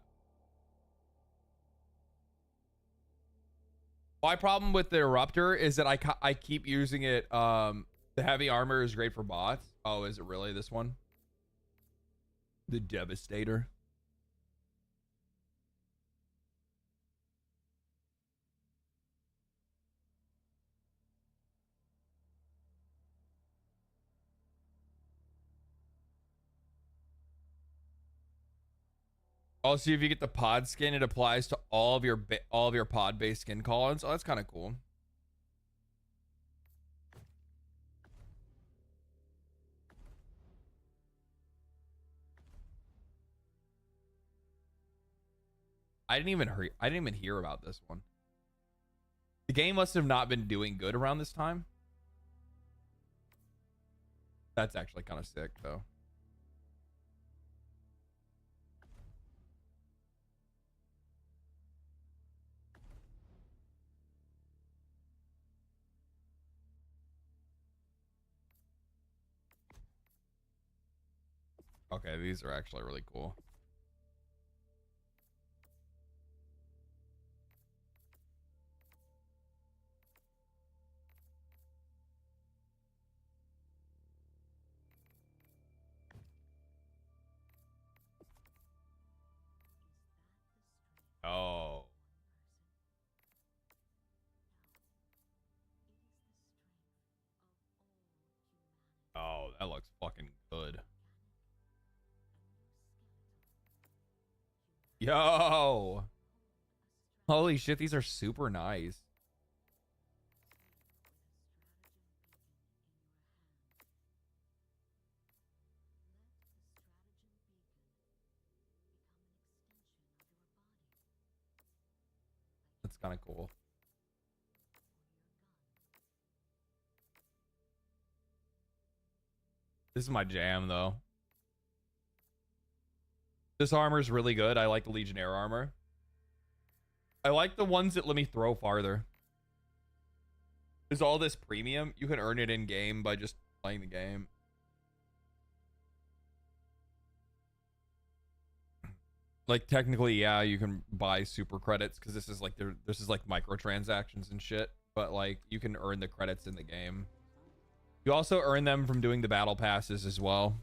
My problem with the Eruptor is that I keep using it. The heavy armor is great for bots. Oh, is it really this one? The Devastator. Also, if you get the pod skin, it applies to all of your pod-based skin call-ins. Oh, that's kind of cool. I didn't even hear about this one. The game must have not been doing good around this time. That's actually kind of sick, though. Okay, these are actually really cool. Oh. Oh, that looks fucking good. Yo. Holy shit, these are super nice. That's kind of cool. This is my jam, though. This armor is really good. I like the Legionnaire armor. I like the ones that let me throw farther. Is all this premium? You can earn it in game by just playing the game. Like technically, yeah, you can buy super credits because this is like microtransactions and shit. But like you can earn the credits in the game. You also earn them from doing the battle passes as well.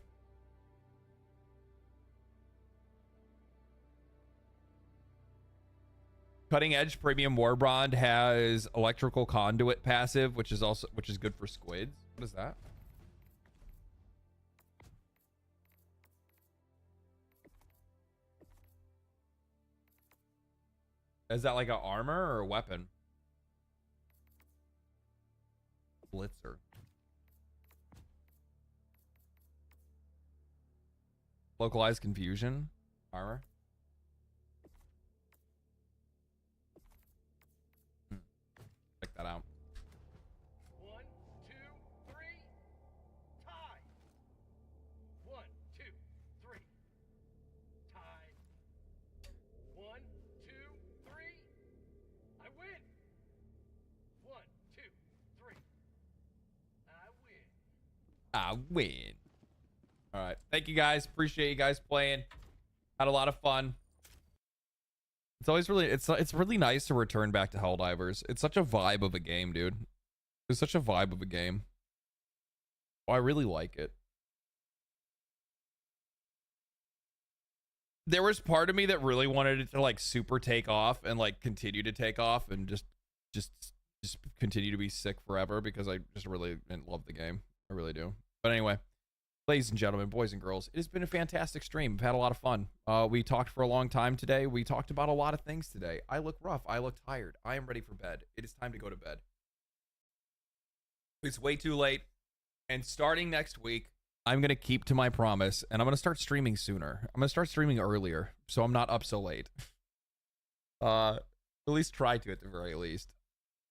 Cutting Edge Premium Warbond has electrical conduit passive, which is good for squids. What is that? Is that like an armor or a weapon? Blitzer. Localized confusion. Armor. Check that out. 1, 2, 3. Tie. 1, 2, 3. Tie. 1, 2, 3. I win. 1, 2, 3. I win. I win. All right. Thank you guys. Appreciate you guys playing. Had a lot of fun. It's always really it's really nice to return back to Helldivers. It's such a vibe of a game, dude. It's such a vibe of a game. Oh, I really like it. There was part of me that really wanted it to like super take off and like continue to take off and just continue to be sick forever because I just really love the game. I really do. But anyway, ladies and gentlemen, boys and girls, it has been a fantastic stream. I've had a lot of fun. We talked for a long time today. We talked about a lot of things today. I look rough. I look tired. I am ready for bed. It is time to go to bed. It's way too late. And starting next week, I'm going to keep to my promise, and I'm going to start streaming sooner. I'm going to start streaming earlier, so I'm not up so late. At least try to, at the very least.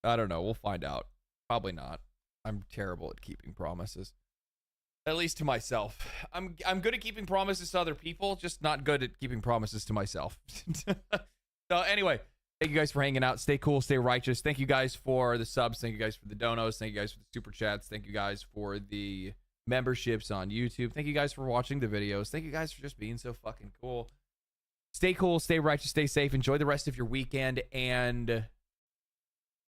I don't know. We'll find out. Probably not. I'm terrible at keeping promises. At least to myself. I'm good at keeping promises to other people, just not good at keeping promises to myself. So anyway, thank you guys for hanging out. Stay cool, stay righteous. Thank you guys for the subs. Thank you guys for the donos. Thank you guys for the super chats. Thank you guys for the memberships on YouTube. Thank you guys for watching the videos. Thank you guys for just being so fucking cool. Stay cool, stay righteous, stay safe. Enjoy the rest of your weekend, and